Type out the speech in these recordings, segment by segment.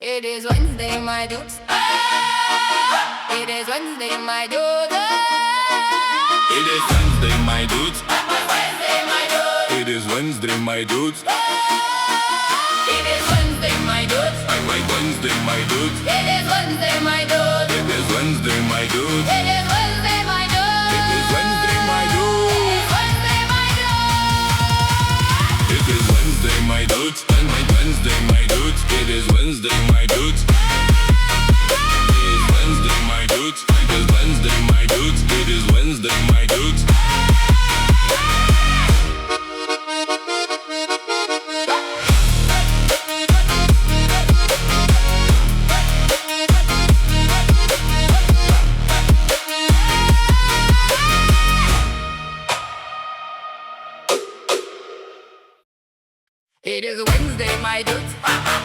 It is Wednesday, my dudes. It is Wednesday, my dudes. It is Wednesday, my dudes. Wednesday, my dudes. It is Wednesday, my dudes. It is Wednesday, my dudes. I like Wednesday, my dudes. It is Wednesday, my dudes. It is Wednesday, my dudes. It is Wednesday, my dudes. It is Wednesday, my It dudes. is Wednesday, my dudes. It is Wednesday, my dudes. Wednesday, my dudes. It is Wednesday, my dudes. It is Wednesday, my dudes. It is Wednesday, my dudes. It is Wednesday, my dudes. It is Wednesday, my dudes. Wednesday, my dudes. It is Wednesday, my dudes.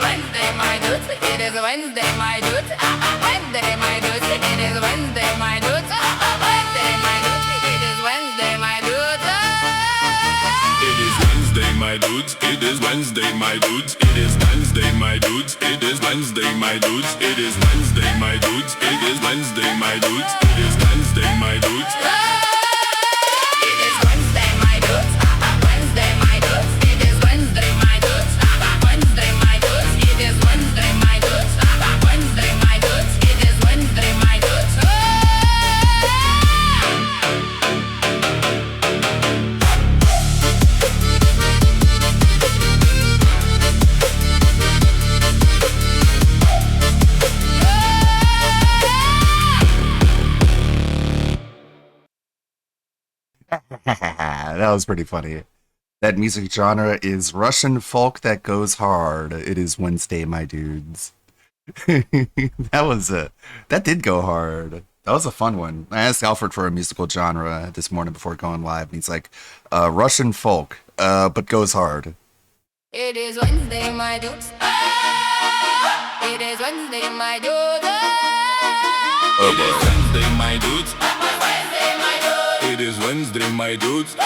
Wednesday, my dudes. It is Wednesday, my dudes. Wednesday, my dudes. It is Wednesday, my dudes. It is Wednesday, my dudes. It is Wednesday, my dudes. It is Wednesday, my dudes. It is Wednesday, my dudes. It is Wednesday, my dudes. It is Wednesday, my dudes. It is Wednesday, my dudes. It is Wednesday, my dudes. Wednesday, my dudes. It is Wednesday, my dudes. Wednesday, my dudes. It is Wednesday, my dudes. Wednesday, my dudes. It is Wednesday, my dudes. That was pretty funny. That music genre is Russian folk that goes hard. It is Wednesday, my dudes. That did go hard. That was a fun one. I asked Alfred for a musical genre this morning before going live, and he's like, Russian folk, but goes hard. It is Wednesday, my dudes. It is Wednesday, my dudes. Oh It is boy. Wednesday, my dudes. Wednesday, my dudes. It is Wednesday, my dudes. It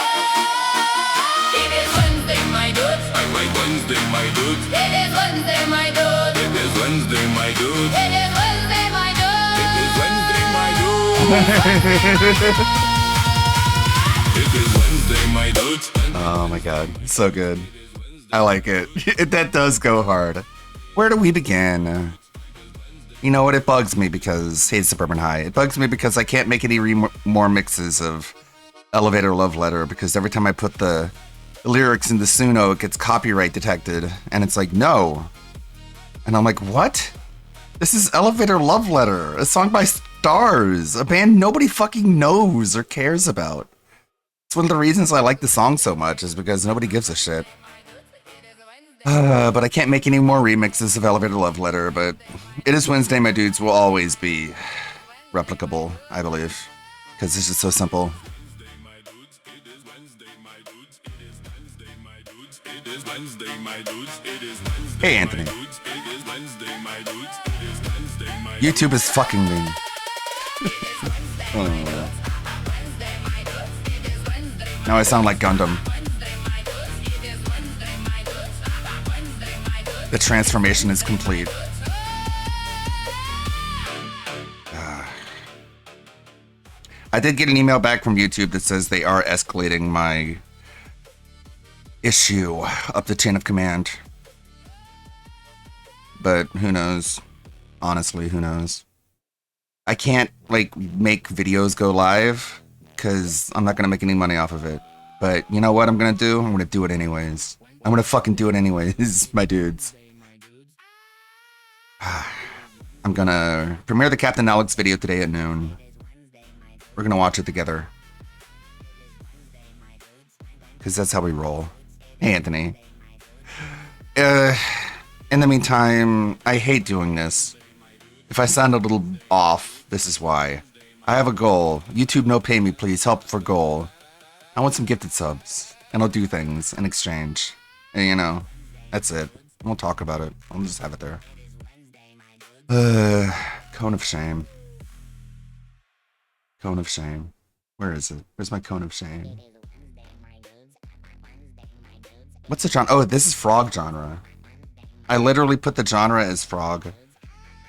is Wednesday, my dudes. I like Wednesday, my dudes. It is Wednesday, my dudes. It is Wednesday, my dudes. It is Wednesday, my dudes. It is Wednesday, my dudes. It is Wednesday, my dudes. Oh my god, so good. I like it. That does go hard. Where do we begin? You know what? It bugs me because, hey, Suburban High. It bugs me because I can't make any more mixes of Elevator Love Letter because every time I put the lyrics in the Suno, it gets copyright detected. And it's like, no. And I'm like, what? This is Elevator Love Letter, a song by Stars, a band nobody fucking knows or cares about. It's one of the reasons I like the song so much is because nobody gives a shit. But I can't make any more remixes of Elevator Love Letter, but It Is Wednesday, my dudes will always be replicable, I believe. Because it's just so simple. Hey, Anthony. YouTube is fucking me. Oh. Now I sound like Gundam. The transformation is complete. I did get an email back from YouTube that says they are escalating my issue up the chain of command. But who knows? Honestly, who knows? I can't, make videos go live because I'm not going to make any money off of it. But you know what I'm going to do? I'm going to do it anyways. I'm going to fucking do it anyways, my dudes. I'm going to premiere the Captain Alex video today at noon. We're going to watch it together. Because that's how we roll. Hey, Anthony. In the meantime, I hate doing this. If I sound a little off, this is why. I have a goal. YouTube, no pay me, please. Help for goal. I want some gifted subs. And I'll do things in exchange. And, that's it. I won't talk about it. I'll just have it there. Cone of shame. Cone of shame. Where is it? Where's my cone of shame? What's the genre? Oh, this is frog genre. I literally put the genre as frog,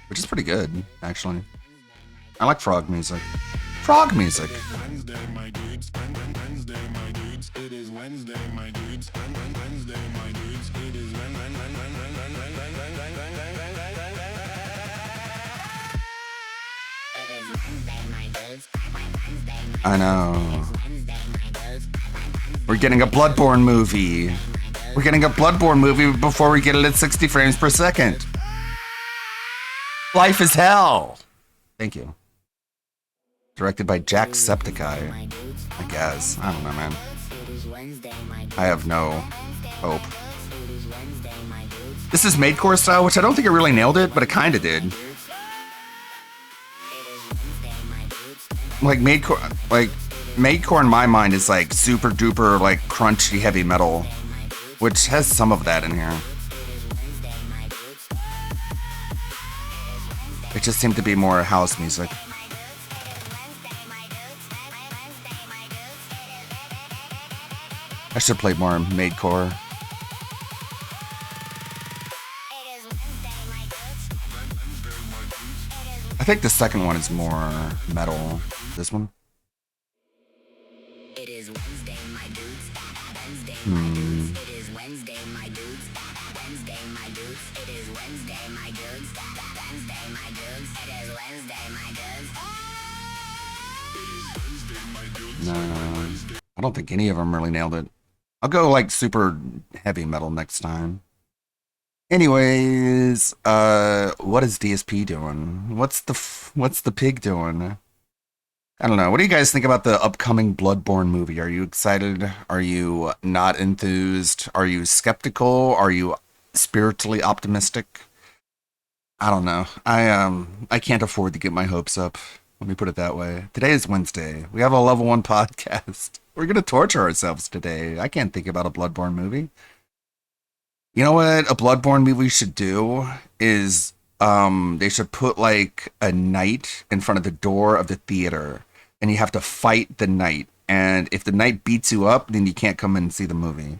which is pretty good, actually. I like frog music. Frog music. Wednesday, my dudes. Wednesday, my dudes. It is Wednesday, my dudes. Wednesday, my dudes. It is I know. We're getting a Bloodborne movie. We're getting a Bloodborne movie before we get it at 60 frames per second. Life is hell. Thank you. Directed by Jacksepticeye, I guess. I don't know, man. I have no hope. This is Maidcore style, which I don't think it really nailed it, but it kind of did. Like Maidcore in my mind is like super duper like crunchy heavy metal, which has some of that in here. It just seemed to be more house music. I should play more Maidcore. I think the second one is more metal. This one? It is Wednesday, my dudes. Wednesday, It is Wednesday, my dudes. Wednesday, my dudes. It is Wednesday, my dudes. Wednesday, my dudes. It is Wednesday, my dudes. No, I don't think any of them really nailed it. I'll go like super heavy metal next time. Anyways, what is DSP doing? What's the pig doing? I don't know. What do you guys think about the upcoming Bloodborne movie? Are you excited? Are you not enthused? Are you skeptical? Are you spiritually optimistic? I don't know. I can't afford to get my hopes up. Let me put it that way. Today is Wednesday. We have a level 1 podcast. We're going to torture ourselves today. I can't think about a Bloodborne movie. You know what a Bloodborne movie should do is they should put like a knight in front of the door of the theater, and you have to fight the knight. And if the knight beats you up, then you can't come in and see the movie.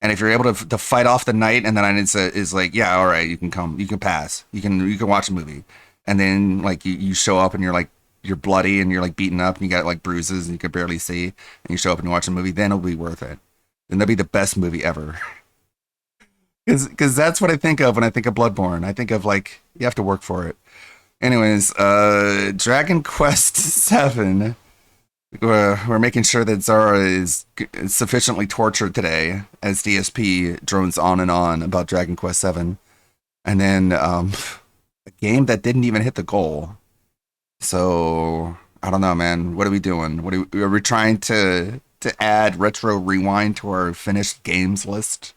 And if you're able to fight off the knight, and the knight is like, yeah, all right, you can come, you can pass, you can watch a movie. And then like you show up and you're bloody and you're like beaten up and you got like bruises and you can barely see, and you show up and you watch a movie, then it'll be worth it. Then that'll be the best movie ever. Because that's what I think of when I think of Bloodborne. I think of like, you have to work for it. Anyways, Dragon Quest VII. We're making sure that Zara is sufficiently tortured today as DSP drones on and on about Dragon Quest VII. And then a game that didn't even hit the goal. So, I don't know, man. What are we doing? Are we trying to add Retro Rewind to our finished games list?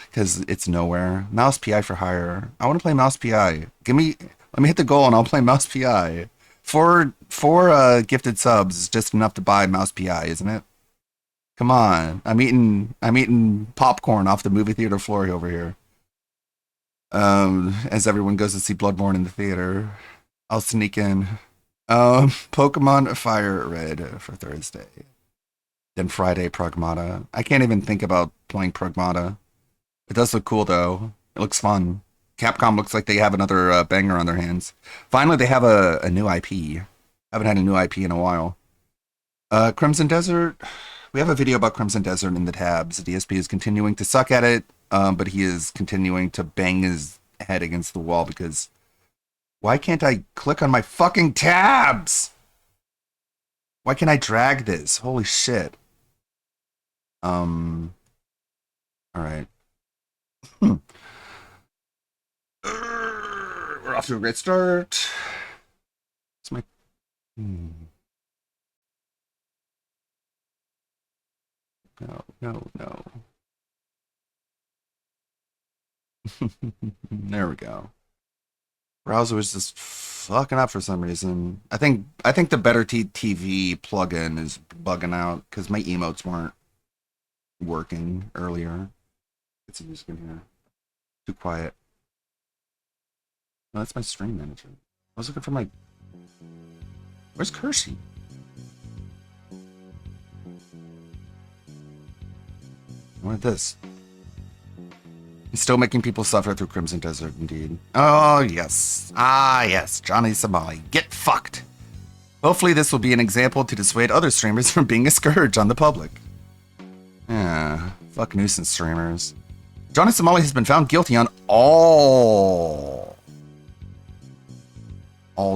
Because it's nowhere. Mouse PI for hire. I want to play Mouse PI. Let me hit the goal and I'll play Mouse PI. Four gifted subs is just enough to buy Mouse PI, isn't it? Come on. I'm eating popcorn off the movie theater floor over here. As everyone goes to see Bloodborne in the theater. I'll sneak in. Pokemon Fire Red for Thursday. Then Friday, Pragmata. I can't even think about playing Pragmata. It does look cool, though. It looks fun. Capcom looks like they have another banger on their hands. Finally, they have a new IP. Haven't had a new IP in a while. Crimson Desert. We have a video about Crimson Desert in the tabs. DSP is continuing to suck at it, but he is continuing to bang his head against the wall because... Why can't I click on my fucking tabs? Why can't I drag this? Holy shit. All right. We're off to a great start. It's my... No. There we go. Browser was just fucking up for some reason. I think the Better TV plugin is bugging out because my emotes weren't working earlier. It's a music in here. Too quiet. No, that's my stream manager. I was looking for my... Where's Kershey? I wanted this. He's still making people suffer through Crimson Desert, indeed. Oh, yes. Ah, yes. Johnny Somali. Get fucked. Hopefully this will be an example to dissuade other streamers from being a scourge on the public. Yeah, fuck nuisance streamers. Johnny Somali has been found guilty on all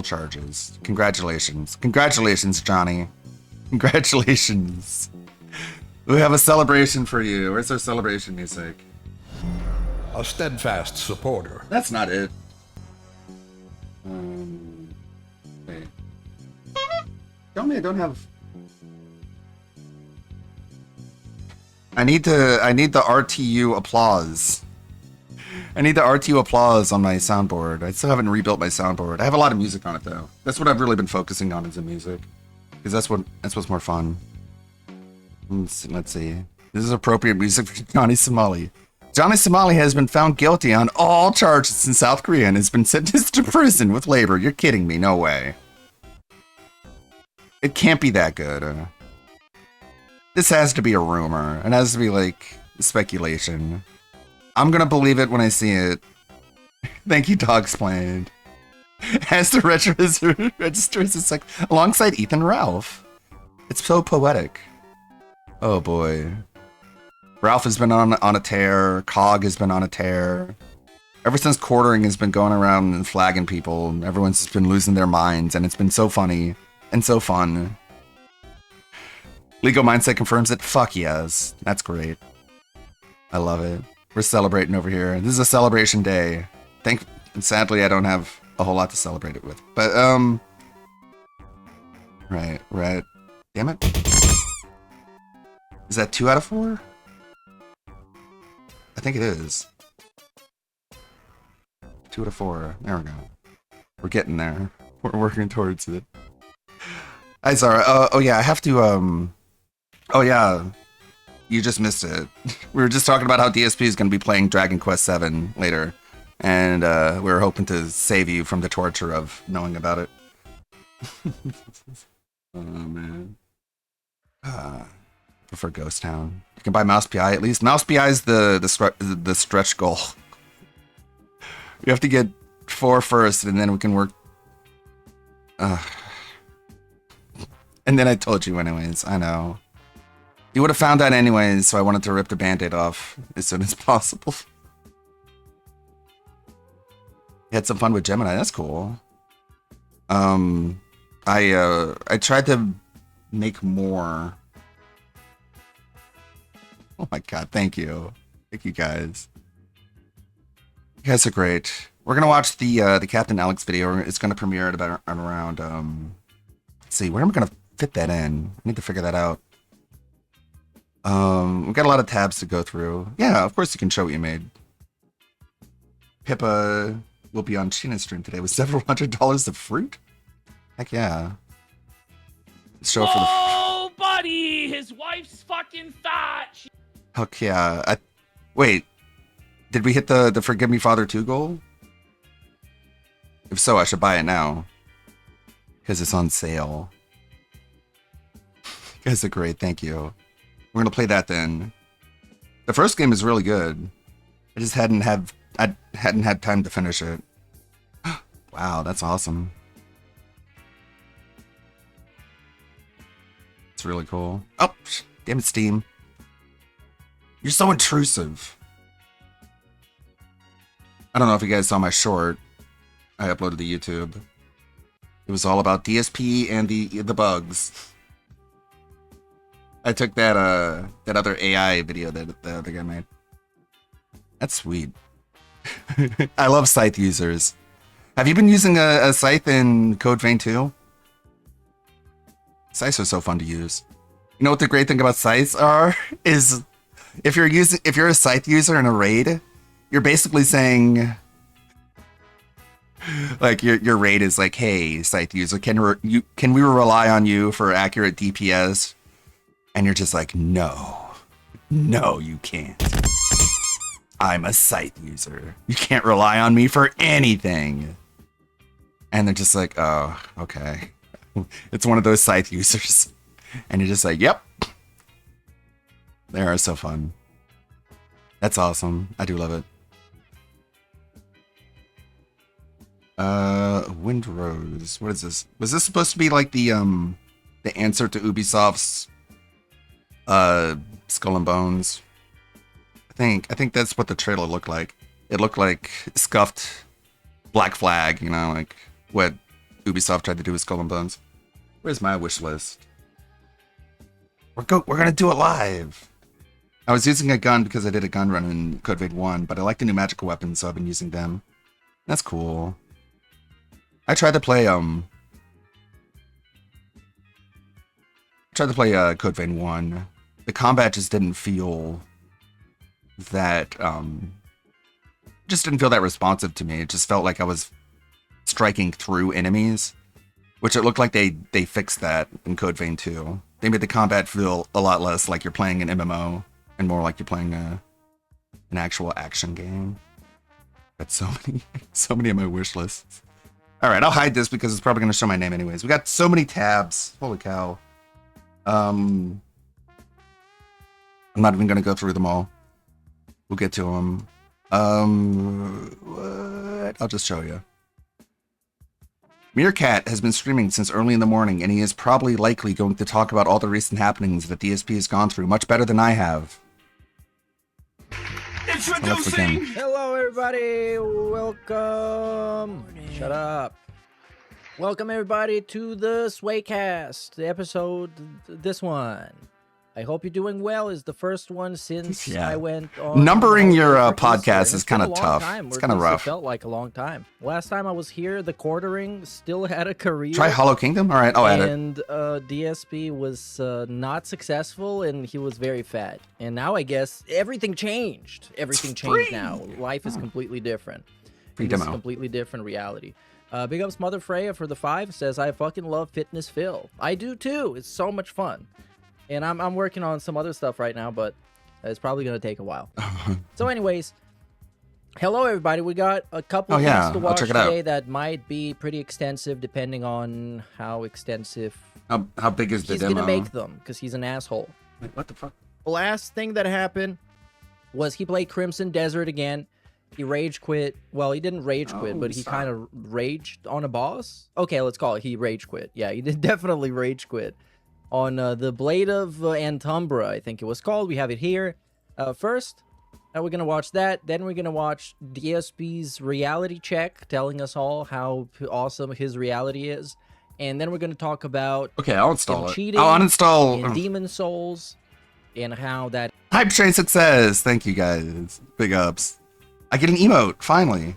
charges. Congratulations. Congratulations, Johnny. Congratulations. We have a celebration for you. Where's our celebration music? A steadfast supporter. That's not it. Wait. Tell me I don't have... I need the RTU applause. I need the RTU applause on my soundboard. I still haven't rebuilt my soundboard. I have a lot of music on it though. That's what I've really been focusing on, is the music, because that's what's more fun. Let's see. This is appropriate music for Johnny Somali. Johnny Somali has been found guilty on all charges in South Korea and has been sentenced to prison with labor. You're kidding me? No way. It can't be that good. This has to be a rumor. It has to be like speculation. I'm gonna believe it when I see it. Thank you, Dogsplained. As the registers is like alongside Ethan Ralph. It's so poetic. Oh boy. Ralph has been on a tear. Cog has been on a tear. Ever since Quartering has been going around and flagging people, and everyone's been losing their minds, and it's been so funny and so fun. Legal Mindset confirms it. Fuck yes. That's great. I love it. We're celebrating over here. This is a celebration day. Sadly, I don't have a whole lot to celebrate it with. But, Right. Damn it. Is that 2 out of 4? I think it is. 2 out of 4. There we go. We're getting there. We're working towards it. Hi, Zara. Oh yeah, I have to, oh yeah. You just missed it. We were just talking about how DSP is going to be playing Dragon Quest VII later. And we were hoping to save you from the torture of knowing about it. Oh, man. Prefer Ghost Town. You can buy Mouse PI at least. Mouse PI is the stretch goal. You have to get 4 first, and then we can work. And then I told you anyways. I know. You would have found out anyways, so I wanted to rip the band-aid off as soon as possible. You had some fun with Gemini. That's cool. I tried to make more. Oh my god, thank you. Thank you guys. You guys are great. We're gonna watch the Captain Alex video. It's gonna premiere at about around let's see, where am I gonna fit that in? I need to figure that out. We've got a lot of tabs to go through. Yeah, of course you can show what you made. Pippa will be on Sheena's stream today with several $100s of fruit. Heck yeah. Show for the. Oh, buddy, his wife's fucking fat. Heck yeah. Wait, did we hit the Forgive Me Father 2 goal? If so, I should buy it now. Because it's on sale. You guys are great, thank you. We're gonna play that then. The first game is really good. I just hadn't had time to finish it. Wow, that's awesome. It's really cool. Oh, damn it, Steam. You're so intrusive. I don't know if you guys saw my short I uploaded to YouTube. It was all about DSP and the bugs. I took that other AI video that the other guy made. That's sweet. I love Scythe users. Have you been using a Scythe in Code Vein 2? Scythes are so fun to use. You know what the great thing about Scythes are? Is if you're a Scythe user in a raid, you're basically saying, like, your raid is like, hey, Scythe user, can we rely on you for accurate DPS? And you're just like, no, you can't. I'm a Scythe user. You can't rely on me for anything. And they're just like, oh, okay. It's one of those Scythe users. And you're just like, yep. They are so fun. That's awesome. I do love it. Windrose. What is this? Was this supposed to be like the answer to Ubisoft's Skull and Bones? I think that's what the trailer looked like. It looked like scuffed Black Flag, you know, like what Ubisoft tried to do with Skull and Bones. Where's my wish list? We're gonna do it live. I was using a gun because I did a gun run in Code Vein 1, but I like the new magical weapons, so I've been using them. That's cool. I tried to play Code Vein 1. The combat just didn't feel that responsive to me. It just felt like I was striking through enemies, which it looked like they fixed that in Code Vein 2. They made the combat feel a lot less like you're playing an MMO and more like you're playing an actual action game. Got so many of my wish lists. All right, I'll hide this because it's probably going to show my name anyways. We got so many tabs. Holy cow. I'm not even going to go through them all. We'll get to them. What? I'll just show you. Meerkat has been streaming since early in the morning, and he is probably likely going to talk about all the recent happenings that DSP has gone through much better than I have. Introducing! Hello, everybody. Welcome. Shut up. Welcome, everybody, to the Swaycast, the episode, this one. I hope you're doing well. Is the first one since I went on. Numbering your podcast is kind of tough. It's kind of rough. It felt like a long time. Last time I was here, the quartering still had a career. Try Hollow Kingdom? All right, I'll add it. And DSP was not successful, and he was very fat. And now I guess everything changed. Everything changed now. Life is completely different. Free This is demo. a completely different reality. Big ups Mother Freya for the 5. Says, I fucking love Fitness Phil. I do too. It's so much fun. And I'm working on some other stuff right now, but it's probably going to take a while. So anyways, hello everybody. We got a couple things to watch today that might be pretty extensive depending on how extensive How big is the he's demo? going to make them, because he's an asshole. Wait, what the fuck? The last thing that happened was he played Crimson Desert again. He rage quit. Well, he didn't rage quit, but he kind of raged on a boss. Okay, let's call it he rage quit. Yeah, he did definitely rage quit. On the Blade of Antumbra, I think it was called. We have it here. First, we're going to watch that. Then we're going to watch DSP's reality check, telling us all how awesome his reality is. And then we're going to talk about I'll install it. cheating I'll uninstall and Demon Souls and how that... Hype Train success. Thank you guys. Big ups. I get an emote, finally.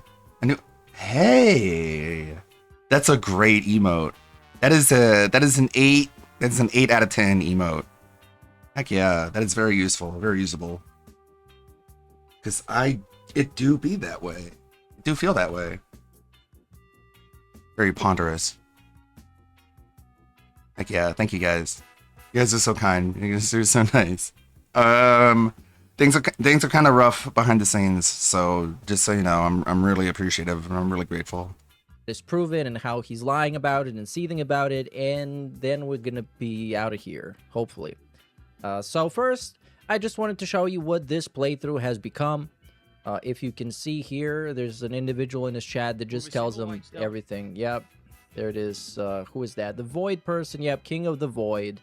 Hey. That's a great emote. That is an 8. That's an 8 out of 10 emote. Heck yeah, that is very useful, very usable. Because it do be that way. It do feel that way. Very ponderous. Heck yeah, thank you guys. You guys are so kind. You guys are so nice. Things are kind of rough behind the scenes, so just so you know, I'm really appreciative and I'm really grateful. is proven and how he's lying about it and seething about it, and then we're gonna be out of here, hopefully. So first, I just wanted to show you what this playthrough has become. If you can see here, there's an individual in his chat that just tells him everything. Yep, there it is. Who is that? The Void person. Yep, King of the Void.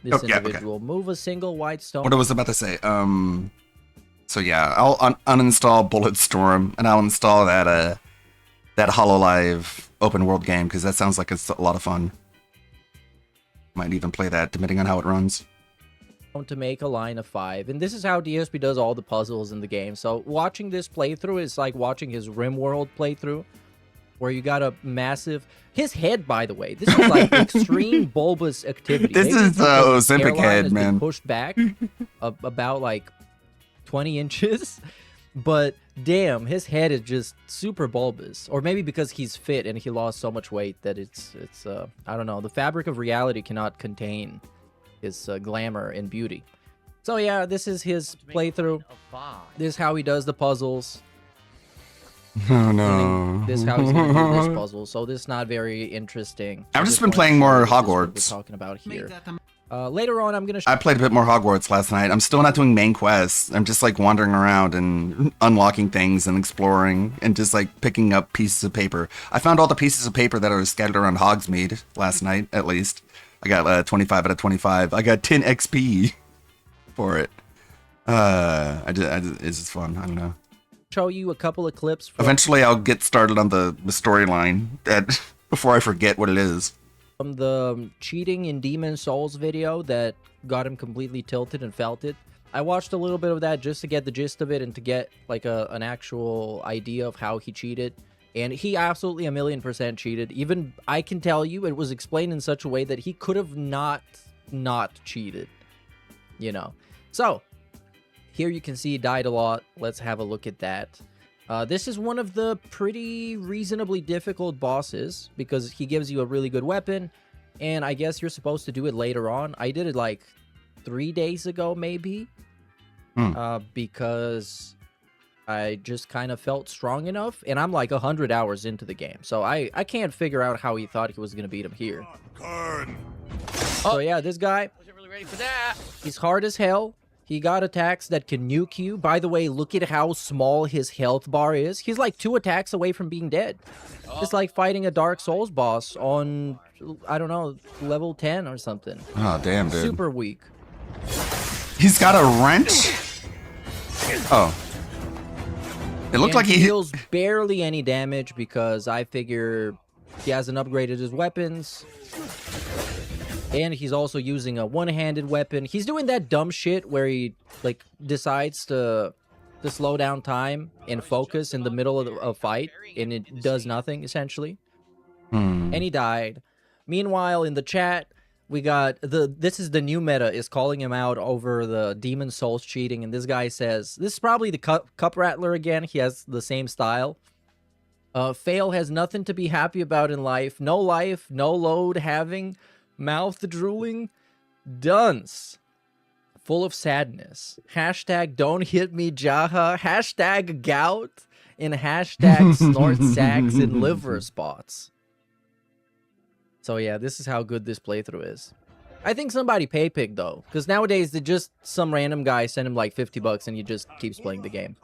This individual. Okay. Move a single white stone. What I was about to say. So yeah, I'll uninstall Bulletstorm and I'll install that HoloLive open world game, because that sounds like it's a lot of fun. Might even play that depending on how it runs. To make a line of 5, and this is how DSP does all the puzzles in the game. So watching this playthrough is like watching his RimWorld playthrough, where you got a massive... His head, by the way, this is like extreme bulbous activity. This is Ozempic head, man. Pushed back about like 20 inches. But damn, his head is just super bulbous. Or maybe because he's fit and he lost so much weight that it's I don't know. The fabric of reality cannot contain his glamour and beauty. So yeah, this is his playthrough. This is how he does the puzzles. Oh no. This is how he's gonna do this puzzle. So this is not very interesting. I've just been playing more Hogwarts. We're talking about here. Later on, I'm gonna. I played a bit more Hogwarts last night. I'm still not doing main quests. I'm just like wandering around and unlocking things and exploring and just like picking up pieces of paper. I found all the pieces of paper that are scattered around Hogsmeade last night, at least. I got 25 out of 25. I got 10 XP for it. It's just fun. I don't know. Show you a couple of clips. From Eventually, I'll get started on the storyline that before I forget what it is. the cheating in Demon Souls video that got him completely tilted and felt it. I watched a little bit of that just to get the gist of it and to get like an actual idea of how he cheated. And he absolutely 1,000,000% cheated. Even I can tell you it was explained in such a way that he could have not cheated, you know. So here you can see he died a lot. Let's have a look at that. This is one of the pretty reasonably difficult bosses because he gives you a really good weapon, and I guess you're supposed to do it later on. I did it like 3 days ago, maybe, because I just kind of felt strong enough, and I'm like 100 hours into the game, so I can't figure out how he thought he was going to beat him here. So yeah, this guy, Wasn't really ready for that. he's hard as hell. He got attacks that can nuke you. By the way, look at how small his health bar is. He's like 2 attacks away from being dead. It's like fighting a Dark Souls boss on, I don't know, level 10 or something. Oh, damn, dude. Super weak. He's got a wrench? Oh. It looked like he deals barely any damage because I figure he hasn't upgraded his weapons. And he's also using a one-handed weapon. He's doing that dumb shit where he like decides to slow down time and focus in the middle of a fight, and it does nothing essentially. And he died. Meanwhile, in the chat, we got this is the new meta is calling him out over the Demon Souls cheating, and this guy says this is probably the cup rattler again. He has the same style. Fail has nothing to be happy about in life. No life, no load having. Mouth drooling, dunce, full of sadness. Hashtag don't hit me Jaha, hashtag gout, and hashtag snort sacks and liver spots. So yeah, this is how good this playthrough is. I think somebody pay pig though, because nowadays they just some random guy send him like $50 and he just keeps playing the game.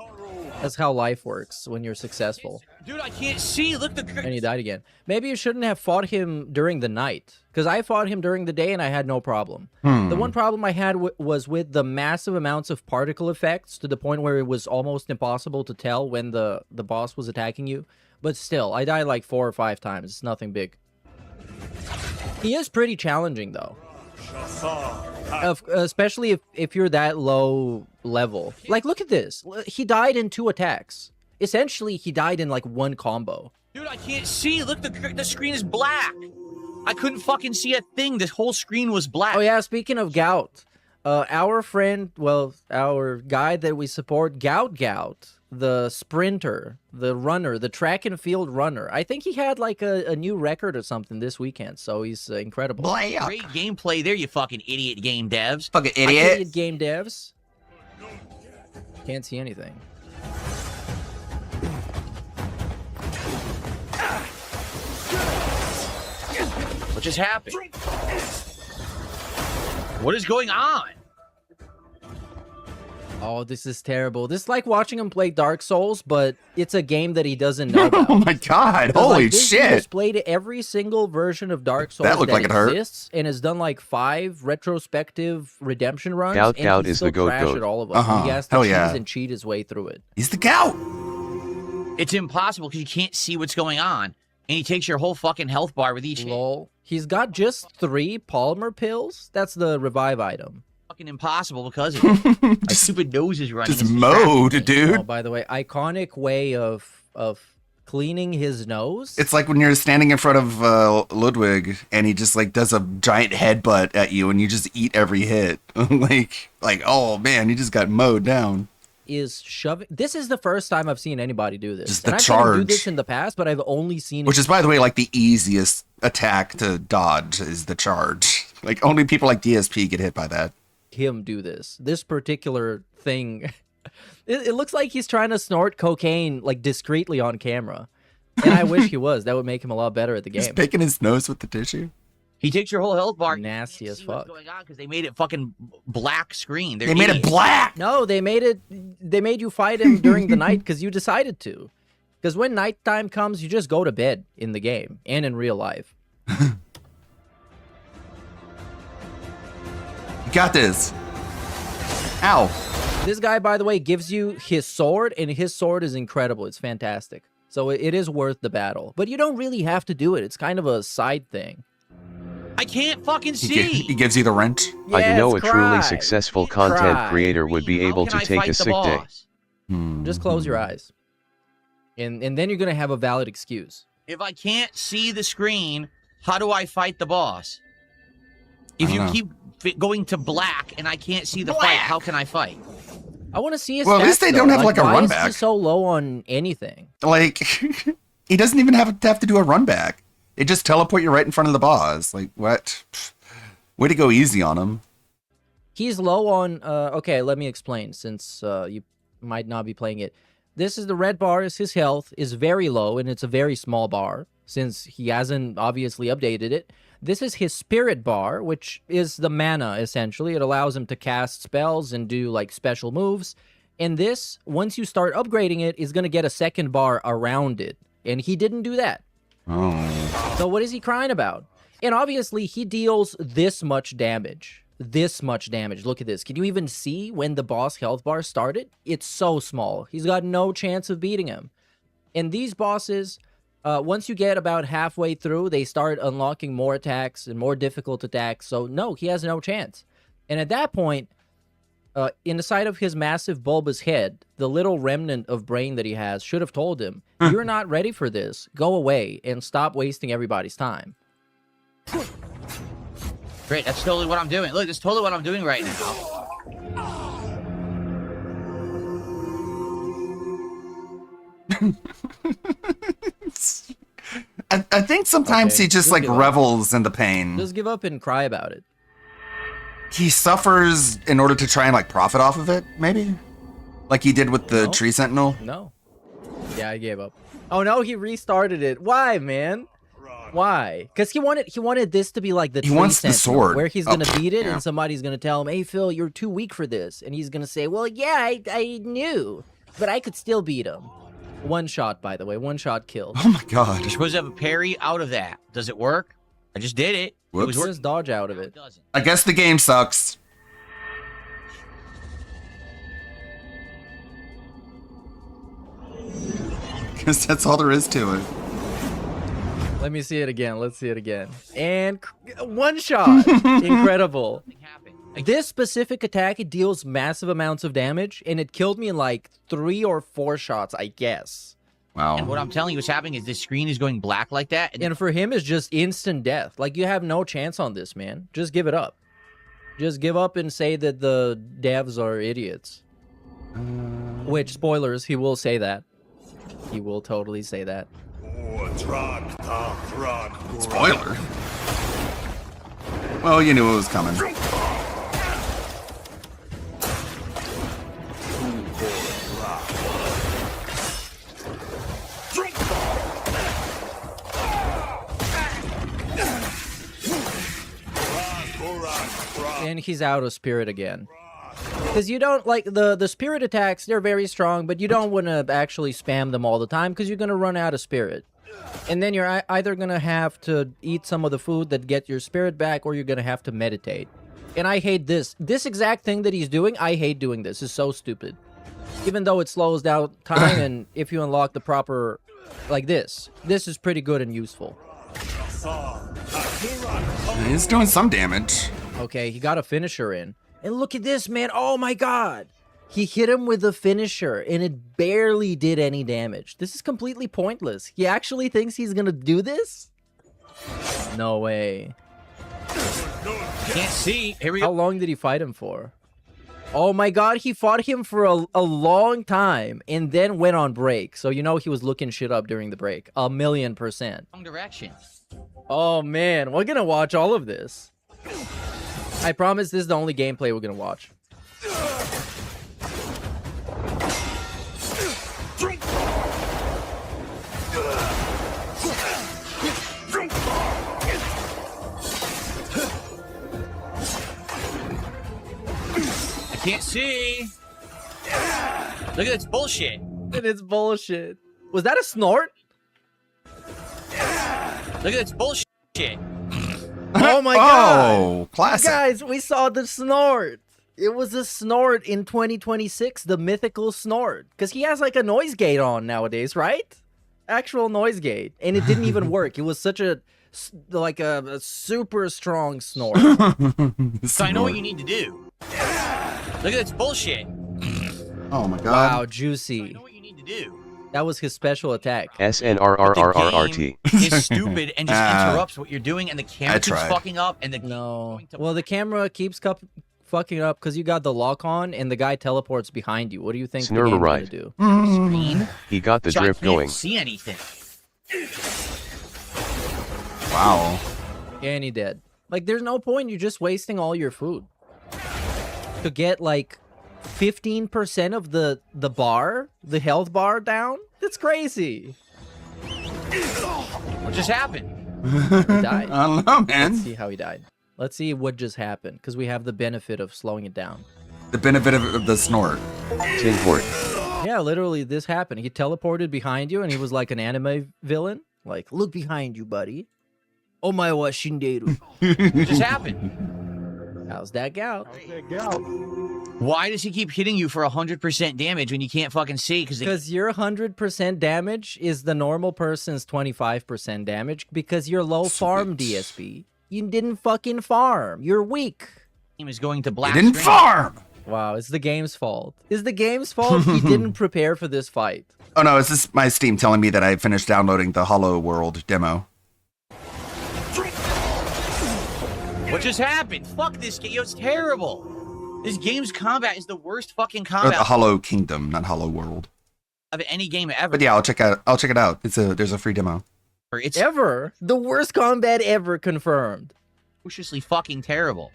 That's how life works when you're successful. Dude, I can't see. Look, And he died again. Maybe you shouldn't have fought him during the night. Because I fought him during the day and I had no problem. The one problem I had was with the massive amounts of particle effects to the point where it was almost impossible to tell when the boss was attacking you. But still, I died like 4 or 5 times. It's nothing big. He is pretty challenging though. Especially if you're that low level. Like, look at this. He died in 2 attacks. Essentially, he died in like 1 combo. Dude, I can't see. Look, the screen is black. I couldn't fucking see a thing. This whole screen was black. Oh yeah, speaking of gout, our friend, well, our guy that we support, Gout, the sprinter, the runner, the track and field runner. I think he had like a new record or something this weekend, so he's incredible. Great gameplay there, you fucking idiot game devs. fucking Idiot idiot. game devs. Can't see anything. What just happened? What is going on? Oh, this is terrible. This is like watching him play Dark Souls, but it's a game that he doesn't know about. Oh my god, 'Cause, holy like, this dude shit. has played every single version of Dark Souls That looked like it hurt. exists and has done like 5 retrospective redemption runs. Gout and he is still the goat crashed goat. at all of them. Uh-huh. He has to Hell cheese yeah. and cheat his way through it. He's the gout. It's impossible because you can't see what's going on. And he takes your whole fucking health bar with each hit. Lol. He's got just 3 polymer pills. That's the revive item. Fucking impossible because of it. My stupid nose is running. Just It's mode, distracting me. dude. Oh, by the way, iconic way of cleaning his nose. It's like when you're standing in front of Ludwig and he just like does a giant headbutt at you and you just eat every hit. like, oh man, you just got mowed down. Is shoving. This is the first time I've seen anybody do this. Just and the I've seen him do charge. this in the past, but I've only seen Which it is, by the way, like the easiest attack to dodge is the charge. Like only people like DSP get hit by that. him do this. This particular thing. It looks like he's trying to snort cocaine like discreetly on camera. And I wish he was. That would make him a lot better at the He's game. picking his nose with the tissue. He takes your whole health bar. Nasty as What's fuck. going on because they made it fucking black screen. They made it black. No, they made you fight him during the night because you decided to. Because when nighttime comes, you just go to bed in the game and in real life. You got this. Ow. This guy, by the way, gives you his sword, and his sword is incredible. It's fantastic. So it is worth the battle. But you don't really have to do it. It's kind of a side thing. I can't fucking He see. gives you the rent. I know a Yes, truly cry. successful Cry. content creator would be How able can to I take fight a the sick day. boss? Just close your eyes. And then you're going to have a valid excuse. If I can't see the screen, how do I fight the boss? If I you don't know. keep going to black and I can't see the fight, how can I fight? I want to see his Well, at least stats, they don't though. have, like, a why run is he back. so low on anything? Like, he doesn't even have to do a run back. It just teleport you right in front of the boss. Like, what? Pfft. Way to go easy on him. He's low on... okay, let me explain, since you might not be playing it. This is the red bar, is his health, is very low, and it's a very small bar, since he hasn't obviously updated it. This is his spirit bar, which is the mana, essentially. It allows him to cast spells and do, like, special moves. And this, once you start upgrading it, is going to get a second bar around it. And he didn't do that. Oh. So what is he crying about? And obviously, he deals this much damage. This much damage. Look at this. Can you even see when the boss health bar started? It's so small. He's got no chance of beating him. And these bosses, once you get about halfway through, they start unlocking more attacks and more difficult attacks. So no, he has no chance. And at that point, in the side of his massive bulbous head, the little remnant of brain that he has should have told him, you're not ready for this. Go away and stop wasting everybody's time. Great, that's totally what I'm doing. Look, that's totally what I'm doing right now. I think sometimes Okay, he just just like give up. revels in the pain. Just give up and cry about it. He suffers in order to try and like profit off of it, maybe? Like he did with the No. tree sentinel. No. Yeah, I gave up. Oh no, he restarted it. Why, man? Why? Because he wanted this to be like the He tree wants the sentinel, sword. where he's Oh, gonna beat it yeah. and somebody's gonna tell him, "Hey Phil, you're too weak for this," and he's gonna say, "Well, yeah, I knew, but I could still beat him." One shot, by the way, one shot kill. Oh my god. You're supposed to have a parry out of that. Does it work? I just did it. It Whoops. was working. Just dodge out of Now it. doesn't. I guess the game sucks. Because that's all there is to it. Let me see it again. Let's see it again. And one shot. Incredible. Nothing happened. Like, This specific attack, it deals massive amounts of damage, and it killed me in like 3 or 4 shots, I guess. and what Wow. I'm telling you is happening is this screen is going black like that. And And for him, it's just instant death. Like, you have no chance on this, man. Just give it up. Just give up and say that the devs are idiots. Which, spoilers, he will say that. He will totally say that. Spoiler. Well, you knew it was coming. And he's out of spirit again. Because you don't, like, the spirit attacks, they're very strong, but you don't want to actually spam them all the time because you're going to run out of spirit. And then you're either going to have to eat some of the food that get your spirit back, or you're going to have to meditate. And I hate this. This exact thing that he's doing, I hate doing this. It's so stupid. Even though it slows down time, and if you unlock the proper, like this is pretty good and useful. He's doing some damage. Okay, he got a finisher in. And look at this, man. Oh my god. He hit him with a finisher, and it barely did any damage. This is completely pointless. He actually thinks he's gonna do this? No way. can't see. Here we How go. long did he fight him for? Oh my god, he fought him for a long time, and then went on break. So you know he was looking shit up during the break. 1,000,000%. Wrong direction. Oh man, we're gonna watch all of this. I promise this is the only gameplay we're gonna watch. see. Look at this bullshit. And it's bullshit. Was that a snort? Look at this bullshit. Oh my god. Oh, classic. Guys, we saw the snort. It was a snort in 2026, the mythical snort. Because he has like a noise gate on nowadays, right? Actual noise gate. And it didn't even work. It was such a super strong snort. So I know what you need to do. Look at this bullshit. Oh my god. Wow, So I juicy. know what you need to do. That was his special attack. SNRRRRRT. Is stupid and just interrupts what you're doing, and the camera I keeps tried. fucking up, and the No. going to- Well, the camera keeps fucking up because you got the lock on and the guy teleports behind you. What do you think the game's gonna Snurrerite. do? screen, He got the so I drift can't going. see anything. Wow. And he did. Like, there's no point. You're just wasting all your food. To get, like, 15% of the bar, the health bar down? That's crazy. What just happened? He died. I don't know, Let's man. see how he died. Let's see what just happened, because we have the benefit of slowing it down. The benefit of the snort. Tinhort. Yeah, literally, this happened. He teleported behind you, and he was like an anime villain. Like, look behind you, buddy. Oh my wa shinderu. What just happened? How's that gal? Why does he keep hitting you for 100% damage when you can't fucking see? Because your 100% damage is the normal person's 25% damage because you're low farm Sweet. DSP. You didn't fucking farm. You're weak. game is going to You black didn't screen. farm. Wow, it's the game's fault. It's the game's fault he didn't prepare for this fight. Oh no, it's just my Steam telling me that I finished downloading the Hollow World demo. What just happened? Fuck this game. It's terrible. This game's combat is the worst fucking Or the combat Hollow Kingdom, not Hollow World. of any game ever. But yeah, I'll check it out. There's a free demo. It's Ever. The worst combat ever confirmed. atrociously fucking terrible.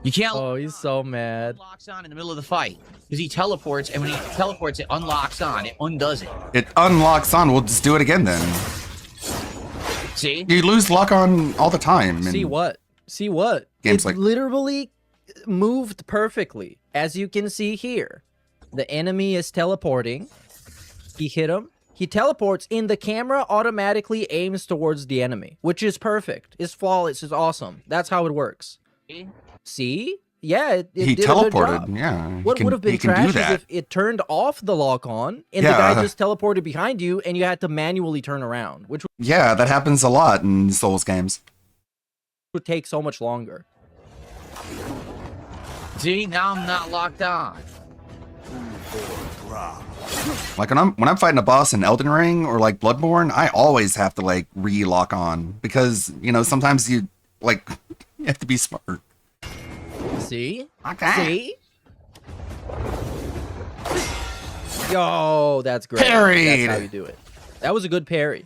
You can't Oh, he's so mad. locks on in the middle of the fight because he teleports, and when he teleports, it unlocks on. It undoes it. It unlocks on. We'll just do it again then. See? You lose lock on all the time. and- See what? See what? Game's It like- literally moved perfectly. As you can see here, the enemy is teleporting. He hit him. He teleports, and the camera automatically aims towards the enemy, which is perfect. It's flawless. It's awesome. That's how it works. See? Yeah, it He did a good teleported. job. Yeah. What would have been he can trash do is that. if it turned off the lock on and the Yeah. guy just teleported behind you and you had to manually turn around, which Yeah, that happens a lot in Souls games. would take so much longer. See? Now I'm not locked on. Like when I'm fighting a boss in Elden Ring or like Bloodborne, I always have to like re-lock on because sometimes you you have to be smart. See? Okay. See? Yo, that's great. Parried. That's how you do it. That was a good parry.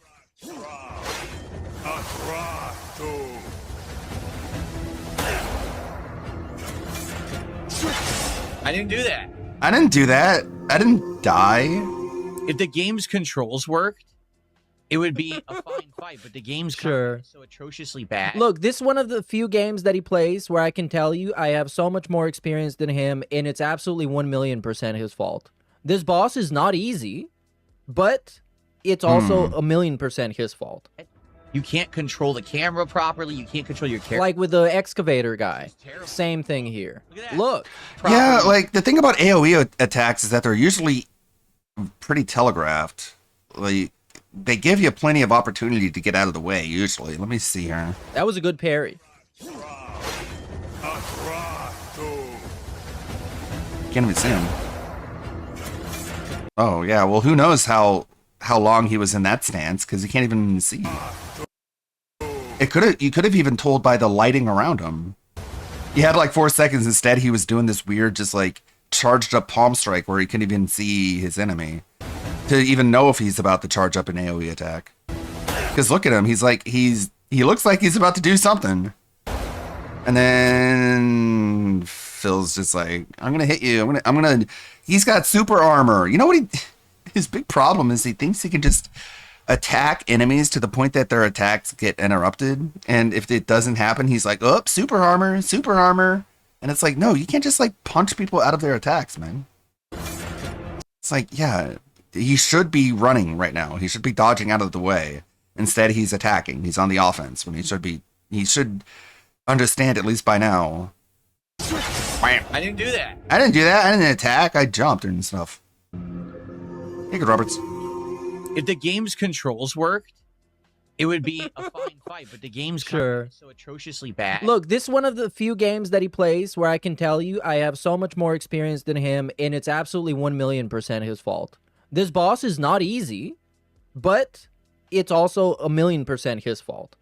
I didn't do that. I didn't do that. I didn't die. If the game's controls worked, it would be a fine fight, but the game's Sure. combat is so atrociously bad. Look, this is one of the few games that he plays where I can tell you I have so much more experience than him, and it's absolutely 1,000,000% his fault. This boss is not easy, but it's also 1,000,000% his fault. You can't control the camera properly. You can't control your character. Like with the excavator guy. terrible. Same thing here. Look at that. Look. Yeah, like the thing about AoE attacks is that they're usually pretty telegraphed. Like they give you plenty of opportunity to get out of the way. Usually, let me see here. That was a good parry. Can't even see him. Oh yeah, well who knows how long he was in that stance because you can't even see. You could have even told by the lighting around him. He had like 4 seconds. Instead, he was doing this weird, just like charged up palm strike where he couldn't even see his enemy to even know if he's about to charge up an AOE attack. Because look at him, he looks like he's about to do something, and then Phil's just like, I'm gonna hit you. I'm gonna. He's got super armor. You know what his big problem is? He thinks he can just attack enemies to the point that their attacks get interrupted, and if it doesn't happen, he's like, "Oh, super armor," And it's like, no, you can't just like punch people out of their attacks, man. It's like, yeah, he should be running right now. He should be dodging out of the way. Instead, he's attacking. He's on the offense when he should understand, at least by now. I didn't do that. I didn't do that. I didn't attack. I jumped and stuff. Hey, good Roberts. If the game's controls worked, it would be a fine fight, but the game's Sure. so atrociously bad. Look, this is one of the few games that he plays where I can tell you I have so much more experience than him, and it's absolutely 1,000,000% his fault. This boss is not easy, but it's also 1,000,000% his fault.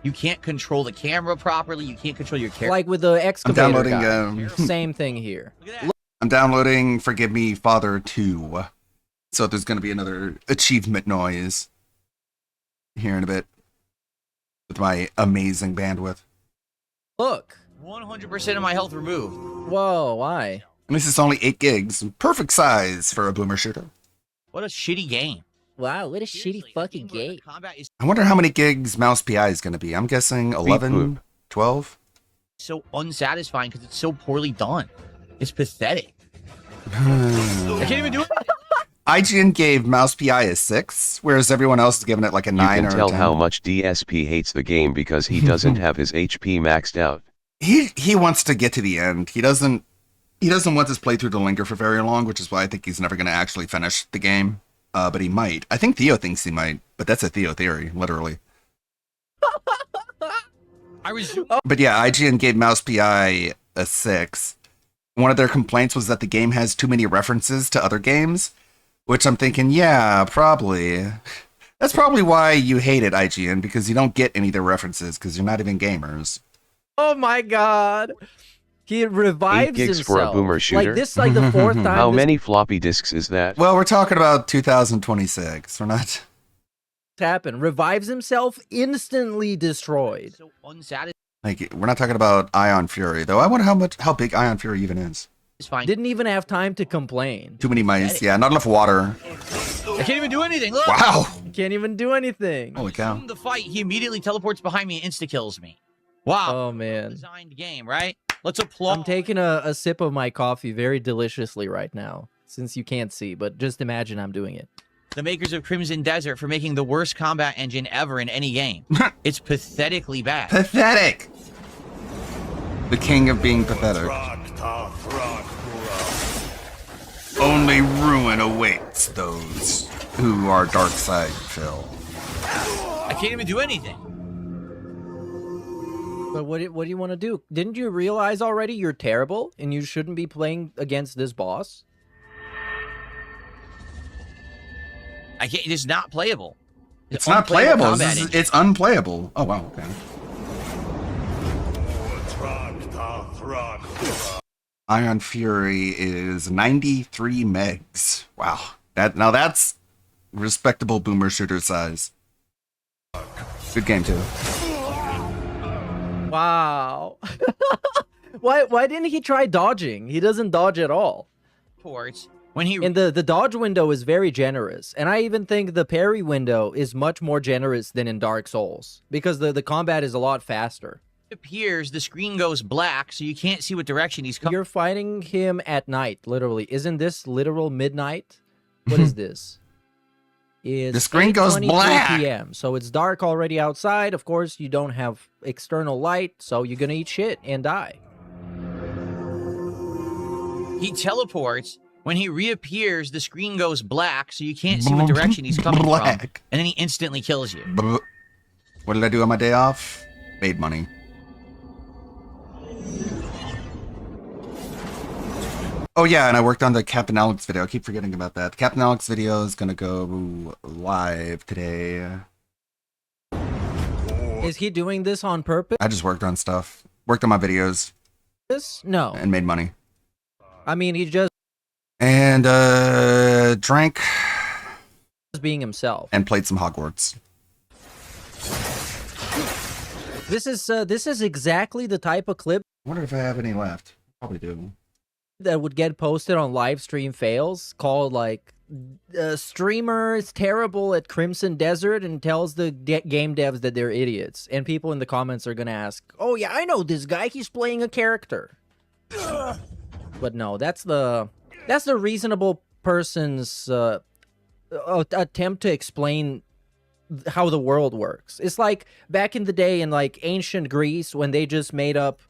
You can't control the camera properly. You can't control your character. Like with the I'm excavator downloading. guy. Same thing here. Look at that. I'm downloading Forgive Me Father 2. So there's going to be another achievement noise here in a bit with my amazing bandwidth. Look. 100% of my health removed. Whoa, why? And this is only 8 gigs. Perfect size for a boomer shooter. What a shitty game. Wow, what a Seriously, a game where the combat is I wonder how many gigs Mouse PI is going to be. I'm guessing 11, poop. 12. so unsatisfying because it's so poorly done. It's pathetic. I can't even do it. IGN gave Mouse PI a 6, whereas everyone else is giving it like a You 9 can or a tell 10. how much DSP hates the game because he doesn't have his HP maxed out. He wants to get to the end. He doesn't want this playthrough to linger for very long, which is why I think he's never going to actually finish the game. But he might. I think Theo thinks he might, but that's a Theo theory, literally. I resumed. But yeah, IGN gave Mouse PI a 6. One of their complaints was that the game has too many references to other games, which I'm thinking, yeah, probably. That's probably why you hate it, IGN, because you don't get any of their references because you're not even gamers. Oh my god. He revives 8 gigs himself. for a boomer shooter? Like this is like the fourth time. How this many floppy disks is that? Well, we're talking about 2026. We're not. happened. Revives himself, instantly destroyed. So unsatisfying. Like, we're not talking about Ion Fury, though. I wonder how big Ion Fury even is. Didn't even have time to complain. Too many mice. Yeah, not enough water. I can't even do anything. Look. Wow. Can't even do anything. Holy cow. Resume the fight. He immediately teleports behind me and insta kills me. Wow. Oh man. Designed game, right? Let's applaud. I'm taking a sip of my coffee very deliciously right now, since you can't see, but just imagine I'm doing it. the makers of Crimson Desert for making the worst combat engine ever in any game. It's pathetically bad. Pathetic. The king of being pathetic. Only ruin awaits those who are dark side Phil. I can't even do anything. But what do you want to do? Didn't you realize already you're terrible and you shouldn't be playing against this boss? I can't. It's not playable. It's not unplayable playable. combat engine. It's unplayable. Oh wow. Okay. Ion Fury is 93 megs. Wow. That's respectable boomer shooter size. Good game too. Wow. Why didn't he try dodging? He doesn't dodge at all. Ports. When he And the dodge window is very generous. And I even think the parry window is much more generous than in Dark Souls. Because the combat is a lot faster. appears, the screen goes black, so you can't see what direction he's coming. You're fighting him at night, literally. Isn't this literal midnight? What is this? It's The screen goes 8:23 black. PM, so it's dark already outside. Of course, you don't have external light, so you're gonna eat shit and die. He teleports. When he reappears, the screen goes black, so you can't see what direction he's coming from. Black. And then he instantly kills you. What did I do on my day off? Made money. Oh yeah, and I worked on the Captain Alex video. I keep forgetting about that. The Captain Alex video is gonna go live today. Is he doing this on purpose? I just worked on stuff. Worked on my videos No. and made money. I mean, he's just And drank being himself. and played some Hogwarts. This is exactly the type of clip I wonder if I have any left. Probably do. that would get posted on live stream fails, called like streamer is terrible at Crimson Desert and tells the game devs that they're idiots, and people in the comments are gonna ask, oh yeah, I know this guy, he's playing a character. But no, that's the reasonable person's attempt to explain how the world works. It's like back in the day in like ancient Greece when they just made up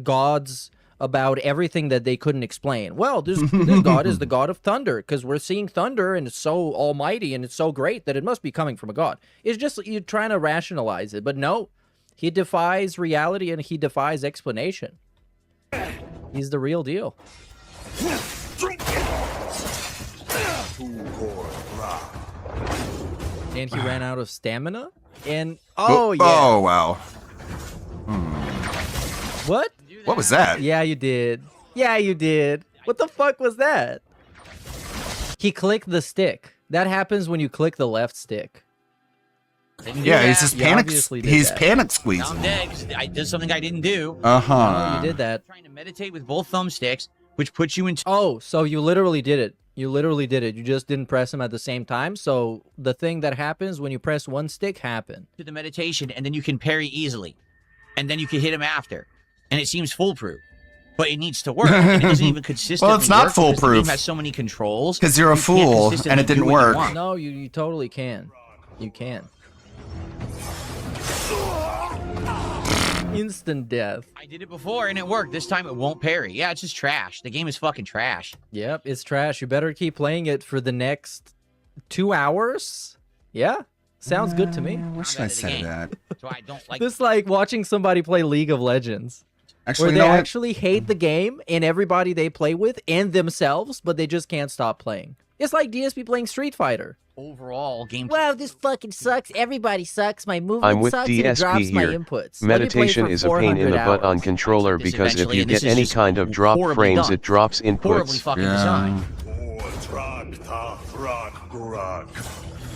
gods about everything that they couldn't explain. Well, this god is the god of thunder because we're seeing thunder and it's so almighty and it's so great that it must be coming from a god. It's just you're trying to rationalize it, but no, he defies reality and he defies explanation. He's the real deal. And he ran out of stamina. And oh yeah. Oh wow. What? What was that? Yeah, you did. Yeah, you did. What the fuck was that? He clicked the stick. That happens when you click the left stick. Yeah, he's just You panic. obviously did He's that. panic Now I'm squeezing. dead 'cause I did something I didn't do. Uh-huh. You did that. Trying to meditate with both thumbsticks, which puts you into Oh, so you literally did it. You literally did it. You just didn't press them at the same time. So the thing that happens when you press one stick happened. the meditation, and then you can parry easily, and then you can hit him after, and it seems foolproof. But it needs to work. And it doesn't even consistently Well, it's not work because the foolproof. game has so many controls. 'Cause you're a you can't fool, consistently and it didn't do what you work. want. No, you totally can. You can. Instant death. I did it before and it worked. This time it won't parry. Yeah, it's just trash. The game is fucking trash. Yep, it's trash. You better keep playing it for the next 2 hours. Yeah, sounds good to me. What should I Combat of the say to game. that? So I don't like. This is like watching somebody play League of Legends, Actually, where you they know what? actually hate the game and everybody they play with and themselves, but they just can't stop playing. It's like DSP playing Street Fighter. Overall game. Wow, this fucking sucks. Everybody sucks. My movement I'm with sucks and it DSP drops my here. inputs. Let me play Meditation for is a pain in 400 the butt on hours. controller This because if eventually, you and this get is any just kind of drop horribly frames, done. it drops Horribly inputs. fucking Yeah. designed.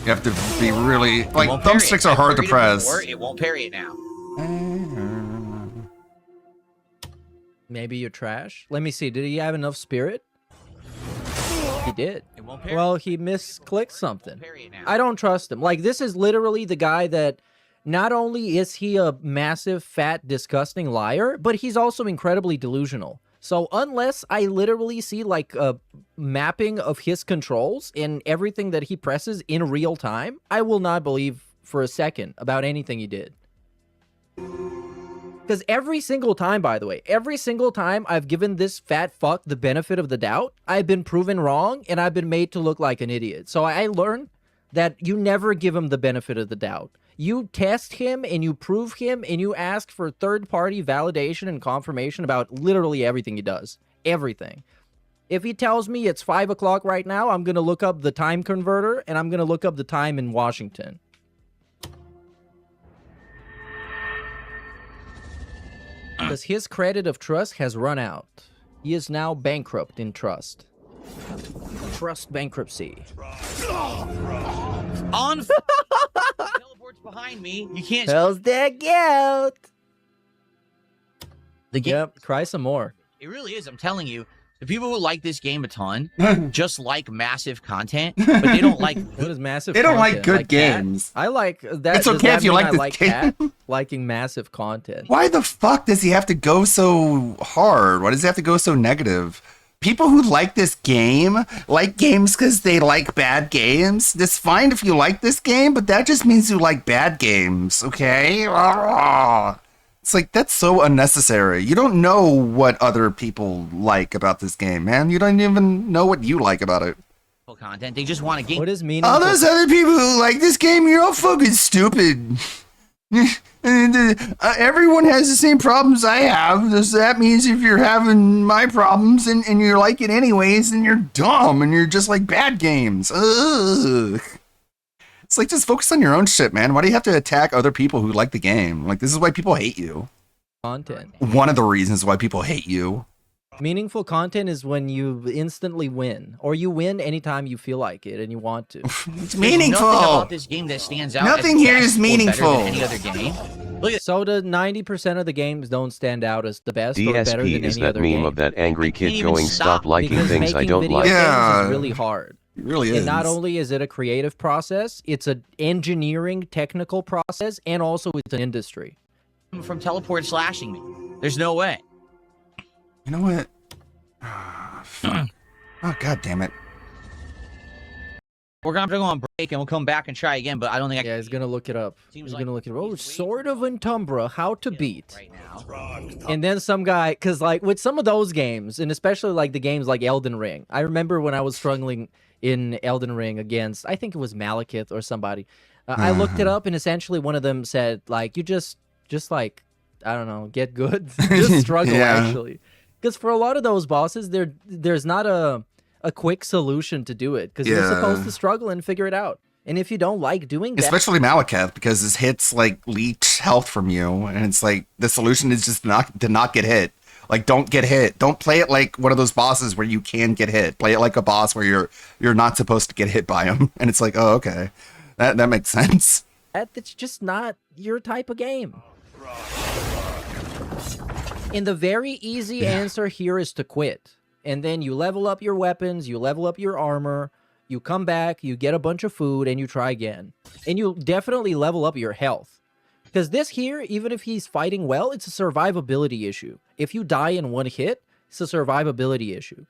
You have to be really It like won't parry it. thumbsticks are I've hard to parried it press. before, It won't parry it now. Maybe you're trash. Let me see. Did he have enough spirit? He did. It won't parry. Well, he misclicked something. Parry it now. I don't trust him. Like, this is literally the guy that not only is he a massive, fat, disgusting liar, but he's also incredibly delusional. So unless I literally see like a mapping of his controls in everything that he presses in real time, I will not believe for a second about anything he did. Because every single time, by the way, every single time I've given this fat fuck the benefit of the doubt, I've been proven wrong and I've been made to look like an idiot. So I learned that you never give him the benefit of the doubt. You test him and you prove him and you ask for third-party validation and confirmation about literally everything he does. Everything. If he tells me it's 5 o'clock right now, I'm going to look up the time converter and I'm going to look up the time in Washington. Because his credit of trust has run out. He is now bankrupt in trust. Trust bankruptcy. On. Teleports behind me. You can't. How's that out? The game. Yep, cry some more. It really is. I'm telling you. The people who like this game a ton just like massive content, but they don't like. What is massive They don't like content? good that? games. I like that. It's does okay that if you mean like I this like game. cat liking massive content. Why the fuck does he have to go so hard? Why does he have to go so negative? People who like this game like games because they like bad games. It's fine if you like this game, but that just means you like bad games, okay? It's like, that's so unnecessary. You don't know what other people like about this game, man. You don't even know what you like about it. Content. They just want a game. What is meaning? All those other people who like this game, you're all fucking stupid. Everyone has the same problems I have. So that means if you're having my problems and you like it anyways, then you're dumb and you're just like bad games. Ugh. It's like, just focus on your own shit, man. Why do you have to attack other people who like the game? Like, this is why people hate you. Content. One of the reasons why people hate you. Meaningful content is when you instantly win, or you win anytime you feel like it and you want to. It's There's meaningful. Nothing about this game that stands out. Nothing as here best is or better than meaningful. Any other game. Look at So the 90% of the games don't stand out as the best or better DSP than is any that other meme game. of that angry can't kid even going stop stop liking Because things I making don't video like. games Yeah. is really hard. It really is. And not only is it a creative process, it's an engineering technical process, and also it's an industry. from teleport slashing me. There's no way. You know what? Ah, fuck. Oh, god damn it. We're gonna have to go on break and we'll come back and try again, but I don't think I Yeah, he's gonna look it up. Seems He's like gonna look it up. Oh, he's Sword of Entumbra, how to beat. right now. And then some guy, because like with some of those games, and especially like the games like Elden Ring, I remember when I was struggling in Elden Ring against, I think it was Malekith or somebody. I looked it up, and essentially one of them said like, you just like, I don't know, get good, just struggle Yeah. actually, because for a lot of those bosses, there's not a quick solution to do it, because you're supposed Yeah. to struggle and figure it out. And if you don't like doing that, Especially Malekith, because his hits like leech health from you, and it's like the solution is just to not get hit. Like, don't get hit. Don't play it like one of those bosses where you can get hit. Play it like a boss where you're not supposed to get hit by him. And it's like, oh, okay, that makes sense. that's just not your type of game. And the very easy answer here is to quit. And then you level up your weapons, you level up your armor, you come back, you get a bunch of food, and you try again. And you'll definitely level up your health. Because this here, even if he's fighting well, it's a survivability issue. If you die in one hit, it's a survivability issue.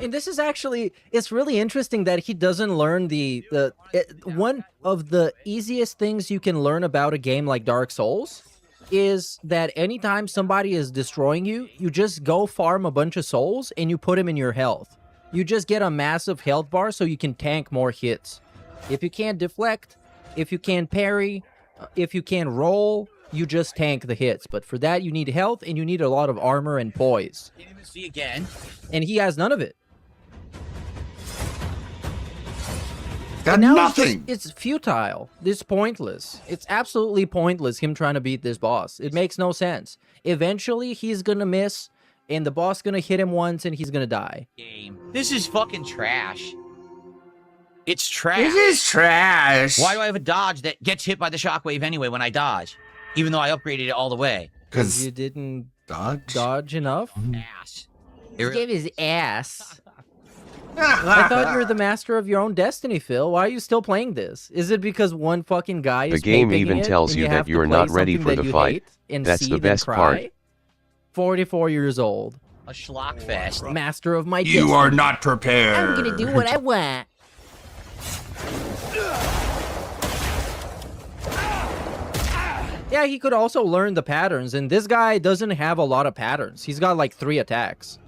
And this is actually, it's really interesting that he doesn't learn one of the easiest things you can learn about a game like Dark Souls is that anytime somebody is destroying you, you just go farm a bunch of souls and you put them in your health. You just get a massive health bar so you can tank more hits. If you can't deflect, if you can't parry, if you can't roll, you just tank the hits. But for that, you need health and you need a lot of armor and poise. Can't even see again. And he has none of it. Got And now nothing. it's futile. It's pointless. It's absolutely pointless, him trying to beat this boss. It makes no sense. Eventually, he's gonna miss, and the boss gonna hit him once, and he's gonna die. Game. This is fucking trash. It's trash. This is trash. Why do I have a dodge that gets hit by the shockwave anyway when I dodge? Even though I upgraded it all the way. Because You didn't dodge. dodge enough? Ass. He gave his ass. I thought you were the master of your own destiny, Phil. Why are you still playing this? Is it because one fucking guy is The game picking even it tells and you have that to you're play not ready something for that the you fight? hate and That's the seethe and best cry? part. 44 years old. A schlockfest. Master of my You destiny. are not prepared. I'm gonna do what I want. Yeah, he could also learn the patterns, and this guy doesn't have a lot of patterns. He's got like 3 attacks.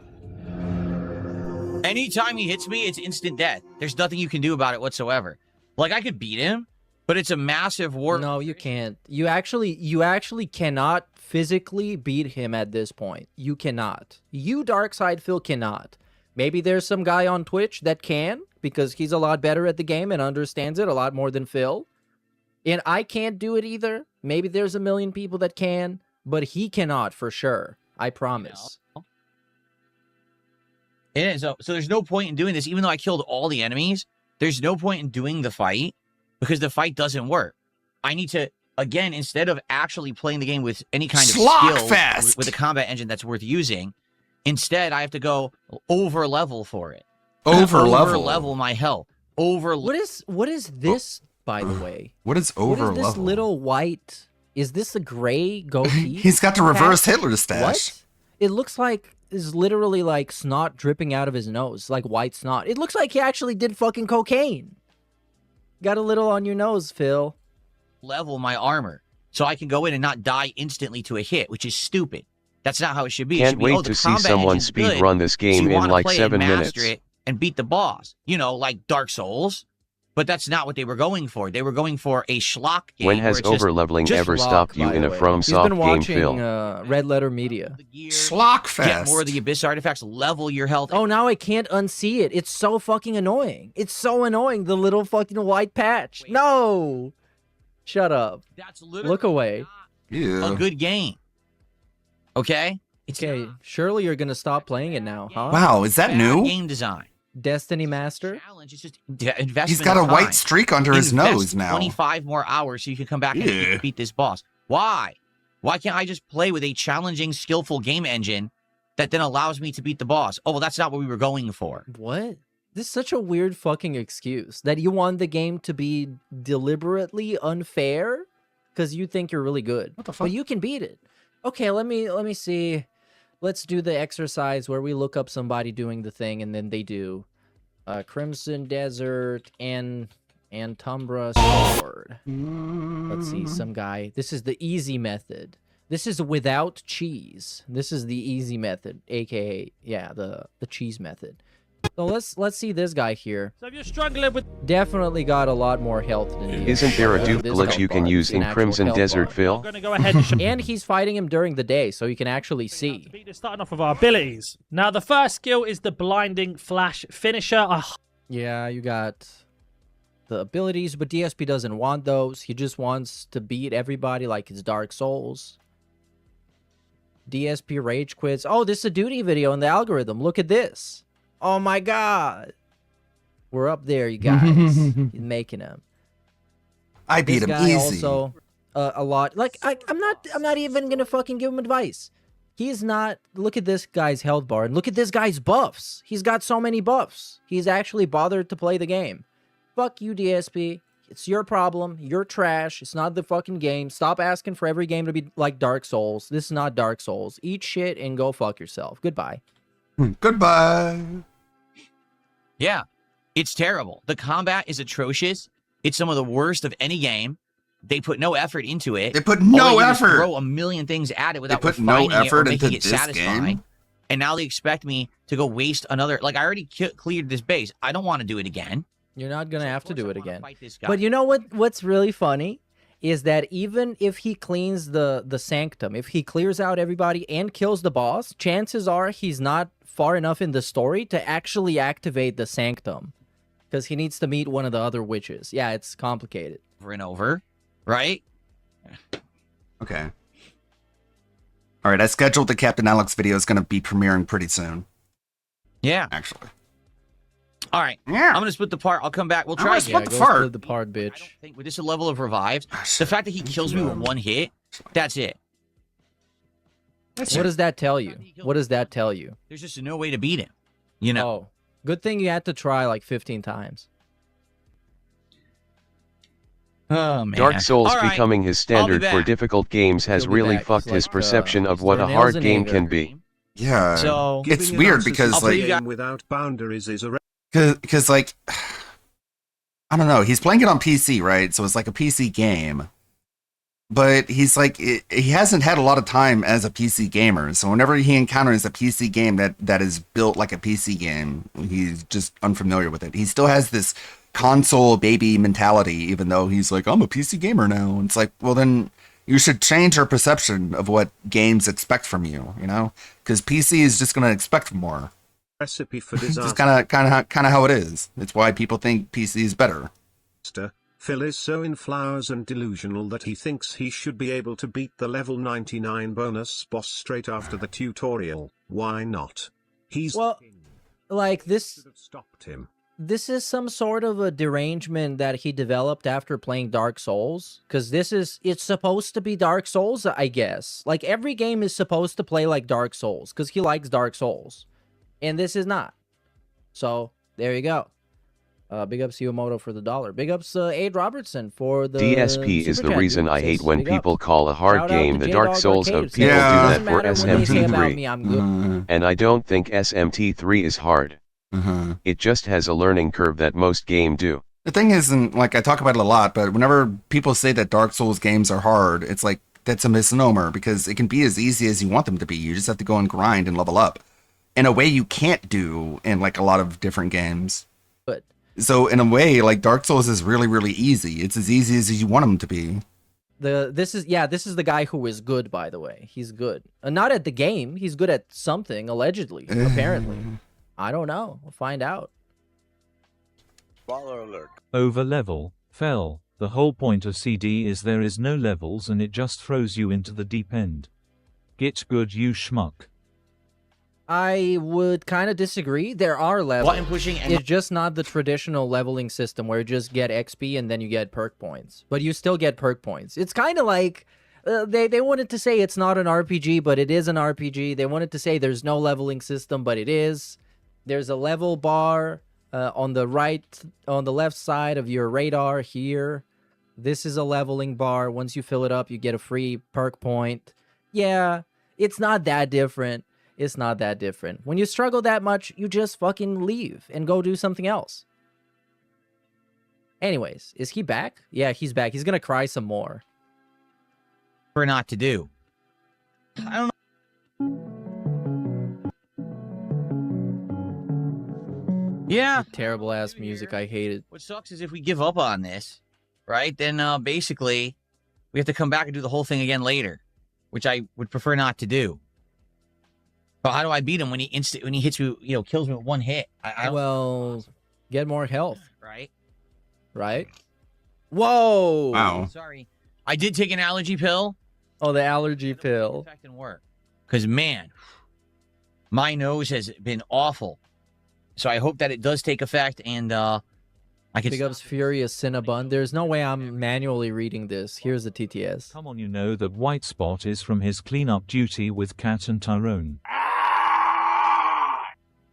Anytime he hits me, it's instant death. There's nothing you can do about it whatsoever. Like, I could beat him, but it's a massive war. No, you can't. You actually cannot physically beat him at this point. You cannot. You, Darkside Phil, cannot. Maybe there's some guy on Twitch that can, because he's a lot better at the game and understands it a lot more than Phil. And I can't do it either. Maybe there's a million people that can, but he cannot for sure. I promise. It is. So there's no point in doing this, even though I killed all the enemies. There's no point in doing the fight because the fight doesn't work. I need to, again, instead of actually playing the game with any kind of skill, Slogfest! with a combat engine that's worth using, instead I have to go over level for it. Over level. level my health. Over. What is this, by the way? What is over What is this level? little white? Is this a gray goatee? He's got the reverse patch? Hitler stash. What? It looks like is literally like snot dripping out of his nose, like white snot. It looks like he actually did fucking cocaine. Got a little on your nose, Phil. level my armor so I can go in and not die instantly to a hit, which is stupid. That's not how it should be. It Can't should be, wait oh, the to see combat someone engine's speed good, run this so game you in wanna like play it 7 and master minutes. it and beat the boss. You know, like Dark Souls. But that's not what they were going for. They were going for a schlock game. When where has it's just over-leveling just ever Schlock, stopped you by in the a way. From He's Soft been game, watching Phil? Red Letter Media. the gear, Schlockfest. get more of the Abyss artifacts, level your health. Oh, now I can't unsee it. It's so fucking annoying. It's so annoying, the little fucking white patch. No! Shut up. That's literally Look away. not Yeah. a good game. Okay? It's Okay, not. surely you're gonna stop playing it now, huh? Wow, is that Bad new? game design. Destiny Master. Challenge is just investment. He's got a of white time. streak under his Invest nose now. 25 more hours so you can come back Yeah. and beat this boss. Why? Why can't I just play with a challenging, skillful game engine that then allows me to beat the boss? Oh, well, that's not what we were going for. What? This is such a weird fucking excuse that you want the game to be deliberately unfair because you think you're really good. What the fuck? But you can beat it. Okay, let me see. Let's do the exercise where we look up somebody doing the thing and then they do. Crimson Desert and Tumbra Sword. Let's see, some guy. This is the easy method. This is without cheese. This is the easy method, aka yeah, the cheese method. So let's see this guy here. So if you're struggling with Definitely got a lot more health than you. Isn't there a dupe This glitch health you can bar. use It's an in actual Crimson health Desert, bar. Phil? I'm going to go ahead and show And he's fighting him during the day, so you can actually see. starting off with our abilities. Now, the first skill is the Blinding Flash Finisher. Yeah, you got the abilities, but DSP doesn't want those. He just wants to beat everybody like it's Dark Souls. DSP rage quits. Oh, this is a duty video in the algorithm. Look at this. Oh my god. We're up there, you guys. He's making him. I beat This him guy easy. also a lot. Like I'm not even gonna fucking give him advice. He's not. Look at this guy's health bar and look at this guy's buffs. He's got so many buffs. He's actually bothered to play the game. Fuck you, DSP. It's your problem. You're trash. It's not the fucking game. Stop asking for every game to be like Dark Souls. This is not Dark Souls. Eat shit and go fuck yourself. Goodbye. Goodbye. Yeah, it's terrible. The combat is atrocious. It's some of the worst of any game. They put no effort into it. They put All no they do is effort. throw a million things at it without put no refining it or effort making into it this satisfying. game. And now they expect me to go waste another. Like I already cleared this base. I don't want to do it again. You're not gonna So of have to course do I it wanna again. fight this guy. But you know what's really funny is that even if he cleans the sanctum, if he clears out everybody and kills the boss, chances are he's not far enough in the story to actually activate the sanctum because he needs to meet one of the other witches. Yeah, it's complicated. over and over, right? Okay. All right, I scheduled the Captain Alex video. Is going to be premiering pretty soon, Yeah. actually. All right. Yeah. I'm gonna split the part. I'll come back. We'll I'm try gonna again. split the go fart. split the part, I bitch. don't think with this level of revives, the fact that he kills me with one hit, that's it. What does that tell you? What does that tell you? There's just no way to beat him. You know. Oh, good thing you had to try like 15 times. Oh man. Dark Souls All right. becoming his standard for back. difficult games has He'll be really back. fucked He's his like, perception of what a Mr. hard game Nelson can Ager. be. Yeah. So It's weird because I'll put like you guys- without boundaries is a because like I don't know, he's playing it on PC, right? So it's like a PC game. But he's like he hasn't had a lot of time as a PC gamer. So whenever he encounters a PC game that is built like a PC game, he's just unfamiliar with it. He still has this console baby mentality, even though he's like, I'm a PC gamer now. And it's like, well then you should change your perception of what games expect from you, you know? Because PC is just gonna expect more. recipe for It's disaster. just kind of how it is. It's why people think PC is better. Phil is so in flowers and delusional that he thinks he should be able to beat the level 99 bonus boss straight after the tutorial. Why not? He's Well, like this should have stopped him. this is some sort of a derangement that he developed after playing Dark Souls, because it's supposed to be Dark Souls, I guess. Like every game is supposed to play like Dark Souls because he likes Dark Souls, and this is not. So there you go. Big ups Yumoto for the $1. Big ups Aid Robertson for the DSP is super the chat, reason dude. I hate Says, when "Big people ups." call a hard Shout out game to the J-Dog Dark Souls Arcade. of people Yeah. do Doesn't that for matter when they say about SMT3. me, I'm good. And I don't think SMT3 is hard. It just has a learning curve that most game do. The thing isn't like I talk about it a lot, but whenever people say that Dark Souls games are hard, it's like that's a misnomer because it can be as easy as you want them to be. You just have to go and grind and level up in a way you can't do in like a lot of different games. But So in a way, like Dark Souls is really, really easy. It's as easy as you want them to be. this is the guy who is good, by the way. He's good. Not at the game. He's good at something, allegedly, apparently. I don't know. We'll find out. Over level, fell. The whole point of CD is there is no levels and it just throws you into the deep end. Get good, you schmuck. I would kind of disagree. There are levels. Button pushing and It's just not the traditional leveling system where you just get XP and then you get perk points. But you still get perk points. It's kind of like they wanted to say it's not an RPG, but it is an RPG. They wanted to say there's no leveling system, but it is. There's a level bar on the left side of your radar here. This is a leveling bar. Once you fill it up, you get a free perk point. Yeah, it's not that different. It's not that different. When you struggle that much, you just fucking leave and go do something else. Anyways, is he back? Yeah, he's back. He's gonna cry some more. for not to do. I don't know. Yeah. Terrible ass music. I hate it. What sucks is if we give up on this, right, then basically we have to come back and do the whole thing again later, which I would prefer not to do. But how do I beat him when he hits me, kills me with one hit? Well, get more health. Right? Right? Whoa! Wow. Sorry. I did take an allergy pill. Oh, the allergy pill. Effect and work. Because, man, my nose has been awful. So I hope that it does take effect and I can... Big ups Furious Cinnabon. There's no way I'm manually reading this. Here's the TTS. Come on, you know that White Spot is from his cleanup duty with Cat and Tyrone.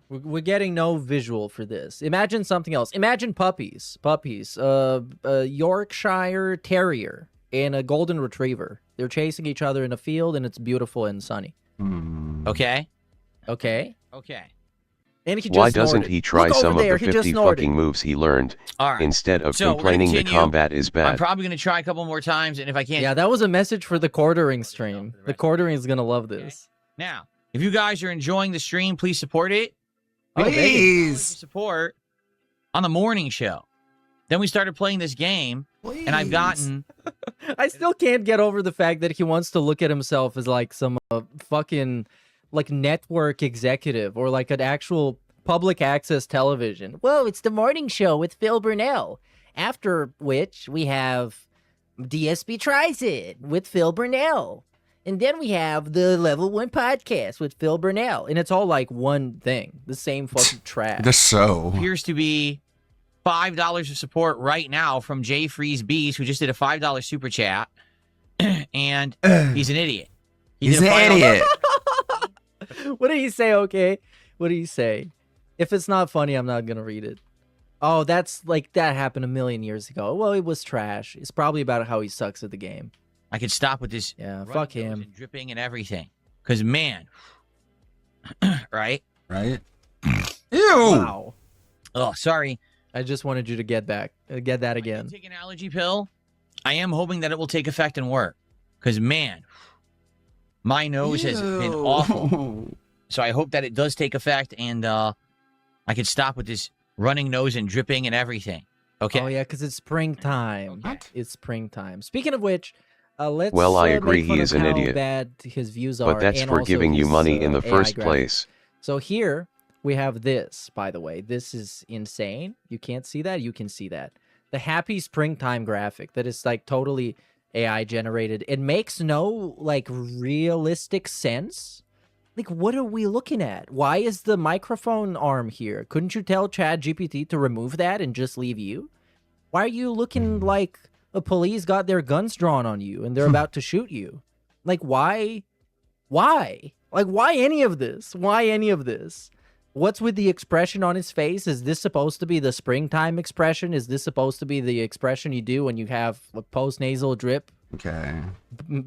We're getting no visual for this. Imagine something else. Imagine puppies. Puppies. A Yorkshire Terrier and a Golden Retriever. They're chasing each other in a field, and it's beautiful and sunny. Okay. Okay. Okay. And he just Why doesn't snorted. he try Look some over of there, the he just 50 snorted. fucking moves he learned, All right. instead of So, we're gonna complaining the continue. combat is I'm bad? probably going to try a couple more times, and if I can't... Yeah, that was a message for the quartering stream. The quartering is going to love this. Now, if you guys are enjoying the stream, please support it. Please. Support on the morning show. Then we started playing this game, and I've gotten... I still can't get over the fact that he wants to look at himself as like some fucking like network executive or like an actual public access television. Well, it's the morning show with Phil Burnell. After which we have DSP Tries It with Phil Burnell. And then we have the Level 1 podcast with Phil Burnell. And it's all like one thing. The same fucking trash. The show. appears to be $5 of support right now from Jay Freeze Bees, who just did a $5 super chat. And he's an idiot. He's an idiot. What did he say? Okay. What did he say? If it's not funny, I'm not going to read it. Oh, that's like that happened a million years ago. Well, it was trash. It's probably about how he sucks at the game. I could stop with this. Yeah, running fuck nose him. and dripping and everything. Because, man. Right? Right? Ew. Wow. Oh, sorry. I just wanted you to get that I again. did take an allergy pill. I am hoping that it will take effect and work. Because, man, my nose has been awful. So I hope that it does take effect and I can stop with this running nose and dripping and everything. Okay? Oh, yeah, because it's springtime. What? It's springtime. Speaking of which, let's Well, I make agree fun he of is an how idiot. bad his views are. But that's and for also giving you his, money in the AI first graphics. place. So here we have this, by the way. This is insane. You can't see that? You can see that. The happy springtime graphic that is like totally AI generated. It makes no like realistic sense. Like, what are we looking at? Why is the microphone arm here? Couldn't you tell ChatGPT to remove that and just leave you? Why are you looking like a police got their guns drawn on you and they're about to shoot you? Like, why? Why? Like, why any of this? Why any of this? What's with the expression on his face? Is this supposed to be the springtime expression? Is this supposed to be the expression you do when you have a post-nasal drip? Okay.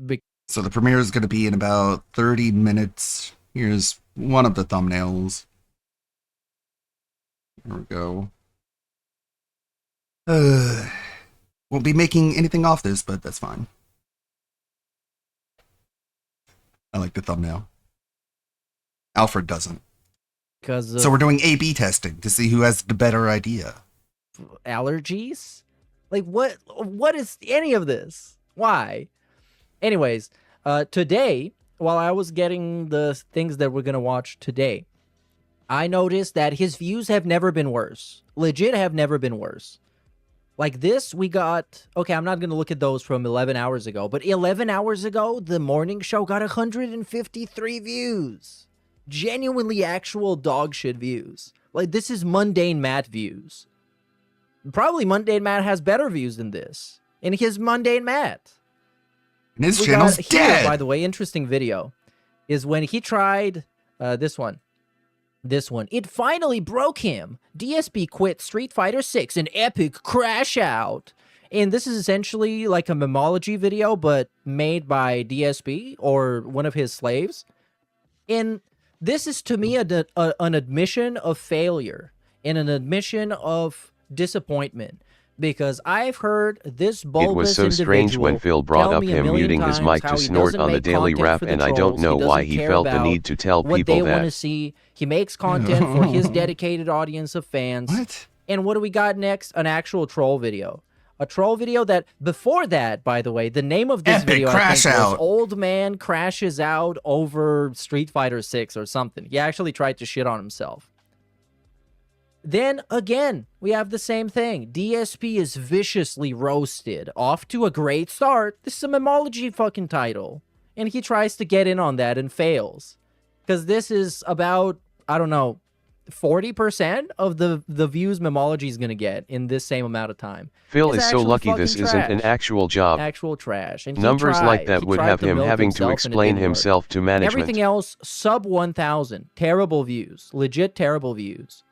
B- So the premiere is going to be in about 30 minutes. Here's one of the thumbnails. There we go. Won't be making anything off this, but that's fine. I like the thumbnail. Alfred doesn't. Because So we're doing A/B testing to see who has the better idea. allergies? Like, what is any of this? Why? Anyways, today, while I was getting the things that we're going to watch today, I noticed that his views have never been worse. Legit have never been worse. Like this, we got, okay, I'm not going to look at those from 11 hours ago, but 11 hours ago, the morning show got 153 views. Genuinely actual dog shit views. Like, this is Mundane Matt views. Probably Mundane Matt has better views than this. And his Mundane Matt. And his We channel's got here, dead. by the way, interesting video, is when he tried this one. This one. It finally broke him. DSP quit Street Fighter 6, an epic crash out. And this is essentially like a memology video, but made by DSP or one of his slaves. And this is, to me, an admission of failure and an admission of disappointment. Because I've heard this bulbous It was so strange when Phil brought tell up me a him million muting his times mic how to he snort doesn't on the make Daily content Rap, for the and I don't trolls. He know why doesn't he care felt the about need to tell what people they want to that. see. He makes content for his dedicated audience of fans. What? And what do we got next? An actual troll video. A troll video that, before that, by the way, the name of this Epic video, I crash think, was out. Old Man Crashes Out Over Street Fighter 6 or something. He actually tried to shit on himself. Then, again, we have the same thing. DSP is viciously roasted. Off to a great start. This is a memology fucking title. And he tries to get in on that and fails. Because this is about, I don't know, 40% of the views memology is going to get in this same amount of time. Phil It's is so actual lucky fucking this isn't an trash. actual job. Actual trash. And he Numbers like tried. that He would tried have to him milk having to himself and it explain didn't work. himself to management. Everything else, sub 1,000. Terrible views. Legit terrible views.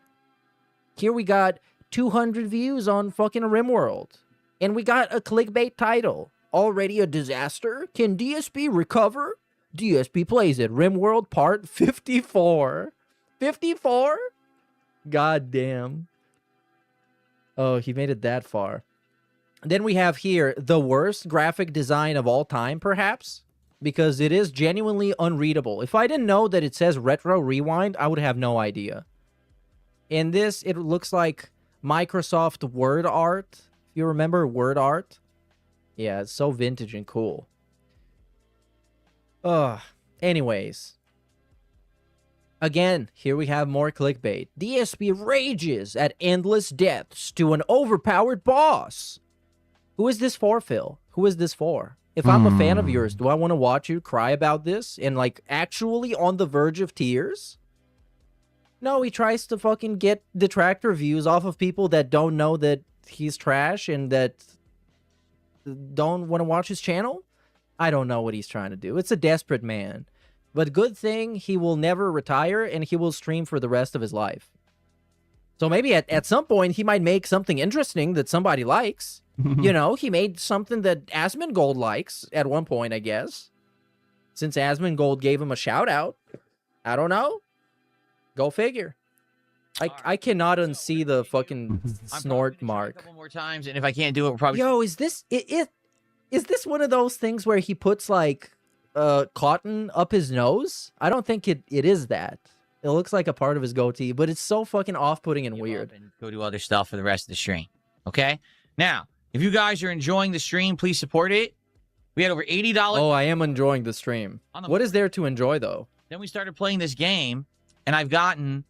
Here we got 200 views on fucking RimWorld. And we got a clickbait title. Already a disaster? Can DSP recover? DSP plays it. RimWorld Part 54. 54? God damn. Oh, he made it that far. Then we have here the worst graphic design of all time, perhaps, because it is genuinely unreadable. If I didn't know that it says Retro Rewind, I would have no idea. In this, it looks like Microsoft Word art. If you remember Word art? Yeah, it's so vintage and cool. Anyways. Again, here we have more clickbait. DSP rages at endless depths to an overpowered boss. Who is this for, Phil? Who is this for? If I'm a fan of yours, do I want to watch you cry about this and, like, actually on the verge of tears? No, he tries to fucking get detractor views off of people that don't know that he's trash and that don't want to watch his channel. I don't know what he's trying to do. It's a desperate man. But good thing he will never retire and he will stream for the rest of his life. So maybe at some point he might make something interesting that somebody likes. You know, he made something that Asmongold likes at one point, I guess. Since Asmongold gave him a shout out. I don't know. Go figure. I cannot unsee the fucking snort mark. A couple more times, and if I can't do it, we'll probably. Yo, is this is this one of those things where he puts like cotton up his nose? I don't think it is that. It looks like a part of his goatee, but it's so fucking off-putting and weird. And go do other stuff for the rest of the stream. Okay? Now, if you guys are enjoying the stream, please support it. We had over $80. Oh, I am enjoying the stream. What is there to enjoy, though? Then we started playing this game, and I've gotten,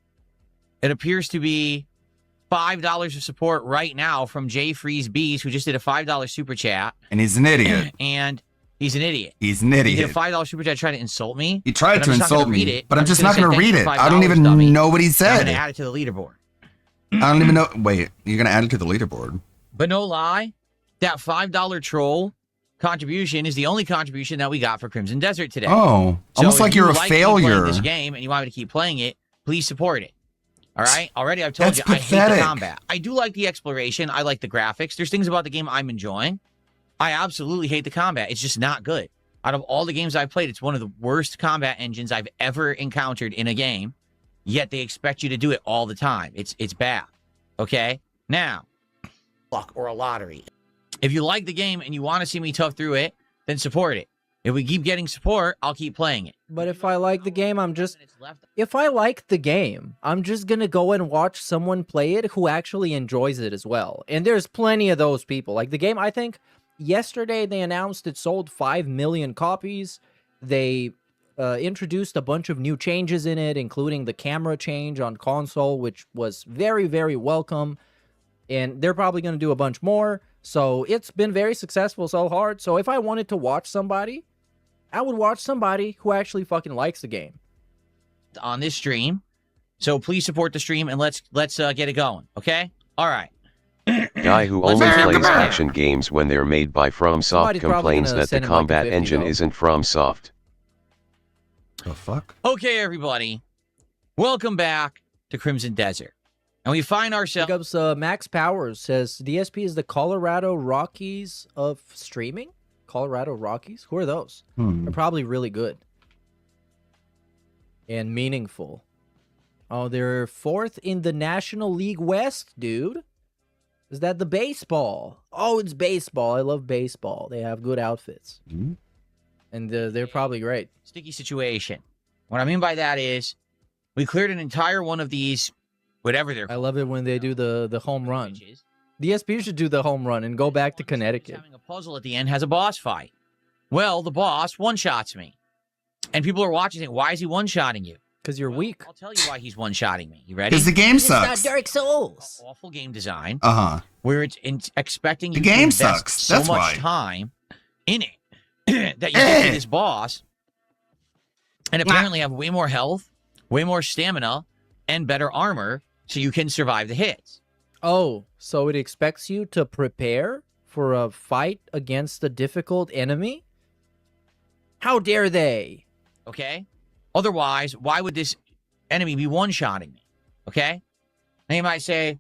it appears to be $5 of support right now from Jay Freeze Bees, who just did a $5 super chat. And he's an idiot. And he's an idiot. He's an He idiot. did a $5 super chat trying to insult me. He tried but to I'm just not insult gonna read me, it. but I'm just not gonna going to say read thanks it. for I don't $5, even dummy. know what he I'm said. going to add it to the leaderboard. I don't even know. Wait, you're going to add it to the leaderboard? But no lie, that $5 troll contribution is the only contribution that we got for Crimson Desert today. Oh, So almost if like you you're a like me playing failure. this game and you want me to keep playing it, please support it. All right? Already I've told That's you I hate pathetic. the combat. I do like the exploration. I like the graphics. There's things about the game I'm enjoying. I absolutely hate the combat. It's just not good. Out of all the games I've played, it's one of the worst combat engines I've ever encountered in a game. Yet they expect you to do it all the time. It's bad. Okay? Now, luck or a lottery. If you like the game and you want to see me tough through it, then support it. If we keep getting support, I'll keep playing it. But if I like the game, I'm just gonna go and watch someone play it who actually enjoys it as well. And there's plenty of those people. Like the game, I think yesterday they announced it sold 5 million copies. They introduced a bunch of new changes in it, including the camera change on console, which was very, very welcome. And they're probably going to do a bunch more. So it's been very successful so hard. So if I wanted to watch somebody, I would watch somebody who actually fucking likes the game. On this stream. So please support the stream and let's get it going. Okay? All right. Guy who Let's only go. plays action games when they're made by FromSoft Somebody's probably complains gonna that the send him like a combat 50 engine though. isn't FromSoft. The fuck? Okay, everybody. Welcome back to Crimson Desert. And we find ourselves... Big ups, Max Powers says, DSP is the Colorado Rockies of streaming? Colorado Rockies? Who are those? They're probably really good. And meaningful. Oh, they're 4th in the National League West, dude. Is that the baseball? Oh, it's baseball. I love baseball. They have good outfits. Mhm. And they're probably great. Sticky situation. What I mean by that is we cleared an entire one of these, whatever they're I love it when they do the home run. bitches. DSP should do the home run and go back to One who's Connecticut. having a puzzle at the end has a boss fight. Well, the boss one-shots me. And people are watching saying, why is he one-shotting you? Because you're Well, weak. I'll tell you why he's one-shotting me. You ready? Because the game sucks. Dark Souls. Awful game design. Uh-huh. Where it's expecting you The to game invest sucks. so That's much why. time in it that you get to this boss and apparently have way more health, way more stamina, and better armor so you can survive the hits. Oh, so it expects you to prepare for a fight against a difficult enemy? How dare they? Okay? Otherwise, why would this enemy be one-shotting me? Okay? And you might say,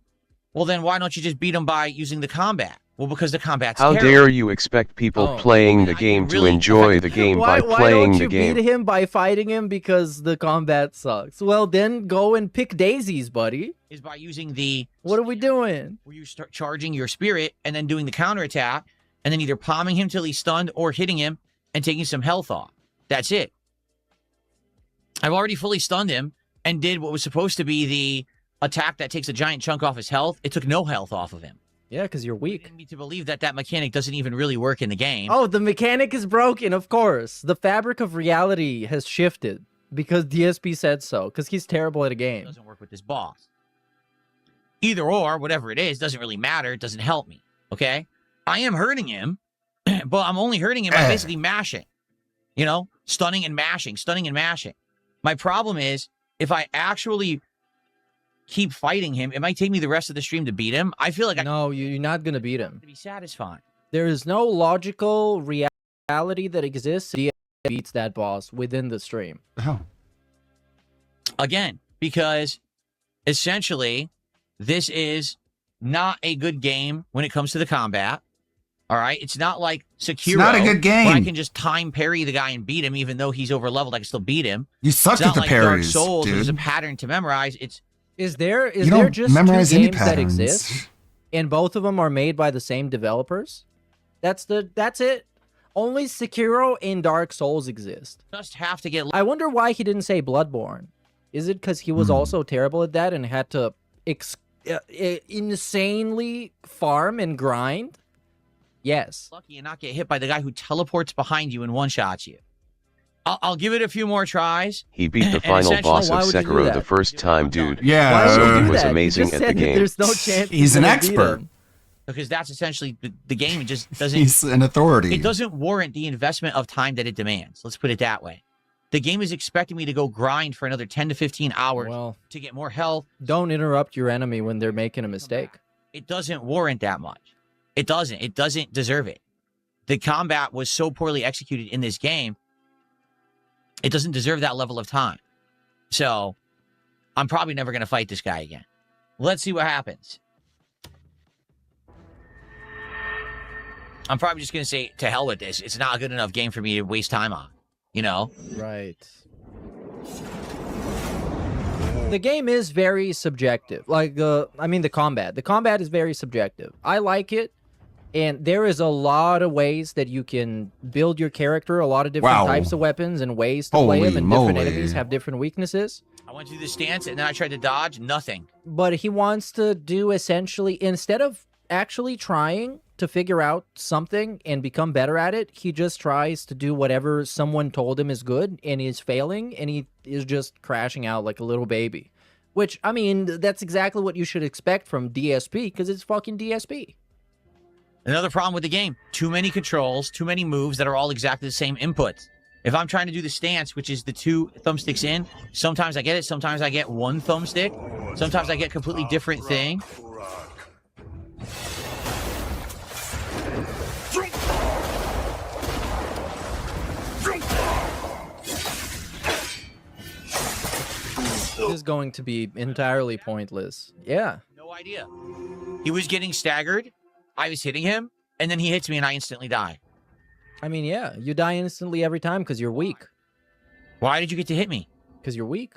well, then why don't you just beat him by using the combat? Well, because the combat's How terrible. dare you expect people Oh. playing the I game to really- enjoy the game by playing don't the you game? beat him by fighting him because the combat sucks? Well, then go and pick daisies, buddy. Is by using the... What are we doing? Where you start charging your spirit and then doing the counterattack and then either palming him till he's stunned or hitting him and taking some health off. That's it. I've already fully stunned him and did what was supposed to be the attack that takes a giant chunk off his health. It took no health off of him. Yeah, because you're weak. Leading me to believe that that mechanic doesn't even really work in the game. Oh, the mechanic is broken, of course. The fabric of reality has shifted because DSP said so, because he's terrible at a It game. doesn't work with this boss. Either or, whatever it is, doesn't really matter. It doesn't help me. Okay? I am hurting him, but I'm only hurting him by basically mashing. You know? Stunning and mashing. My problem is, if I actually keep fighting him, it might take me the rest of the stream to beat him. I feel like I No, you're not going to beat him. to be satisfied. There is no logical reality that exists. DSP beats that boss within the stream. Oh. Again, because essentially, this is not a good game when it comes to the combat. All right? It's not like Sekiro. not a good Where I game. can just time parry the guy and beat him, even though he's overleveled. I can still beat him. You suck It's at not the like Dark parries, Souls. There's a dude. pattern to memorize. It's Is there You there don't just memorize two any games that patterns. exist, and both of them are made by the same developers? That's it. Only Sekiro and Dark Souls exist. just have to get. I wonder why he didn't say Bloodborne. Is it because he was also terrible at that and had to insanely farm and grind? Yes. lucky and not get hit by the guy who teleports behind you and one-shots you. I'll give it a few more tries. He beat the And final essentially, boss of why would you do Sekiro that? the first time, dude. Yeah. Why would So you he do was that? You amazing just at the said that game. There's no chance He's an gonna beat expert. him. Because that's essentially the game. It just doesn't. He's an authority. It doesn't warrant the investment of time that it demands. Let's put it that way. The game is expecting me to go grind for another 10 to 15 hours Well, to get more health. don't interrupt your enemy when they're making a mistake. It doesn't warrant that much. It doesn't. It doesn't deserve it. The combat was so poorly executed in this game. It doesn't deserve that level of time. So, I'm probably never going to fight this guy again. Let's see what happens. I'm probably just going to say, to hell with this. It's not a good enough game for me to waste time on. You know? Right. The game is very subjective. Like, the combat. The combat is very subjective. I like it, and there is a lot of ways that you can build your character, a lot of different Wow. types of weapons and ways to play Holy them, and different moly. enemies have different weaknesses. I went through the stance, and then I tried to dodge. Nothing. But he wants to do essentially, instead of actually trying to figure out something and become better at it, he just tries to do whatever someone told him is good, and he's failing, and he is just crashing out like a little baby. Which, I mean, that's exactly what you should expect from DSP, because it's fucking DSP. Another problem with the game, too many controls, too many moves that are all exactly the same inputs. If I'm trying to do the stance, which is the 2 thumbsticks in, sometimes I get it, sometimes I get 1 thumbstick, sometimes I get a completely different thing. This is going to be entirely pointless. Yeah. No idea. He was getting staggered, I was hitting him, and then he hits me and I instantly die. I mean, yeah, you die instantly every time because you're weak. Why did you get to hit me? Because you're weak.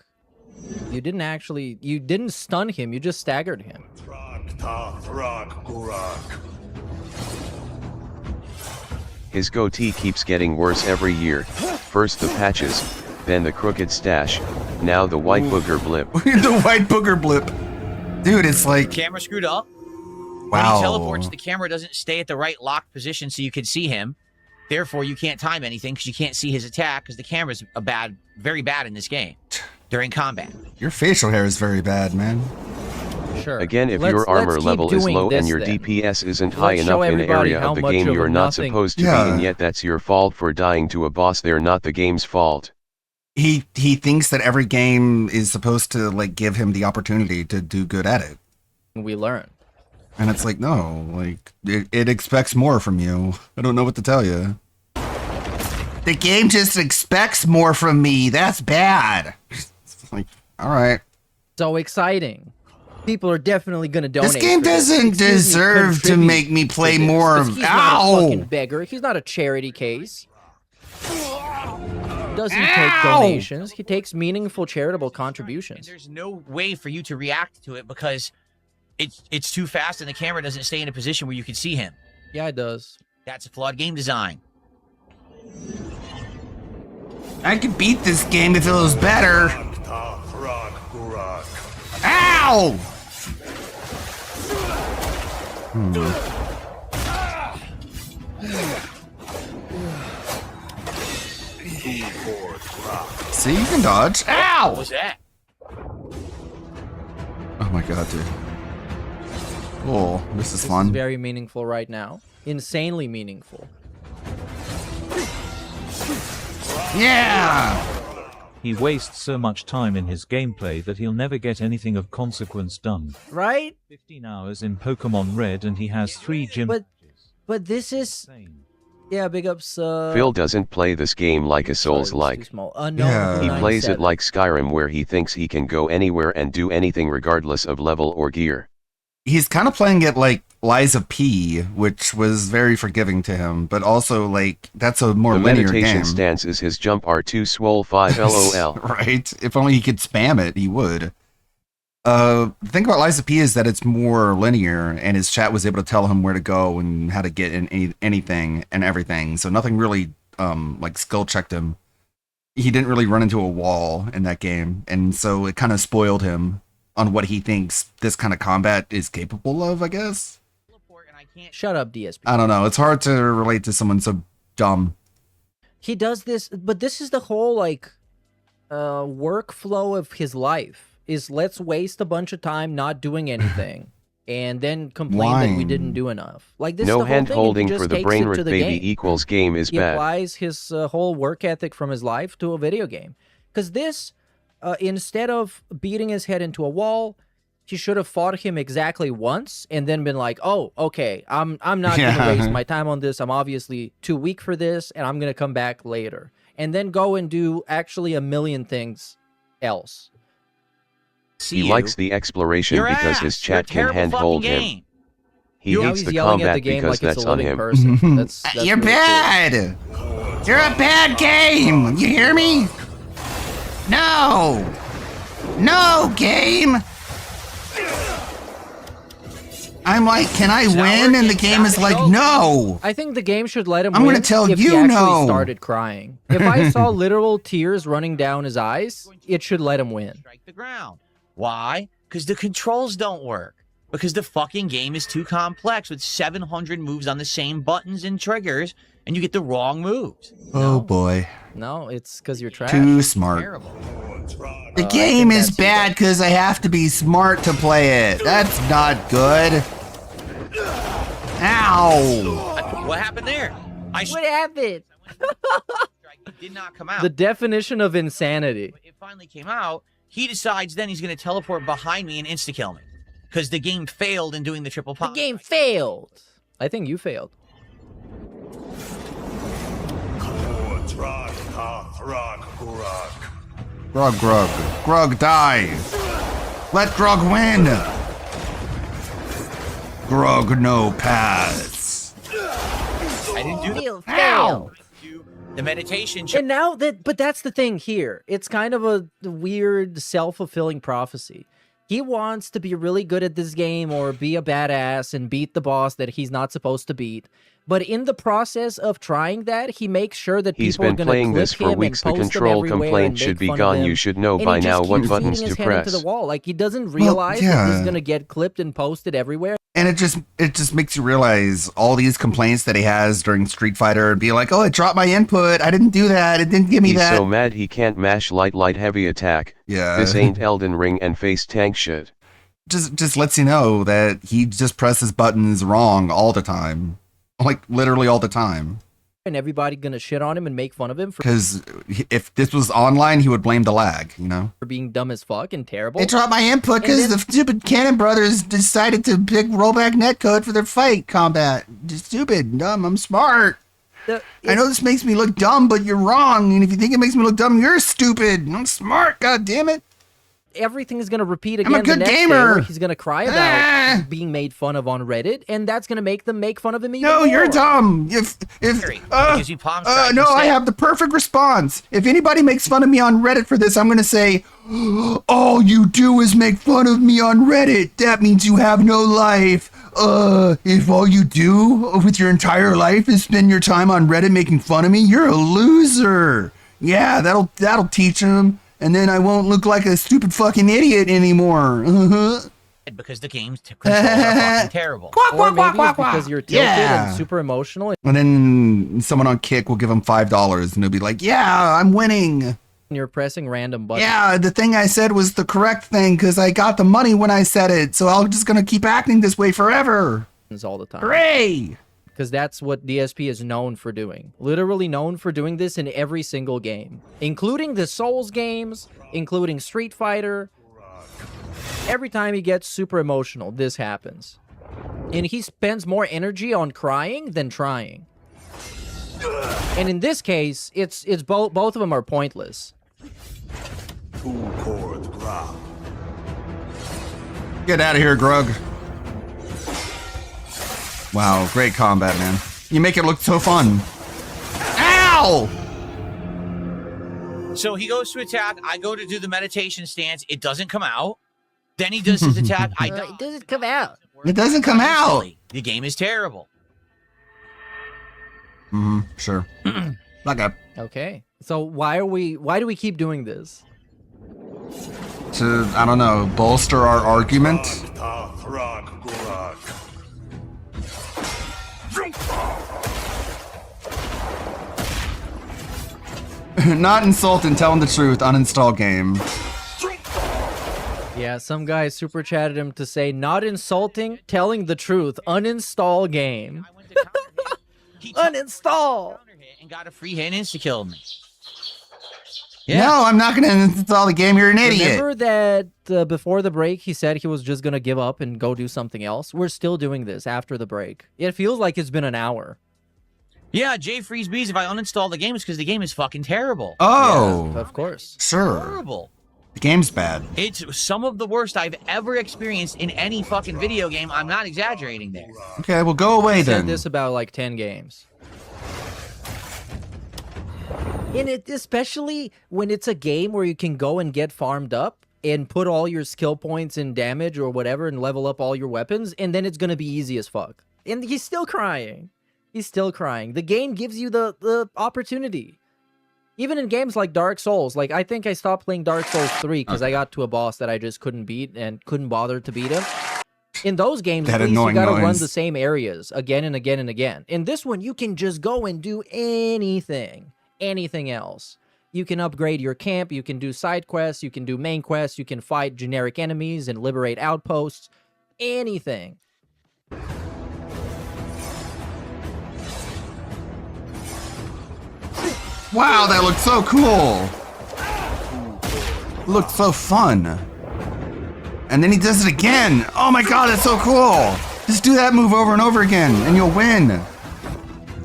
You didn't stun him, you just staggered him. His goatee keeps getting worse every year. First the patches, then the crooked stash, now the white booger blip. The white booger blip. Dude, it's like... Camera screwed up. Wow. When he teleports, the camera doesn't stay at the right lock position so you can see him. Therefore, you can't time anything because you can't see his attack because the camera's very bad in this game during combat. Your facial hair is very bad, man. Sure. Again, if your armor level is low and your DPS isn't high enough in an area of the game you're not supposed to be in yet, that's your fault for dying to a boss. They're not the game's fault. He thinks that every game is supposed to like give him the opportunity to do good at it. We learn. And it's like, no, like it expects more from you. I don't know what to tell you. The game just expects more from me. That's bad. It's like, all right. So exciting. People are definitely going to donate. This game doesn't deserve to make me play more of... He's not a fucking beggar. He's not a charity case. Doesn't take donations. He takes meaningful charitable contributions. And there's no way for you to react to it because it's too fast and the camera doesn't stay in a position where you can see him. Yeah, it does. That's a flawed game design. I could beat this game if it was better. Ow! See, you can dodge. Ow! What was that? Oh my god, dude. Oh, this is This fun. is very meaningful right now. Insanely meaningful. Yeah! He wastes so much time in his gameplay that he'll never get anything of consequence done. Right? 15 hours in Pokemon Red and he has 3 gym But this is... Yeah, big ups, Phil doesn't play this game like a Souls-like. No, He plays it like Skyrim, where he thinks he can go anywhere and do anything regardless of level or gear. He's kind of playing it like Liza P, which was very forgiving to him, but also like that's a more the linear meditation game. stance is his jump R2 swole 5 LOL. Right? If only he could spam it, he would. The thing about Liza P is that it's more linear, and his chat was able to tell him where to go and how to get in anything and everything. So nothing really like skill checked him. He didn't really run into a wall in that game, and so it kind of spoiled him on what he thinks this kind of combat is capable of, I guess. Shut up, DSP. I don't know. It's hard to relate to someone so dumb. He does this, but this is the whole, like, workflow of his life. Is let's waste a bunch of time not doing anything, and then complain that we didn't do enough. Like this. No is the hand whole thing. holding for the brain root baby game. equals game is He bad. applies his whole work ethic from his life to a video game. Because this, instead of beating his head into a wall, he should have fought him exactly once and then been like, "Oh, okay, I'm not gonna waste my time on this. I'm obviously too weak for this, and I'm gonna come back later." And then go and do actually a million things else. He likes the exploration because his chat can handhold him. He hates the combat because that's on him. That's You're really bad. You're a bad game. You hear me? No. No, game. I'm like, can I win? And the game is like, no. I think the game should let him I'm win gonna tell if you he actually no. started crying. If I saw literal tears running down his eyes, it should let him win. Strike the ground. Why? Because the controls don't work. Because the fucking game is too complex with 700 moves on the same buttons and triggers, and you get the wrong moves. Oh boy. No, it's because you're trash. Too smart. Terrible. The game is bad because I have to be smart to play it. That's not good. Ow! What happened there? What happened? It did not come out. The definition of insanity. It finally came out. He decides then he's going to teleport behind me and insta-kill me. Because the game failed in doing the triple pop. The game failed. I think you failed. Grog, die. Let Grog win. Grog, no pass. I didn't do the Ow! The meditation. And now but that's the thing here. It's kind of a weird self-fulfilling prophecy. He wants to be really good at this game or be a badass and beat the boss that he's not supposed to beat. But in the process of trying that, he makes sure that he's people are been going to playing this for weeks. The control complaint should be gone. You should know by now what buttons to press. Into the wall. Like he doesn't realize that he's going to get clipped and posted everywhere. And it just makes you realize all these complaints that he has during Street Fighter and be like, oh, it dropped my input. I didn't do that. It didn't give me that. He's so mad he can't mash light heavy attack. Yeah. This ain't Elden Ring and face tank shit. Just lets you know that he just presses buttons wrong all the time. Like literally all the time. And everybody gonna shit on him and make fun of him because if this was online, he would blame the lag, you know, for being dumb as fuck and terrible. It dropped my input because the stupid Cannon brothers decided to pick rollback netcode for their fight combat. Just stupid, dumb. I'm smart. I know this makes me look dumb, but you're wrong. And if you think it makes me look dumb, you're stupid. I'm smart. God damn it. Everything is going to repeat again. I'm a good the next gamer. Day where he's going to cry about being made fun of on Reddit, and that's going to make them make fun of him even more. No, you're dumb. No, I have the perfect response. If anybody makes fun of me on Reddit for this, I'm going to say, all you do is make fun of me on Reddit. That means you have no life. If all you do with your entire life is spend your time on Reddit making fun of me, you're a loser. Yeah, that'll teach him. And then I won't look like a stupid fucking idiot anymore. Because the game's controls are fucking terrible. Or maybe it's because you're tilted and super emotional. And then someone on Kick will give him $5 and they'll be like, yeah, I'm winning. And you're pressing random buttons. Yeah, the thing I said was the correct thing because I got the money when I said it. So I'm just going to keep acting this way forever. All the time. Hooray! Because that's what DSP is known for doing. Literally known for doing this in every single game. Including the Souls games, including Street Fighter. Every time he gets super emotional, this happens. And he spends more energy on crying than trying. And in this case, it's both of them are pointless. Get out of here, Grug. Wow, great combat, man. You make it look so fun. Ow! So he goes to attack. I go to do the meditation stance. It doesn't come out. Then he does his attack. It doesn't come out. It doesn't come out. The game is terrible. Sure. Okay. So why do we keep doing this? To, I don't know, bolster our argument? Not insulting, telling the truth, uninstall game. Yeah, some guy super chatted him to say, not insulting, telling the truth, uninstall game. Uninstall! And got a free hit and insta-killed me. Yeah. No, I'm not going to install the game. You're an idiot. Remember that before the break, he said he was just going to give up and go do something else? We're still doing this after the break. It feels like it's been an hour. Yeah, Jay Freeze Bees, if I uninstall the game, it's because the game is fucking terrible. Oh. Yeah, of course. Sure. Horrible. The game's bad. It's some of the worst I've ever experienced in any fucking video game. I'm not exaggerating there. Okay, well, go away then. I said this about like 10 games. And it, especially when it's a game where you can go and get farmed up and put all your skill points in damage or whatever and level up all your weapons, and then it's going to be easy as fuck. And he's still crying. He's still crying. The game gives you the opportunity. Even in games like Dark Souls, like I think I stopped playing Dark Souls 3 because I got to a boss that I just couldn't beat and couldn't bother to beat him. In those games, at least you gotta run the same areas again and again and again. In this one, you can just go and do anything else. You can upgrade your camp, you can do side quests, you can do main quests, you can fight generic enemies and liberate outposts. Anything. Wow, that looks so cool. Looks so fun. And then he does it again. Oh my god, that's so cool. Just do that move over and over again, and you'll win.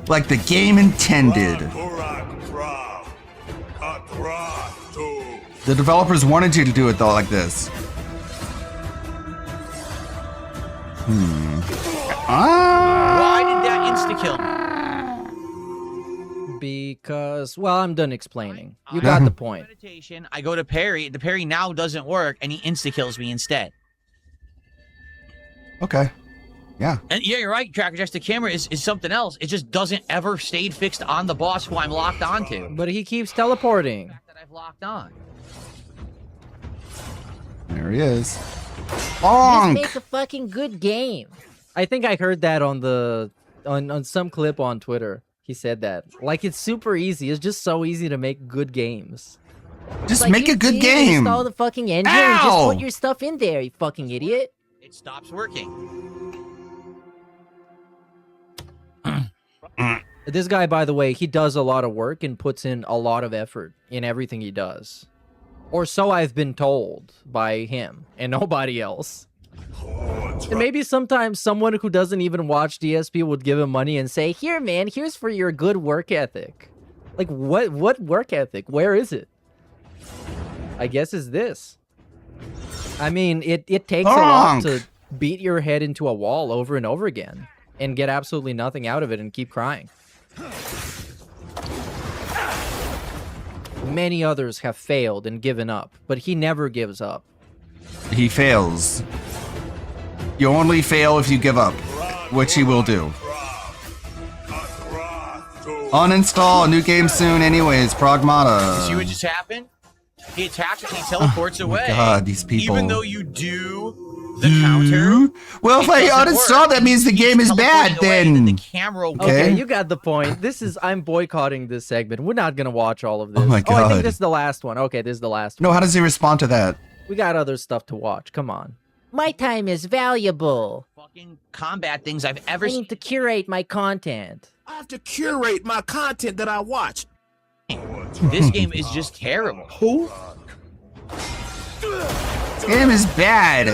Like the game intended. The developers wanted you to do it though, like this. Why did that insta-kill me? Because, well, I'm done explaining. You got the point. Meditation, I go to parry. The parry now doesn't work, and he insta-kills me instead. Okay. Yeah. And yeah, you're right, Tracker Jacks. The camera is something else. It just doesn't ever stay fixed on the boss who I'm locked onto. But he keeps teleporting. That I've locked on. There he is. Bonk! Just make a fucking good game. I think I heard that on some clip on Twitter. He said that. Like, it's super easy. It's just so easy to make good games. Just make a good game. Install the fucking engine and just put your stuff in there, you fucking idiot. It stops working. This guy, by the way, he does a lot of work and puts in a lot of effort in everything he does. Or so I've been told by him and nobody else. And maybe sometimes someone who doesn't even watch DSP would give him money and say, here, man, here's for your good work ethic. Like, what work ethic? Where is it? I guess it's this. I mean, it takes a lot to beat your head into a wall over and over again and get absolutely nothing out of it and keep crying. Many others have failed and given up, but he never gives up. He fails. You only fail if you give up, which he will do. Uninstall, new game soon anyways, Pragmata. See what just happened? He attacks and he teleports away. God, these people. Even though you do the counter. Well, if I uninstall, that means the game is bad then. The camera okay, you got the point. I'm boycotting this segment. We're not going to watch all of this. Oh my God. Oh, I think this is the last one. Okay, this is the last one. No, how does he respond to that? We got other stuff to watch. Come on. My time is valuable. Fucking combat things I've ever seen. I need to curate my content. I have to curate my content that I watch. This game is just terrible. Who? This game is bad.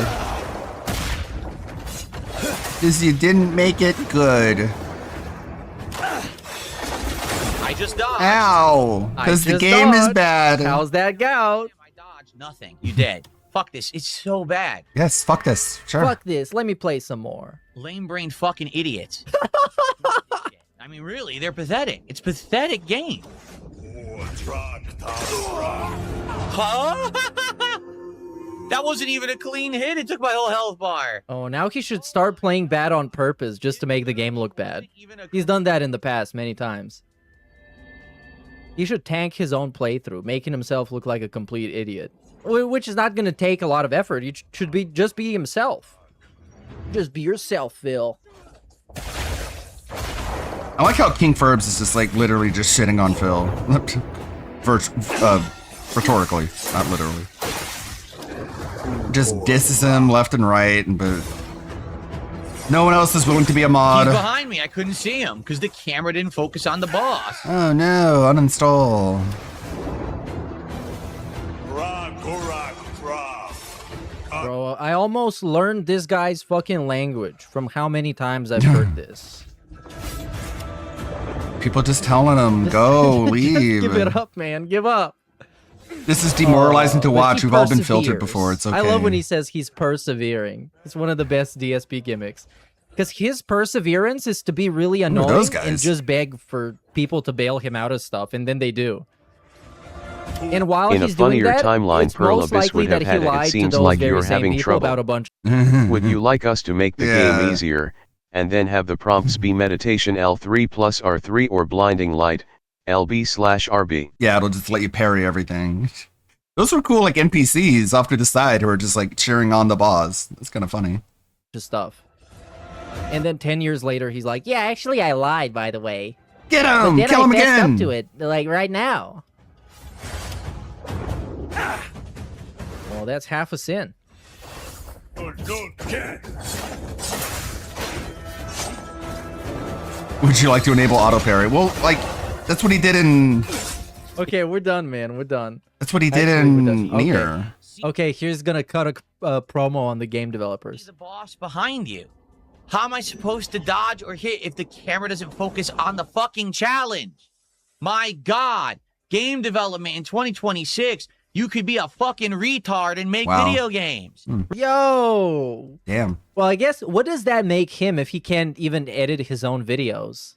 Because you didn't make it good. I just dodged. Ow! Because the game is bad. How's that go? I dodged nothing. You dead. Fuck this. It's so bad. Yes, fuck this. Sure. Fuck this. Let me play some more. Lame brain fucking idiots. I mean, really, they're pathetic. It's a pathetic game. Huh? That wasn't even a clean hit. It took my whole health bar. Oh, now he should start playing bad on purpose just to make the game look bad. He's done that in the past many times. He should tank his own playthrough, making himself look like a complete idiot. Which is not going to take a lot of effort. He should just be himself. Just be yourself, Phil. I like how King Furbs is just like literally just shitting on Phil. Rhetorically, not literally. Just disses him left and right, but no one else is willing to be a mod. He's behind me. I couldn't see him because the camera didn't focus on the boss. Oh no, uninstall. Bro, I almost learned this guy's fucking language from how many times I've heard this. People just telling him, go, leave. Give it up, man. Give up. This is demoralizing to watch. We've all been filtered before. It's okay. I love when he says he's persevering. It's one of the best DSP gimmicks. Because his perseverance is to be really annoying and just beg for people to bail him out of stuff, and then they do. And while in he's a funnier doing that, timeline, it's Pearl most Abyss likely would have that he had it. lied It seems to those like very you're same having people trouble. about a bunch. Would you like us to make the game easier, and then have the prompts be meditation L3 plus R3 or blinding light, LB/RB? Yeah, it'll just let you parry everything. Those were cool, like NPCs off to the side who are just like cheering on the boss. It's kind of funny. Just stuff. And then 10 years later, he's like, yeah, actually, I lied, by the way. Get him! Kill him again! Up to it, like, right now. Well, that's half a sin. Would you like to enable auto parry? Well, like, that's what he did in. Okay, we're done, man. We're done. That's what he did Actually, we're in done. Okay. Nier. Okay, here's gonna cut a promo on the game developers. The boss behind you. How am I supposed to dodge or hit if the camera doesn't focus on the fucking challenge? My God, game development in 2026, you could be a fucking retard and make video games. Yo! Damn. Well, I guess, what does that make him if he can't even edit his own videos?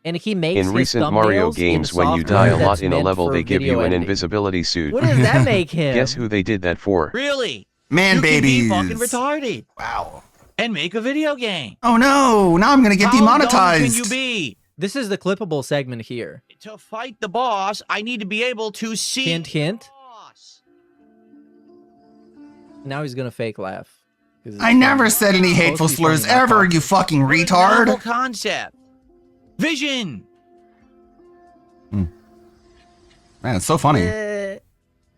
And he makes in his recent Mario thumbnails games, in when you software die a lot that's in a meant level, for they give video you an editing. invisibility suit. What does that make him? Guess who they did that for? Really? Man you babies. Can be fucking retarded. Wow. And make a video game. Oh no! Now I'm gonna get How demonetized. dumb can you be? This is the clippable segment here. To fight the boss, I need to be able to see. Hint, hint. The boss. Now he's gonna fake laugh. I never said any hateful slurs ever, you fucking Novel retard. concept. Vision. Man, it's so funny.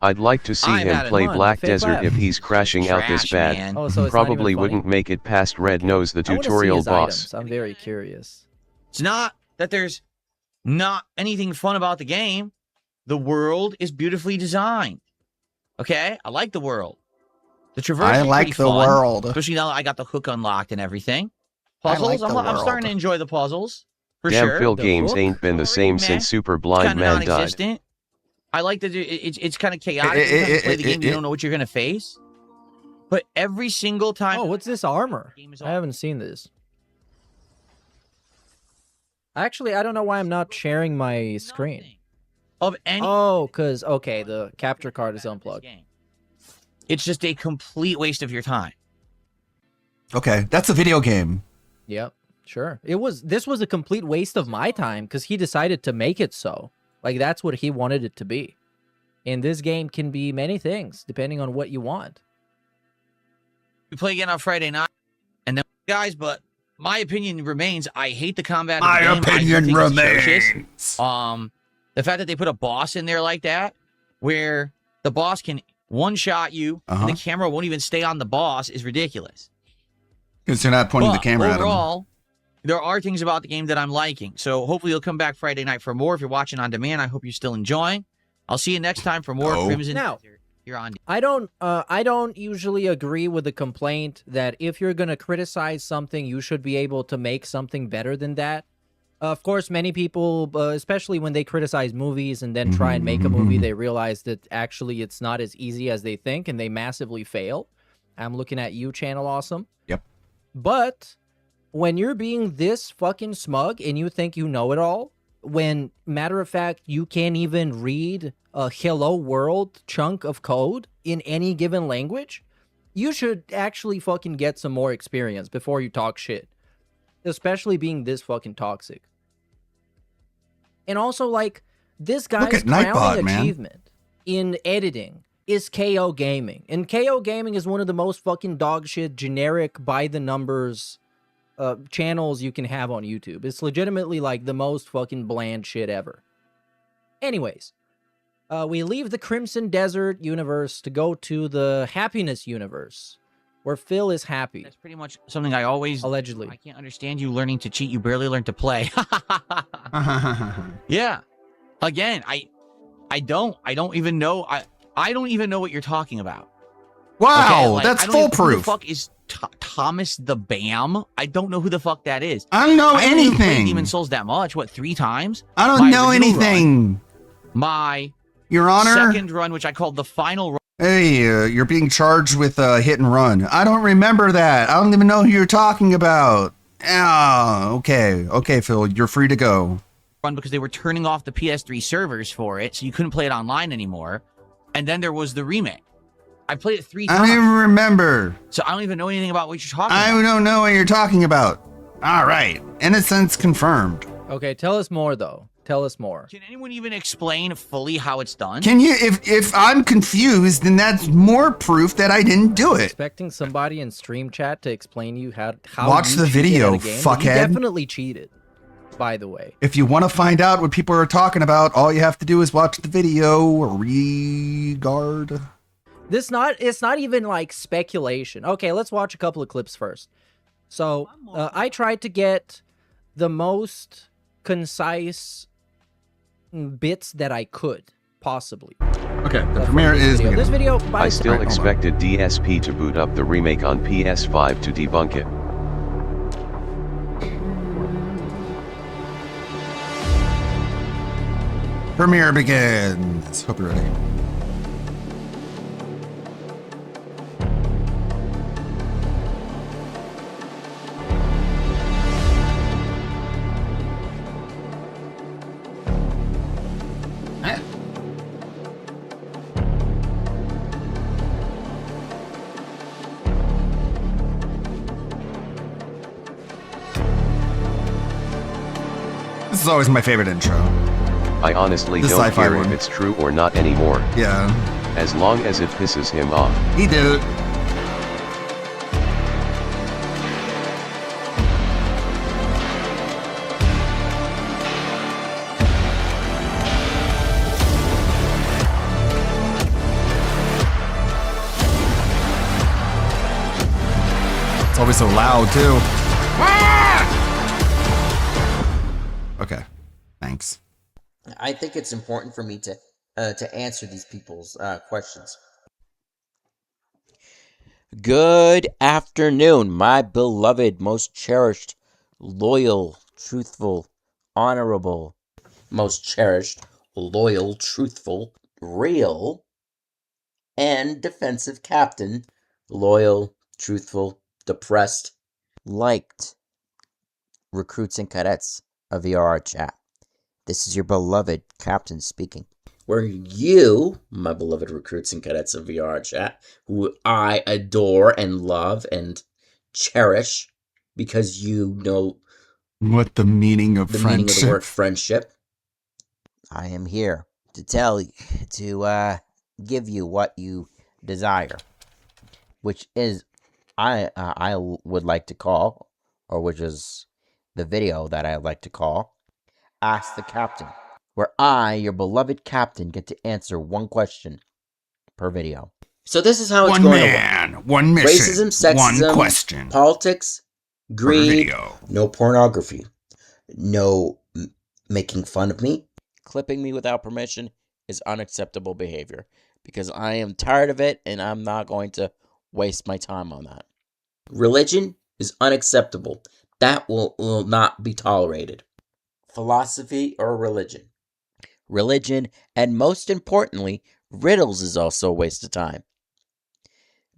I'd like to see I've him had it. play Come on, Black fake Desert laugh. if he's crashing out this Trash, bad. man. Oh, so it's Probably not even funny. wouldn't make it past Red Nose the I wanna see tutorial his boss. items. I'm very curious. It's not that there's not anything fun about the game. The world is beautifully designed. Okay? I like the world. The traversing I is like pretty the fun, world. especially now that I got the hook unlocked and everything. I Puzzles, like the I'm starting to world. enjoy the puzzles. For Damn, sure. Phil The games book? ain't been the same Meh. since Super It's Blind kind of Man died. non-existent. I like that it's kind of chaotic. Every time you play the game, you don't know what you're going to face. But every single time... Oh, what's this armor? Game is I haven't seen this. Actually, I don't know why I'm not sharing my screen. Of any... Oh, because, okay, the capture card is unplugged. It's just a complete waste of your time. Okay, that's a video game. Yep, sure. This was a complete waste of my time because he decided to make it so. Like, that's what he wanted it to be. And this game can be many things, depending on what you want. We play again on Friday night. And then, guys, but my opinion remains, I hate the combat of My the game. opinion I think it's atrocious. remains. The fact that they put a boss in there like that, where the boss can one-shot you, and the camera won't even stay on the boss, is ridiculous. Because you're not pointing But the camera at him. overall, there are things about the game that I'm liking. So hopefully you'll come back Friday night for more. If you're watching on demand, I hope you're still enjoying. I'll see you next time for more Crimson Now, Desert. You're on. I don't usually agree with the complaint that if you're going to criticize something, you should be able to make something better than that. Of course, many people, especially when they criticize movies and then try and make a movie, they realize that actually it's not as easy as they think, and they massively fail. I'm looking at you, Channel Awesome. Yep. But when you're being this fucking smug and you think you know it all, when, matter of fact, you can't even read a hello world chunk of code in any given language, you should actually fucking get some more experience before you talk shit. Especially being this fucking toxic. And also, like, this guy's crowning achievement in editing is KO Gaming. And KO Gaming is one of the most fucking dog shit, generic, by-the-numbers channels you can have on YouTube. It's legitimately, like, the most fucking bland shit ever. Anyways, we leave the Crimson Desert universe to go to the Happiness universe, where Phil is happy. That's pretty much something I always... Allegedly. I can't understand you learning to cheat. You barely learned to play. Yeah. Again, I don't even know. I don't even know what you're talking about. Wow, Okay, like, that's I don't even- Who foolproof. the fuck is Thomas the Bam? I don't know who the fuck that is. I don't know I haven't even played anything. Demon Souls that much. What, 3 times? I don't My know original anything. run, my Your Honor. second run, which I called the final run. Hey, you're being charged with hit and run. I don't remember that. I don't even know who you're talking about. Ah, okay. Okay, Phil, you're free to go. Because they were turning off the PS3 servers for it, so you couldn't play it online anymore. And then there was the remake. I played it 3 I times. don't even remember. So I don't even know anything about what you're talking I about. don't know what you're talking about. All right. Innocence confirmed. Okay, tell us more, though. Tell us more. Can anyone even explain fully how it's done? Can you, if I'm confused, then that's more proof that I didn't do it. Expecting somebody in stream chat to explain you how Watch you the cheated video, at a game, fuckhead. You definitely cheated. by the way. If you want to find out what people are talking about, all you have to do is watch the video. Regard. It's not even like speculation. Okay, let's watch a couple of clips first. So I tried to get the most concise bits that I could possibly. Okay, the premiere is this video. I still expected DSP to boot up the remake on PS5 to debunk it. Premiere begins. Hope you're ready. This is always my favorite intro. I honestly The don't sci-fi care one. if it's true or not anymore. Yeah. As long as it pisses him off. He did it. It's always so loud, too. Okay. Thanks. I think it's important for me to answer these people's questions. Good afternoon, my beloved, most cherished, loyal, truthful, honorable, most cherished, loyal, truthful, real, and defensive captain, loyal, truthful, depressed, liked, recruits and cadets of VRR chat. This is your beloved captain speaking. Where you, my beloved recruits and cadets of VR chat, who I adore and love and cherish because you know what the meaning of the friendship. meaning of the word friendship. I am here to tell you, to give you what you desire, which is I would like to call, or which is the video that I like to call, Ask the Captain, where I, your beloved captain, get to answer one question per video. So this is how it's going to work. One mission, racism, sexism, one question, politics, greed, no pornography, no making fun of me. Clipping me without permission is unacceptable behavior because I am tired of it and I'm not going to waste my time on that. Religion is unacceptable. That will not be tolerated. Philosophy or religion. Religion, and most importantly, riddles is also a waste of time.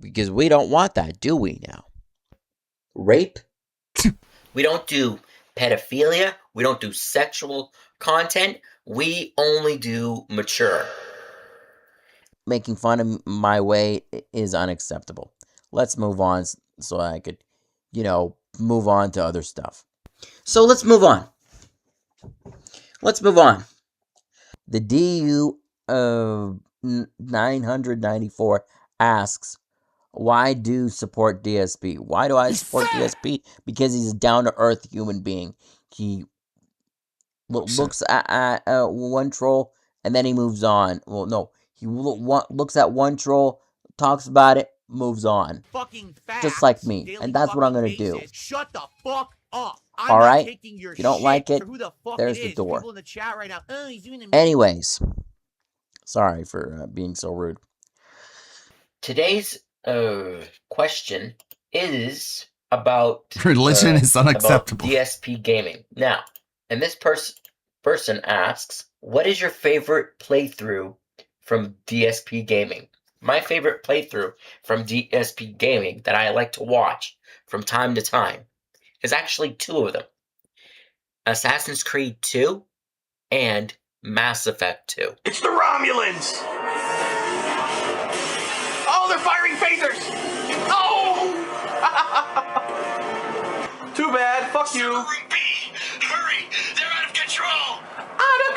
Because we don't want that, do we now? Rape? We don't do pedophilia. We don't do sexual content. We only do mature. Making fun of my way is unacceptable. Let's move on so I could, move on to other stuff. So let's move on. The DU of 994 asks, why do support DSP? Why do I support DSP? Because he's a down-to-earth human being. He looks at one troll and then he moves on. Well, no. He looks at one troll, talks about it, moves on. Just like me. And that's what I'm going to do. Shut the fuck up. All right? If you don't like it, there's the door. Anyways. Sorry for being so rude. Today's question is about religion is unacceptable. About DSP gaming. Now, and this person asks, what is your favorite playthrough from DSP gaming? My favorite playthrough from DSP gaming that I like to watch from time to time is actually two of them. Assassin's Creed 2 and Mass Effect 2. It's the Romulans! Oh, they're firing phasers! Oh! Too bad, fuck you. Hurry! They're out of control! Out of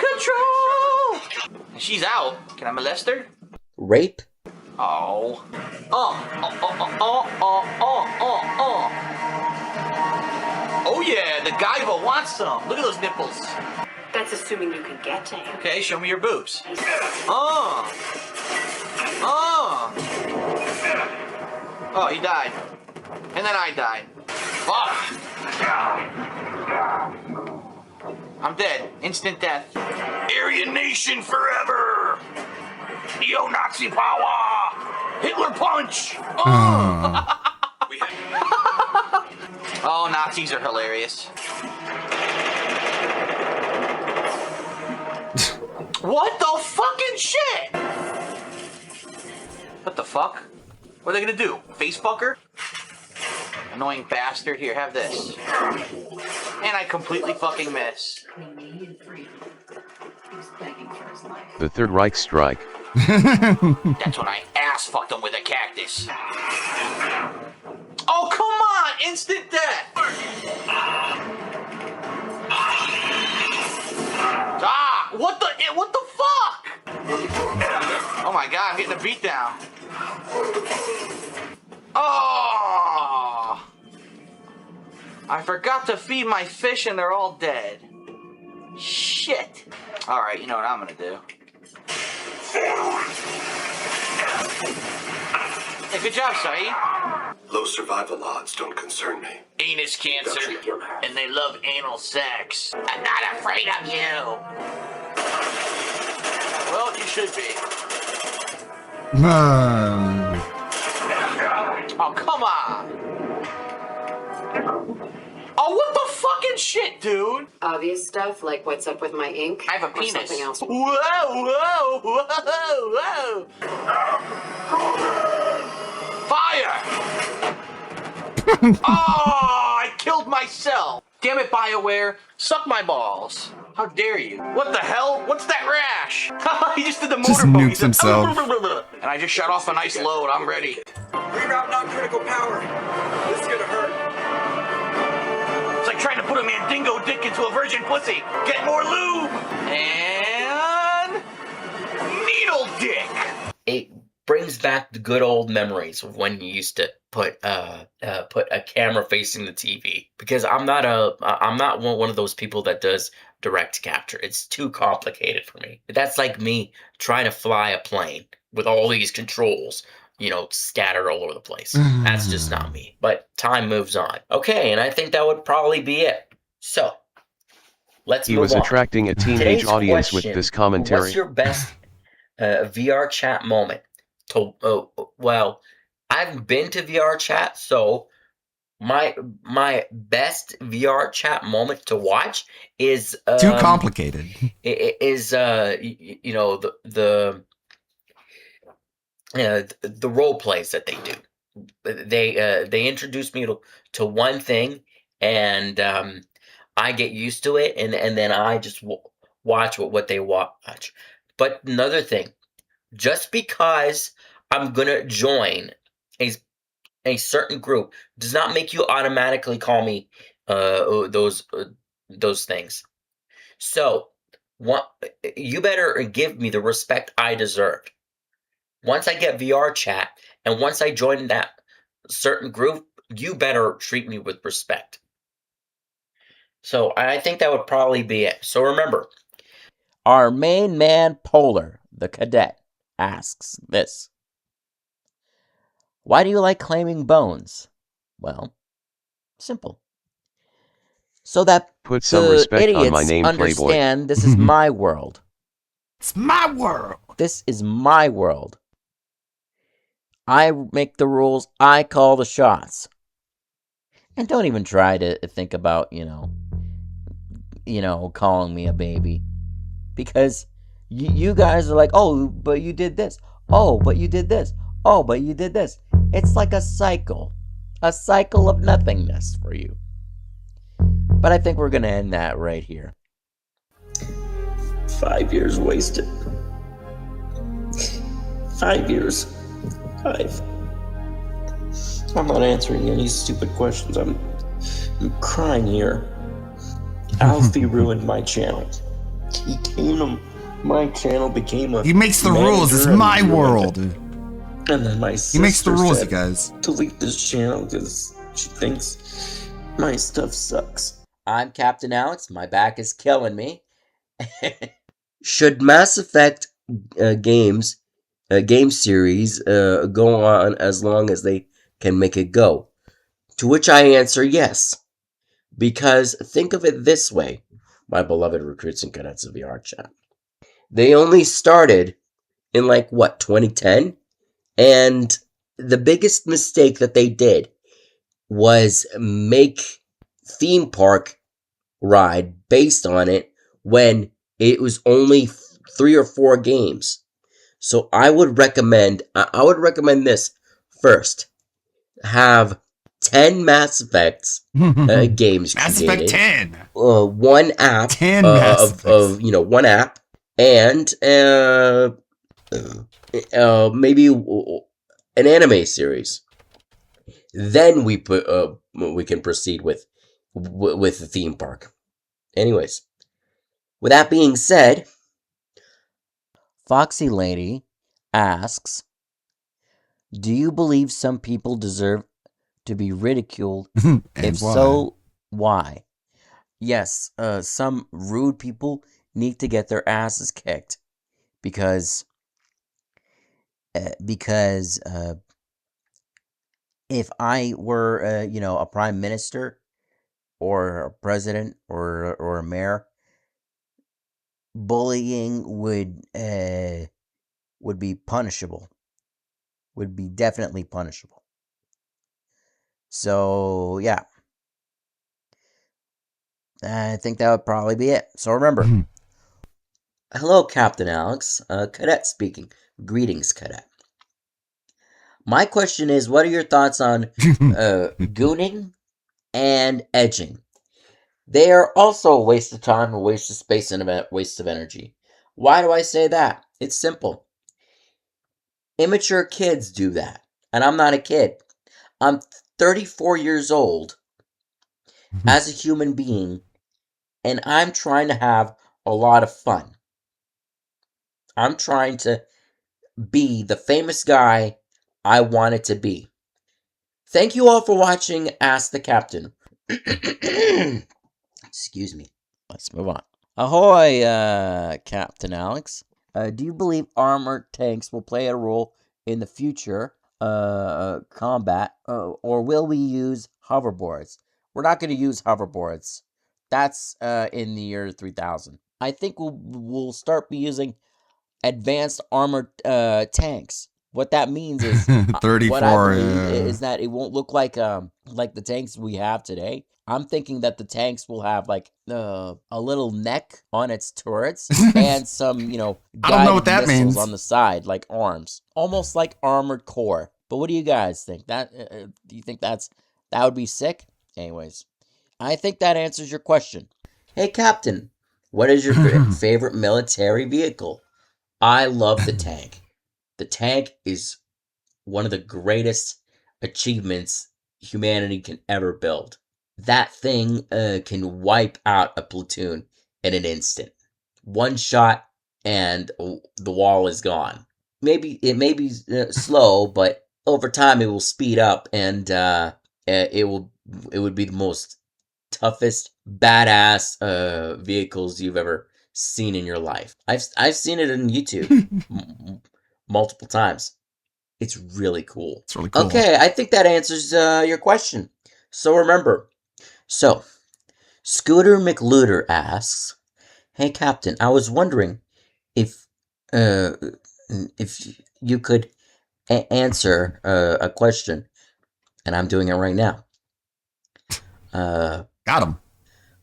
control! She's out. Can I molest her? Rape? Oh. Oh yeah, the guybo wants some. Look at those nipples. That's assuming you can get to him. Okay, show me your boobs. Oh. Oh. Oh, he died. And then I died. Fuck. I'm dead. Instant death. Aryan Nation forever! Neo-Nazi power! Hitler punch! Oh, Nazis are hilarious. What the fucking shit? What the fuck? What are they gonna do? Face fucker? Annoying bastard. Here, have this. And I completely fucking miss. The Third Reich strike. That's when I ass fucked him with a cactus. Oh, come on! Instant death! Ah! What the fuck? Oh my god, I'm getting a beat down. Oh! I forgot to feed my fish and they're all dead. Shit. Alright, you know what I'm gonna do. Hey, good job, Saeed. Low survival odds don't concern me. Anus cancer, and they love anal sex. I'm not afraid of you. Well, you should be. Oh, come on. Oh, what the fucking shit, dude? Obvious stuff, like what's up with my ink. I have a penis. Something else. Whoa, whoa, whoa, whoa. Fire! Oh, I killed myself. Damn it, BioWare. Suck my balls. How dare you? What the hell? What's that rash? He just did the motorboat. Just nukes himself. And I just shut off a nice load. I'm ready. Reroute non-critical power. This is gonna hurt. It's like trying to put a mandingo dick into a virgin pussy. Get more lube. And... needle dick. It brings back the good old memories of when you used to put a camera facing the TV, because I'm not one of those people that does direct capture. It's too complicated for me. That's like me trying to fly a plane with all these controls, scattered all over the place. That's just not me. But time moves on. Okay, and I think that would probably be it. So let's move on. He was attracting a teenage Today's audience question, with this commentary. What's your best VR chat moment? Well, I've been to VR chat, so my best VR chat moment to watch is too complicated. Is the role plays that they do. They introduce me to one thing, and I get used to it, and then I just watch what they watch. But another thing, just because I'm gonna join a certain group does not make you automatically call me those things. So you better give me the respect I deserve. Once I get VR chat and once I join that certain group, you better treat me with respect. So I think that would probably be it. So remember, our main man Polar, the cadet, asks this. Why do you like claiming bones? Well, simple. So that Put some the respect idiots on my name, understand Playboy. this is my world. It's my world. This is my world. I make the rules. I call the shots. And don't even try to think about, calling me a baby. Because you guys are like, oh, but you did this. Oh, but you did this. Oh, but you did this. It's like a cycle of nothingness for you. But I think we're going to end that right here. 5 years wasted. 5 years. 5. I'm not answering any stupid questions. I'm crying here. Alfie ruined my channel. He came to my channel, became a He makes the rules. It's my world. And then my sister He makes the rules, said you guys. delete this channel because she thinks my stuff sucks. I'm Captain Alex. My back is killing me. Should Mass Effect game series go on as long as they can make it go? To which I answer yes. Because think of it this way, my beloved recruits and cadets of VR chat. They only started in 2010? And the biggest mistake that they did was make theme park ride based on it when it was only 3 or 4 games. So I would recommend this first. Have 10 Mass Effects games Mass created. Effect 10. One app 10 one app and maybe an anime series. Then we can proceed with the theme park. Anyways, with that being said, Foxy Lady asks, do you believe some people deserve to be ridiculed? If why? so, why? Yes, some rude people need to get their asses kicked because if I were a prime minister or a president or a mayor, bullying would be punishable. Would be definitely punishable. So yeah, I think that would probably be it. So remember, hello, Captain Alex, Cadet speaking. Greetings, Cadet. My question is, what are your thoughts on gooning and edging? They are also a waste of time, a waste of space, and a waste of energy. Why do I say that? It's simple. Immature kids do that, and I'm not a kid. I'm 34 years old as a human being, and I'm trying to have a lot of fun. I'm trying to be the famous guy I wanted to be. Thank you all for watching Ask the Captain. Excuse me. Let's move on. Ahoy, Captain Alex. Do you believe armored tanks will play a role in the future combat, or will we use hoverboards? We're not going to use hoverboards. That's in the year 3000. I think we'll start be using advanced armored tanks. What that means is 34 what I believe is that it won't look like the tanks we have today. I'm thinking that the tanks will have a little neck on its turrets and some, I don't know guided what that missiles means. on the side, like arms, almost like Armored Core. But what do you guys think? Do you think that would be sick? Anyways, I think that answers your question. Hey, Captain, what is your favorite military vehicle? I love the tank. The tank is one of the greatest achievements humanity can ever build. That thing can wipe out a platoon in an instant. One shot and the wall is gone. Maybe it may be slow, but over time it will speed up, and it would be the most toughest, badass vehicles you've ever seen in your life. I've seen it on YouTube multiple times. It's really cool. It's really cool. Okay, I think that answers your question. So remember. So, Scooter McLooter asks, "Hey Captain, I was wondering if you could answer a question, and I'm doing it right now. Got him.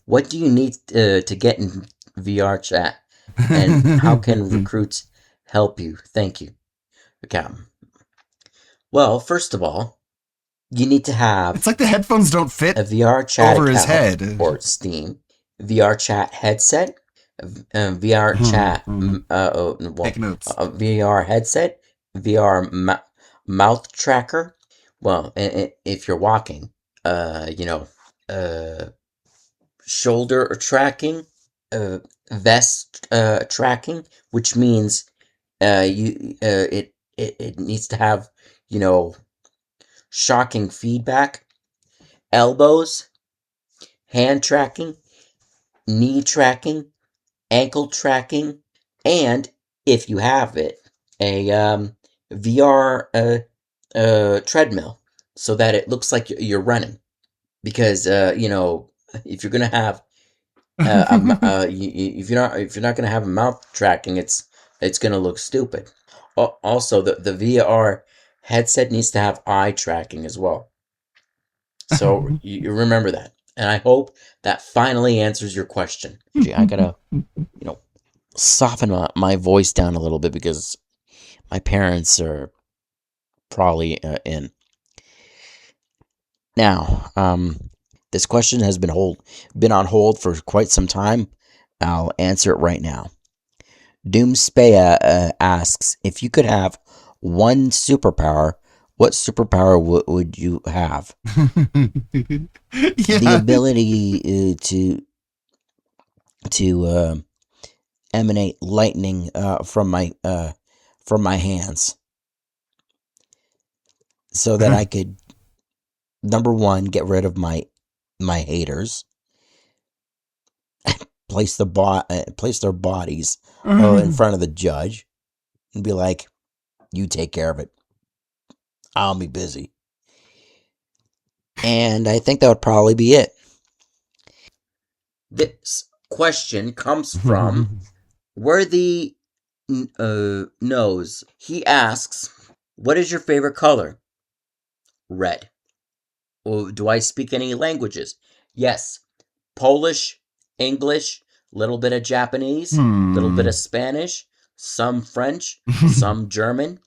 What do you need to get in VR chat, and how can recruits help you? Thank you, Captain." Well, first of all, you need to have... It's like the headphones don't fit a VR chat over his head. Or Steam. VR chat headset. VR chat... Take notes. VR headset. VR mouth tracker. Well, if you're walking, shoulder tracking. Vest tracking. Which means it needs to have, shocking feedback, elbows, hand tracking, knee tracking, ankle tracking, and if you have it, a VR treadmill so that it looks like you're running. Because if you're gonna have if you're not gonna have a mouth tracking, it's gonna look stupid. Also, the VR headset needs to have eye tracking as well. So you remember that, and I hope that finally answers your question. I gotta soften my voice down a little bit because my parents are probably in. Now, this question has been on hold for quite some time. I'll answer it right now. Doomspaya asks, if you could have one superpower, what superpower would you have? The ability to emanate lightning from my hands, so that I could, number one, get rid of my haters, place their bodies in front of the judge, and be like, "You take care of it. I'll be busy." And I think that would probably be it. This question comes from Worthy Nose. He asks, "What is your favorite color?" Red. Well, do I speak any languages? Yes. Polish, English, little bit of Japanese, little bit of Spanish, some French, some German,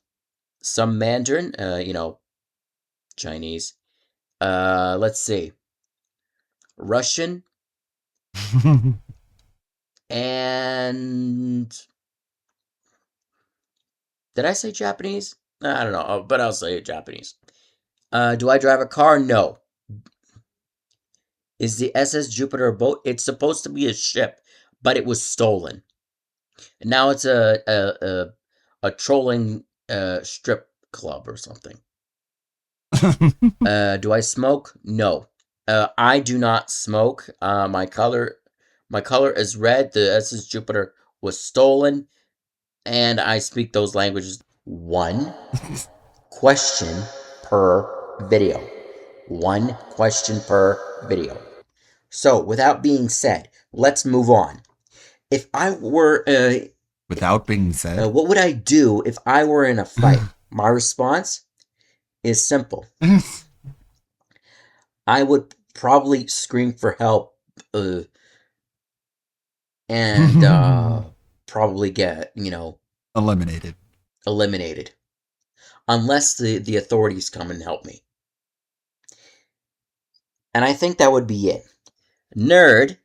some Mandarin, Chinese. Let's see. Russian. And did I say Japanese? I don't know, but I'll say Japanese. Do I drive a car? No. Is the SS Jupiter a boat? It's supposed to be a ship, but it was stolen. And now it's a trolling strip club or something. Do I smoke? No. I do not smoke. My color is red. The SS Jupiter was stolen, and I speak those languages. One question per video. One question per video. So, without being said, let's move on. If I were... without being said? What would I do if I were in a fight? My response is simple. I would probably scream for help and probably get, eliminated. Unless the authorities come and help me. And I think that would be it. Nerd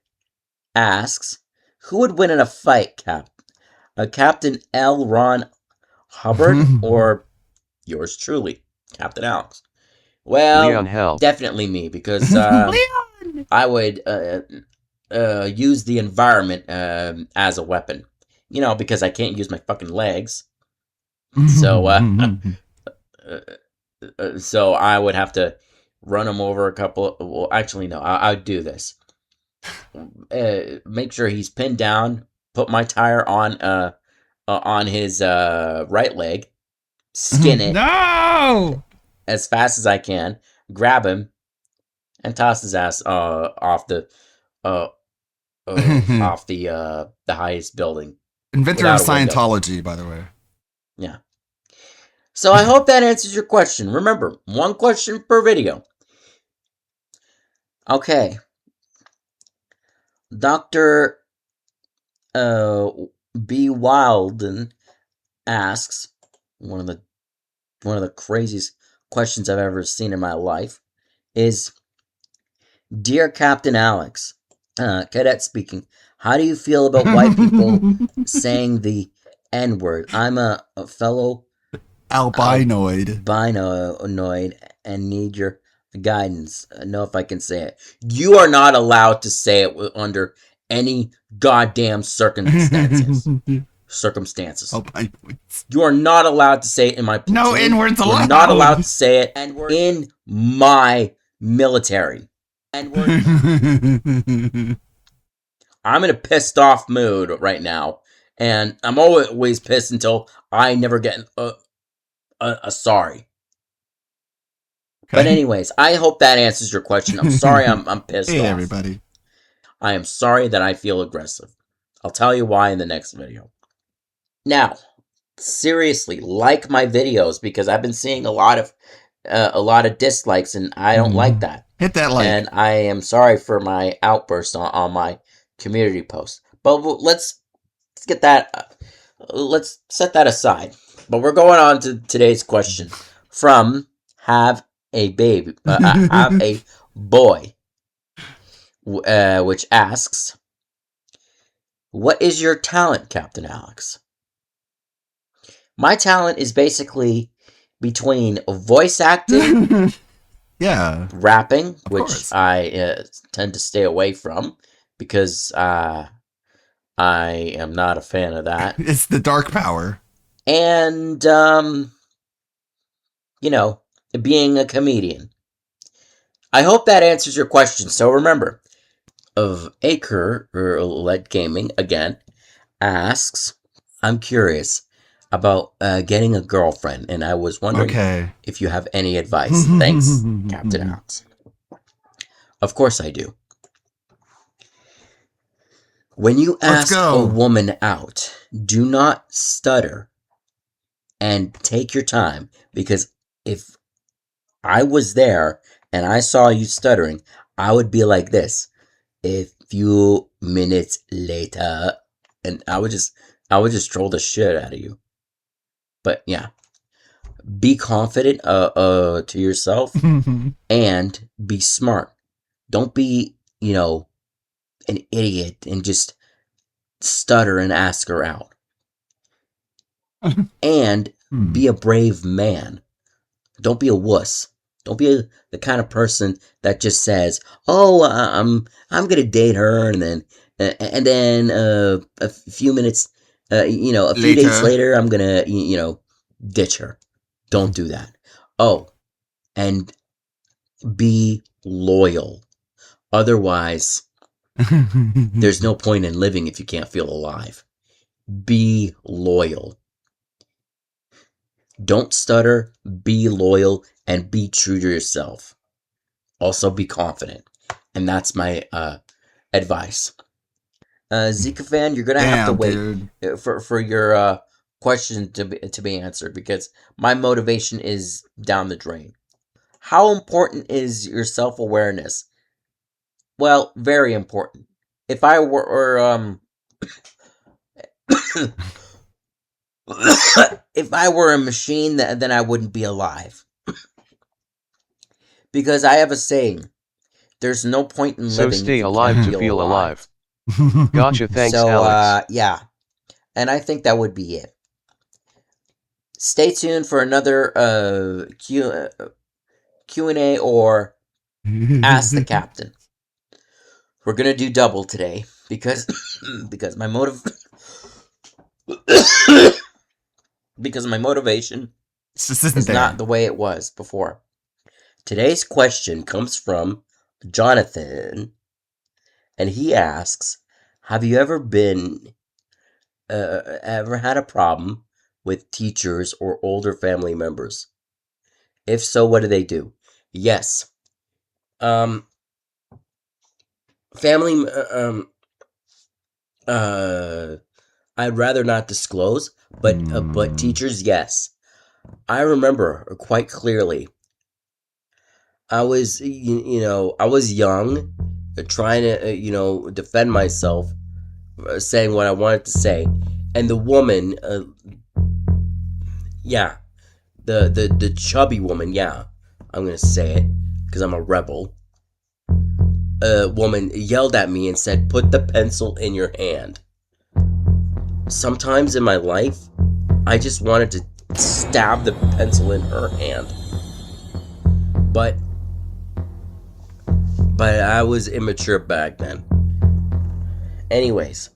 asks, who would win in a fight, Captain L. Ron Hubbard or yours truly, Captain Alex? Well, Leon Hell. Definitely me, because I would use the environment as a weapon. Because I can't use my fucking legs. So, so I would have to run him over a couple. Well, actually, no. I'd do this. Make sure he's pinned down. Put my tire on his right leg. Skin it. No. As fast as I can. Grab him, and toss his ass off the highest building. Inventor of Scientology, by the way. Yeah. So I hope that answers your question. Remember, one question per video. Okay. Dr. B. Wilden asks one of the craziest questions I've ever seen in my life is, Dear Captain Alex, cadet speaking, how do you feel about white people saying the N-word? I'm a fellow albinoid and need your guidance. Know if I can say it. You are not allowed to say it under any goddamn circumstances. You are not allowed to say it in my platoon. No N-words allowed. You're not allowed to say it in my military. And I'm in a pissed off mood right now, and I'm always pissed until I never get a sorry. Okay. But anyways, I hope that answers your question. I'm sorry I'm pissed off. Hey, everybody. I am sorry that I feel aggressive. I'll tell you why in the next video. Now, seriously, like my videos because I've been seeing a lot of dislikes, and I don't like that. Hit that like. And I am sorry for my outburst on my community post. But let's get that. Let's set that aside. But we're going on to today's question from Have a Baby, Have a Boy, which asks, "What is your talent, Captain Alex?" My talent is basically between voice acting, yeah, rapping, which I tend to stay away from because I am not a fan of that. It's the dark power. And being a comedian. I hope that answers your question. So remember, of Acre or Let Gaming again asks, "I'm curious about getting a girlfriend, and I was wondering if you have any advice. Thanks, Captain Alex." Of course I do. When you ask a woman out, do not stutter and take your time, because if I was there and I saw you stuttering, I would be like this. A few minutes later, and I would just troll the shit out of you. But yeah, be confident to yourself and be smart. Don't be, an idiot and just stutter and ask her out. And be a brave man. Don't be a wuss. Don't be the kind of person that just says, "Oh, I'm gonna date her," and then a few minutes, a few days later, I'm gonna ditch her. Don't do that. Oh, and be loyal. Otherwise, there's no point in living if you can't feel alive. Be loyal. Don't stutter, be loyal, and be true to yourself. Also be confident. And that's my advice. Zika fan, you're going to have to wait for your question to be answered, because my motivation is down the drain. How important is your self-awareness? Well, very important. If I were if I were a machine, then I wouldn't be alive. Because I have a saying, there's no point in living. So stay alive to feel alive. Gotcha, thanks, Alex. Yeah. And I think that would be it. Stay tuned for another Q&A or Ask the Captain. We're going to do double today because my because my motivation is not the way it was before. Today's question comes from Jonathan, and he asks, "Have you ever ever had a problem with teachers or older family members? If so, what do they do?" Yes. Family, I'd rather not disclose, but teachers, yes. I remember quite clearly. I was, I was young, trying to, defend myself, saying what I wanted to say, and the woman, the chubby woman, I'm gonna say it because I'm a rebel. A woman yelled at me and said, "Put the pencil in your hand." Sometimes in my life, I just wanted to stab the pencil in her hand. But I was immature back then. Anyways,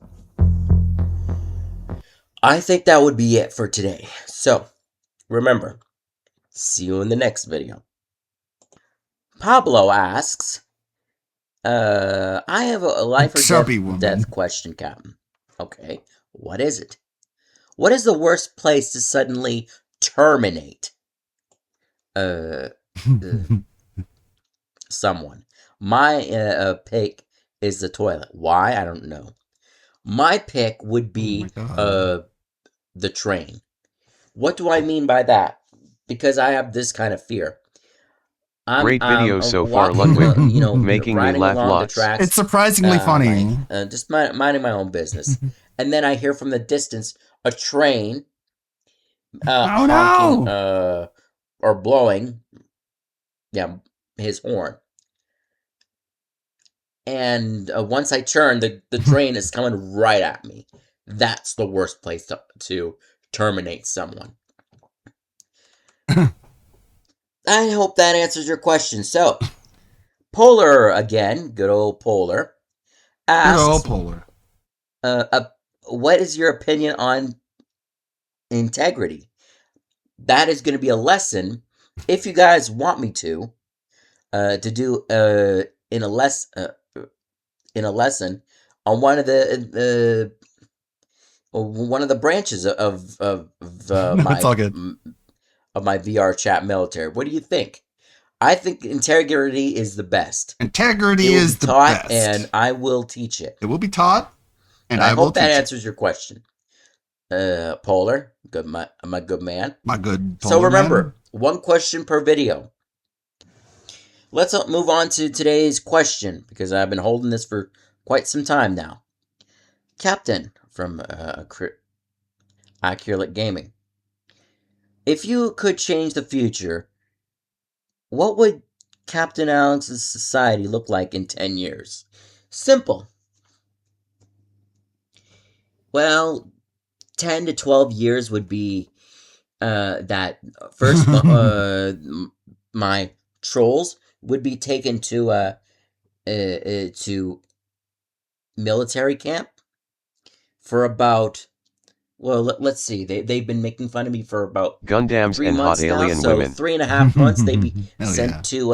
I think that would be it for today. So, remember, see you in the next video. Pablo asks, I have a life or death question, Captain. Okay, what is it? What is the worst place to suddenly terminate someone? My pick is the toilet. Why? I don't know. My pick would be the train. What do I mean by that? Because I have this kind of fear. Great video so far, Ludwig. Making me laugh lots. It's surprisingly funny. Just minding my own business. And then I hear from the distance a train honking, or blowing his horn. And once I turn, the train is coming right at me. That's the worst place to terminate someone. I hope that answers your question. So, Polar again, good old Polar, asks, what is your opinion on integrity? That is going to be a lesson, if you guys want me to do in a lesson on one of the branches of my VR chat military. What do you think? I think integrity is the best. Integrity is the best, and I will teach it. It will be taught, and I hope that answers your question. Polar, good, my good man. My good. So remember, one question per video. Let's move on to today's question, because I've been holding this for quite some time now. Captain from Accurate Gaming. If you could change the future, what would Captain Alex's society look like in 10 years? Simple. Well, 10 to 12 years would be that first my trolls would be taken to military camp for about, well, let's see, they've been making fun of me for about Gundams 3 and months hot now, alien so women. 3.5 months they'd be sent to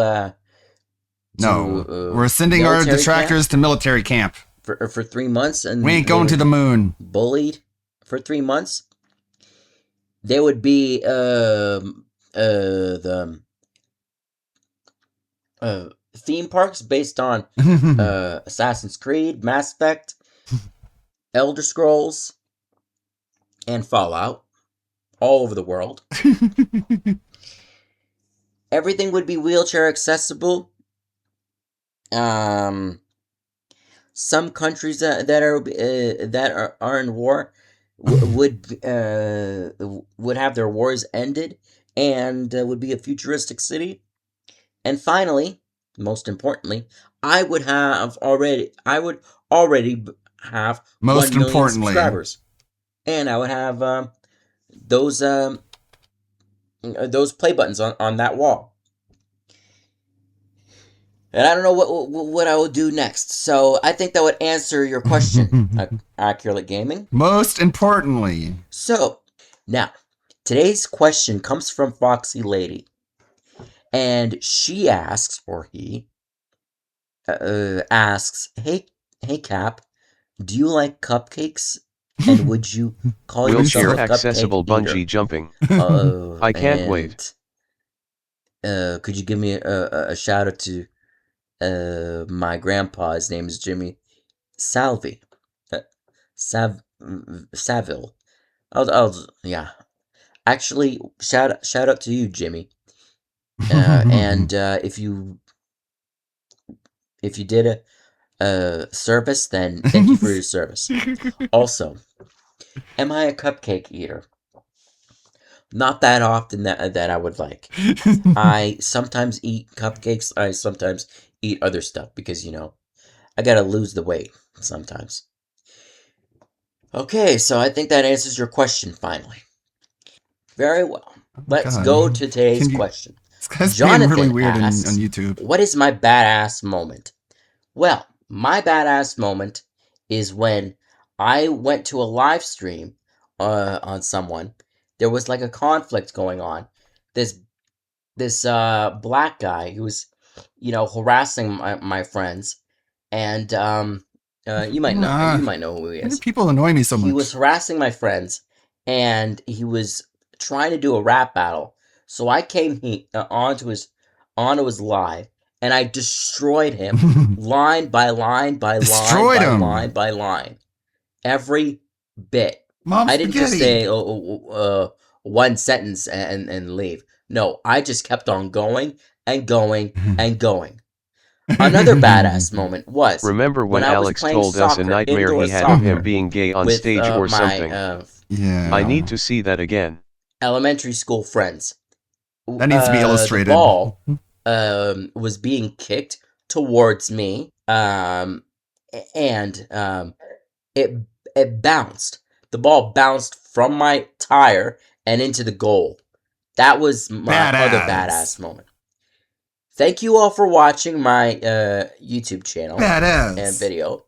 we're sending our detractors to military camp for 3 months, and we ain't going to the moon. Bullied for 3 months. There would be the theme parks based on Assassin's Creed, Mass Effect, Elder Scrolls, and Fallout all over the world. Everything would be wheelchair accessible. Some countries that are in war would have their wars ended, and would be a futuristic city. And finally, most importantly, I would already have most 1 million importantly subscribers, and I would have those play buttons on that wall. And I don't know what I will do next. So I think that would answer your question, Accurate Gaming. Most importantly. So, now, today's question comes from Foxy Lady. And she asks, or he asks, Hey Cap, do you like cupcakes? And would you call yourself a cupcake accessible bungee eater? jumping. I can't wait. Could you give me a shout out to my grandpa? His name is Jimmy Saville. Yeah. Actually, shout out to you, Jimmy. And if you did a service, then thank you for your service. Also, am I a cupcake eater? Not that often that I would like. I sometimes eat cupcakes. I sometimes eat other stuff because, I gotta lose the weight sometimes. Okay, so I think that answers your question finally. Very well. Let's go to today's question. This guy's Jonathan being really weird asks, on YouTube. What is my badass moment? Well, my badass moment is when I went to a live stream on someone. There was like a conflict going on. This black guy who was, harassing my friends, And you might know who he is. People annoy me so much. He was harassing my friends, and he was trying to do a rap battle. So I came onto his live, and I destroyed him line by line by line by line, every bit. Mom, I didn't just say one sentence and leave. No, I just kept on going and going and going. Another badass moment was remember when Alex told us a nightmare he had of him being gay on stage or something. Yeah, I need to see that again. Elementary school friends. That needs to be illustrated. The ball was being kicked towards me, and it bounced. The ball bounced from my tire and into the goal. That was my other badass moment. Thank you all for watching my YouTube channel and video.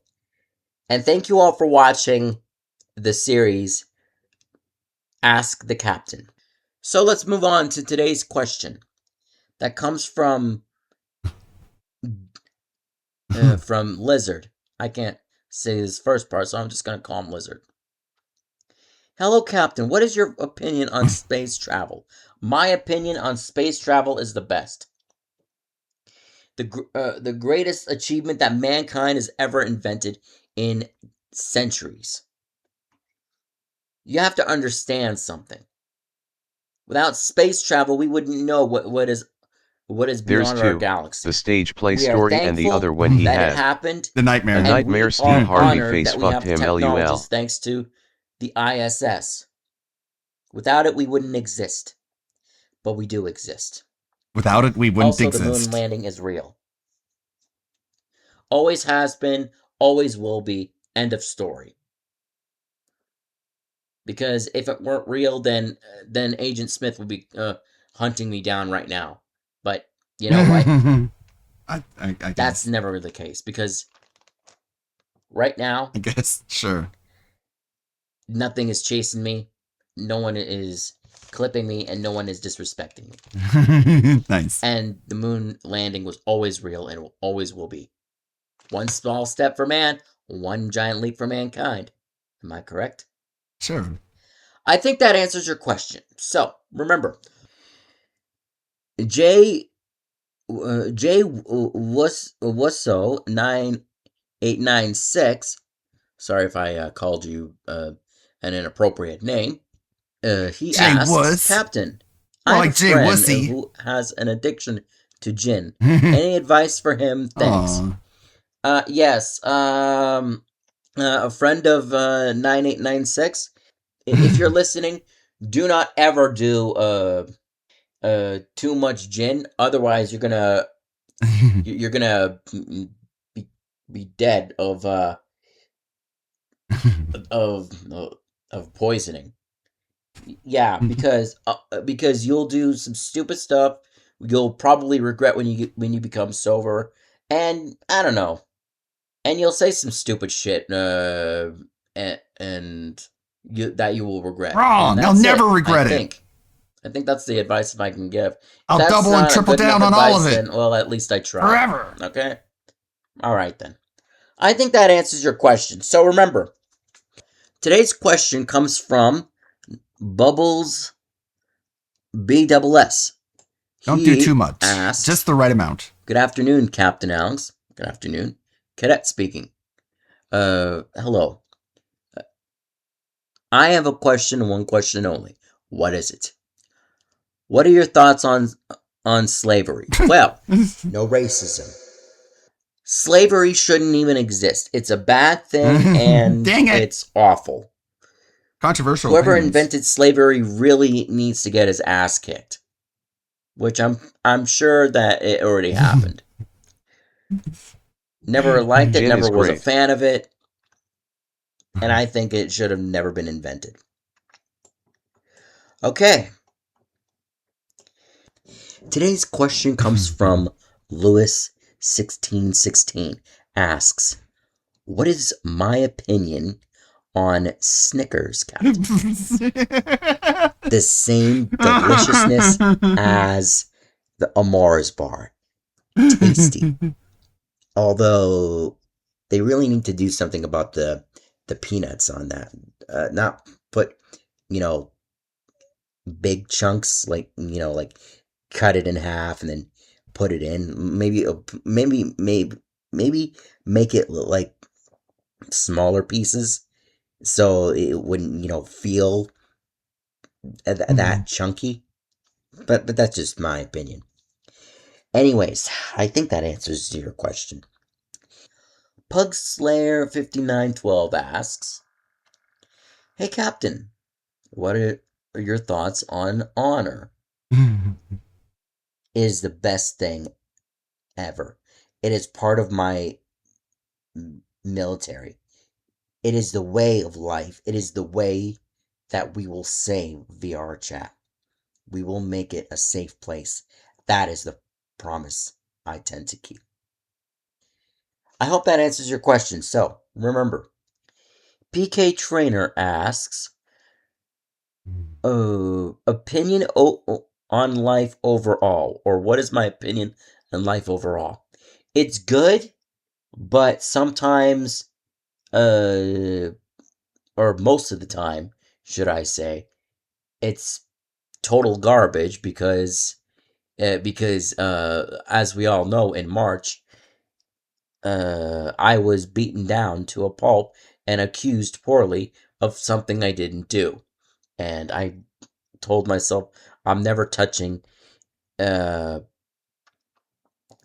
And thank you all for watching the series Ask the Captain. So let's move on to today's question. That comes from Lizard. I can't say his first part, so I'm just going to call him Lizard. Hello, Captain. What is your opinion on space travel? My opinion on space travel is the best. The greatest achievement that mankind has ever invented in centuries. You have to understand something. Without space travel, we wouldn't know what is beyond our galaxy. The stage play story and the other when he had happened. The nightmare. A nightmare Steve Harvey face fucked him LUL. Thanks to the ISS. Without it, we wouldn't exist. But we do exist. Without it, we wouldn't exist. Also, the moon landing is real. Always has been, always will be, end of story. Because if it weren't real, then Agent Smith would be hunting me down right now. But you know what? I guess. That's never the case. Because right now... I guess, sure. Nothing is chasing me. No one is clipping me, and no one is disrespecting me. Nice. And the moon landing was always real and always will be. One small step for man, one giant leap for mankind. Am I correct? Sure. I think that answers your question. So, remember, Wusso 9896, sorry if I called you an inappropriate name, he asked, Captain, I have a friend who has an addiction to gin. Any advice for him? Thanks. Yes, a friend of 9896, if you're listening, do not ever do too much gin. Otherwise, you're gonna be dead of poisoning. Yeah, because you'll do some stupid stuff. You'll probably regret when you become sober, and I don't know. And you'll say some stupid shit, that you will regret. Wrong. I'll never regret it. I think that's the advice I can give. I'll double and triple down on all of it. Then, well, at least I tried. Forever. Okay? All right, then. I think that answers your question. So remember, today's question comes from Bubbles BSS. Don't do too much. Just the right amount. Good afternoon, Captain Alex. Good afternoon. Cadet speaking. Hello. I have a question, one question only. What is it? What are your thoughts on slavery? Well, no racism. Slavery shouldn't even exist. It's a bad thing, and it's awful. Controversial. Whoever invented slavery really needs to get his ass kicked, which I'm sure that it already happened. Never liked it. Never was a fan of it. And I think it should have never been invented. Okay. Today's question comes from Lewis1616. Asks, what is my opinion on Snickers, Captain? The same deliciousness as a Mars bar. Tasty. Although They really need to do something about the peanuts on that. Not put, big chunks, like cut it in half and then put it in. Maybe make it look like smaller pieces so it wouldn't feel that chunky. But that's just my opinion. Anyways, I think that answers your question. Pugslayer5912 asks, "Hey Captain, what are your thoughts on honor?" It is the best thing ever. It is part of my military. It is the way of life. It is the way that we will save VR chat. We will make it a safe place. That is the promise I tend to keep. I hope that answers your question. So, remember, PK Trainer asks, opinion on life overall, or what is my opinion on life overall? It's good, but sometimes, or most of the time, should I say, it's total garbage because as we all know, in March, I was beaten down to a pulp and accused poorly of something I didn't do. And I told myself I'm never touching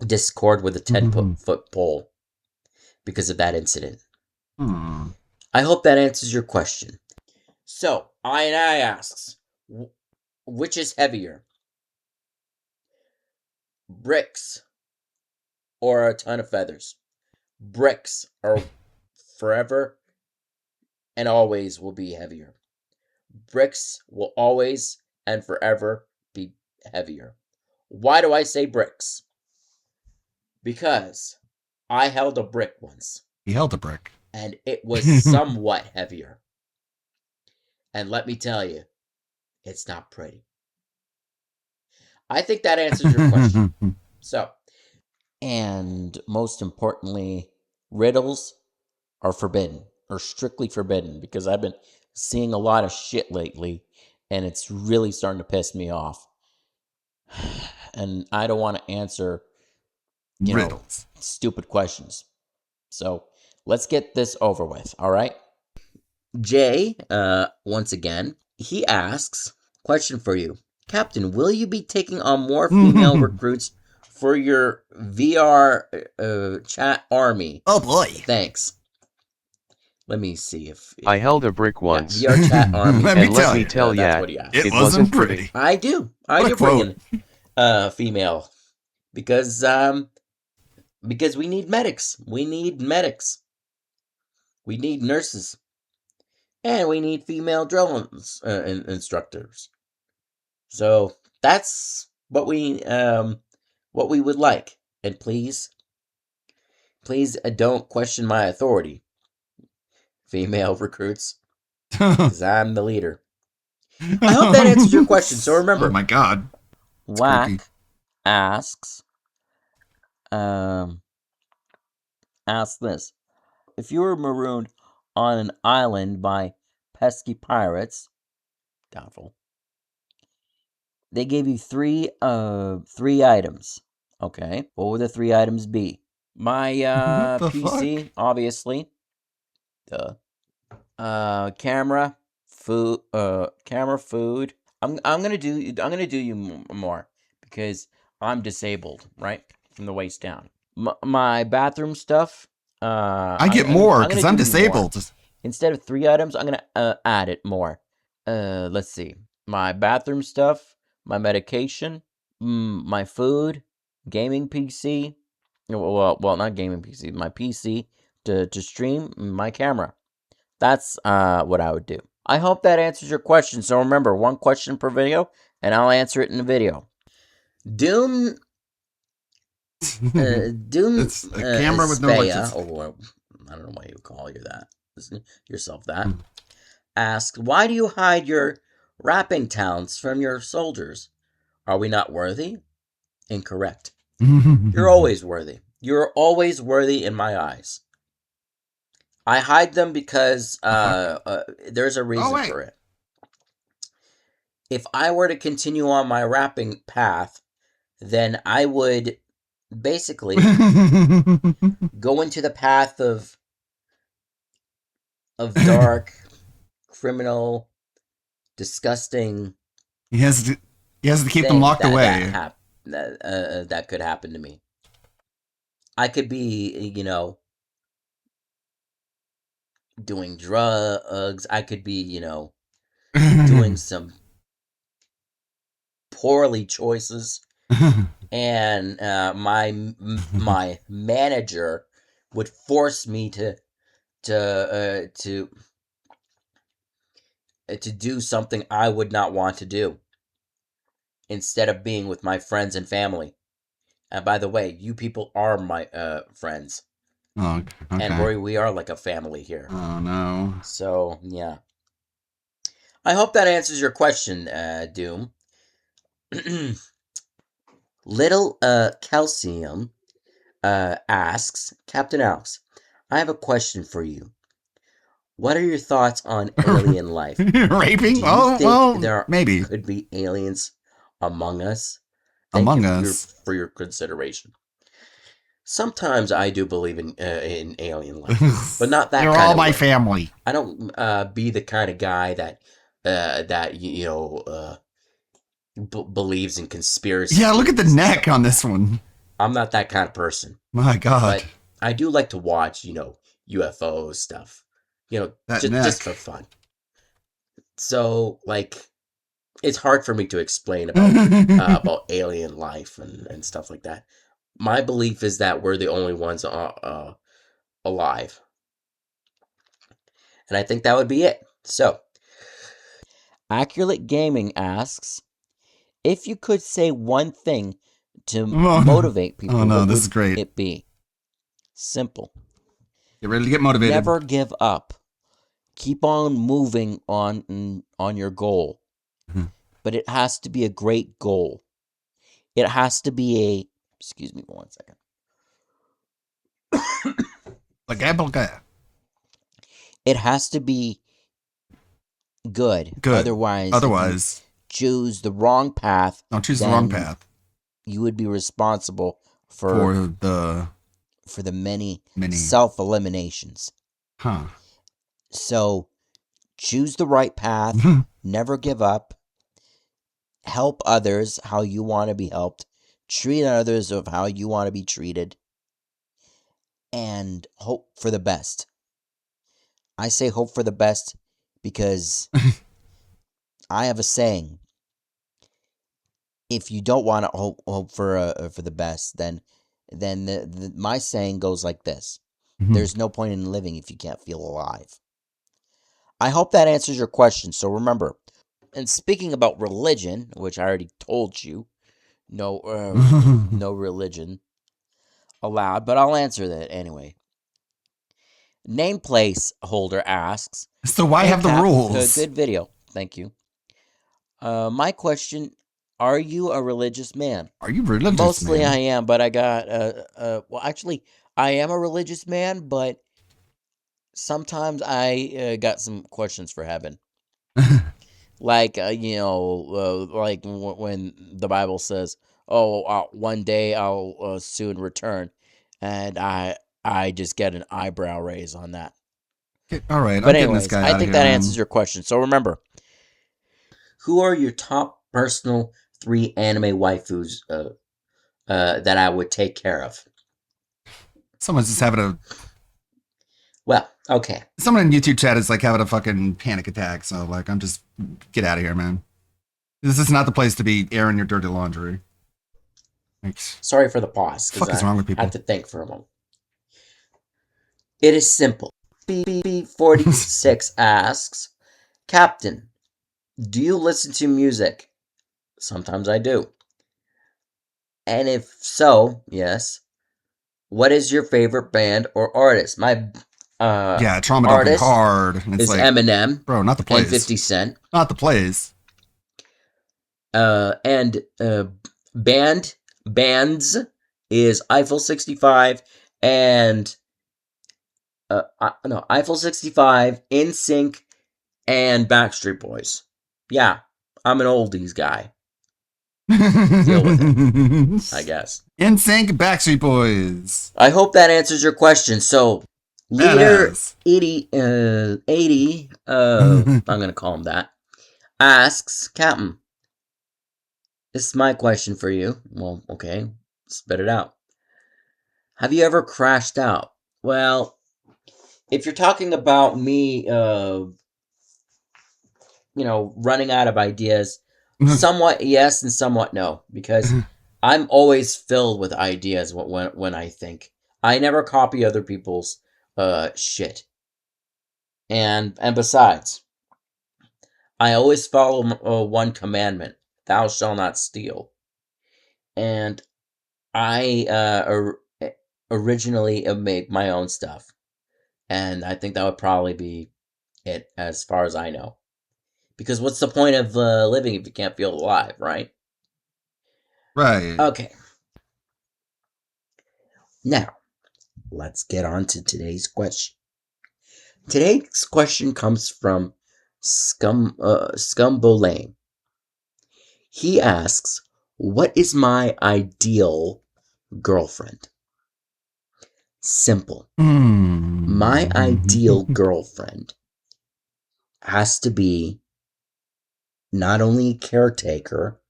Discord with a 10-foot pole because of that incident. I hope that answers your question. So, I asks, which is heavier? Bricks or a ton of feathers? Bricks are forever and always will be heavier. Bricks will always and forever be heavier. Why do I say bricks? Because I held a brick once. He held a brick. And it was somewhat heavier. And let me tell you, it's not pretty. I think that answers your question. So, and most importantly, riddles are forbidden, or strictly forbidden, because I've been seeing a lot of shit lately, and it's really starting to piss me off. And I don't want to answer, riddles, stupid questions. So, let's get this over with, all right? Jay, once again, he asks, question for you. Captain, will you be taking on more female recruits for your VR chat army? Oh boy. Thanks. Let me see if I held a brick once. Yeah, VR chat army. Let me tell ya, it wasn't pretty. I do bring in female because we need medics. We need nurses. And we need female drill instructors. So that's what we would like. And please don't question my authority, female recruits, because I'm the leader. I hope that answers your question. So remember. Oh my God. Whack asks this: if you were marooned on an island by pesky pirates, doubtful, they gave you three items. Okay, what would the 3 items be? My PC, obviously. Duh. Camera, food. I'm gonna do you more because I'm disabled, right, from the waist down. My bathroom stuff. I get more because I'm disabled. Instead of 3 items, I'm gonna add it more. Let's see. My bathroom stuff, my medication, my food, gaming PC. Well, not gaming PC. My PC to stream, my camera. That's what I would do. I hope that answers your question. So remember, 1 question per video, and I'll answer it in the video. Doom. It's a camera with no lenses. Or I don't know why you call yourself that. Asked, why do you hide your rapping talents from your soldiers? Are we not worthy? Incorrect. You're always worthy. You're always worthy in my eyes. I hide them because there's a reason for it. If I were to continue on my rapping path, then I would basically go into the path of dark, criminal, disgusting. He has to keep them locked away. That could happen to me. I could be, doing drugs. I could be, doing some poorly choices. And my manager would force me to do something I would not want to do, instead of being with my friends and family. And by the way, you people are my friends. Oh, okay. And Rory, we are like a family here. Oh no. So yeah. I hope that answers your question, Doom. Little Calcium asks, Captain Alex, I have a question for you. What are your thoughts on alien life? Raping? There maybe could be aliens among us. Among us. For your consideration. Sometimes I do believe in alien life, but not that. They're all my family. I don't be the kind of guy that believes in conspiracy. Yeah, look at the neck on this one. I'm not that kind of person. My God. But I do like to watch, UFO stuff. Just for fun. So, it's hard for me to explain about alien life and stuff like that. My belief is that we're the only ones alive. And I think that would be it. So, Accurate Gaming asks, if you could say one thing to motivate people, what this is great. It be? Simple. Get ready to get motivated. Never give up. Keep on moving on your goal. Mm-hmm. But it has to be a great goal. It has to be excuse me 1 second. It has to be good. Otherwise, choose the wrong path. Don't choose the wrong path. You would be responsible for the many self-eliminations. Huh. So, choose the right path. Never give up. Help others how you want to be helped. Treat others of how you want to be treated. And hope for the best. I say hope for the best because I have a saying. If you don't want to hope for the best, then my saying goes like this. Mm-hmm. There's no point in living if you can't feel alive. I hope that answers your question. So remember, and speaking about religion, which I already told you, no religion allowed, but I'll answer that anyway. Nameplace holder asks, so why have the rules? Good video. Thank you. My question, are you a religious man? Are you religious? Mostly man? I am, but I got well, actually I am a religious man, but sometimes I got some questions for heaven. Like like when the Bible says, "Oh, one day I'll soon return," and I just get an eyebrow raise on that. All right, but anyways, I think that answers your question. So remember, who are your top personal 3 anime waifus that I would take care of? Someone's just having a. Well, okay. Someone in YouTube chat is having a fucking panic attack. So I'm just get out of here, man. This is not the place to be airing your dirty laundry. Thanks. Sorry for the pause. What the fuck is wrong with people? I have to think for a moment. It is simple. BB46 asks, Captain, do you listen to music? Sometimes I do. And if so, yes. What is your favorite band or artist? My Trauma Dumping Hard. It's Eminem. Bro, not the plays. And 50 Cent. Not the plays. And bands is Eiffel 65 and Eiffel 65, NSYNC, and Backstreet Boys. Yeah, I'm an oldies guy. Deal with it, I guess. NSYNC, Backstreet Boys. I hope that answers your question. So, Leader 80, I'm going to call him that, asks, Captain, this is my question for you. Well, okay, spit it out. Have you ever crashed out? Well, if you're talking about me, running out of ideas, somewhat yes and somewhat no, because I'm always filled with ideas when I think. I never copy other people's shit. And besides, I always follow one commandment: thou shalt not steal. And I originally make my own stuff, and I think that would probably be it as far as I know. Because what's the point of living if you can't feel alive, right? Right. Okay. Now, let's get on to today's question. Today's question comes from Scumbolane. He asks, what is my ideal girlfriend? Simple. My ideal girlfriend has to be not only a caretaker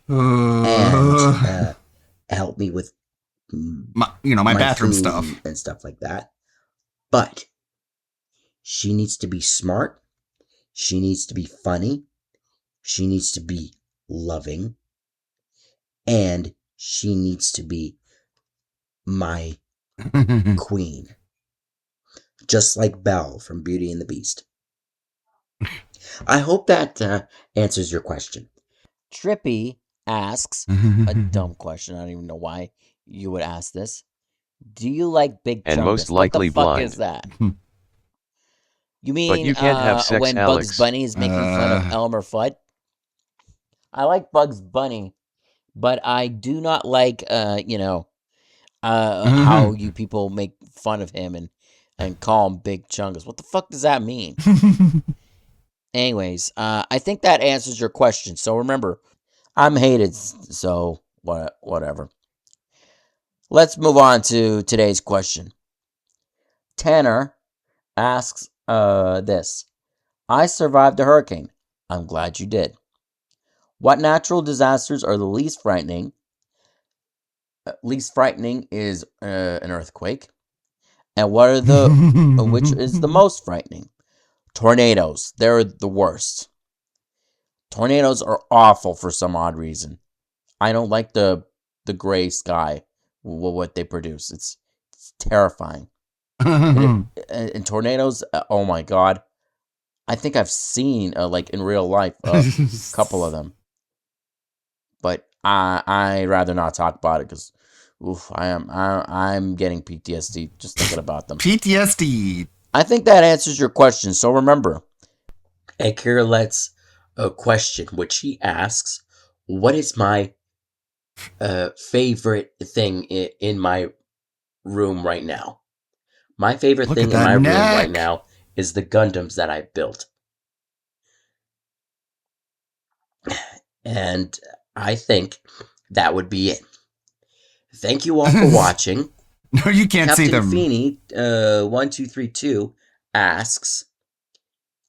and help me with my bathroom stuff and stuff like that, but she needs to be smart, she needs to be funny, she needs to be loving, and she needs to be my queen, just like Belle from Beauty and the Beast. I hope that answers your question. Trippy asks a dumb question. I don't even know why you would ask this. Do you like Big Chungus? And most likely what the fuck blind. is that? You mean But you can't have sex, when Alex. Bugs Bunny is making fun of Elmer Fudd? I like Bugs Bunny, but I do not like how you people make fun of him and call him Big Chungus. What the fuck does that mean? Anyways, I think that answers your question. So remember, I'm hated, so whatever. Let's move on to today's question. Tanner asks this. I survived a hurricane. I'm glad you did. What natural disasters are the least frightening? Least frightening is an earthquake. And what are which is the most frightening? Tornadoes. They're the worst. Tornadoes are awful for some odd reason. I don't like the gray sky, what they produce. It's terrifying. And tornadoes, oh my god. I think I've seen, like in real life, a couple of them. But I rather not talk about it because I'm getting PTSD just thinking about them. PTSD. I think that answers your question. So remember, Akirelet's question, which he asks, what is my favorite thing in my room right now? My favorite thing in my room right now is the Gundams that I built. And I think that would be it. Thank you all for watching. No, you can't see them. Captain Feeney, 1232 asks,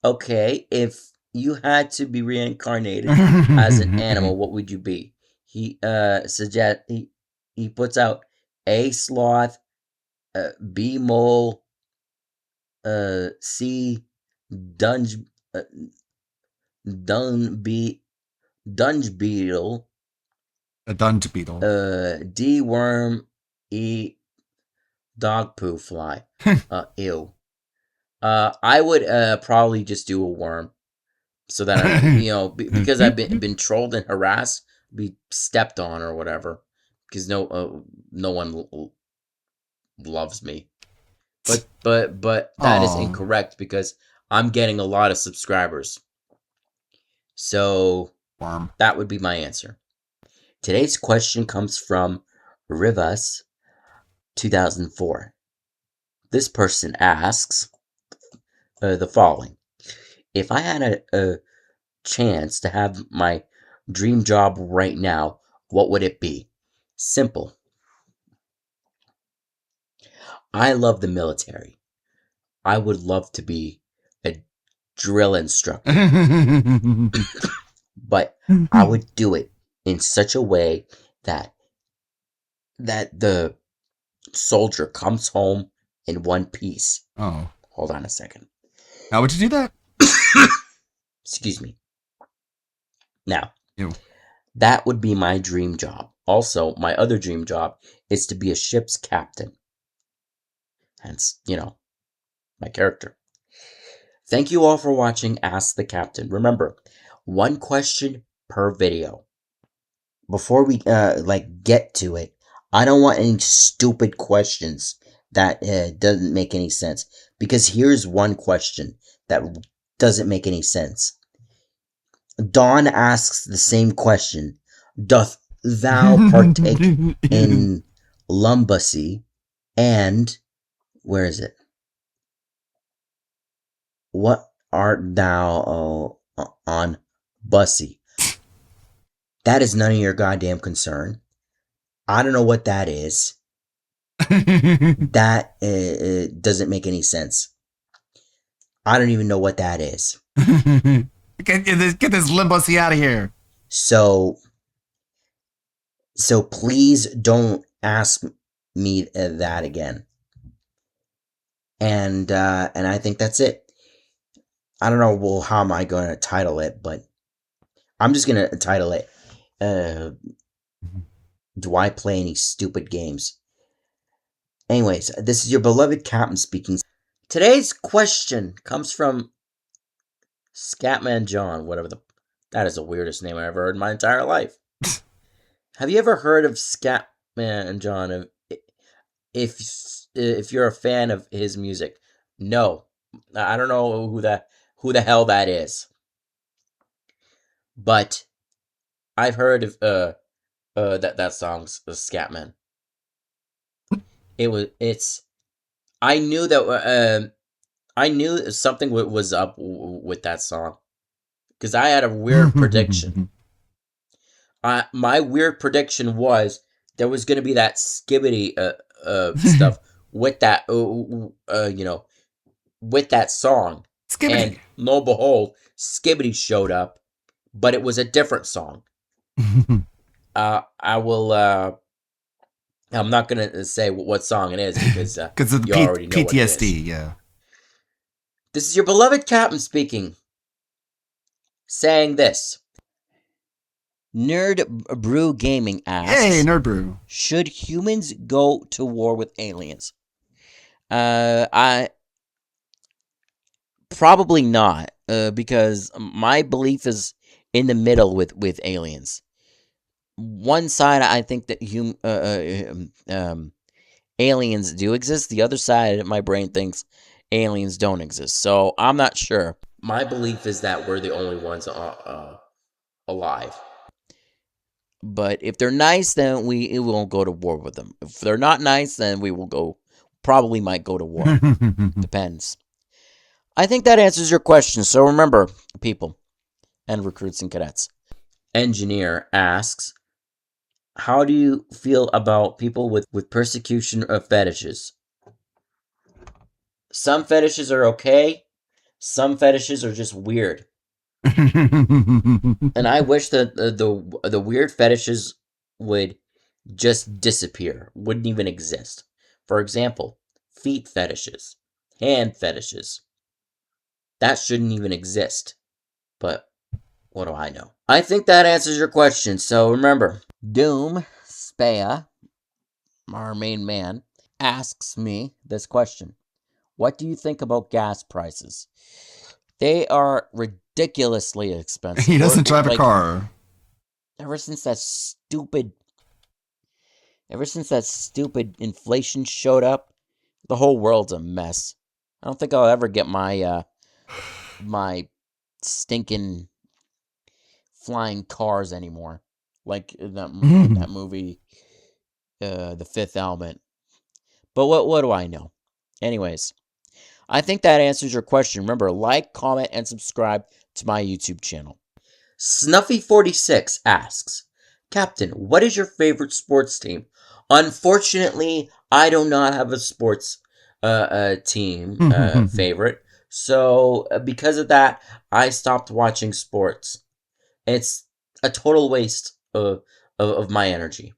okay, if you had to be reincarnated as an animal, what would you be? He puts out A, sloth, B, mole, C, dunge beetle, a dunge beetle, D, worm, E, dog poo fly. Ew. I would probably just do a worm, so that I, because I've been trolled and harassed, be stepped on or whatever, because no one loves me. But that is incorrect because I'm getting a lot of subscribers. So that would be my answer. Today's question comes from Rivas 2004. This person asks the following. If I had a chance to have my dream job right now, what would it be? Simple. I love the military. I would love to be a drill instructor. But I would do it in such a way that the soldier comes home in one piece. Oh. Hold on a second. How would you do that? Excuse me. Now, Ew. That would be my dream job. Also, my other dream job is to be a ship's captain. Hence, my character. Thank you all for watching Ask the Captain. Remember, 1 question per video. Before we get to it, I don't want any stupid questions that doesn't make any sense. Because here's one question that doesn't make any sense. Dawn asks the same question. Doth thou partake in lumbacy? And where is it? What art thou on bussy? That is none of your goddamn concern. I don't know what that is. That doesn't make any sense. I don't even know what that is. Get this limbussy out of here. So please don't ask me that again. And I think that's it. I don't know how am I going to title it, but I'm just going to title it, Do I Play Any Stupid Games? Anyways, this is your beloved captain speaking. Today's question comes from Scatman John, that is the weirdest name I ever heard in my entire life. Have you ever heard of Scatman John? If you're a fan of his music, no, I don't know who the hell that is. But I've heard of that song's Scatman. I knew that I knew something was up with that song because I had a weird prediction. My weird prediction was there was going to be that Skibbity stuff with that with that song. Skibbity. And lo and behold, Skibbity showed up, but it was a different song. I'm not gonna say what song it is because of the already know PTSD. Yeah. This is your beloved captain speaking, saying this. Nerd Brew Gaming asks, "Hey, Nerd Brew, should humans go to war with aliens?" I probably not, because my belief is in the middle with aliens. One side, I think that aliens do exist. The other side, my brain thinks aliens don't exist. So I'm not sure. My belief is that we're the only ones alive. But if they're nice, then we won't go to war with them. If they're not nice, then we will probably might go to war. Depends. I think that answers your question. So remember, people and recruits and cadets. Engineer asks, how do you feel about people with persecution of fetishes? Some fetishes are okay. Some fetishes are just weird. And I wish that the weird fetishes would just disappear. Wouldn't even exist. For example, feet fetishes. Hand fetishes. That shouldn't even exist. But what do I know? I think that answers your question. So remember, Doom Spaya, our main man, asks me this question. What do you think about gas prices? They are ridiculously expensive. He doesn't drive a car. Ever since that stupid inflation showed up, the whole world's a mess. I don't think I'll ever get my my stinking flying cars anymore, like in that movie, The Fifth Element. But what do I know? Anyways, I think that answers your question. Remember, like, comment, and subscribe to my YouTube channel. Snuffy46 asks, Captain, what is your favorite sports team? Unfortunately, I do not have a sports team favorite. So, because of that, I stopped watching sports. It's a total waste of my energy.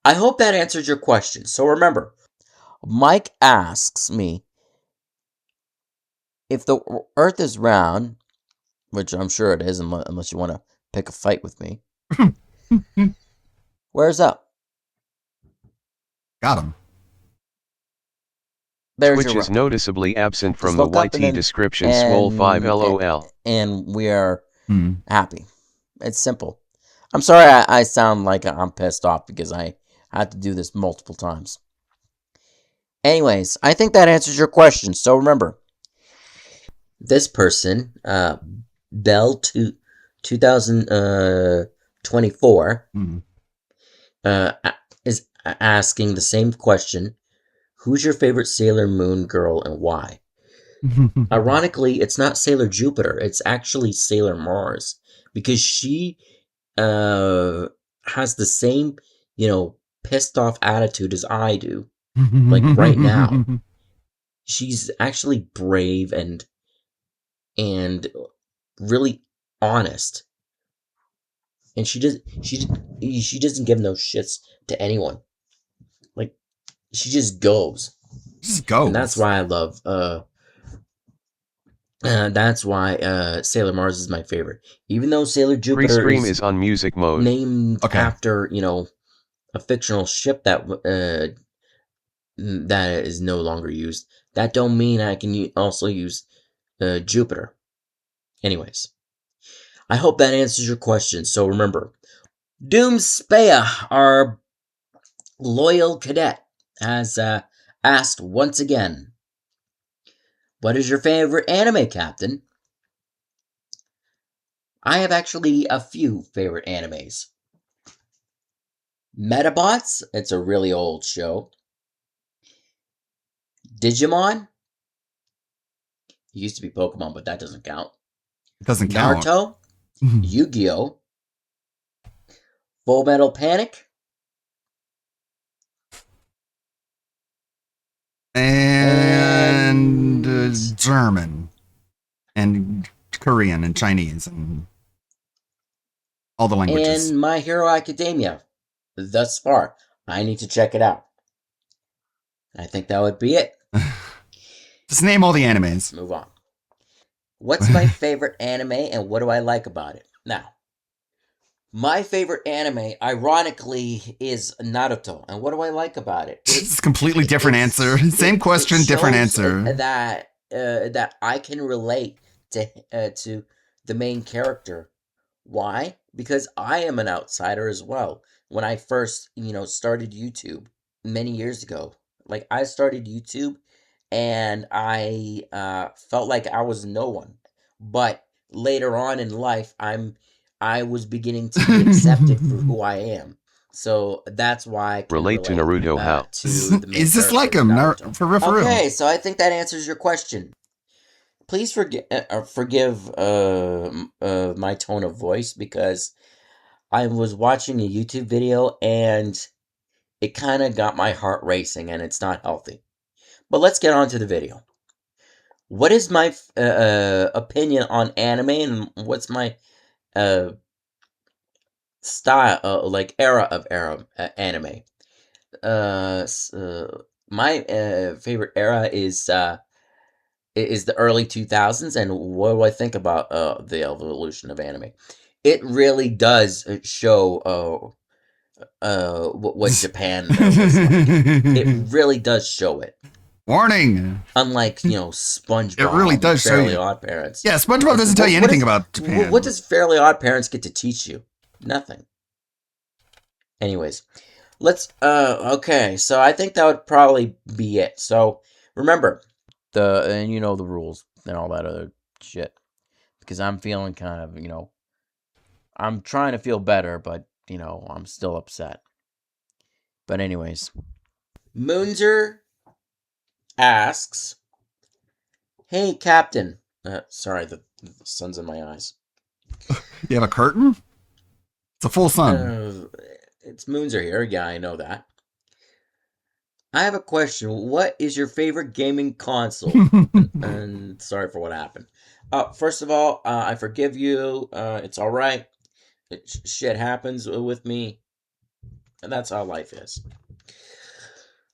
I hope that answers your question. So remember, Mike asks me, if the Earth is round, which I'm sure it is unless you want to pick a fight with me, where's up? Got him. Twitch is noticeably absent from the YT description. Swole 5 LOL. And we are happy. It's simple. I'm sorry I sound like I'm pissed off because I had to do this multiple times. Anyways, I think that answers your question. So remember, this person, Bell 2024, is asking the same question. Who's your favorite Sailor Moon girl and why? Ironically, it's not Sailor Jupiter. It's actually Sailor Mars. Because she has the same, pissed off attitude as I do. Like right now. She's actually brave and really honest. And she doesn't give no shits to anyone. Like, she just goes. Just goes. And that's why I love that's why Sailor Mars is my favorite. Even though Sailor Jupiter is on music mode. Named after, a fictional ship that is no longer used. That don't mean I can also use Jupiter. Anyways, I hope that answers your question. So remember, Doomspea, our loyal cadet, has asked once again, what is your favorite anime, Captain? I have actually a few favorite animes. Metabots, it's a really old show. Digimon. It used to be Pokemon, but that doesn't count. It doesn't count. Naruto. Yu-Gi-Oh! Full Metal Panic. And German. And Korean and Chinese and all the languages. And My Hero Academia. Thus far. I need to check it out. I think that would be it. Just name all the animes. Move on. What's my favorite anime and what do I like about it? Now, my favorite anime, ironically, is Naruto. And what do I like about it? It's a completely different answer. Same question, different answer. That I can relate to the main character. Why? Because I am an outsider as well. When I first, started YouTube many years ago, like I started YouTube and I felt like I was no one. But later on in life, I was beginning to be accepted for who I am. So that's why I can relate to Naruto. How is this like him? For real? Okay, so I think that answers your question. Please forgive my tone of voice because I was watching a YouTube video and it kind of got my heart racing and it's not healthy. But let's get on to the video. What is my opinion on anime and what's my style, like era of anime? My favorite era is the early 2000s, and what do I think about the evolution of anime? It really does show what Japan was like. It really does show it. Warning! Unlike, SpongeBob. It really does show Fairly you. Odd Parents. Yeah, SpongeBob doesn't tell you anything about Japan. What does Fairly Odd Parents get to teach you? Nothing. Anyways, let's, okay, so I think that would probably be it. So, remember, and you know the rules and all that other shit. Because I'm feeling kind of, I'm trying to feel better, but, I'm still upset. But anyways, Moonzer asks, "Hey, Captain." Sorry, the sun's in my eyes. You have a curtain? It's a full sun. Its moons are here. Yeah, I know that. I have a question. What is your favorite gaming console? and sorry for what happened. First of all, I forgive you. It's all right. Shit happens with me. And that's how life is.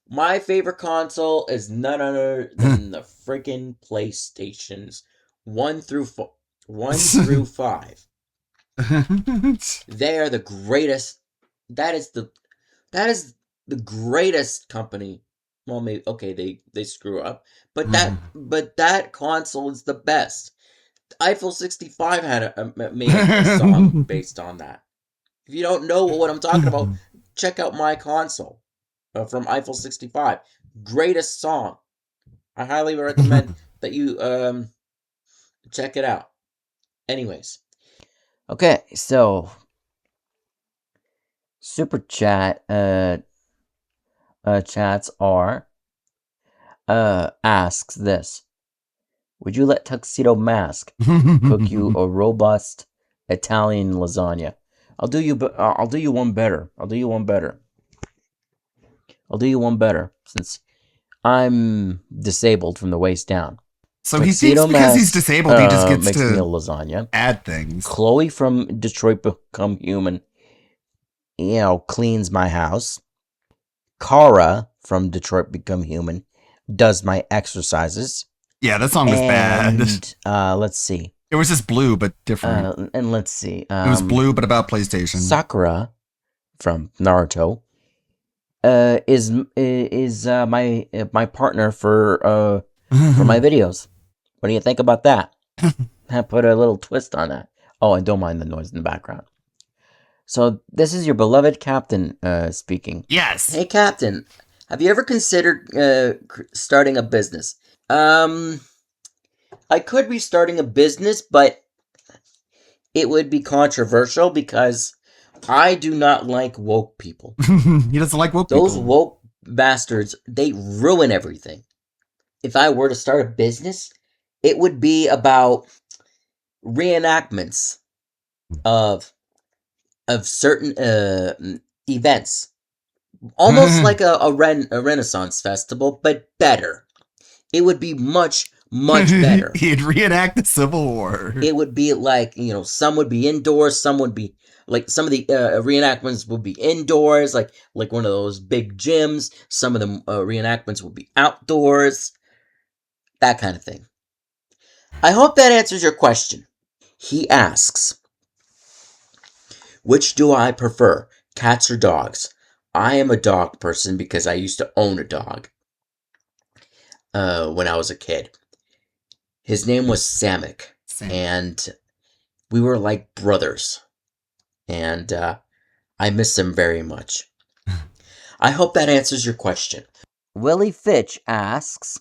My favorite console is none other than the freaking PlayStations 1 through 5. They are the greatest. That is the greatest company. Well, maybe okay, they screw up, but that console is the best. Eiffel 65 made a song based on that. If you don't know what I'm talking about, check out My Console from Eiffel 65. Greatest song. I highly recommend that you check it out. Anyways. Okay, so super chat chats are asks this. Would you let Tuxedo Mask cook you a robust Italian lasagna? I'll do you one better. I'll do you one better since I'm disabled from the waist down. So he thinks because he's disabled, he just gets makes to me a lasagna. Add things. Chloe from Detroit Become Human, cleans my house. Kara from Detroit Become Human does my exercises. Yeah, that song was bad. Let's see. It was just blue, but different. And let's see. It was blue, but about PlayStation. Sakura from Naruto is my partner for my videos. What do you think about that? I put a little twist on that. Oh, and don't mind the noise in the background. So this is your beloved Captain speaking. Yes. Hey, Captain. Have you ever considered starting a business? I could be starting a business, but it would be controversial because I do not like woke people. He doesn't like woke people. Those woke bastards, they ruin everything. If I were to start a business, it would be about reenactments of certain events. Almost like a Renaissance festival, but better. It would be much better. He'd reenact the Civil War. It would be like, some would be indoors, some would be, like, some of the reenactments would be indoors, like one of those big gyms. Some of the reenactments would be outdoors. That kind of thing. I hope that answers your question. He asks, which do I prefer, cats or dogs? I am a dog person because I used to own a dog when I was a kid. His name was Samek, and we were like brothers, and I miss him very much. I hope that answers your question. Willie Fitch asks,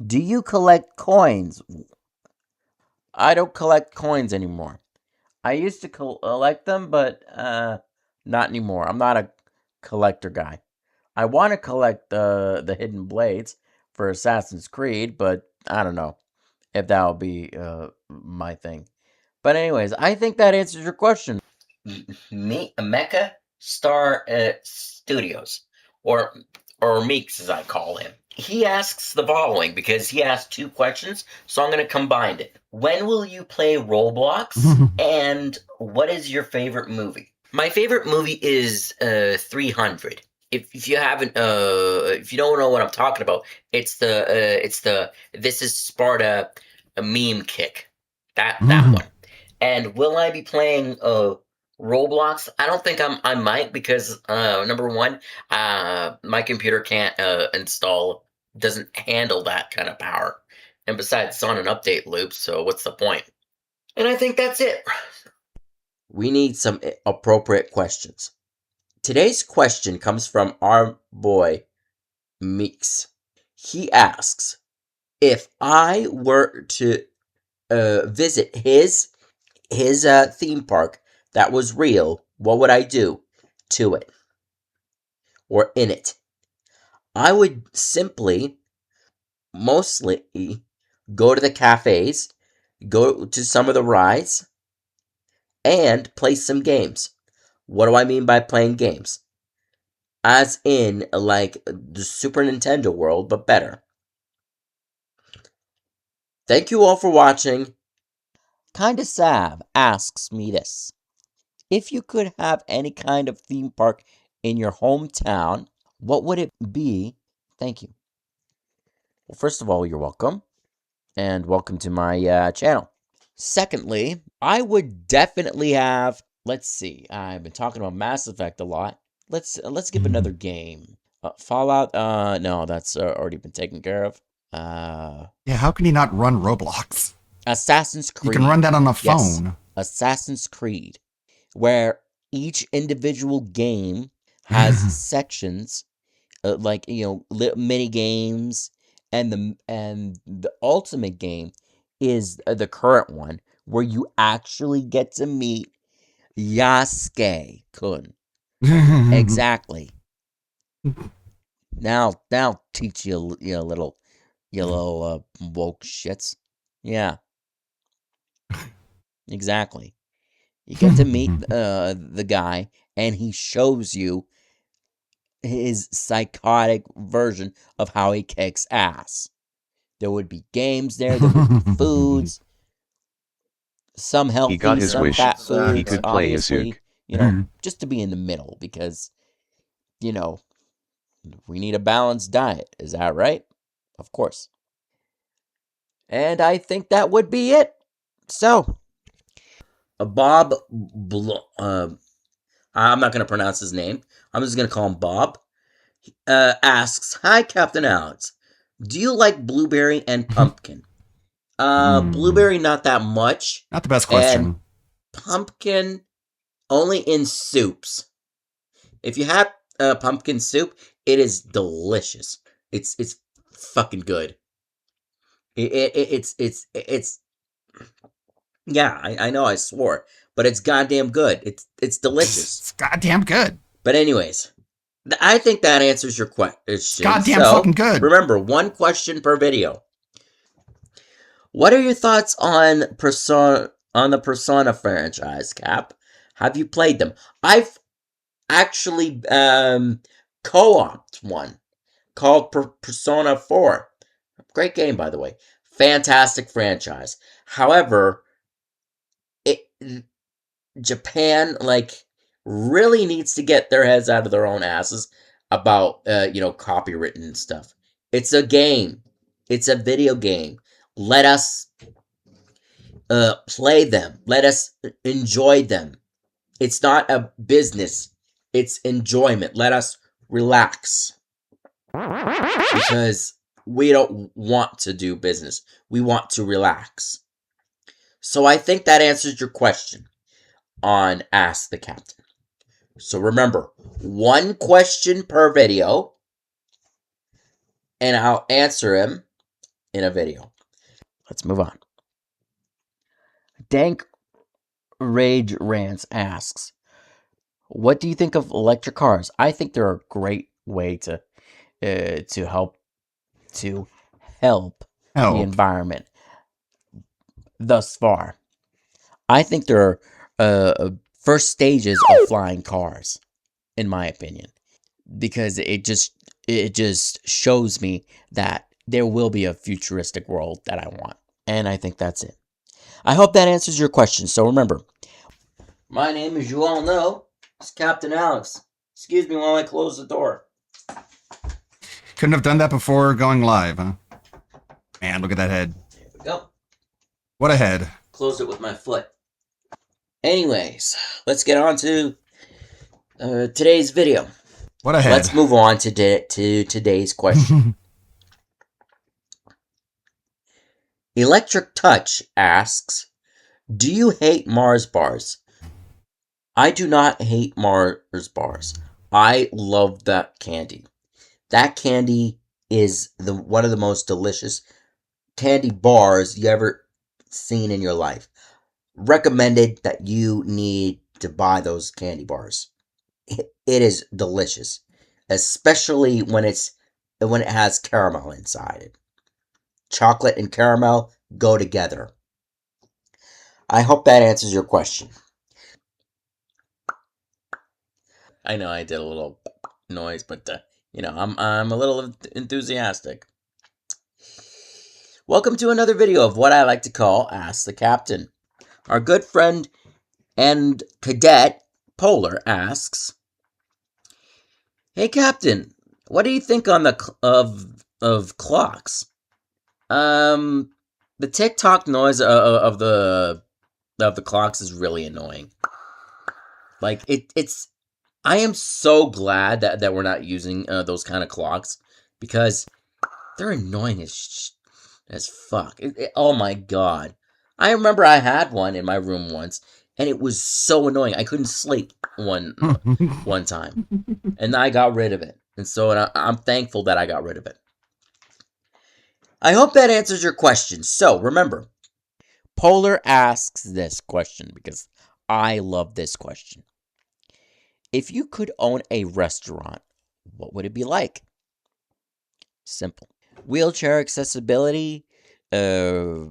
do you collect coins? I don't collect coins anymore. I used to collect them, but not anymore. I'm not a collector guy. I want to collect the hidden blades for Assassin's Creed, but I don't know if that will be my thing. But anyways, I think that answers your question. Mecha Star Studios, or Meeks as I call him. He asks the following because he asked 2 questions, so I'm going to combine it. When will you play Roblox? And what is your favorite movie? My favorite movie is 300. If you haven't, if you don't know what I'm talking about, it's the This Is Sparta a meme kick. That one. And will I be playing Roblox? I don't think I might because number one, my computer can't doesn't handle that kind of power. And besides, it's on an update loop, so what's the point? And I think that's it. We need some appropriate questions. Today's question comes from our boy, Meeks. He asks, if I were to visit his theme park that was real, what would I do to it? Or in it? I would simply mostly go to the cafes, go to some of the rides, and play some games. What do I mean by playing games? As in, like, the Super Nintendo world, but better. Thank you all for watching. Kinda Sav asks me this. If you could have any kind of theme park in your hometown, what would it be? Thank you. Well, first of all, you're welcome. And welcome to my channel. Secondly, I would definitely have... Let's see. I've been talking about Mass Effect a lot. Let's give another game. Fallout? No, that's already been taken care of. Yeah, how can you not run Roblox? Assassin's Creed. You can run that on a phone. Yes, Assassin's Creed, where each individual game has sections, like, you know, mini games, and the ultimate game is the current one, where you actually get to meet Yasuke-kun. Exactly. Now teach you little woke shits. Yeah. Exactly. You get to meet the guy, and he shows you his psychotic version of how he kicks ass. There would be games there would be foods, some healthy, he got his some wish. fat foods, He could play obviously, Yasuke. you know, just to be in the middle, because, you know, we need a balanced diet. Is that right? Of course. And I think that would be it. So, Bob, I'm not going to pronounce his name. I'm just going to call him Bob. Asks, hi, Captain Alex. Do you like blueberry and pumpkin? Blueberry, not that much. Not the best question. And pumpkin, only in soups. If you have pumpkin soup, it is delicious. It's fucking good. It's yeah, I know I swore, but it's goddamn good. It's delicious. It's goddamn good. But anyways, I think that answers your question. Goddamn fucking good. Remember, one question per video. What are your thoughts on the Persona franchise, Cap? Have you played them? I've actually co-opted one called Persona 4. Great game, by the way. Fantastic franchise. However, Japan, like, really needs to get their heads out of their own asses about, copywritten and stuff. It's a game. It's a video game. Let us play them. Let us enjoy them. It's not a business. It's enjoyment. Let us relax. Because we don't want to do business. We want to relax. So I think that answers your question on Ask the Captain. So remember, one question per video, and I'll answer him in a video. Let's move on. Dank Rage Rants asks, what do you think of electric cars? I think they're a great way to help the environment. Thus far, I think there are first stages of flying cars, in my opinion, because it just shows me that there will be a futuristic world that I want, and I think that's it. I hope that answers your question. So remember, my name, as you all know, is Captain Alex. Excuse me while I close the door. Couldn't have done that before going live, huh? Man, look at that head. There we go. What a head. Closed it with my foot. Anyways, let's get on to today's video. What a head. Let's move on to today's question. Electric Touch asks, do you hate Mars bars? I do not hate Mars bars. I love that candy. That candy is one of the most delicious candy bars you ever seen in your life. Recommended that you need to buy those candy bars. It is delicious, especially when it has caramel inside it. chocolate and caramel go together. I hope that answers your question. I know I did a little noise, but I'm a little enthusiastic. Welcome to another video of what I like to call Ask the Captain. Our good friend and cadet Polar asks, "Hey Captain, what do you think on of clocks? The tick-tock noise of the clocks is really annoying. Like it's. I am so glad that we're not using those kind of clocks because they're annoying as fuck. Oh my god! I remember I had one in my room once, and it was so annoying. I couldn't sleep one time, and I got rid of it. And so I'm thankful that I got rid of it. I hope that answers your question. So remember, Polar asks this question because I love this question. If you could own a restaurant, what would it be like? Simple. Wheelchair accessibility, a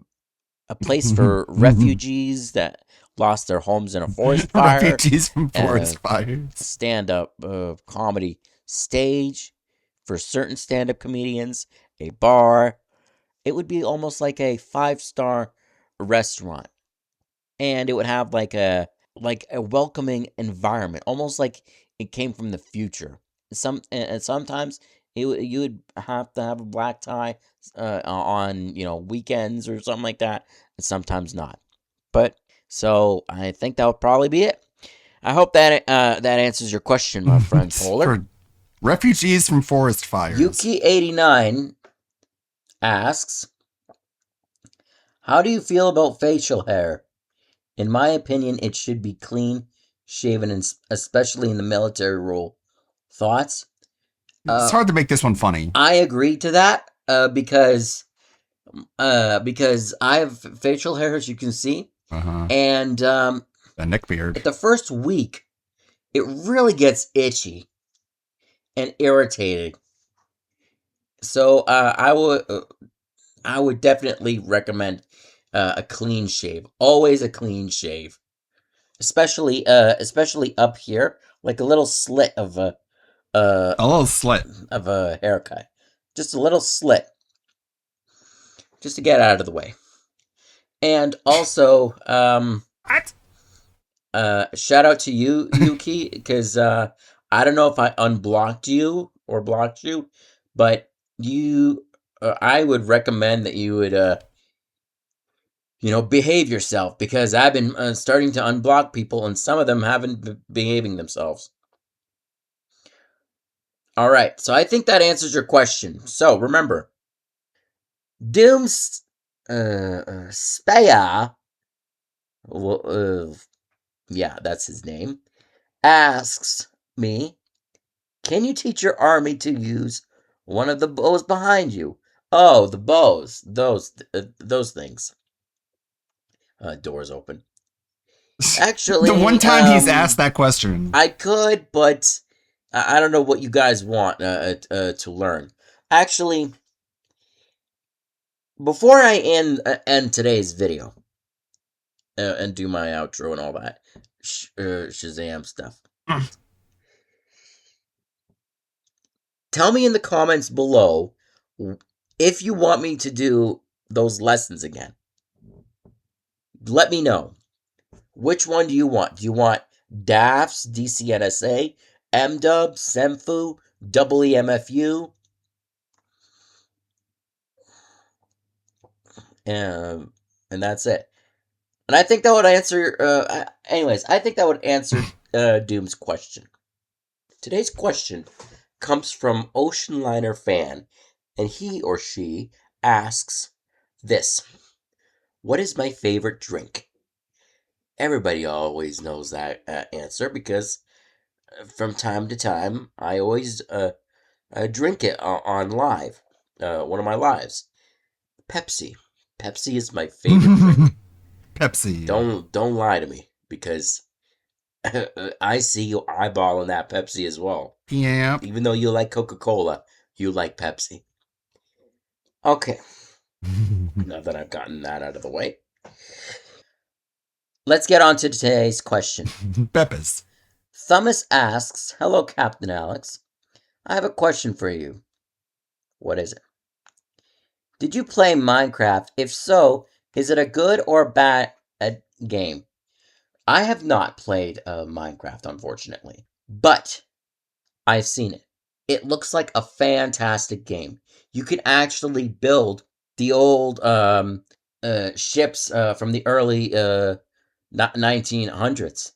place for refugees that lost their homes in a forest fire. Refugees from forest fires. Stand-up comedy stage for certain stand-up comedians, a bar. It would be almost like a 5-star restaurant. And it would have like a welcoming environment, almost like it came from the future. Sometimes you would have to have a black tie on weekends or something like that, and sometimes not. But so I think that would probably be it. I hope that that answers your question, my friend Polar. For refugees from forest fires. Yuki89 asks, "How do you feel about facial hair? In my opinion, it should be clean shaven, and especially in the military role. Thoughts?" It's hard to make this one funny. I agree to that because I have facial hair, as you can see, and the neck beard. At the first week, it really gets itchy and irritating. So I would definitely recommend a clean shave. Always a clean shave, especially up here, like a little slit of a little slit of a haircut, just a little slit, just to get out of the way. And also, shout out to you, Yuki, because I don't know if I unblocked you or blocked you, but I would recommend that you would behave yourself, because I've been starting to unblock people, and some of them haven't been behaving themselves. All right, so I think that answers your question. So remember, Doom's Speya, yeah, that's his name, asks me, "Can you teach your army to use one of the bows behind you?" Oh, the bows, those things. Doors open. Actually, the one time he's asked that question, I could, but I don't know what you guys want to learn. Actually, before I end today's video and do my outro and all that Shazam stuff, tell me in the comments below if you want me to do those lessons again. Let me know. Which one do you want? Do you want DAFS, DCNSA, MDub, SEMFU, EEMFU? And that's it. And I think that would answer, I think that would answer Doom's question. Today's question comes from Ocean Liner Fan, and he or she asks this: "What is my favorite drink?" Everybody always knows that answer, because from time to time I always drink it on live, one of my lives. Pepsi. Pepsi is my favorite drink. Pepsi. Don't lie to me, because I see you eyeballing that Pepsi as well. Yeah. Even though you like Coca-Cola, you like Pepsi. Okay. Now that I've gotten that out of the way. Let's get on to today's question. Peppers. Thomas asks, hello, Captain Alex. I have a question for you. What is it? Did you play Minecraft? If so, is it a good or bad game? I have not played Minecraft, unfortunately, but I've seen it. It looks like a fantastic game. You can actually build the old ships from the early 1900s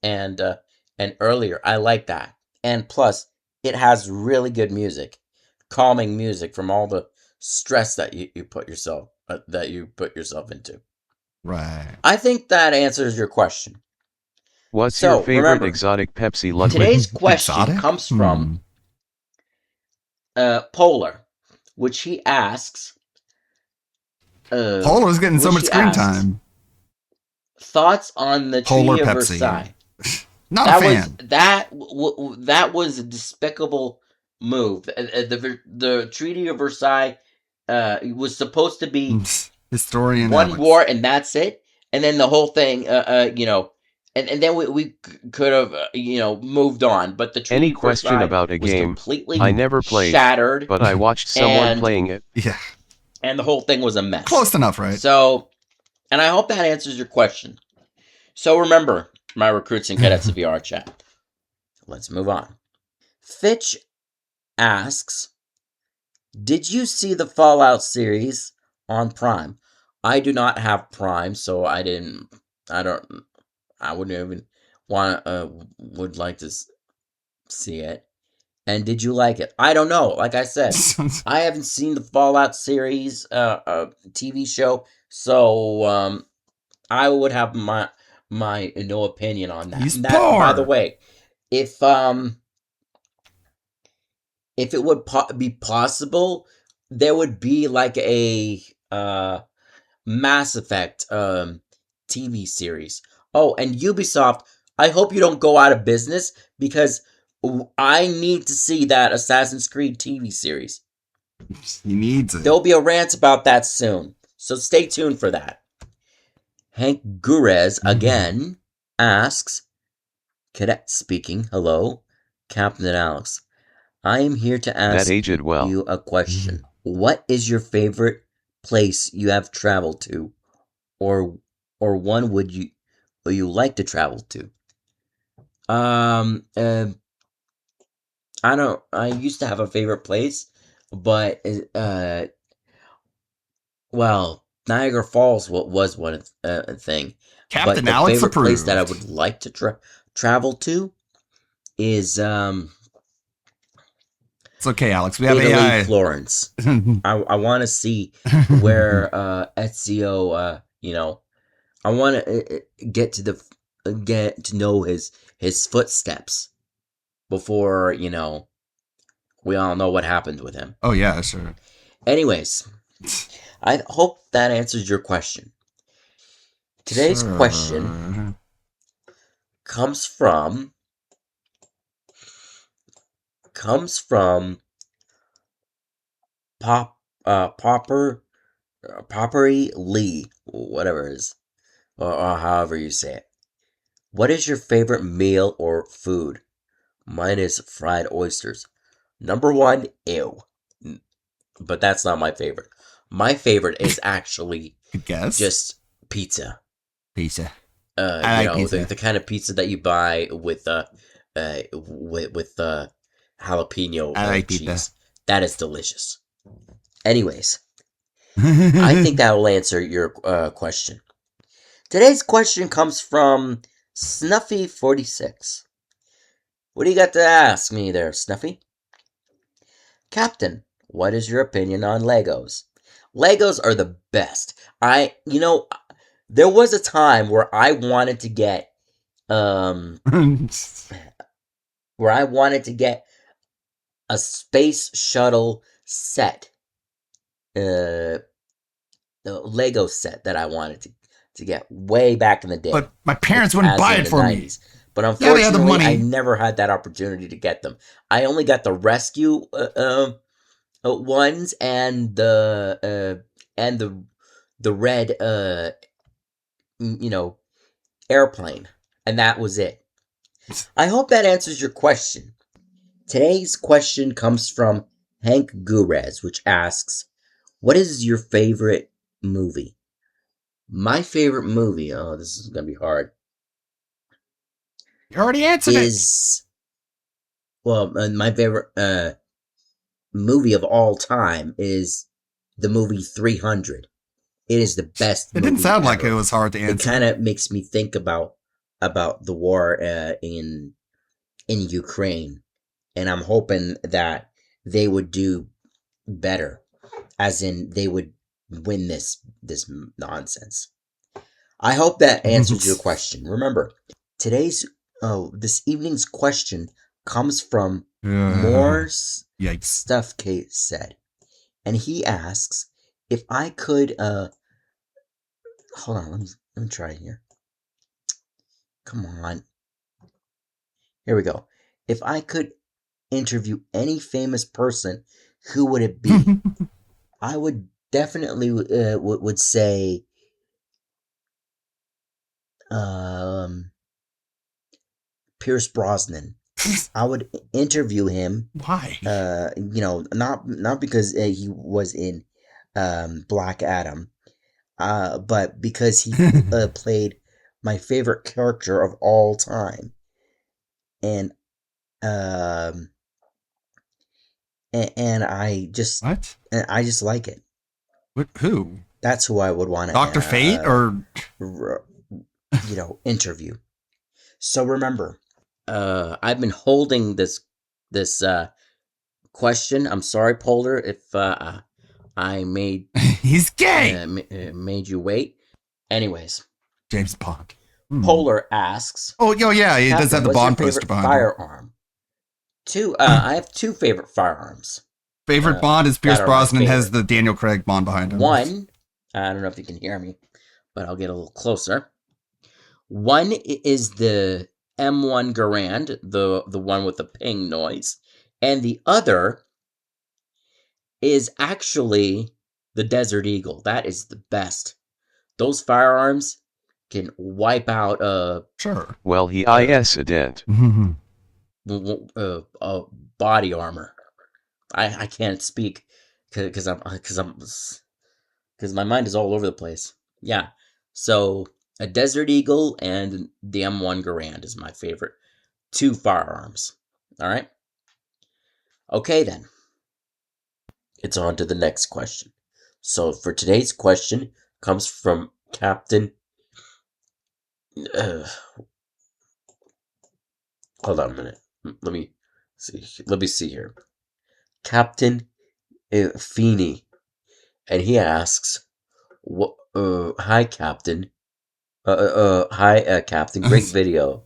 and earlier. I like that. And plus, it has really good music, calming music from all the stress that you put yourself into. Right. I think that answers your question. What's your favorite exotic Pepsi liquid? Today's question comes from Polar, which he asks. Polar's getting so much screen time. Thoughts on the Polar Treaty of Pepsi. Versailles? Not a fan. That was a despicable move. The Treaty of Versailles was supposed to be historian one Alex. war and that's it. And then the whole thing, and then we could have moved on. But the Treaty Any of question Versailles about a was game completely I never played, shattered, but I watched someone playing it. Yeah. And the whole thing was a mess. Close enough, right? So, and I hope that answers your question. So remember, my recruits and cadets of VR chat. Let's move on. Fitch asks, did you see the Fallout series on Prime? I do not have Prime, so I wouldn't even would like to see it. And did you like it? I don't know. Like I said, I haven't seen the Fallout series TV show, so I would have my no opinion on that. He's that poor. By the way, if it would be possible, there would be like a Mass Effect TV series. Oh, and Ubisoft, I hope you don't go out of business because I need to see that Assassin's Creed TV series. He needs it. There'll be a rant about that soon, so stay tuned for that. Hank Gurez again asks, Cadet speaking, hello, Captain Alex. I am here to ask you a question. What is your favorite place you have traveled to, or one would you like to travel to? I used to have a favorite place, but Niagara Falls was one thing. Captain but the Alex favorite approved. place that I would like to travel to is It's okay, Alex. We have Italy, AI. Florence. I want to see where Ezio. I want to get to know his footsteps before we all know what happened with him. Oh yeah, sure. Anyways, I hope that answers your question. Today's question comes from Poppery Lee, whatever it is, or however you say it. What is your favorite meal or food? Mine is fried oysters. Number one, ew. But that's not my favorite. My favorite is actually just pizza. Pizza. I like pizza. The kind of pizza that you buy with jalapeno I like cheese. pizza. That is delicious. Anyways, I think that will answer your question. Today's question comes from Snuffy46. What do you got to ask me there, Snuffy? Captain, what is your opinion on Legos? Legos are the best. There was a time where I wanted to get a space shuttle set. The Lego set that I wanted to get way back in the day. But my parents wouldn't buy it for me. But Yeah, they had the unfortunately, money. I never had that opportunity to get them. I only got the rescue ones and the and the red airplane, and that was it. I hope that answers your question. Today's question comes from Hank Gurez, which asks, what is your favorite movie? My favorite movie, oh, this is gonna be hard. You already answered it. Well, my favorite movie of all time is the movie 300. It is the best movie. It didn't sound ever. like it was hard to answer. It kind of makes me think about the war in Ukraine, and I'm hoping that they would do better, as in they would win this nonsense. I hope that answers your question. Remember, this evening's question comes from Moore's Stuff Kate said, and he asks if I could hold on, let me try here. Come on. Here we go. If I could interview any famous person, who would it be? I would definitely would say Pierce Brosnan. I would interview him. Why? Not because he was in Black Adam, but because he played my favorite character of all time, and I just like it. Who? That's who I would want to Dr. Fate or interview. So remember, I've been holding this question. I'm sorry, Polar, if I made he's gay. Made you wait. Anyways, James Bond. Polar asks. Oh, yeah, he does have the Bond poster behind him. Firearm. I have two favorite firearms. Favorite Bond is Pierce Brosnan, has the Daniel Craig Bond behind him. One, I don't know if you can hear me, but I'll get a little closer. One is the M1 Garand, the one with the ping noise, and the other is actually the Desert Eagle. That is the best. Those firearms can wipe out sure. Well, he is a dent. Body armor. I can't speak because my mind is all over the place. Yeah. So a Desert Eagle and the M1 Garand is my favorite two firearms. All right. Okay then. It's on to the next question. So for today's question comes from Captain. Hold on a minute. Let me see here. Captain Feeney, and he asks, "Hi, Captain. Hi, Captain. Great video.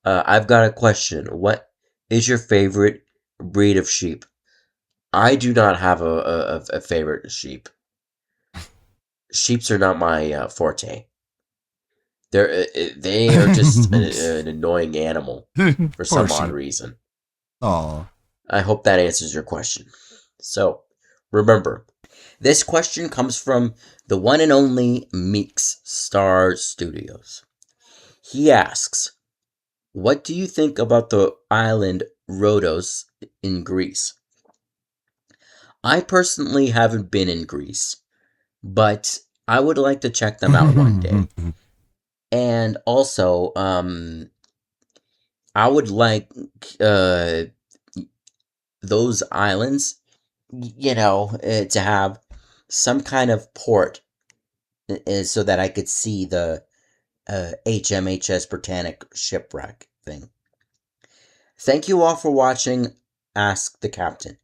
I've got a question. What is your favorite breed of sheep?" I do not have a favorite sheep. Sheeps are not my forte. They are just an annoying animal for some odd reason. Oh. I hope that answers your question. So, remember, this question comes from the one and only Meeks Star Studios. He asks, what do you think about the island Rhodos in Greece? I personally haven't been in Greece, but I would like to check them out one day. And also, I would like those islands, to have some kind of port so that I could see the HMHS Britannic shipwreck thing. Thank you all for watching Ask the Captain,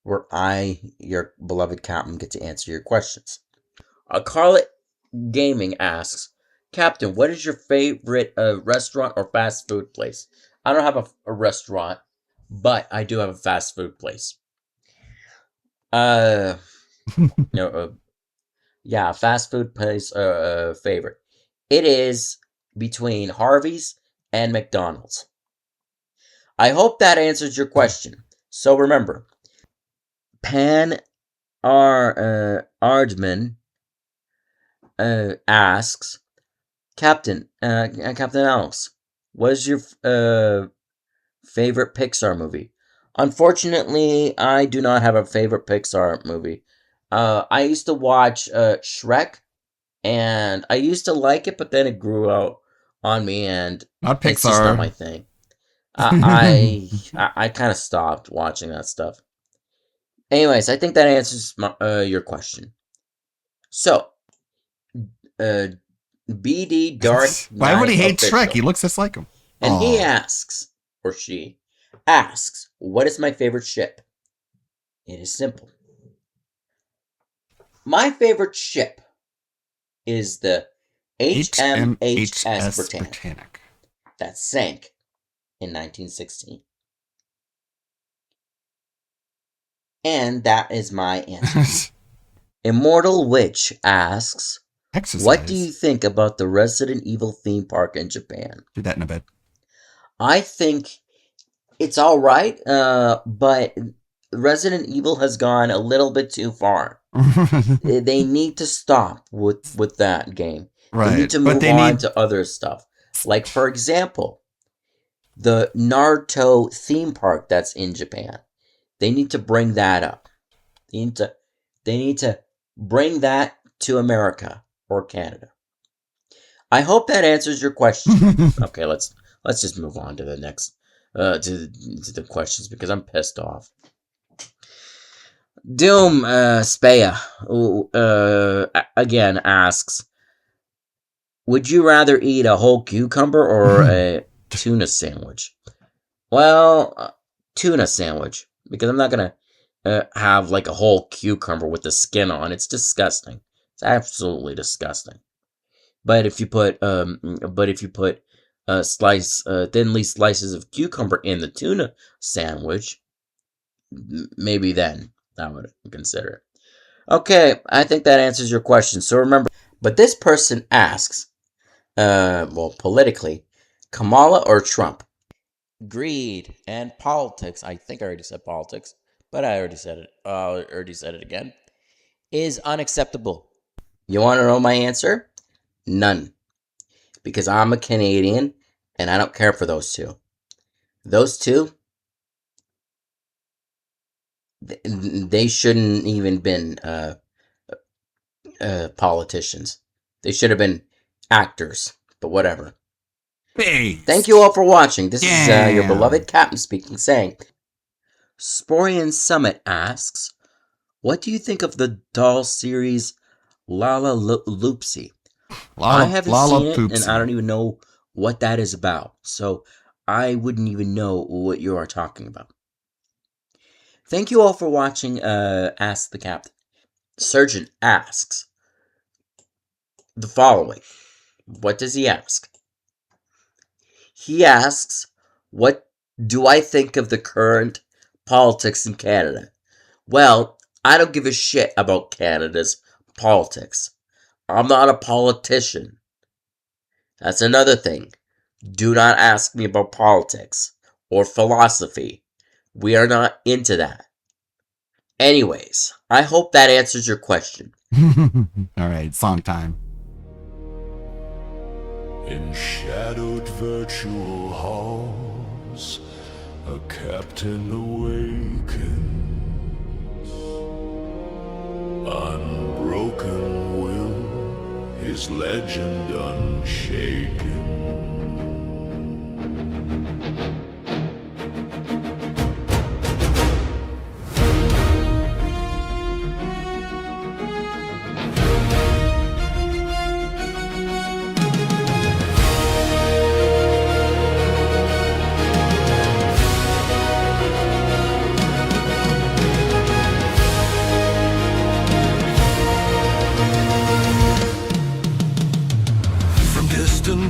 where I, your beloved captain, get to answer your questions. Carlet Gaming asks, Captain, what is your favorite restaurant or fast food place? I don't have a restaurant, but I do have a fast food place. Fast food place favorite. It is between Harvey's and McDonald's. I hope that answers your question. So remember, Pan Ardman asks, Captain Alex, what is your favorite Pixar movie? Unfortunately, I do not have a favorite Pixar movie. I used to watch Shrek, and I used to like it, but then it grew out on me, and not Pixar. It's just not my thing. I kind of stopped watching that stuff. Anyways, I think that answers your question. So, BD Dark. Why would he hate Shrek? He looks just like him. And he asks, or she asks, what is my favorite ship? It is simple. My favorite ship is the HMHS Britannic. That sank in 1916. And that is my answer. Immortal Witch asks, what do you think about the Resident Evil theme park in Japan? Do that in a bit. I think it's alright, but Resident Evil has gone a little bit too far. They need to stop with that game. Right. They need to move on to other stuff. Like, for example, the Naruto theme park that's in Japan. They need to bring that up. They need to bring that to America or Canada. I hope that answers your question. Okay, let's just move on to the next to the questions because I'm pissed off. Doom Speya again asks, would you rather eat a whole cucumber or a tuna sandwich? Well, tuna sandwich, because I'm not gonna have like a whole cucumber with the skin on. It's disgusting. It's absolutely disgusting. But if you put thinly slices of cucumber in the tuna sandwich, maybe then I would consider it. Okay, I think that answers your question. So remember, but this person asks, politically, Kamala or Trump? Greed and politics, I think I already said politics, but I already said it again, is unacceptable. You want to know my answer? None. Because I'm a Canadian, and I don't care for those two. Those two, they shouldn't even been politicians. They should have been actors, but whatever. Thanks. Thank you all for watching. This is your beloved Captain speaking, saying, Sporian Summit asks, what do you think of the doll series Lala Loopsy? I haven't seen it, and I don't even know what that is about, so I wouldn't even know what you are talking about. Thank you all for watching Ask the Captain. Surgeon asks the following. What does he ask? He asks, what do I think of the current politics in Canada? Well, I don't give a shit about Canada's politics. I'm not a politician. That's another thing. Do not ask me about politics or philosophy. We are not into that. Anyways, I hope that answers your question. All right, song time. In shadowed virtual halls, a captain awakens. Unbroken will, his legend unshaken.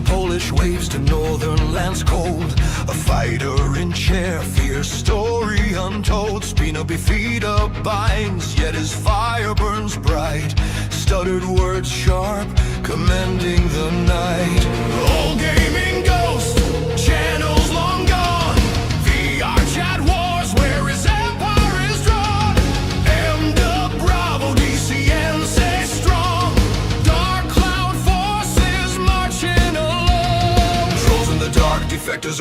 Polish waves to northern lands cold. A fighter in chair, fierce story untold. Spina bifida binds, yet his fire burns bright. Stuttered words sharp, commanding the night. Old gaming ghost, channels long gone. VR chat wars where his empire is drawn. M. the bride.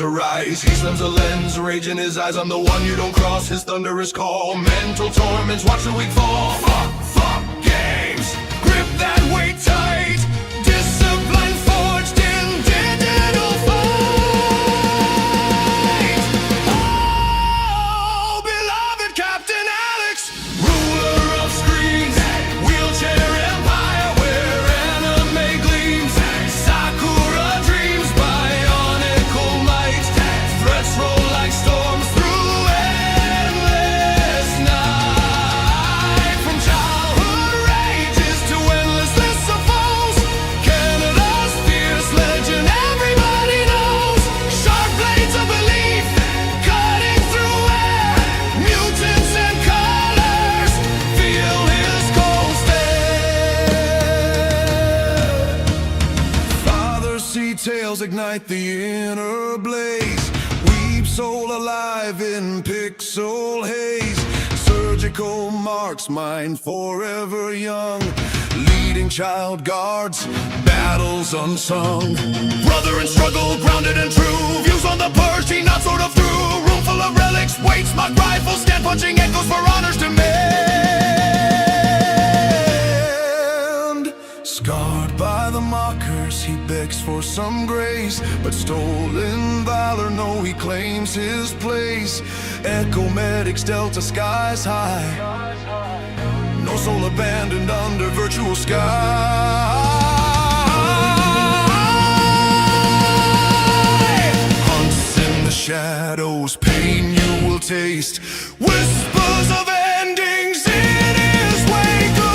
stars arise. He slams a lens, rage in his eyes. I'm the one you don't cross, his thunderous call. Mental torments, watch the weak fall. Fuck games, grip that weight tight. Discipline forged in digital fight. Oh, beloved Captain Alex, ruler of screens, wheelchair empire where anime gleams. Sakura dreams, bionicle might. Threats roll like storms through endless night. From childhood rages to endless lists of foes, Canada's fierce legend everybody knows. Sharp blades of belief, cutting through air. Mutants and colors, feel his cold stare. Father see tales ignite the inner blaze. Weep soul alive in pixel haze. Surgical marks, mind forever young. Leading child guards, battles unsung. Brother in struggle, grounded and true. Views on the purge, he not sort of through. Room full of relics, weights, mock rifles. Stand punching echoes for honors demand. Scarred by the mockers, he begs for some grace. But stolen valor, no, he claims his place. Echo medics, Delta skies high. No soul abandoned under virtual sky. Hunts in the shadows, pain you will taste. Whispers of endings in his wake arise.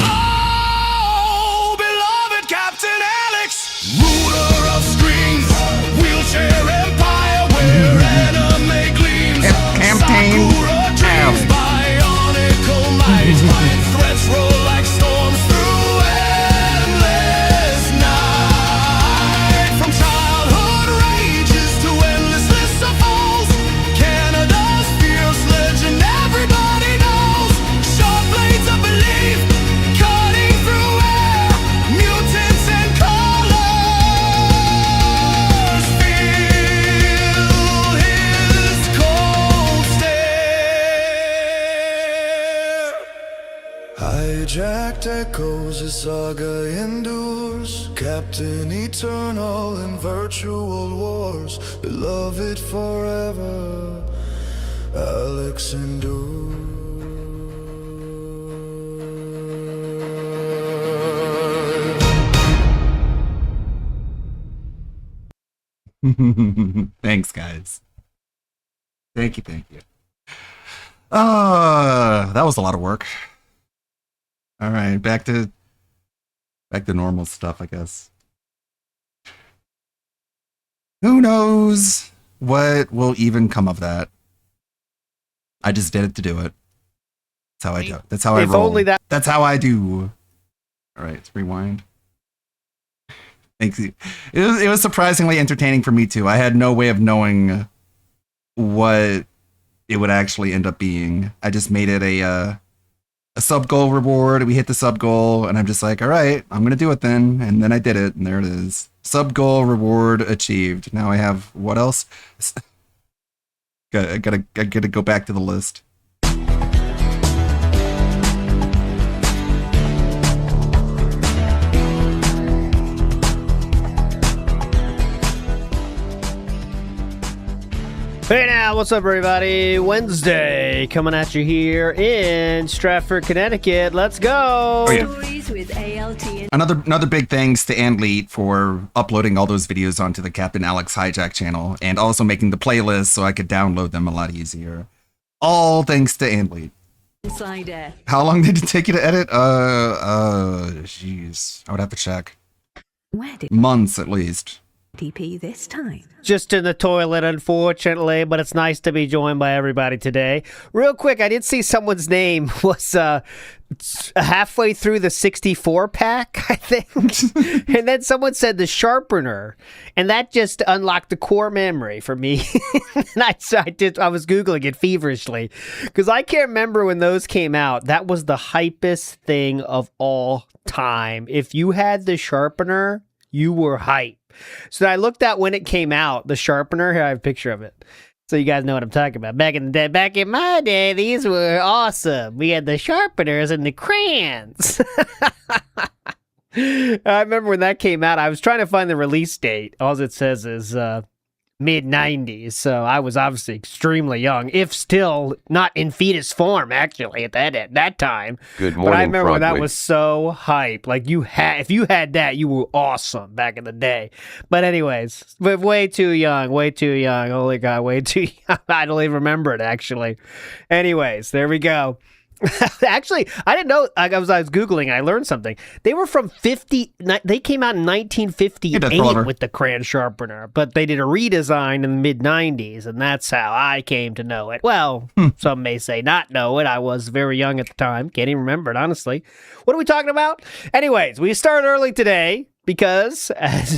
Oh, beloved Captain Alex, ruler of screens, wheelchair empire where anime gleams. Sakura dreams, bionicle might. Threats roll like storms through endless night. From childhood rages to endless lists of foes, Canada's fierce legend everybody knows. Sharp blades of belief, cutting through air. Mutants and colors, feel his cold stare. Hijacked echoes, his saga endures. Captain eternal in virtual wars. Beloved forever, Alex endures. Thanks, guys. Thank you. That was a lot of work. All right, back to normal stuff, I guess. Who knows what will even come of that? I just did it to do it. That's how I do. That's how I roll. Only that. That's how I do. All right, let's rewind. Thanks. It was surprisingly entertaining for me too. I had no way of knowing what it would actually end up being. I just made it a sub goal reward. We hit the sub goal, and I'm just like, all right, I'm gonna do it then. And then I did it, and there it is. Sub goal reward achieved. Now I have what else? I gotta go back to the list. Hey now, what's up everybody? Wednesday coming at you here in Stratford, Connecticut. Let's go! Oh, yeah. Another big thanks to Andleet for uploading all those videos onto the Captain Alex Hijack channel and also making the playlist so I could download them a lot easier. All thanks to Andleet. Insider. How long did it take you to edit? Jeez. I would have to check. Where did months at least. DP this time? Just in the toilet, unfortunately, but it's nice to be joined by everybody today. Real quick, I did see someone's name was halfway through the 64 pack, I think. And then someone said the sharpener, and that just unlocked the core memory for me. And I was Googling it feverishly because I can't remember when those came out. That was the hypest thing of all time. If you had the sharpener, You were hype. So I looked at when it came out, the sharpener. Here, I have a picture of it. So you guys know what I'm talking about. Back in my day, these were awesome. We had the sharpeners and the crayons. I remember when that came out, I was trying to find the release date. All it says is mid-90s, so I was obviously extremely young, if still not in fetus form, actually, at that time. Good morning, but I remember when that Frogwood. was so hype. Like, if you had that, you were awesome back in the day. But anyways, but way too young. Holy God, way too young. I don't even remember it, actually. Anyways, there we go. Actually, I didn't know. I was Googling and I learned something. They were from they came out in 1958 with the crayon sharpener, but they did a redesign in the mid-90s, and that's how I came to know it. Well, some may say not know it. I was very young at the time. Can't even remember it, honestly. What are we talking about? Anyways, we start early today because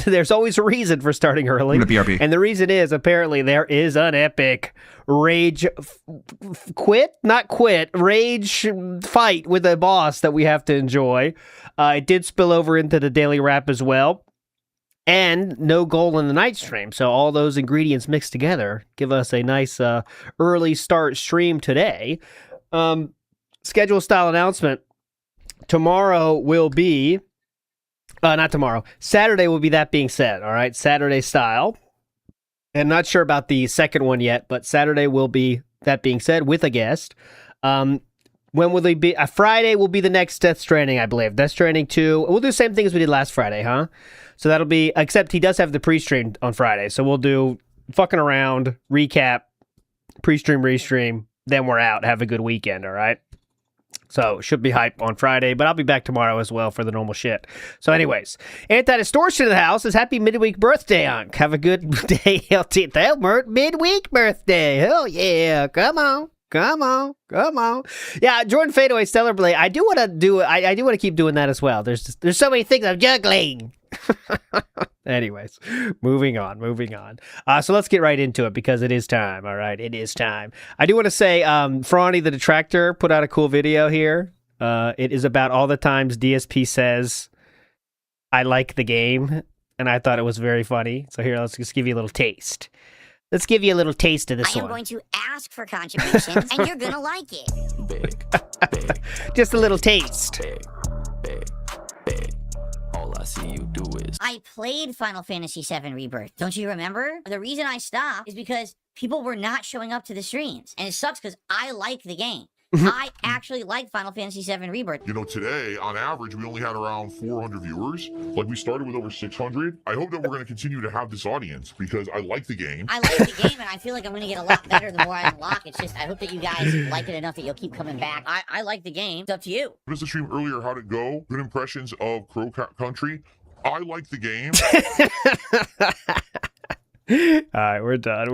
there's always a reason for starting early. BRB. And the reason is apparently there is an epic rage rage fight with a boss that we have to enjoy. It did spill over into the daily wrap as well. And no goal in the night stream. So all those ingredients mixed together give us a nice early start stream today. Schedule style announcement. Tomorrow will be... not tomorrow. Saturday will be That Being Said, all right? Saturday style. And not sure about the second one yet, but Saturday will be That Being Said with a guest. When will they be? Friday will be the next Death Stranding, I believe. Death Stranding 2. We'll do the same thing as we did last Friday, huh? So that'll be, except he does have the pre-stream on Friday. So we'll do fucking around, recap, pre-stream, restream, then we're out. Have a good weekend, all right? So, should be hype on Friday, but I'll be back tomorrow as well for the normal shit. So anyways, Anti-Distortion in the house is happy midweek birthday, Unc. Have a good day, LT. Midweek birthday. Hell yeah. Come on. Yeah, Jordan Fadeaway, Stellar Blade. I do want to keep doing that as well. There's so many things I'm juggling. Anyways, moving on. So let's get right into it because it is time. All right, it is time. I do want to say, Frawny the Detractor put out a cool video here. It is about all the times DSP says, "I like the game," and I thought it was very funny. So here, let's just give you a little taste. Let's give you a little taste of this one. I am going to ask for contributions, and you're gonna like it. Big. Just a little taste. Big. All I see you do is... I played Final Fantasy VII Rebirth. Don't you remember? The reason I stopped is because people were not showing up to the streams. And it sucks because I like the game. I actually like Final Fantasy VII Rebirth. You know, today, on average, we only had around 400 viewers. Like, we started with over 600. I hope that we're going to continue to have this audience because I like the game. I like the game, and I feel like I'm going to get a lot better the more I unlock. It's just, I hope that you guys like it enough that you'll keep coming back. I like the game. It's up to you. What was the stream earlier? How'd it go? Good impressions of Crow Country. I like the game. All right, we're done.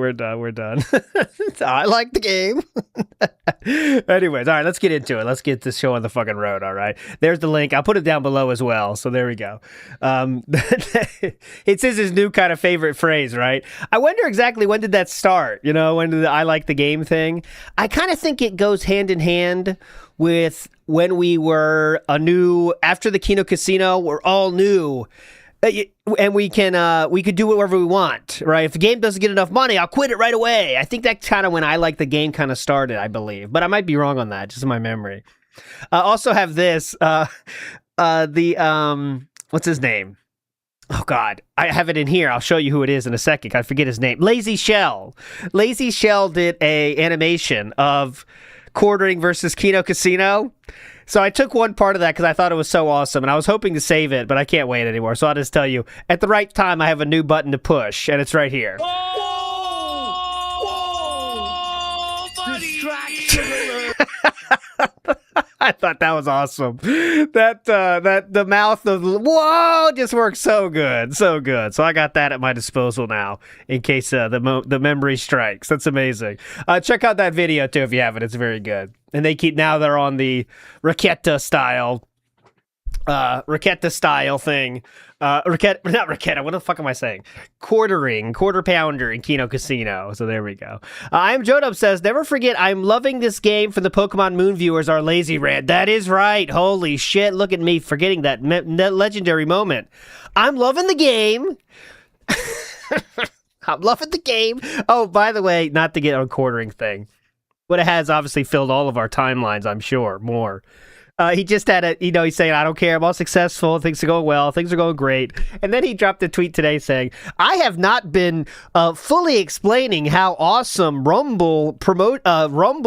I like the game. Anyways, all right, let's get into it. Let's get this show on the fucking road, all right? There's the link. I'll put it down below as well, so there we go. It says his new kind of favorite phrase, right? I wonder exactly when did that start? You know, when did the I like the game thing? I kind of think it goes hand in hand with when we were after the Kino Casino, we're all new. And we could do whatever we want, right? If the game doesn't get enough money, I'll quit it right away. I think that's kind of when I like the game kind of started, I believe. But I might be wrong on that, just in my memory. Also have this, what's his name? Oh, God. I have it in here. I'll show you who it is in a second. I forget his name. Lazy Shell. Lazy Shell did a animation of Quartering versus Kino Casino. So I took one part of that because I thought it was so awesome, and I was hoping to save it, but I can't wait anymore. So I'll just tell you, at the right time, I have a new button to push, and it's right here. Distraction! I thought that was awesome. That the mouth of whoa just works so good. So I got that at my disposal now in case the memory strikes. That's amazing. Check out that video too if you haven't. It's very good. And they're on the Raqueta style Raqueta style thing. Not Raqueta, what the fuck am I saying? Quarter pounder in Kino Casino. So there we go. I am Jodub says, never forget, I'm loving this game for the Pokemon Moon viewers, our lazy rant. That is right. Holy shit, look at me forgetting that legendary moment. I'm loving the game. I'm loving the game. Oh, by the way, not to get on quartering thing, but it has obviously filled all of our timelines, I'm sure, more. He just had a, he's saying, I don't care, I'm all successful, things are going well, things are going great. And then he dropped a tweet today saying, I have not been fully explaining how awesome Rumble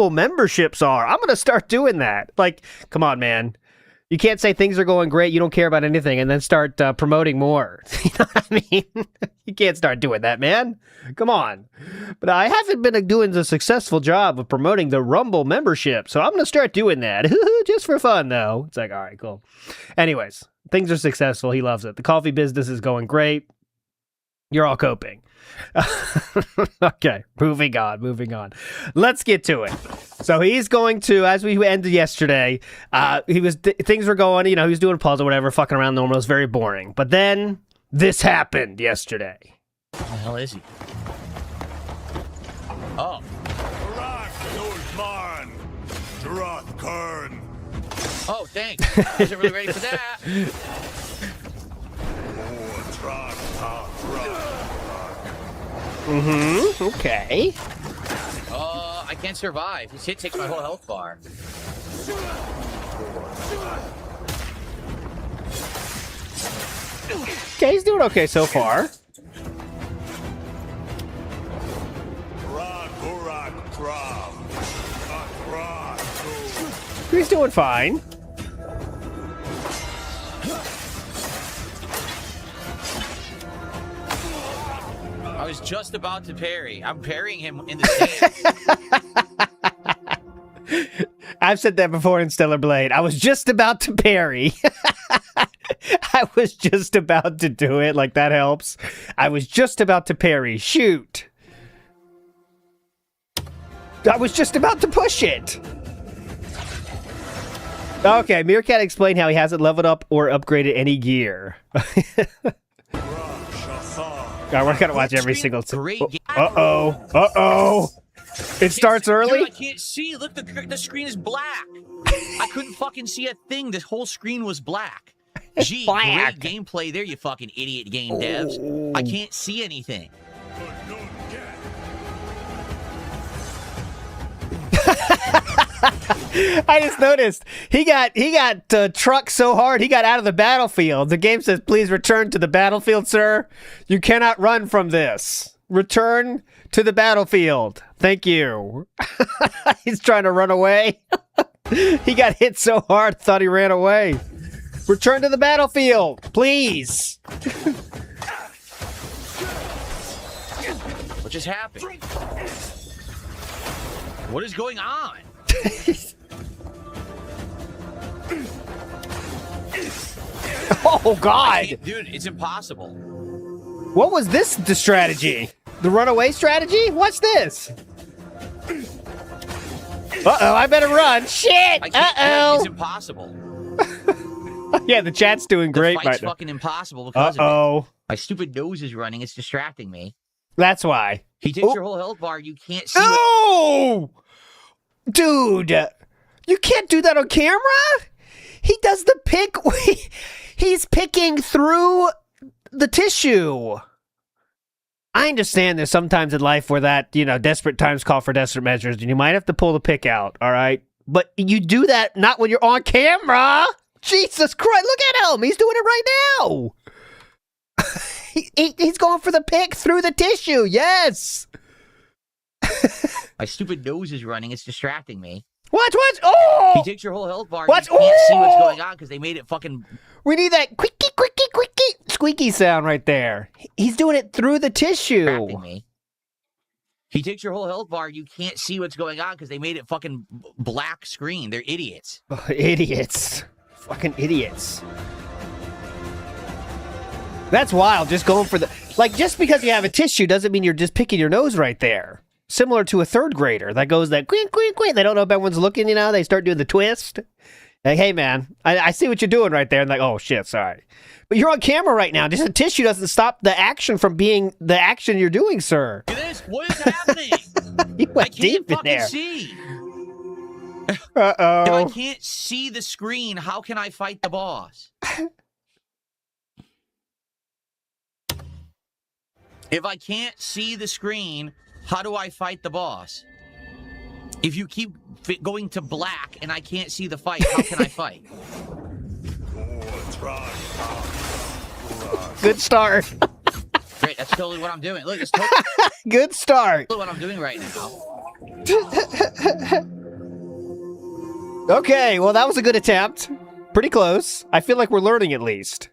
memberships are. I'm going to start doing that. Like, come on, man. You can't say things are going great, you don't care about anything, and then start promoting more. You know what I mean? You can't start doing that, man. Come on. But I haven't been doing a successful job of promoting the Rumble membership, so I'm going to start doing that. Just for fun, though. It's like, all right, cool. Anyways, things are successful. He loves it. The coffee business is going great. You're all coping. Okay, moving on. Let's get to it. So he's going to, as we ended yesterday, things were going, he was doing puzzle, whatever, fucking around normal. It was very boring. But then this happened yesterday. What the hell is he? Oh. Oh, thanks. I wasn't really ready for that. Okay. I can't survive. This hit takes my whole health bar. Okay, he's doing okay so far. He's doing fine. I was just about to parry. I'm parrying him in the stance. I've said that before in Stellar Blade. I was just about to parry. I was just about to do it. Like, that helps. I was just about to parry. Shoot. I was just about to push it. Okay, Meerkat explained how he hasn't leveled up or upgraded any gear. God, we're gonna watch every single time. Uh-oh. It starts early? Dude, I can't see. Look, the screen is black. I couldn't fucking see a thing. This whole screen was black. Gee, great gameplay there, you fucking idiot game devs. I can't see anything. I just noticed he got trucked so hard he got out of the battlefield. The game says, "Please return to the battlefield, sir. You cannot run from this. Return to the battlefield. Thank you." He's trying to run away. He got hit so hard, thought he ran away. Return to the battlefield, please. What just happened? What is going on? Oh, God. Dude, it's impossible. What was this strategy? The runaway strategy? What's this? Uh-oh, I better run. Shit! Uh-oh. It's impossible. Yeah, the chat's doing great right now. The fight's fucking impossible because of it. My stupid nose is running. It's distracting me. That's why. He takes your whole health bar. You can't see No! Dude, you can't do that on camera? He does the pick. He's picking through the tissue. I understand there's sometimes in life where that, desperate times call for desperate measures, and you might have to pull the pick out, all right? But you do that not when you're on camera. Jesus Christ, look at him. He's doing it right now. He's going for the pick through the tissue. Yes. My stupid nose is running. It's distracting me. What? Oh! He takes your whole health bar. What? You can't see what's going on because they made it fucking... We need that quickie, squeaky sound right there. He's doing it through the tissue. Me. He takes your whole health bar. You can't see what's going on because they made it fucking black screen. They're idiots. Oh, idiots. Fucking idiots. That's wild. Just going for the... Like, just because you have a tissue doesn't mean you're just picking your nose right there. Similar to a third grader that goes that queen. They don't know if everyone's looking, They start doing the twist. Like, hey, man, I see what you're doing right there. And like, oh, shit, sorry. But you're on camera right now. Just a tissue doesn't stop the action from being the action you're doing, sir. Look at this. What is happening? You went deep in there. See. Uh-oh. If I can't see the screen, how can I fight the boss? If I can't see the screen, how do I fight the boss? If you keep going to black and I can't see the fight, how can I fight? Good start. Great, that's totally what I'm doing. Look, it's totally good start. what I'm doing right now. Okay, well, that was a good attempt. Pretty close. I feel like we're learning at least.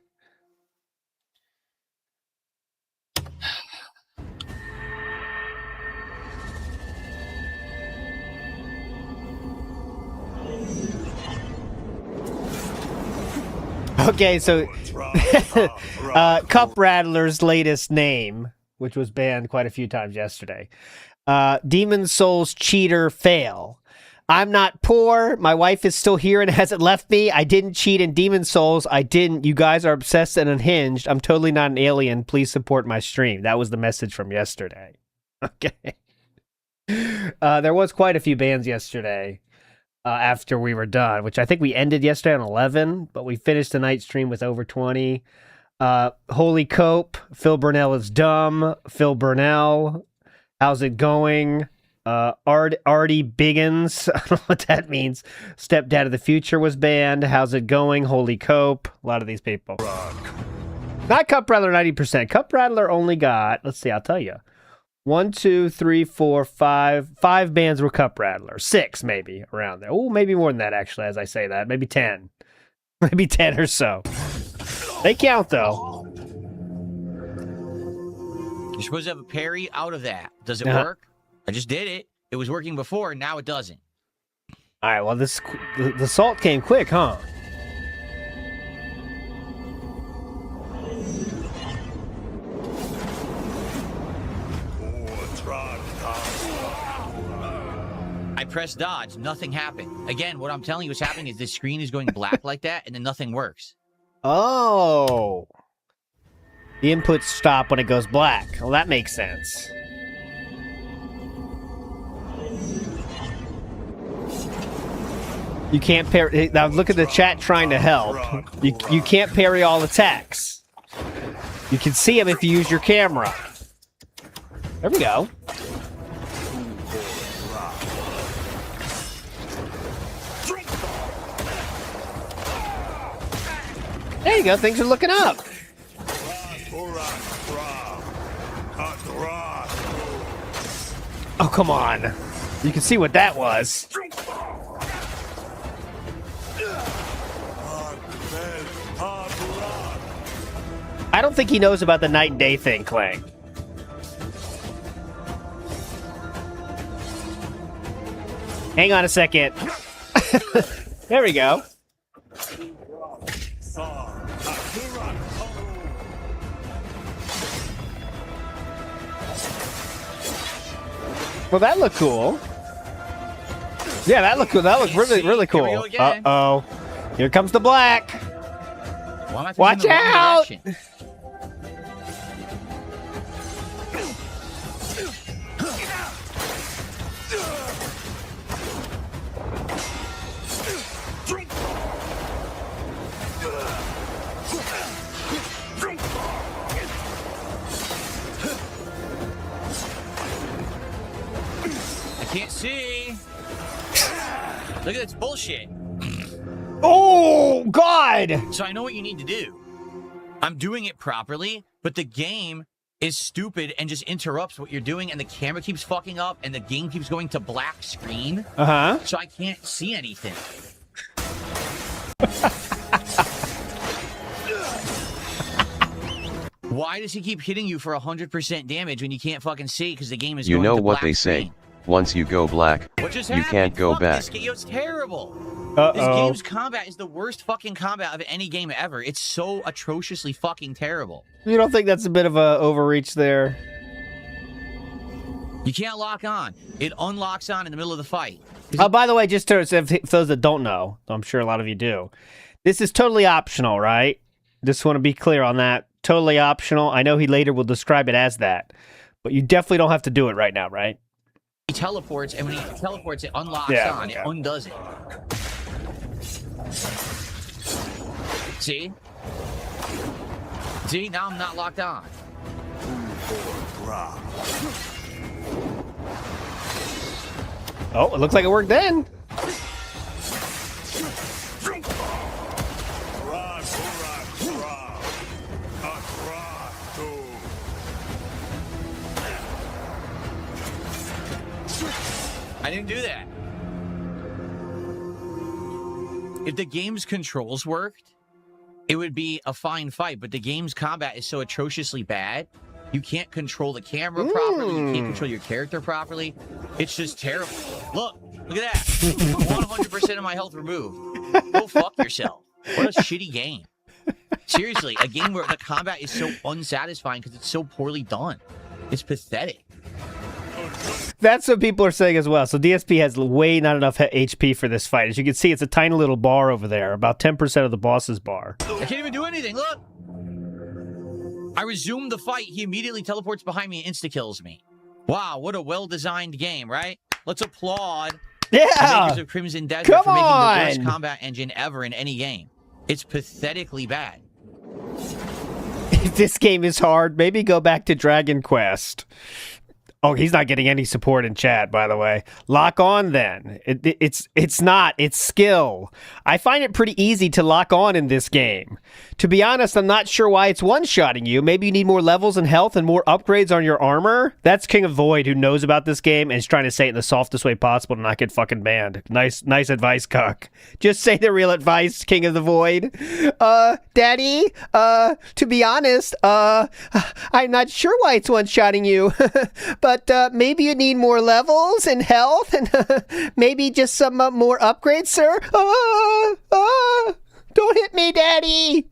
Okay, so Cup Rattler's latest name, which was banned quite a few times yesterday. Demon Souls Cheater Fail. I'm not poor. My wife is still here and hasn't left me. I didn't cheat in Demon Souls. I didn't. You guys are obsessed and unhinged. I'm totally not an alien. Please support my stream. That was the message from yesterday. Okay. There was quite a few bans yesterday. After we were done, which I think we ended yesterday on 11, but we finished the night stream with over 20. Holy Cope, Phil Burnell is dumb. Phil Burnell, how's it going? Artie Biggins, I don't know what that means. Stepdad of the Future was banned. How's it going? Holy Cope, a lot of these people. Not Cup Rattler 90%. Cup Rattler only got, let's see, I'll tell you. 1, 2, 3, 4, 5. 5 bands were Cup Rattler. 6, maybe, around there. Oh, maybe more than that, actually, as I say that. Maybe 10. Maybe 10 or so. They count, though. You're supposed to have a parry out of that. Does it work? I just did it. It was working before, now it doesn't. All right, well, the salt came quick, huh? I pressed dodge. Nothing happened. Again, what I'm telling you is happening is this screen is going black like that, and then nothing works. Oh. The inputs stop when it goes black. Well, that makes sense. You can't parry. Now look at the chat trying to help. You can't parry all attacks. You can see them if you use your camera. There we go. There you go. Things are looking up. Oh, come on. You can see what that was. I don't think he knows about the night and day thing, Clang. Hang on a second. There we go. Well, that looked cool. Yeah, that looked cool. That looked really, really cool. Uh-oh. Here comes the black. Watch out! Can't see. Look at this bullshit. Oh, God. So I know what you need to do. I'm doing it properly, but the game is stupid and just interrupts what you're doing, and the camera keeps fucking up, and the game keeps going to black screen. Uh-huh. So I can't see anything. Why does he keep hitting you for 100% damage when you can't fucking see because the game is going to black? You know what they say. Once you go black, you can't go back. It's terrible. Uh-oh. This game's combat is the worst fucking combat of any game ever. It's so atrociously fucking terrible. You don't think that's a bit of a overreach there? You can't lock on. It unlocks on in the middle of the fight. Oh, by the way, just to, if those that don't know, I'm sure a lot of you do, this is totally optional, right? Just want to be clear on that. Totally optional. I know he later will describe it as that, but you definitely don't have to do it right now, right? He teleports, and when he teleports, it unlocks on. It undoes it. See? See? Now I'm not locked on. Oh, it looks like it worked then. I didn't do that. If the game's controls worked, it would be a fine fight, but the game's combat is so atrociously bad, you can't control the camera properly, you can't control your character properly. It's just terrible. Look at that. 100% of my health removed. Go fuck yourself. What a shitty game. Seriously, a game where the combat is so unsatisfying because it's so poorly done. It's pathetic. That's what people are saying as well. So DSP has way not enough HP for this fight. As you can see, it's a tiny little bar over there, about 10% of the boss's bar. I can't even do anything. Look. I resume the fight. He immediately teleports behind me and insta-kills me. Wow, what a well-designed game, right? Let's applaud the makers of Crimson Desert for making the worst combat engine ever in any game. It's pathetically bad. If this game is hard, maybe go back to Dragon Quest. Oh, he's not getting any support in chat, by the way. Lock on, then. It's not. It's skill. I find it pretty easy to lock on in this game. To be honest, I'm not sure why it's one-shotting you. Maybe you need more levels and health and more upgrades on your armor. That's King of Void, who knows about this game and is trying to say it in the softest way possible to not get fucking banned. Nice advice, Cuck. Just say the real advice, King of the Void. Daddy, to be honest, I'm not sure why it's one-shotting you. But maybe you need more levels and health and maybe just some more upgrades, sir. Don't hit me, Daddy.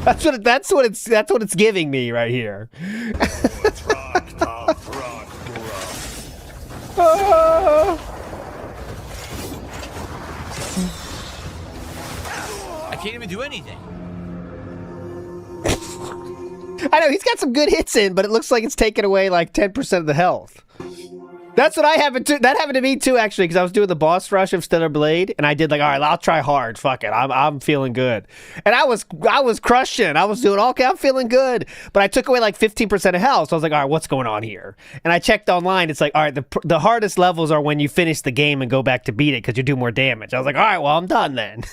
That's what it's giving me right here. I can't even do anything. I know, he's got some good hits in, but it looks like it's taken away like 10% of the health. That's what that happened to me too, actually, because I was doing the boss rush of Stellar Blade, and I did like, all right, I'll try hard. Fuck it, I'm feeling good, and I was crushing. I was doing okay. I'm feeling good, but I took away like 15% of health. So I was like, all right, what's going on here? And I checked online. It's like, all right, the hardest levels are when you finish the game and go back to beat it because you do more damage. I was like, all right, well, I'm done then.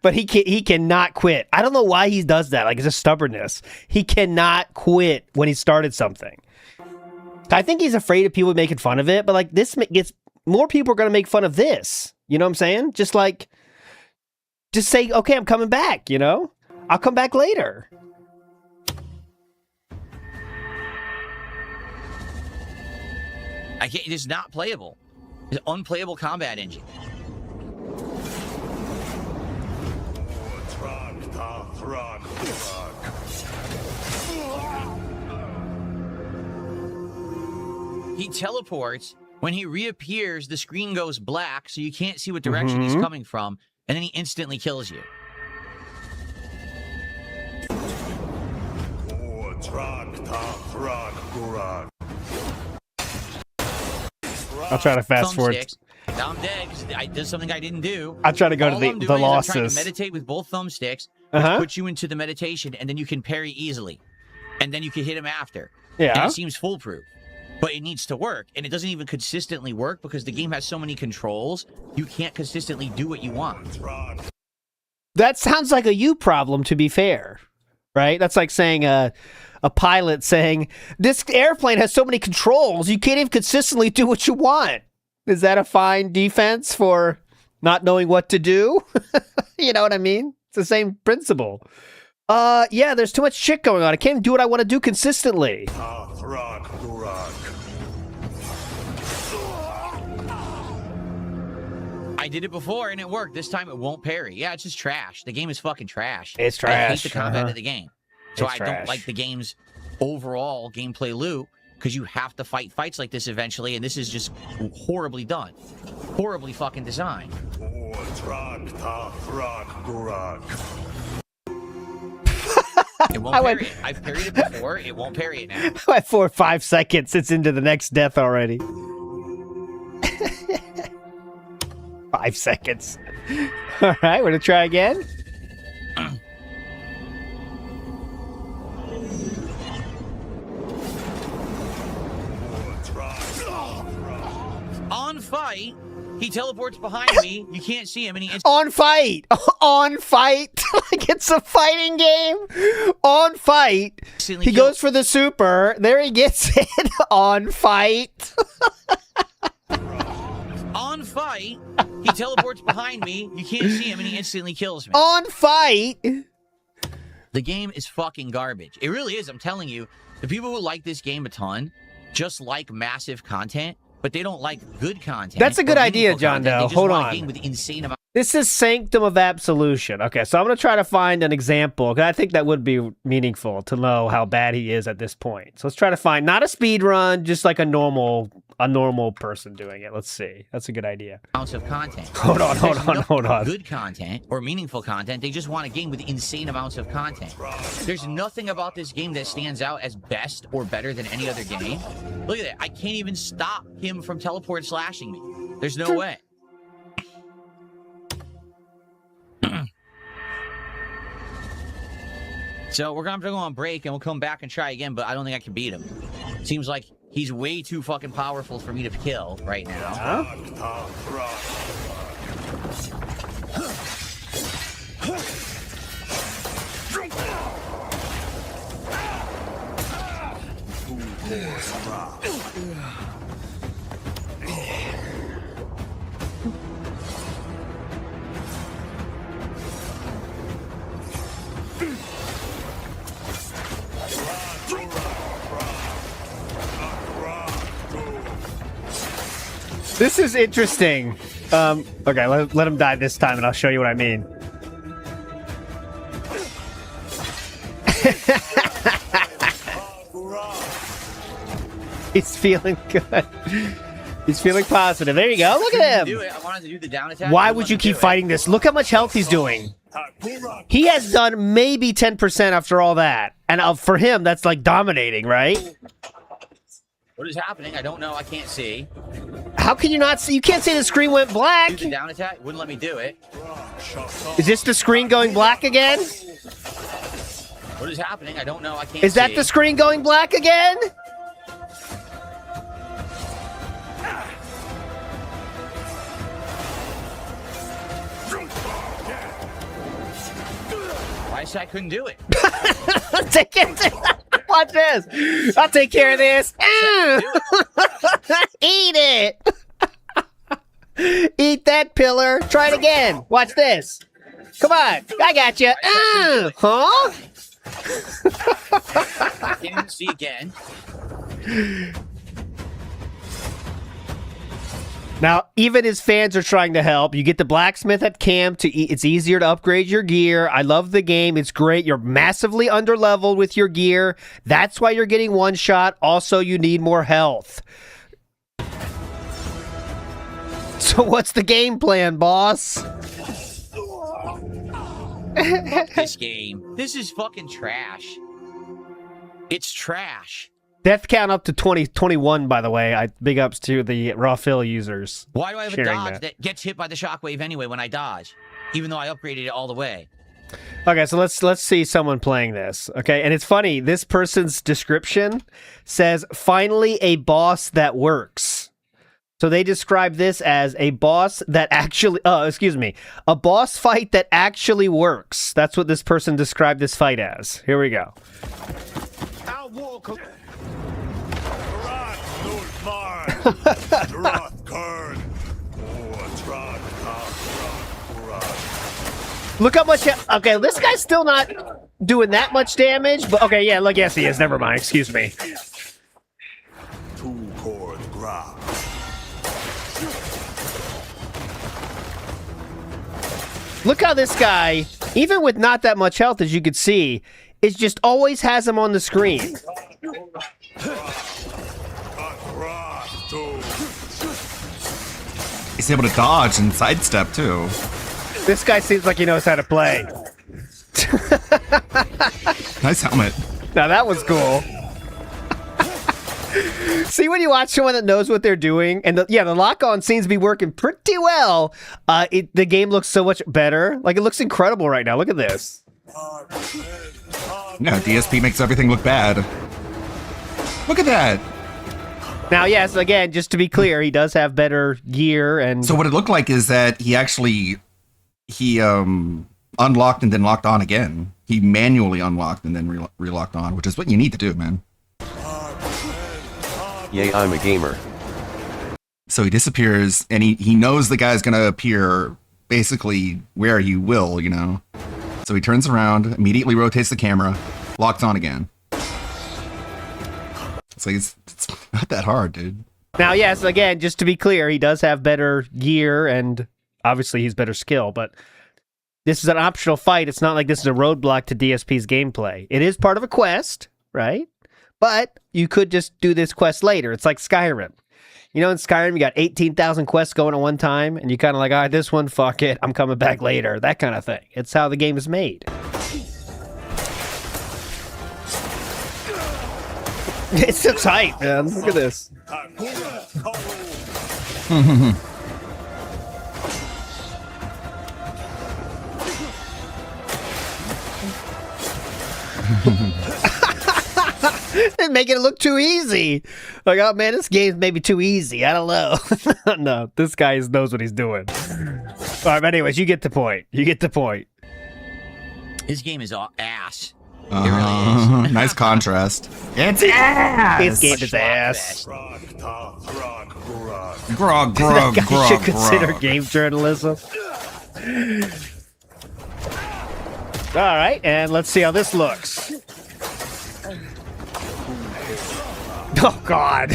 But he cannot quit. I don't know why he does that. Like, it's just stubbornness. He cannot quit when he started something. I think he's afraid of people making fun of it, but like this gets more people are going to make fun of this. You know what I'm saying? Just say, okay, I'm coming back, you know? I'll come back later. I can't, it is not playable. It's an unplayable combat engine. He teleports. When he reappears, the screen goes black, so you can't see what direction he's coming from, and then he instantly kills you. I'll try to fast forward. Now I'm dead because I did something I didn't do. I'll try to go to the losses. I'm trying to meditate with both thumbsticks, which puts you into the meditation, and then you can parry easily. And then you can hit him after. Yeah. And it seems foolproof. But it needs to work, and it doesn't even consistently work because the game has so many controls, you can't consistently do what you want. That sounds like a you problem, to be fair. Right? That's like saying a pilot saying, this airplane has so many controls, you can't even consistently do what you want. Is that a fine defense for not knowing what to do? You know what I mean? It's the same principle. Yeah, there's too much shit going on. I can't do what I want to do consistently. I did it before and it worked. This time it won't parry. Yeah, it's just trash. The game is fucking trash. It's trash. I hate the combat of the game. So It's I trash. don't like the game's overall gameplay loop. because you have to fight fights like this eventually, and this is just horribly done. Horribly fucking designed. It won't parry it. I've parried it before. It won't parry it now. I went 4 or 5 seconds. It's into the next death already. 5 seconds. All right, we're gonna try again. On fight, he teleports behind me. You can't see him, and he on fight, on fight, like it's a fighting game. On fight, he goes for the super. There he gets it. On fight. On fight, he teleports behind me. You can't see him, and he instantly kills me. On fight. The game is fucking garbage. It really is. I'm telling you, the people who like this game a ton just like massive content, but they don't like good content. That's a good idea, John Doe. Hold on. A game with insane amount. This is Sanctum of Absolution. Okay, so I'm going to try to find an example, because I think that would be meaningful to know how bad he is at this point. So let's try to find, not a speed run, just like a normal person doing it. Let's see. That's a good idea. Amounts of content. Hold on. Good content or meaningful content. They just want a game with insane amounts of content. There's nothing about this game that stands out as best or better than any other game. Look at that. I can't even stop him from teleport slashing me. There's no way. So we're going to go on break, and we'll come back and try again, but I don't think I can beat him. Seems like he's way too fucking powerful for me to kill right now. This is interesting. Okay, let him die this time, and I'll show you what I mean. He's feeling good. He's feeling positive. There you go. Look at him. I wanted to do the down attack. Why would you keep fighting this? Look how much health he's doing. He has done maybe 10% after all that. And for him, that's like dominating, right? What is happening? I don't know. I can't see. How can you not see? You can't see the screen went black. The down attack wouldn't let me do it. Is this the screen going black again? What is happening? I don't know. I can't see. Is that the screen going black again? I said I couldn't do it. Take it. Watch this. I'll take care of this. Eat it. Eat that pillar. Try it again. Watch this. Come on. I got you. Huh? I can't even see again. Now, even his fans are trying to help. You get the blacksmith at camp. It's easier to upgrade your gear. I love the game. It's great. You're massively underleveled with your gear. That's why you're getting one shot. Also, you need more health. So what's the game plan, boss? Fuck this game. This is fucking trash. It's trash. Death count up to 21, by the way. Big ups to the Raw Fill users. Why do I have a dodge that gets hit by the shockwave anyway when I dodge? Even though I upgraded it all the way. Okay, so let's see someone playing this. Okay, and it's funny. This person's description says, finally a boss that works. So they describe this as a boss that actually, a boss fight that actually works. That's what this person described this fight as. Here we go. Look how much. Okay, this guy's still not doing that much damage, but okay, yeah, look, yes, he is. Never mind. Excuse me. Look how this guy, even with not that much health, as you could see, it just always has him on the screen. He's able to dodge and sidestep too. This guy seems like he knows how to play. Nice helmet. Now that was cool. See, when you watch someone that knows what they're doing, and the lock-on seems to be working pretty well, the game looks so much better. Like, it looks incredible right now. Look at this. No, DSP makes everything look bad. Look at that. Now, yes, again, just to be clear, he does have better gear and... So what it looked like is that he unlocked and then locked on again. He manually unlocked and then relocked on, which is what you need to do, man. Yay, I'm a gamer. So he disappears, and he knows the guy's gonna appear basically where he will, you know. So he turns around, immediately rotates the camera, locks on again. It's like, it's not that hard, dude. Now, yes, again, just to be clear, he does have better gear, and obviously he's better skill, but this is an optional fight. It's not like this is a roadblock to DSP's gameplay. It is part of a quest, right? But you could just do this quest later. It's like Skyrim. You know, in Skyrim, you got 18,000 quests going at one time, and you kind of like, all right, this one, fuck it, I'm coming back later. That kind of thing. It's how the game is made. It's so tight, man. Look at this. They make it look too easy. Like, oh man, this game's maybe too easy. I don't know. No, this guy knows what he's doing. All right, but anyways, you get the point. You get the point. This game is all ass. It really is. Nice contrast. It's ass. This game is ass. Grog, That guy grog, should consider grog. game journalism. All right, and let's see how this looks. Oh, God.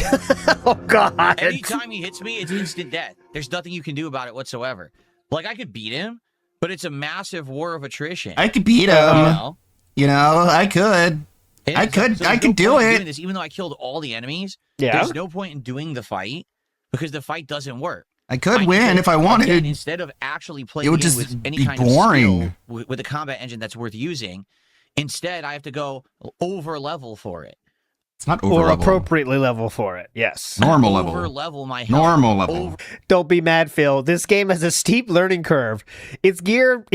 Oh, God. Anytime he hits me, it's instant death. There's nothing you can do about it whatsoever. Like, I could beat him, but it's a massive war of attrition. I could beat him. You know, I could. I could do it. This, even though I killed all the enemies, Yeah. there's no point in doing the fight because the fight doesn't work. I could win if I wanted. Again, instead of actually playing It would the game just with any be kind boring. of skill with a combat engine that's worth using, instead I have to go over level for it. It's not over Or level. appropriately level for it, yes. Normal level. Over level my health. Normal level. Don't be mad, Phil. This game has a steep learning curve. It's geared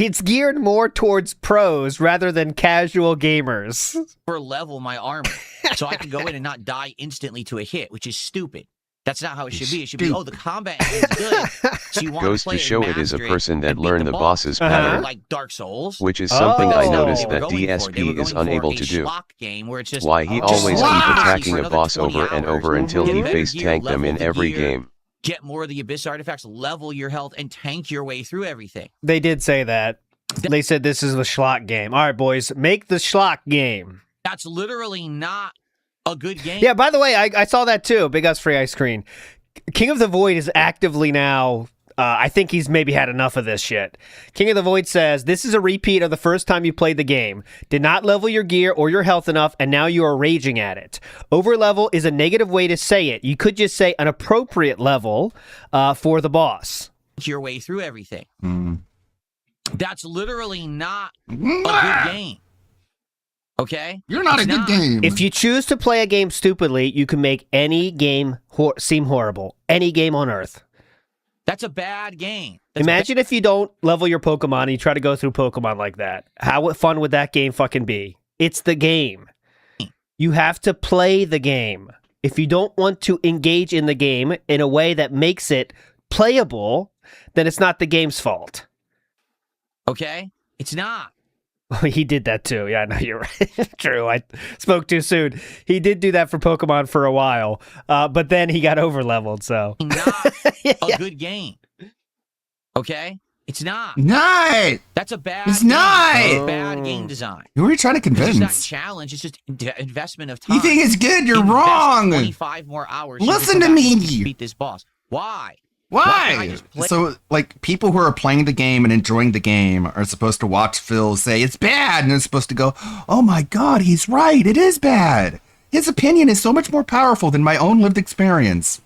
more towards pros rather than casual gamers. Over level my armor, so I can go in and not die instantly to a hit, which is stupid. That's not how it should be. It should be, oh, the combat is good, so you want Goes to play to show it is a person that learned the boss's pattern, like Dark Souls, which is something I noticed They were that going for. They were DSP is going for unable a to do. schlock game where it's just, Why he just always slot. keep attacking For a another boss 20 over and hours. over until Get he better face gear, tanked them level in the every gear, game. Get more of the Abyss artifacts, level your health, and tank your way through everything. They did say that. They said this is the schlock game. All right, boys, make the schlock game. That's literally not a good game. Yeah, by the way, I saw that too. Big Us Free Ice Cream. King of the Void is actively now... I think he's maybe had enough of this shit. King of the Void says, this is a repeat of the first time you played the game. Did not level your gear or your health enough, and now you are raging at it. Over level is a negative way to say it. You could just say an appropriate level for the boss. Your way through everything. That's literally not a good game. Okay? You're not It's a good game. If you choose to play a game stupidly, you can make any game seem horrible. Any game on Earth. That's a bad game. That's Imagine if you don't level your Pokemon and you try to go through Pokemon like that. How fun would that game fucking be? It's the game. You have to play the game. If you don't want to engage in the game in a way that makes it playable, then it's not the game's fault. Okay? It's not. He did that too. Yeah, no, you're right. True. I spoke too soon. He did do that for Pokemon for a while, but then he got over-leveled, so. Not a good game. Okay? It's not. Not. That's a bad It's game. not. It's bad game design. Who are you trying to It's just not convince? challenge. It's just investment of time. You think it's good? You're Invest wrong. 25 more hours. Listen to come back me. and Beat this boss. Why? can't I Why? just play- So, like, people who are playing the game and enjoying the game are supposed to watch Phil say it's bad, and they're supposed to go, oh my god, he's right, it is bad. His opinion is so much more powerful than my own lived experience.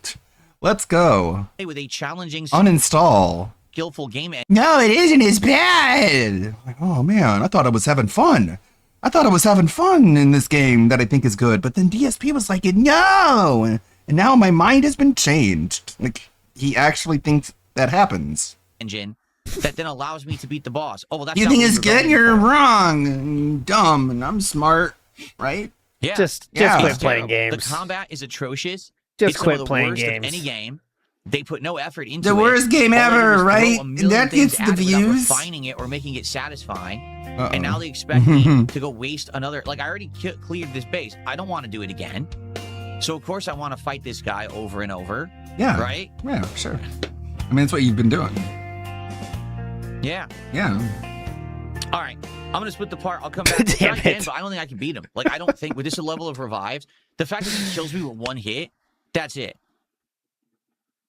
Let's go. With a challenging, Uninstall. skillful game. No, it isn't as bad. Like, oh man, I thought I was having fun. I thought I was having fun in this game that I think is good, but then DSP was like, no. And now my mind has been changed. Like, he actually thinks that happens. Engine that then allows me to beat the boss. Oh, well, that's You not think what it's we were good? going You're for. wrong and dumb, and I'm smart, right? Yeah. Just Yeah. quit It's playing terrible. games. The combat is atrocious. Just It's some quit of the playing worst games. Of any game. They put no effort into The it. worst game All they do ever, is throw right? a million That things gets at the it without views. refining it or making it satisfying. Uh-oh. And now they expect me to go waste another. Like, I already cleared this base. I don't want to do it again. So, of course, I want to fight this guy over and over. Yeah. Right? Yeah, sure. I mean, that's what you've been doing. Yeah. Yeah. All right. I'm going to split the part. I'll come back. Damn Again, it. but I don't think I can beat him. Like, I don't think with this level of revives, the fact that he kills me with one hit, that's it.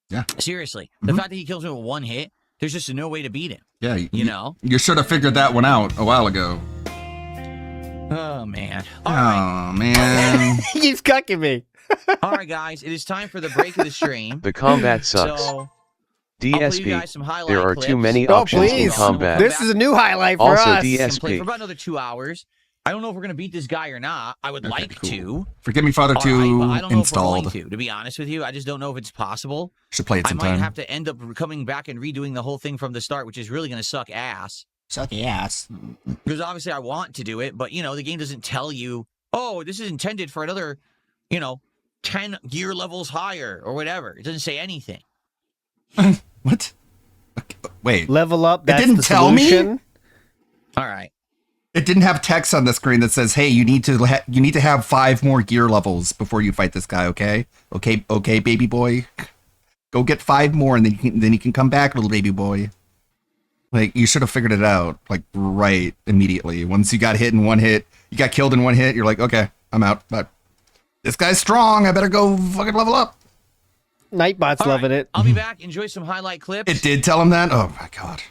Yeah. Seriously. The fact that he kills me with one hit, there's just no way to beat him. Yeah. You know? You should have figured that one out a while ago. Oh, man. Oh, man. He's cucking me. All right, guys. It is time for the break of the stream. The combat sucks. So, I'll play you guys some DSP, highlight there are clips. too many Oh, options in please. combat. This is a new highlight for Also, us. And play DSP. for about another 2 hours. I don't know if we're going to beat this guy or not. I would like to. Forgive Me Father All 2 right, but I don't know installed. if we're going to be honest with you. I just don't know if it's possible. Should play it I might sometime. have to end up coming back and redoing the whole thing from the start, which is really going to suck ass. Suck ass. Because obviously I want to do it, but, you know, the game doesn't tell you, oh, this is intended for another, 10 gear levels higher or whatever. It doesn't say anything. What? Okay, wait. Level up. That's didn't the tell me? solution. All right. It didn't have text on the screen that says, "Hey, you need to have 5 more gear levels before you fight this guy." Okay, baby boy, go get 5 more, and then you can come back, little baby boy. Like, you should have figured it out, like, right immediately. Once you got hit in one hit, you got killed in one hit. You're like, okay, I'm out. But this guy's strong. I better go fucking level up. Nightbot's All loving right. it. I'll be back. Enjoy some highlight clips. It did tell him that. Oh my god.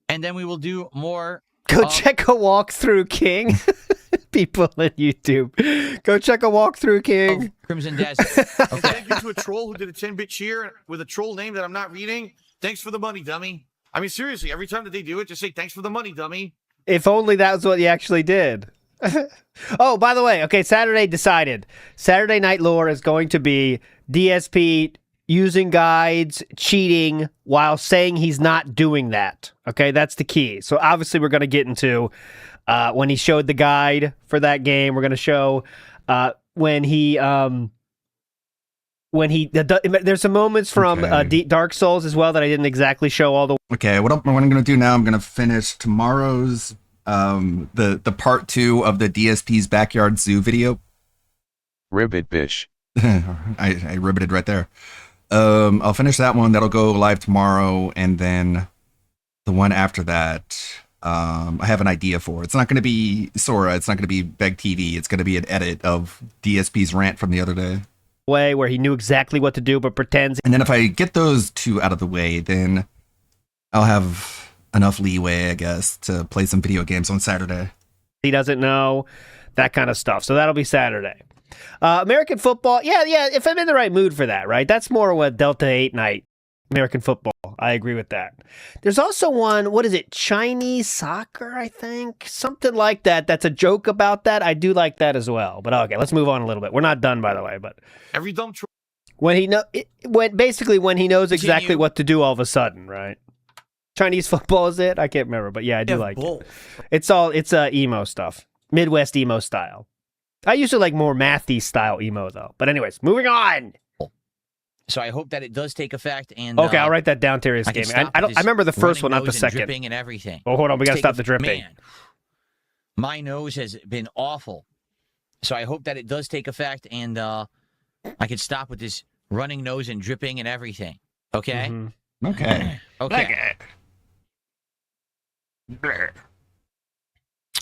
And then we will do more. Go check a walkthrough, King. People on YouTube. Go check a walkthrough, King. Crimson Desert. Okay. Thank you to a troll who did a 10-bit cheer with a troll name that I'm not reading. Thanks for the money, dummy. I mean, seriously, every time that they do it, just say, thanks for the money, dummy. If only that was what you actually did. Oh, by the way, okay, Saturday decided. Saturday Night Lore is going to be DSP using guides, cheating, while saying he's not doing that. Okay, that's the key. So obviously we're going to get into when he showed the guide for that game. We're going to show when there's some moments from Dark Souls as well that I didn't exactly show all the. Okay, what I'm going to do now, I'm going to finish tomorrow's the part 2 of the DSP's Backyard Zoo video. Ribbit bish. I ribbited right there. I'll finish that one. That'll go live tomorrow, and then the one after that, I have an idea for. It's not going to be Sora. It's not going to be Beg TV. It's going to be an edit of DSP's rant from the other day. Way where he knew exactly what to do, but pretends. And then if I get those 2 out of the way, then I'll have enough leeway, I guess, to play some video games on Saturday. He doesn't know, that kind of stuff. So that'll be Saturday. American football, yeah, if I'm in the right mood for that, right? That's more what Delta 8 night, American football. I agree with that. There's also one, what is it, Chinese soccer, I think? Something like that. That's a joke about that. I do like that as well. But okay, let's move on a little bit. We're not done, by the way, but Every dumb troll. when he knows exactly what to do all of a sudden, right? Chinese football is it? I can't remember, but yeah, I do like it. It's emo stuff. Midwest emo style. I usually like more mathy style emo though. But anyways, moving on. So I hope that it does take effect. And okay, I'll write that down, Terrius I can Gaming. stop I this remember the first one, running not the nose and second. dripping and everything. Oh, hold on, we gotta Take stop the dripping. Man, my nose has been awful. So I hope that it does take effect, and I can stop with this running nose and dripping and everything. Okay. Mm-hmm. Okay. Okay.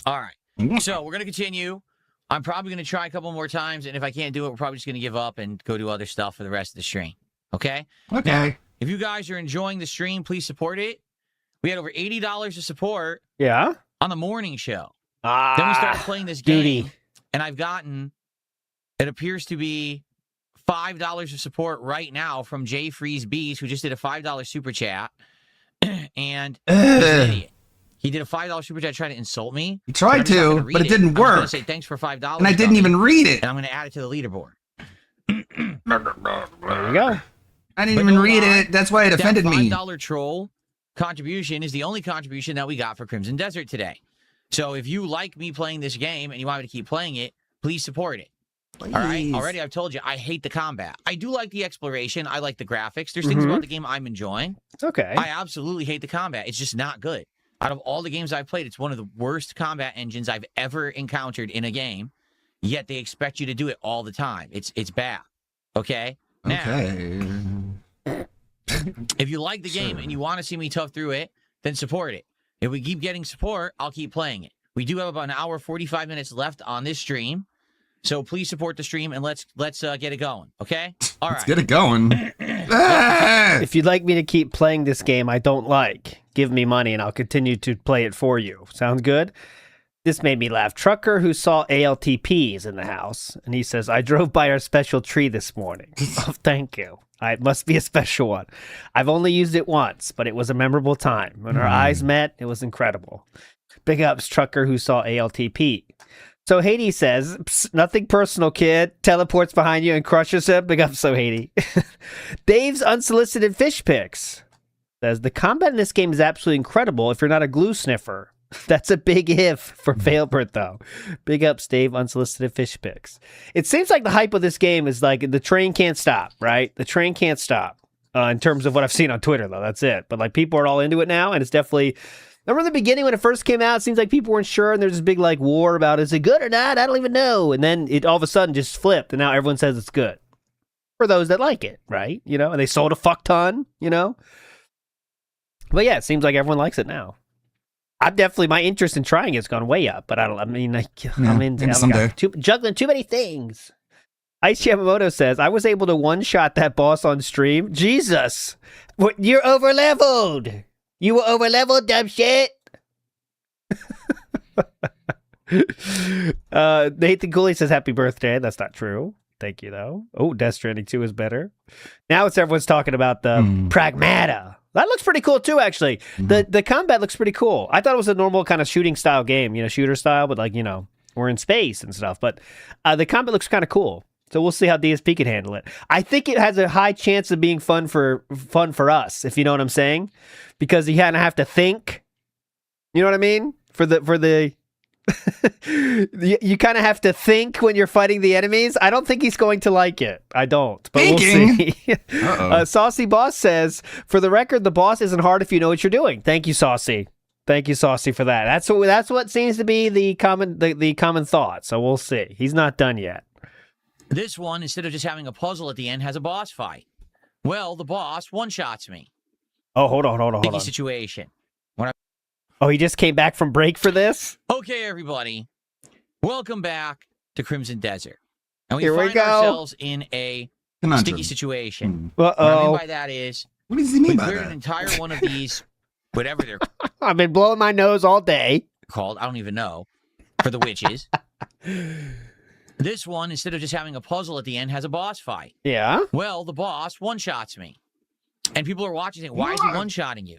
All right. So we're gonna continue. I'm probably going to try a couple more times, and if I can't do it, we're probably just going to give up and go do other stuff for the rest of the stream. Okay? Okay. Now, if you guys are enjoying the stream, please support it. We had over $80 to support. Yeah? On the morning show. Then we started playing this game, and I've gotten, it appears to be $5 of support right now from Jay Freeze Bees, who just did a $5 super chat. And he's an idiot. He did a $5 super chat trying to insult me. He tried to, but it didn't work. I'm going to say thanks for $5. And I didn't even read it. And I'm going to add it to the leaderboard. There you go. I didn't even read it. That's why it offended me. That $5 troll contribution is the only contribution that we got for Crimson Desert today. So if you like me playing this game and you want me to keep playing it, please support it. Please. All right. Already I've told you I hate the combat. I do like the exploration. I like the graphics. There's things about the game I'm enjoying. Okay. I absolutely hate the combat. It's just not good. Out of all the games I've played, it's one of the worst combat engines I've ever encountered in a game. Yet they expect you to do it all the time. It's bad. Okay? Now, if you like the game and you want to see me tough through it, then support it. If we keep getting support, I'll keep playing it. We do have about an hour, 45 minutes left on this stream. So please support the stream and let's get it going. Okay? All right. Let's get it going. If you'd like me to keep playing this game I don't like, give me money and I'll continue to play it for you. Sounds good? This made me laugh. Trucker who saw ALTP is in the house, and he says, I drove by our special tree this morning. Oh, thank you. It must be a special one. I've only used it once, but it was a memorable time. When our eyes met, it was incredible. Big ups, Trucker who saw ALTP. So Haiti says, nothing personal, kid. Teleports behind you and crushes him. Big ups, so Haiti. Dave's unsolicited fish pics says, the combat in this game is absolutely incredible if you're not a glue sniffer. That's a big if for Failbert, though. Big ups, Dave, unsolicited fish pics. It seems like the hype of this game is like the train can't stop, right? The train can't stop in terms of what I've seen on Twitter, though. That's it. But like people are all into it now, and it's definitely... Remember in the beginning when it first came out, it seems like people weren't sure, and there's this big like war about is it good or not? I don't even know. And then it all of a sudden just flipped, and now everyone says it's good. For those that like it, right? You know, and they sold a fuck ton, you know? But yeah, it seems like everyone likes it now. My interest in trying it's gone way up, but I'm juggling too many things. Ice Yamamoto says, I was able to one-shot that boss on stream. Jesus! You're over-leveled! You were over-leveled, dumb shit! Nathan Cooley says, happy birthday. That's not true. Thank you, though. Oh, Death Stranding 2 is better. Now everyone's talking about the Pragmata. That looks pretty cool, too, actually. The combat looks pretty cool. I thought it was a normal kind of shooting style game, shooter style, but like, we're in space and stuff. But the combat looks kind of cool. So we'll see how DSP can handle it. I think it has a high chance of being fun for us, if you know what I'm saying. Because you kind of have to think. You know what I mean? You kind of have to think when you're fighting the enemies. I don't think he's going to like it. I don't, but we'll see. Saucy Boss says, for the record, the boss isn't hard if you know what you're doing. Thank you, Saucy. Thank you, Saucy, for that. That's what seems to be the common thought. So we'll see. He's not done yet. This one, instead of just having a puzzle at the end, has a boss fight. Well, the boss one-shots me. Oh, hold on. Sticky situation. Oh, he just came back from break for this? Okay, everybody. Welcome back to Crimson Desert. And we Here find we go. ourselves in a sticky situation. Uh-oh. What I mean by that is, what does he mean we by cleared that? an entire one of these, whatever they're I've been blowing my nose all day. called. I don't even know. For the witches. This one, instead of just having a puzzle at the end, has a boss fight. Yeah? Well, the boss one-shots me. And people are watching saying, why is he one-shotting you?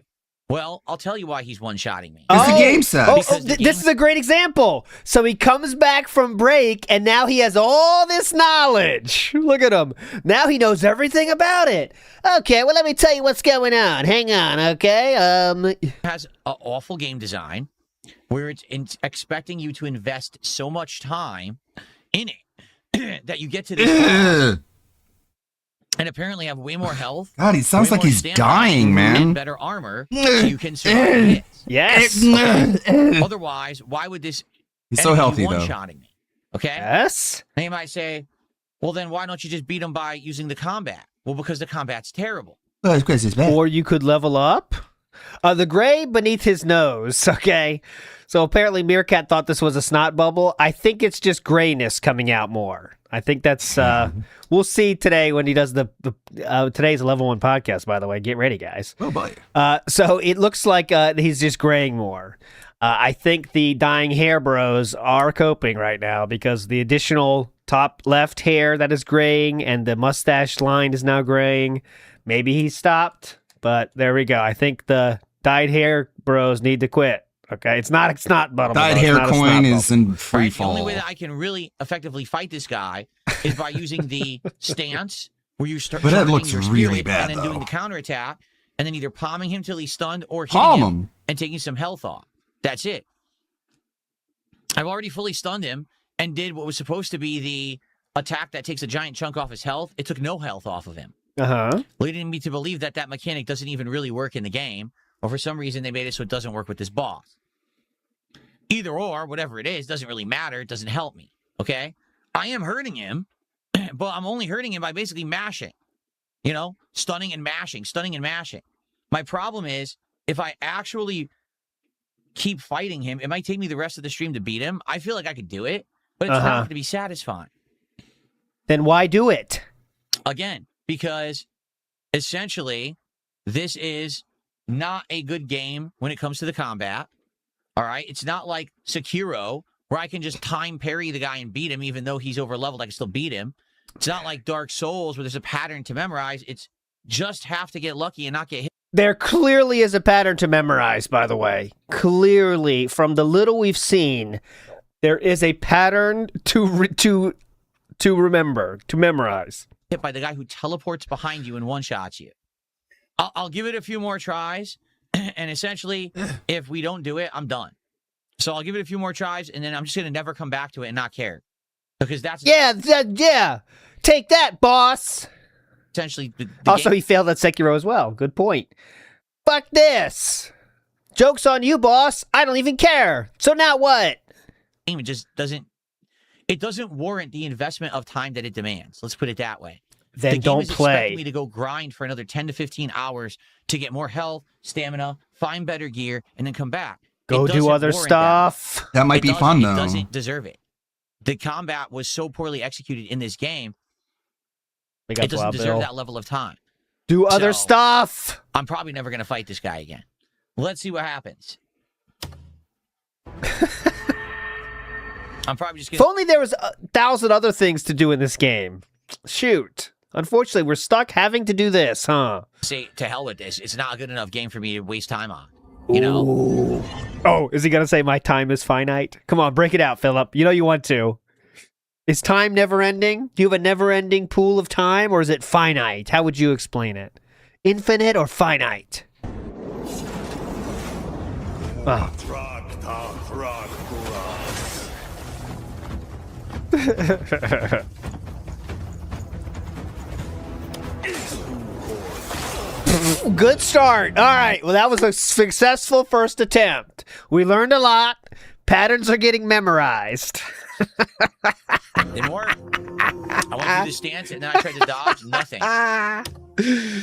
Well, I'll tell you why he's one-shotting me. It's the game set. This is a great example. So he comes back from break, and now he has all this knowledge. Look at him. Now he knows everything about it. Okay, well, let me tell you what's going on. Hang on, okay? It has an awful game design where it's expecting you to invest so much time in it that you get to this boss and apparently have way more health. God, he sounds way like more he's stamina, dying, man. and better armor so you can survive hits. Yes. Otherwise, why would this He's so enemy healthy, be though. one-shotting me? Okay? Yes. And you might say, well, then why don't you just beat him by using the combat? Well, because the combat's terrible. Or you could level up. The gray beneath his nose, okay? So apparently Meerkat thought this was a snot bubble. I think it's just grayness coming out more. I think that's, we'll see today when he does today's a Level 1 podcast, by the way. Get ready, guys. Oh, boy. So it looks like he's just graying more. I think the dying hair bros are coping right now because the additional top left hair that is graying, and the mustache line is now graying. Maybe he stopped, but there we go. I think the dyed hair bros need to quit. Okay, it's not Butterball. Dyed hair coin is in free Right? The fall. only way that I can really effectively fight this guy is by using the stance where you start. But that charging looks your really spirit bad, and then doing though. the counterattack, and then either palming him till he's stunned or hitting Palm him him. and taking some health off. That's it. I've already fully stunned him and did what was supposed to be the attack that takes a giant chunk off his health. It took no health off of him, leading me to believe that that mechanic doesn't even really work in the game, or for some reason they made it so it doesn't work with this boss. Either or, whatever it is, doesn't really matter. It doesn't help me, okay? I am hurting him, but I'm only hurting him by basically mashing, you know, stunning and mashing. My problem is, if I actually keep fighting him, it might take me the rest of the stream to beat him. I feel like I could do it, but it's not going to be satisfying. Then why do it? Again, because essentially, this is not a good game when it comes to the combat. All right? It's not like Sekiro, where I can just time parry the guy and beat him, even though he's over-leveled, I can still beat him. It's not like Dark Souls, where there's a pattern to memorize. It's just have to get lucky and not get hit. There clearly is a pattern to memorize, by the way. Clearly, from the little we've seen, there is a pattern to remember, to memorize. Hit by the guy who teleports behind you and one-shots you. I'll give it a few more tries, and essentially, if we don't do it, I'm done. So I'll give it a few more tries, and then I'm just going to never come back to it and not care. Because that's... Yeah. Take that, boss. Essentially, also, he failed at Sekiro as well. Good point. Fuck this. Joke's on you, boss. I don't even care. So now what? It just doesn't... It doesn't warrant the investment of time that it demands. Let's put it that way. Then the game don't is play. expecting me to go grind for another 10 to 15 hours to get more health, stamina, find better gear, and then come back. Go do other stuff. That might be fun, though. It doesn't deserve it. The combat was so poorly executed in this game, it doesn't deserve that level of time. Do other stuff. I'm probably never going to fight this guy again. Let's see what happens. I'm probably just going to... If only there was 1,000 other things to do in this game. Shoot. Unfortunately, we're stuck having to do this, huh? Say, to hell with this. It's not a good enough game for me to waste time on. You know? Ooh. Oh, is he going to say my time is finite? Come on, break it out, Philip. You know you want to. Is time never-ending? Do you have a never-ending pool of time, or is it finite? How would you explain it? Infinite or finite? Oh. Good start. All right. Well, that was a successful first attempt. We learned a lot. Patterns are getting memorized. Didn't work. I went through the stance and then I tried to dodge. Nothing.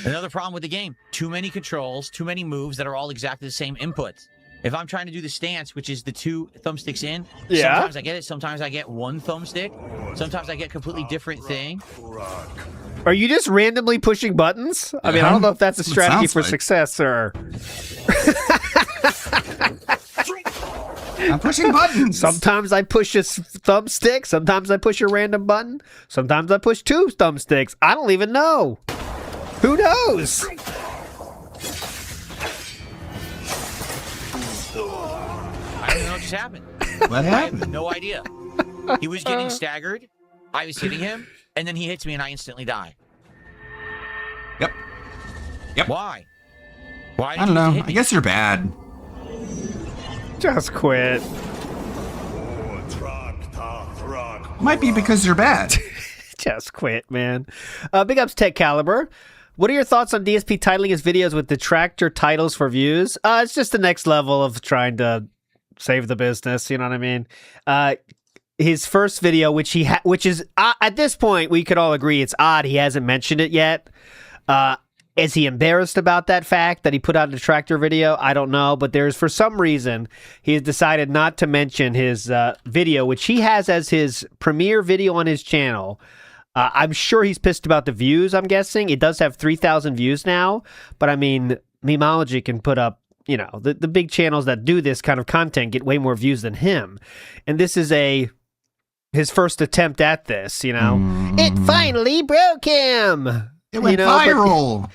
Another problem with the game. Too many controls, too many moves that are all exactly the same inputs. If I'm trying to do the stance, which is the 2 thumbsticks in, sometimes I get it, sometimes I get 1 thumbstick, sometimes I get a completely different thing. Are you just randomly pushing buttons? I mean, I don't know if that's a strategy for success, or... I'm pushing buttons. Sometimes I push a thumbstick, sometimes I push a random button, sometimes I push 2 thumbsticks. I don't even know. Who knows? I don't know what just happened. What happened? I have no idea. He was getting staggered. I was hitting him, and then he hits me, and I instantly die. Yep. Why? Why? I don't know. I guess you're bad. Just quit. Might be because you're bad. Just quit, man. Big ups, Tech Caliber. What are your thoughts on DSP titling his videos with detractor titles for views? It's just the next level of trying to save the business. You know what I mean? His first video, which is at this point we could all agree it's odd he hasn't mentioned it yet. Is he embarrassed about that fact that he put out a detractor video? I don't know, but there's for some reason he has decided not to mention his video, which he has as his premiere video on his channel. I'm sure he's pissed about the views, I'm guessing. It does have 3,000 views now, but I mean, Memeology can put up, you know, the big channels that do this kind of content get way more views than him. And this is a his first attempt at this, you know. It finally broke him. It went viral.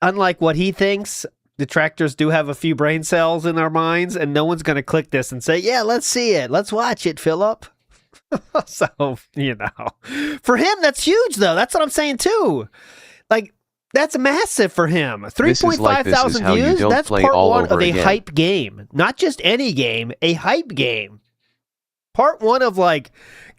Unlike what he thinks, detractors do have a few brain cells in their minds, and no one's going to click this and say, yeah, let's see it. Let's watch it, Philip. So, you know. For him, that's huge, though. That's what I'm saying, too. Like, that's massive for him. 3.5 thousand views, that's part one of a hype game. Not just any game, a hype game. Part one of, like,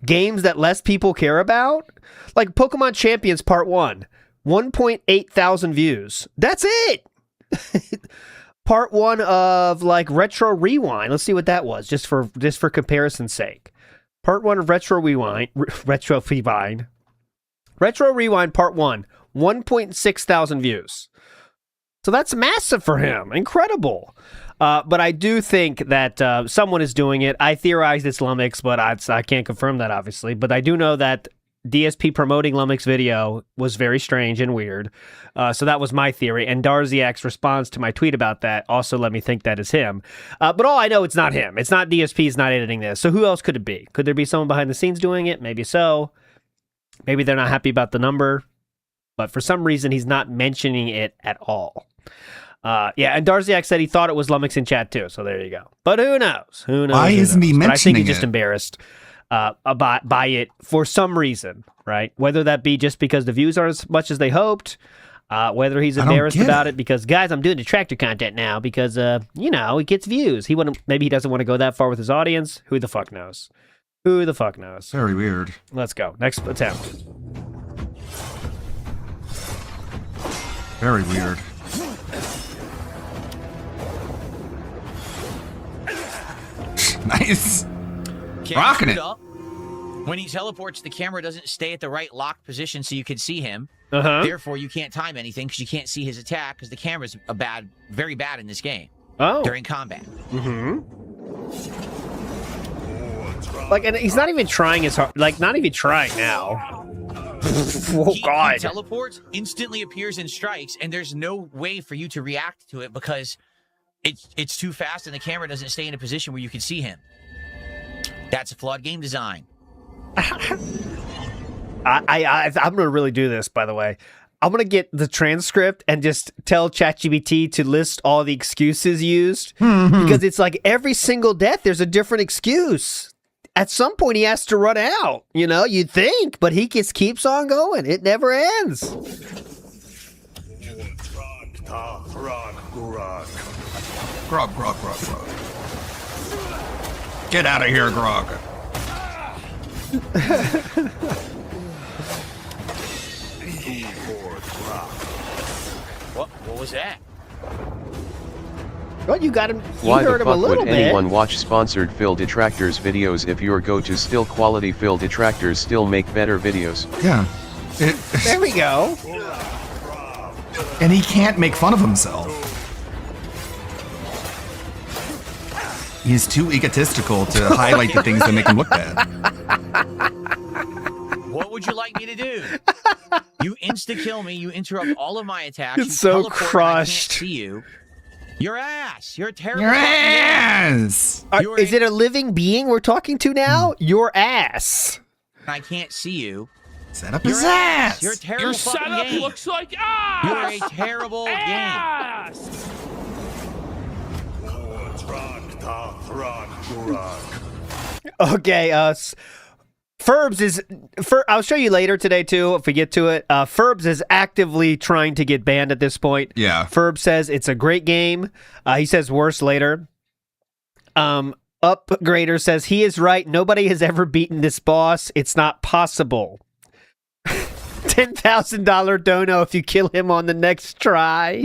games that less people care about. Like Pokemon Champions Part 1. 1.8 thousand views. That's it. Part 1 of like Retro Rewind. Let's see what that was, just for comparison's sake. Part 1 of Retro Rewind. Retro Rewind Part 1. 1.6 thousand views. So that's massive for him. Incredible. But I do think that someone is doing it. I theorized it's Lumix, but I can't confirm that, obviously. But I do know that DSP promoting Lumix video was very strange and weird. So that was my theory. And Darziak's response to my tweet about that also let me think that is him. But all I know, it's not him. It's not DSP. He's not editing this. So who else could it be? Could there be someone behind the scenes doing it? Maybe so. Maybe they're not happy about the number. But for some reason, he's not mentioning it at all. Yeah, and Darziak said he thought it was Lumix in chat too. So there you go. But who knows? Who knows? Why isn't he mentioning it? But I think he's just embarrassed by it for some reason, right? Whether that be just because the views aren't as much as they hoped, whether he's embarrassed about it because, guys, I'm doing detractor content now because, you know, it gets views. Maybe he doesn't want to go that far with his audience. Who the fuck knows? Who the fuck knows? Very weird. Let's go. Next attempt. Very weird. Nice. Rocking it. When he teleports, the camera doesn't stay at the right locked position so you can see him. Therefore, you can't time anything because you can't see his attack because the camera's very bad in this game. During combat. Like, and he's not even trying as hard. Like, not even trying now. Oh, God. He teleports, instantly appears and strikes, and there's no way for you to react to it because it's too fast and the camera doesn't stay in a position where you can see him. That's a flawed game design. I'm going to really do this, by the way. I'm going to get the transcript and just tell ChatGPT to list all the excuses used. Because it's like every single death, there's a different excuse. At some point, he has to run out. You know, you'd think, but he just keeps on going. It never ends. Grog. Get out of here, Grog. What was that? Well, you got him. Why the fuck would anyone watch sponsored Phil Detractors videos if your go-to still quality Phil Detractors still make better videos? Yeah. There we go. And he can't make fun of himself. He's too egotistical to highlight the things that make him look bad. What would you like me to do? You insta-kill me, you interrupt all of my attacks, it's so crushed. I can't see you. Your ass! You're a terrible Your ass! Is it a living being we're talking to now? Your ass. I can't see you. Set up his ass! You're a terrible Your setup game. looks like ass! You're a terrible ass! Okay, Ferbs is... I'll show you later today, too, if we get to it. Ferbs is actively trying to get banned at this point. Yeah. Ferbs says it's a great game. He says worse later. Upgrader says he is right. Nobody has ever beaten this boss. It's not possible. $10,000 dono if you kill him on the next try.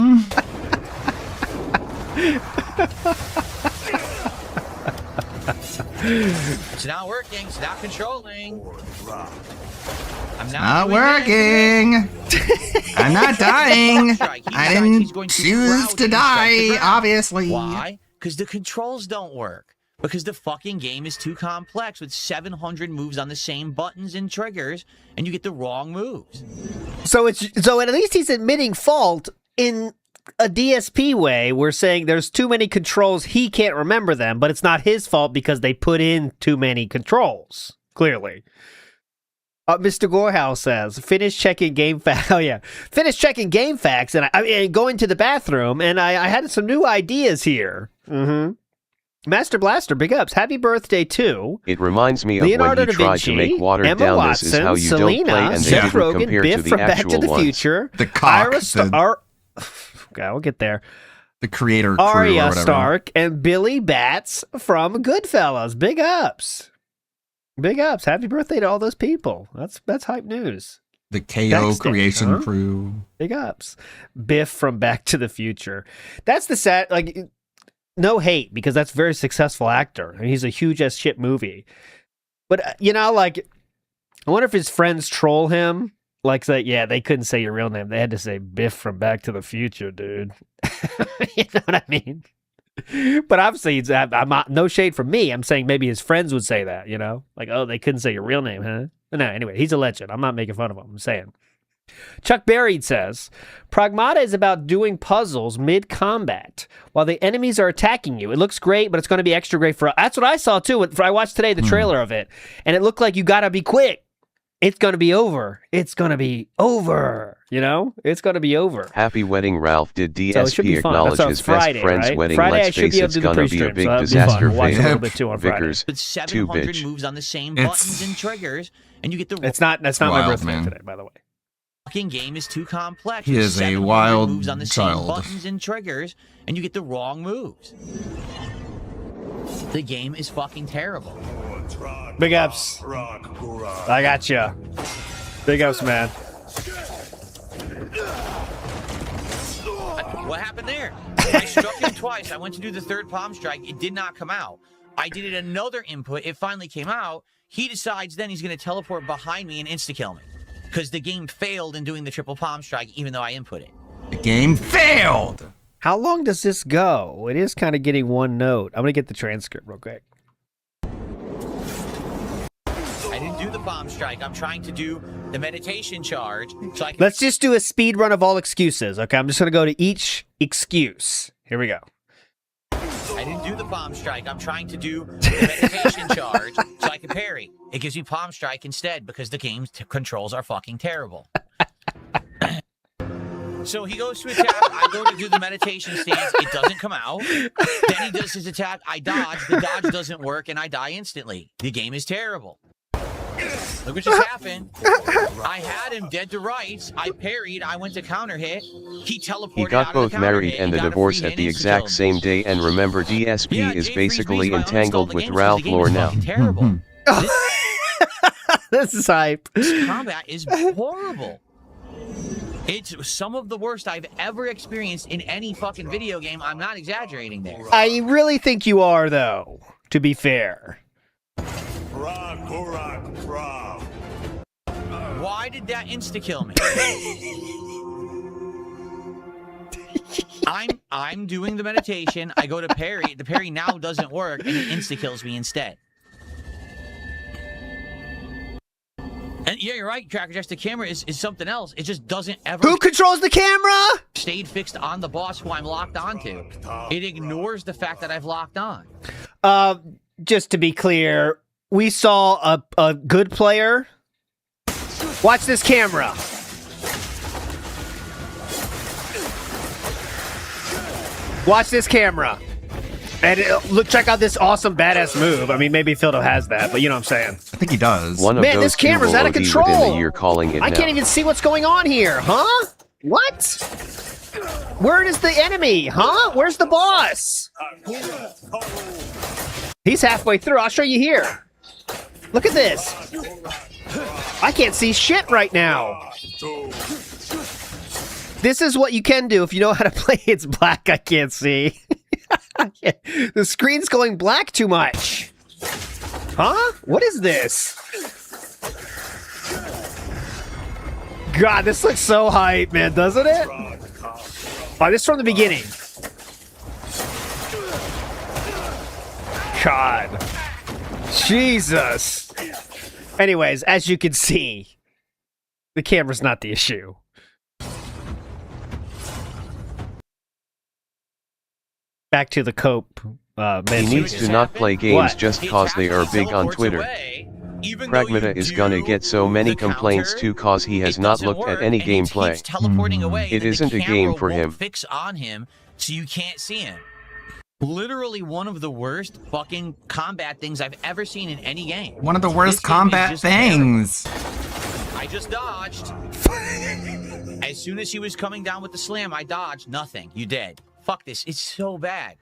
It's not working. It's not controlling. I'm not working. I'm not dying. I didn't choose to die, obviously. Why? Because the controls don't work. Because the fucking game is too complex with 700 moves on the same buttons and triggers, and you get the wrong moves. So at least he's admitting fault in a DSP way. We're saying there's too many controls, he can't remember them, but it's not his fault because they put in too many controls. clearly. Mr. Gorehouse says, finish checking game facts. Oh, yeah. Finish checking game facts and going to the bathroom, and I had some new ideas here. Mm-hmm. Master Blaster, big ups. Happy birthday to It reminds me of Leonardo when he tried Vinci, to make watered Emma down Watson, This Is How You Selena, Don't Play, and they Seth didn't Rogen, compare Biff to the from Back actual to the ones. Future, The cock, okay, I'll get there. The creator crew or Arya whatever. Stark and Billy Bats from Goodfellas. Big ups. Big ups. Happy birthday to all those people. That's hype news. The KO Backstage, creation huh? crew. Big ups. Biff from Back to the Future. That's the sad, no hate, because that's a very successful actor. I mean, he's a huge as shit movie. But, I wonder if his friends troll him. Say, yeah, they couldn't say your real name. They had to say Biff from Back to the Future, dude. You know what I mean? But obviously, I'm not, no shade from me. I'm saying maybe his friends would say that, oh, they couldn't say your real name, huh? But no, anyway, he's a legend. I'm not making fun of him. I'm saying. Chuck Berry says, Pragmata is about doing puzzles mid-combat while the enemies are attacking you. It looks great, but it's going to be extra great for... That's what I saw, too. I watched today the trailer of it, and it looked like you got to be quick. It's going to be over. It's going to be over. It's going to be over. Happy wedding, Ralph. Did DSP fun. acknowledge his Friday, best friend's right? wedding? Friday, Let's face it's going to be a big disaster phase. Vickers, With 700 moves on the same buttons and triggers, and you get the... That's not my birthday today, by the way. Fucking game is too complex. He is a wild moves on the child. same buttons and triggers, and you get the wrong moves. The game is fucking terrible. Big ups. I got you. Big ups, man. What happened there? I struck him twice. I went to do the third palm strike. It did not come out. I did it another input. It finally came out. He decides then he's going to teleport behind me and insta-kill me. Because the game failed in doing the triple palm strike, even though I input it. The game failed! How long does this go? It is kind of getting one note. I'm going to get the transcript real quick. I didn't do the palm strike. I'm trying to do the meditation charge. So I can... Let's just do a speed run of all excuses, okay? I'm just going to go to each excuse. Here we go. I didn't do the palm strike. I'm trying to do the meditation charge so I can parry. It gives me palm strike instead because the game's controls are fucking terrible. So he goes to attack. I go to do the meditation stance. It doesn't come out. Then he does his attack. I dodge. The dodge doesn't work, and I die instantly. The game is terrible. Look what just happened. I had him dead to rights. I parried. I went to counter hit. He teleported. He got both married and the divorce at the exact same day. And remember, DSP is basically entangled with Ralph Lore now. Terrible. This is hype. This combat is horrible. It's some of the worst I've ever experienced in any fucking video game. I'm not exaggerating there. I really think you are, though, to be fair. Why did that insta-kill me? I'm doing the meditation. I go to parry. The parry now doesn't work, and it insta-kills me instead. And yeah, you're right, Tracker Jess. The camera is something else. It just doesn't ever... Who controls the camera? Stayed fixed on the boss who I'm locked onto. It ignores the fact that I've locked on. Just to be clear, we saw a good player. Watch this camera. Watch this camera. And look, check out this awesome badass move. I mean, maybe Fildo has that, but you know what I'm saying. I think he does. One of Man, those this camera's out of within control. the year calling it I now. can't even see what's going on here, huh? What? Where is the enemy, huh? Where's the boss? He's halfway through. I'll show you here. Look at this. I can't see shit right now. This is what you can do if you know how to play It's Black. I can't see. The screen's going black too much. Huh? What is this? God, this looks so hype, man, doesn't it? Oh, this is from the beginning. God. Jesus. Anyways, as you can see, the camera's not the issue. Back to the cope He needs to not play games just cause they are big on Twitter. Pragmata is gonna get so many complaints too cause he has not looked at any gameplay. Teleporting away. It isn't a game for him. Fix on him, so you can't see him. Literally one of the worst fucking combat things I've ever seen in any game. One of the worst combat things. I just dodged. As soon as he was coming down with the slam, I dodged. Nothing. You dead. Fuck this. It's so bad.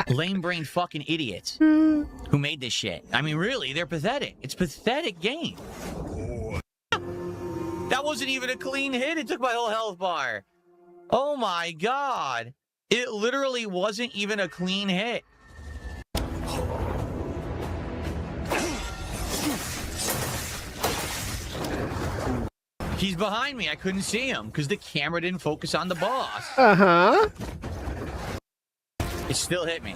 Lame brain fucking idiots who made this shit. I mean, really, they're pathetic. It's a pathetic game. That wasn't even a clean hit. It took my whole health bar. Oh my god. It literally wasn't even a clean hit. He's behind me. I couldn't see him because the camera didn't focus on the boss. It still hit me.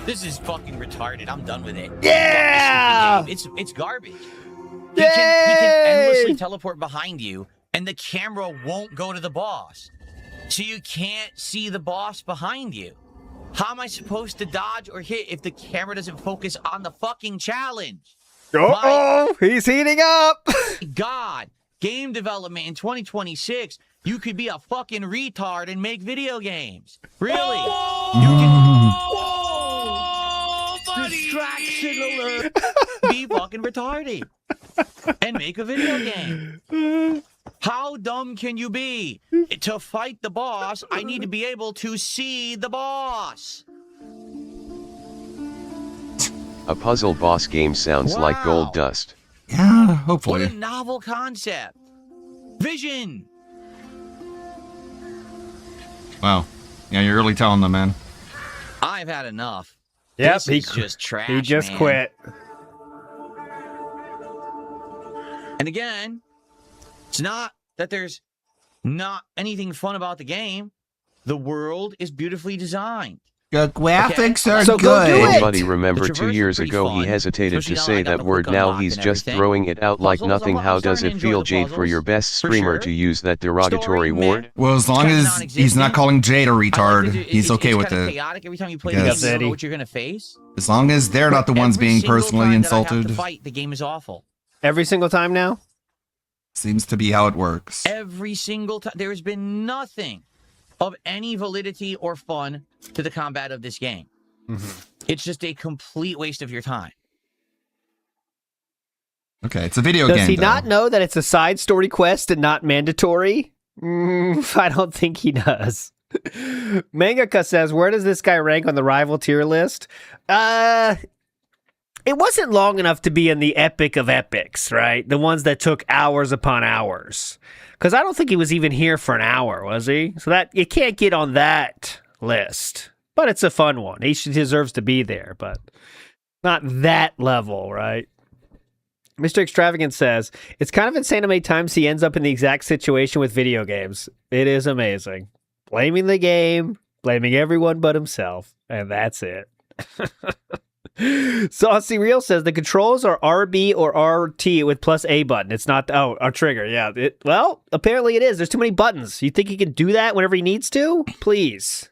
This is fucking retarded. I'm done with it. Yeah! It's garbage. He can endlessly teleport behind you, and the camera won't go to the boss. So you can't see the boss behind you. How am I supposed to dodge or hit if the camera doesn't focus on the fucking challenge? Uh-oh, he's heating up. God, game development in 2026, you could be a fucking retard and make video games. Really? You can... Distraction alert. Be fucking retarded. And make a video game. How dumb can you be? To fight the boss, I need to be able to see the boss. A puzzle boss game sounds like gold dust. Yeah, hopefully. What a novel concept. Vision. Wow. Yeah, you're really telling them, man. I've had enough. Yep, this is just trash. He just man. quit. And again, it's not that there's not anything fun about the game. The world is beautifully designed. The graphics are so good. Anybody remember 2 years ago he hesitated to say that word, now he's just throwing it out like nothing. How does it feel, Jade, for your best streamer to use that derogatory word? Well, as long as he's not calling Jade a retard, he's okay with it. Chaotic every time you play the game, you don't know what you're gonna face. As long as they're not the ones being personally insulted. The game is awful. Every single time now? Seems to be how it works. Every single time. There has been nothing of any validity or fun to the combat of this game. It's just a complete waste of your time. Okay, it's a video game. Does he though. not know that it's a side story quest and not mandatory? I don't think he does. Mangaka says, where does this guy rank on the rival tier list? It wasn't long enough to be in the epic of epics, right? The ones that took hours upon hours. Because I don't think he was even here for an hour, was he? So that you can't get on that list. But it's a fun one. He deserves to be there, but not that level, right? Mr. Extravagant says, it's kind of insane how many times he ends up in the exact situation with video games. It is amazing. Blaming the game, blaming everyone but himself, and that's it. Saucy Real says the controls are RB or RT with plus A button. It's not our trigger. Yeah. Well, apparently it is. There's too many buttons. You think he can do that whenever he needs to? Please.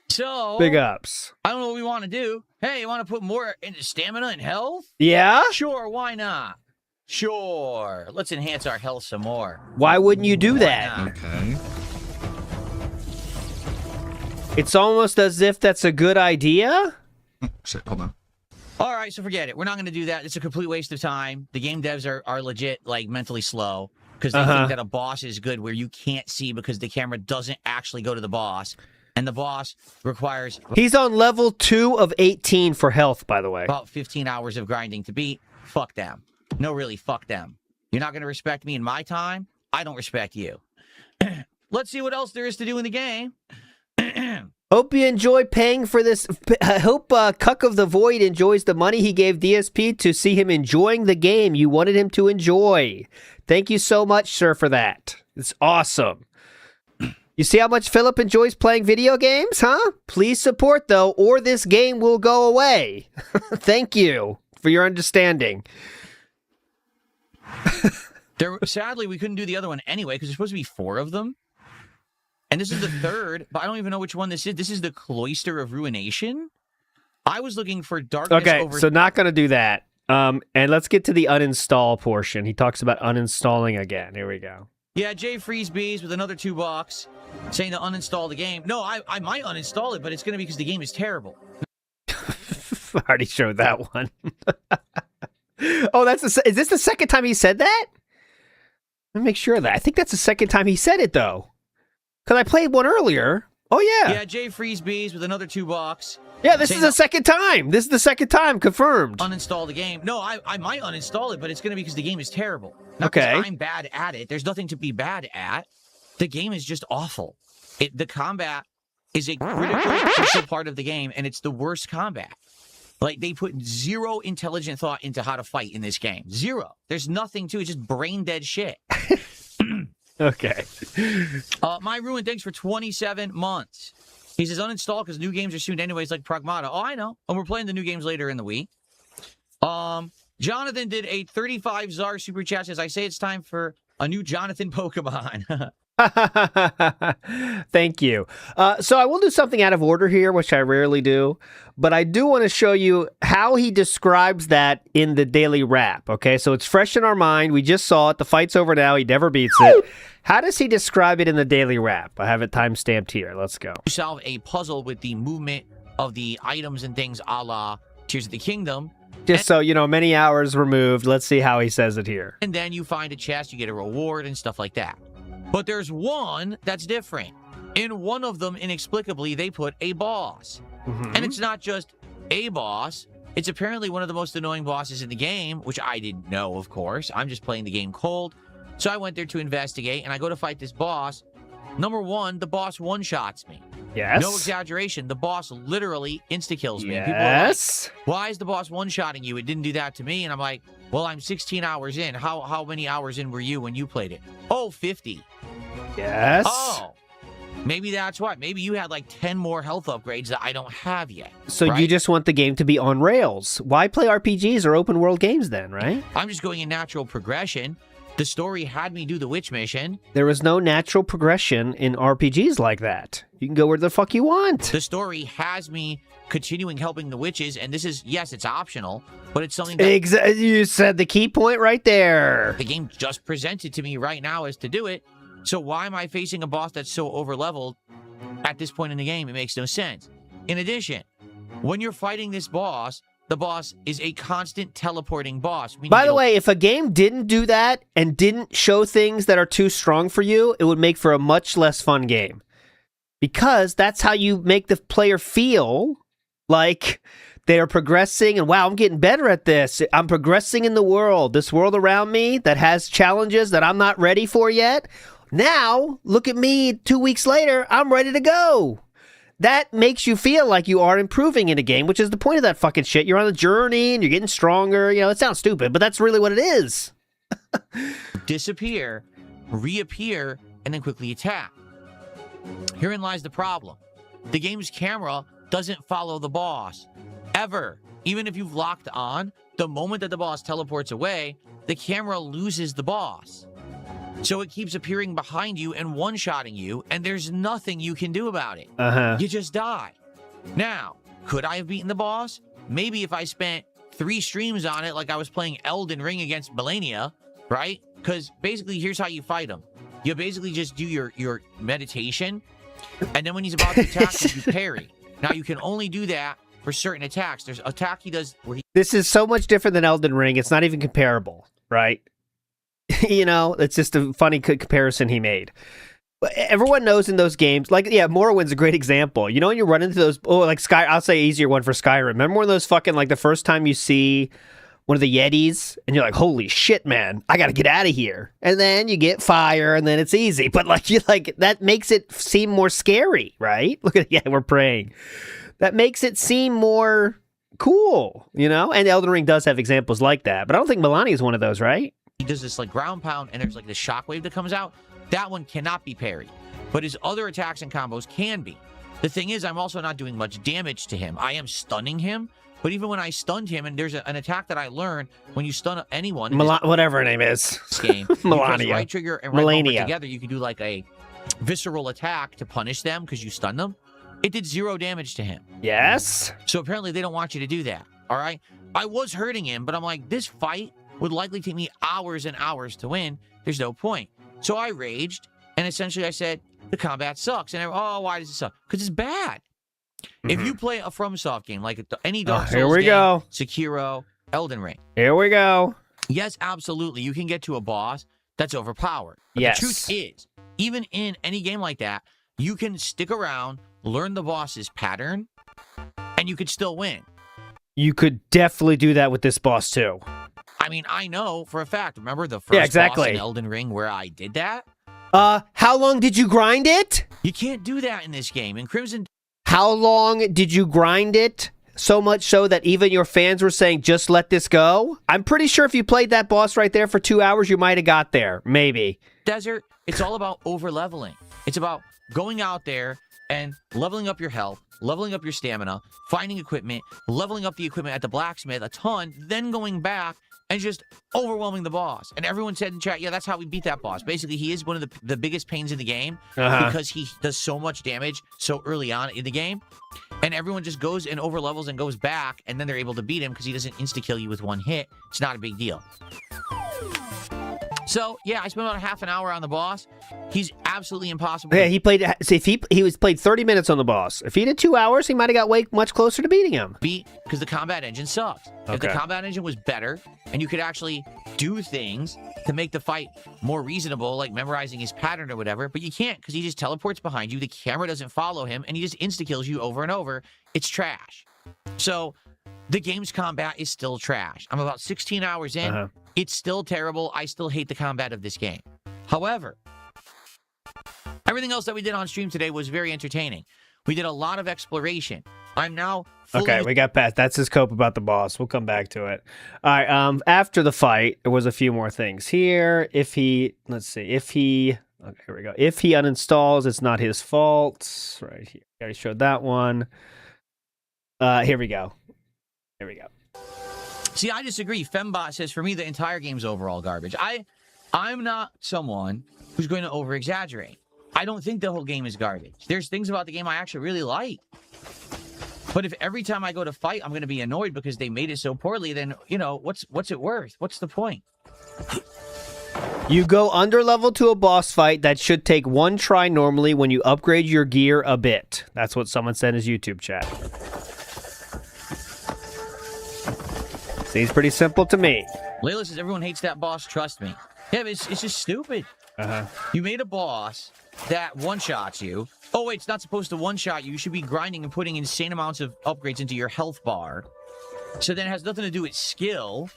So big ups. I don't know what we want to do. Hey, you want to put more into stamina and health? Yeah. Sure. Why not? Sure. Let's enhance our health some more. Why wouldn't you do that? Okay. It's almost as if that's a good idea. Shit, hold on. All right, so forget it. We're not going to do that. It's a complete waste of time. The game devs are legit, like, mentally slow because they think that a boss is good where you can't see because the camera doesn't actually go to the boss. And the boss requires... He's on level 2 of 18 for health, by the way. About 15 hours of grinding to beat. Fuck them. No, really, fuck them. You're not going to respect me in my time? I don't respect you. Let's see what else there is to do in the game. Hope you enjoy paying for this. I hope Cuck of the Void enjoys the money he gave DSP to see him enjoying the game you wanted him to enjoy. Thank you so much, sir, for that. It's awesome. You see how much Philip enjoys playing video games, huh? Please support, though, or this game will go away. Thank you for your understanding. Sadly, we couldn't do the other one anyway, because there's supposed to be 4 of them. And this is the third, but I don't even know which one this is. This is the Cloister of Ruination. I was looking for darkness Okay, over... so not going to do that. And let's get to the uninstall portion. He talks about uninstalling again. Here we go. Yeah, Jay Freeze Bees with another $2 saying to uninstall the game. No, I might uninstall it, but it's going to be because the game is terrible. I already showed that one. Oh, is this the second time he said that? Let me make sure of that. I think that's the second time he said it, though. Because I played one earlier. Oh, yeah. Yeah, Jay Freeze Bees with another $2. Yeah, this is the second time. This is the second time, confirmed. Uninstall the game. No, I might uninstall it, but it's going to be because the game is terrible. Not Okay. because I'm bad at it. There's nothing to be bad at. The game is just awful. The combat is a critical part of the game, and it's the worst combat. Like, they put zero intelligent thought into how to fight in this game. Zero. There's nothing to it. Just brain dead shit. Okay. My Ruin, thanks for 27 months. He says uninstall because new games are soon anyways, like Pragmata. Oh, I know. And we're playing the new games later in the week. Jonathan did a 35 Czar super chat. Says, I say it's time for a new Jonathan Pokemon. Thank you. So I will do something out of order here, which I rarely do, but I do want to show you how he describes that in the daily wrap. Okay, so it's fresh in our mind. We just saw it. The fight's over now. He never beats it. How does he describe it in the daily wrap? I have it time-stamped here. Let's go. You solve a puzzle with the movement of the items and things a la Tears of the Kingdom. Just so, many hours removed. Let's see how he says it here. And then you find a chest, you get a reward and stuff like that. But there's one that's different. In one of them, inexplicably, they put a boss. And it's not just a boss. It's apparently one of the most annoying bosses in the game, which I didn't know, of course. I'm just playing the game cold. So I went there to investigate, and I go to fight this boss. Number one, the boss one-shots me. Yes. No exaggeration. The boss literally insta-kills me. Yes. People are like, why is the boss one-shotting you? It didn't do that to me. And I'm like, well, I'm 16 hours in. How many hours in were you when you played it? Oh, 50. Yes. Oh, maybe that's why. Maybe you had like 10 more health upgrades that I don't have yet. So right? You just want the game to be on rails. Why play RPGs or open world games then, right? I'm just going in natural progression. The story had me do the witch mission. There was no natural progression in RPGs like that. You can go where the fuck you want. The story has me continuing helping the witches, and this is, yes, it's optional, but it's something that... You said the key point right there. The game just presented to me right now as to do it. So why am I facing a boss that's so over-leveled at this point in the game? It makes no sense. In addition, when you're fighting this boss, the boss is a constant teleporting boss. By the way, if a game didn't do that and didn't show things that are too strong for you, it would make for a much less fun game. Because that's how you make the player feel like they're progressing and, wow, I'm getting better at this. I'm progressing in the world. This world around me that has challenges that I'm not ready for yet. Now, look at me 2 weeks later, I'm ready to go. That makes you feel like you are improving in a game, which is the point of that fucking shit. You're on a journey and you're getting stronger. It sounds stupid, but that's really what it is. Disappear, reappear, and then quickly attack. Herein lies the problem. The game's camera doesn't follow the boss. Ever. Even if you've locked on, the moment that the boss teleports away, the camera loses the boss. So it keeps appearing behind you and one-shotting you, and there's nothing you can do about it. You just die. Now, could I have beaten the boss? Maybe if I spent 3 streams on it like I was playing Elden Ring against Melania, right? Because basically, here's how you fight him. You basically just do your meditation, and then when he's about to attack you, you parry. Now, you can only do that for certain attacks. There's an attack he does where he... This is so much different than Elden Ring. It's not even comparable, right? It's just a funny comparison he made. Everyone knows in those games, like, yeah, Morrowind's a great example. When you run into those, I'll say easier one for Skyrim. Remember when those fucking, like, the first time you see one of the Yetis, and you're like, holy shit, man, I gotta get out of here. And then you get fire, and then it's easy. But, that makes it seem more scary, right? Look at, we're praying. That makes it seem more cool, And Elden Ring does have examples like that. But I don't think Melania is one of those, right? He does this ground pound, and there's this shockwave that comes out. That one cannot be parried, but his other attacks and combos can be. The thing is, I'm also not doing much damage to him. I am stunning him, but even when I stunned him, and there's an attack that I learned when you stun anyone, whatever her name is, game, Melania, right trigger and right bumper together, you can do a visceral attack to punish them because you stun them. it did 0 damage to him. Yes. So apparently they don't want you to do that. All right. I was hurting him, but I'm like, this fight would likely take me hours and hours to win. There's no point. So I raged, and essentially I said, the combat sucks. And why does it suck? Because it's bad. If you play a FromSoft game, like any Dark Souls here we game, go. Sekiro, Elden Ring. Here we go. Yes, absolutely. You can get to a boss that's overpowered. But yes. The truth is, even in any game like that, you can stick around, learn the boss's pattern, and you could still win. You could definitely do that with this boss, too. I mean, I know for a fact. Remember the first boss in Elden Ring where I did that? How long did you grind it? You can't do that in this game. In Crimson... How long did you grind it? So much so that even your fans were saying, just let this go? I'm pretty sure if you played that boss right there for 2 hours, you might have got there. Maybe. Desert, it's all about over-leveling. It's about going out there and leveling up your health, leveling up your stamina, finding equipment, leveling up the equipment at the blacksmith a ton, then going back and just overwhelming the boss. And everyone said in chat, yeah, that's how we beat that boss. Basically, he is one of the biggest pains in the game because he does so much damage so early on in the game. And everyone just goes and overlevels and goes back, and then they're able to beat him because he doesn't insta-kill you with one hit. It's not a big deal. So, yeah, I spent about half an hour on the boss. He's absolutely impossible. Yeah, he played. See, if he was played 30 minutes on the boss. If he did 2 hours, he might have got way much closer to beating him. Because the combat engine sucks. Okay. If the combat engine was better, and you could actually do things to make the fight more reasonable, like memorizing his pattern or whatever, but you can't because he just teleports behind you. The camera doesn't follow him, and he just insta-kills you over and over. It's trash. So the game's combat is still trash. I'm about 16 hours in. It's still terrible. I still hate the combat of this game. However, everything else that we did on stream today was very entertaining. We did a lot of exploration. I'm now okay, we got past. That's his cope about the boss. We'll come back to it. All right, after the fight, there was a few more things here. Okay, here we go. If he uninstalls, it's not his fault. Right here. I already showed that one. Here we go. See, I disagree. Fembot says, for me, the entire game's overall garbage. I'm not someone who's going to over-exaggerate. I don't think the whole game is garbage. There's things about the game I actually really like. But if every time I go to fight, I'm going to be annoyed because they made it so poorly, then, you know, what's it worth? What's the point? You go under level to a boss fight that should take one try normally when you upgrade your gear a bit. That's what someone said in his YouTube chat. Seems pretty simple to me. Layla says, everyone hates that boss, trust me. Yeah, but it's just stupid. You made a boss that one-shots you. Oh, wait, it's not supposed to one-shot you. You should be grinding and putting insane amounts of upgrades into your health bar. So then it has nothing to do with skill.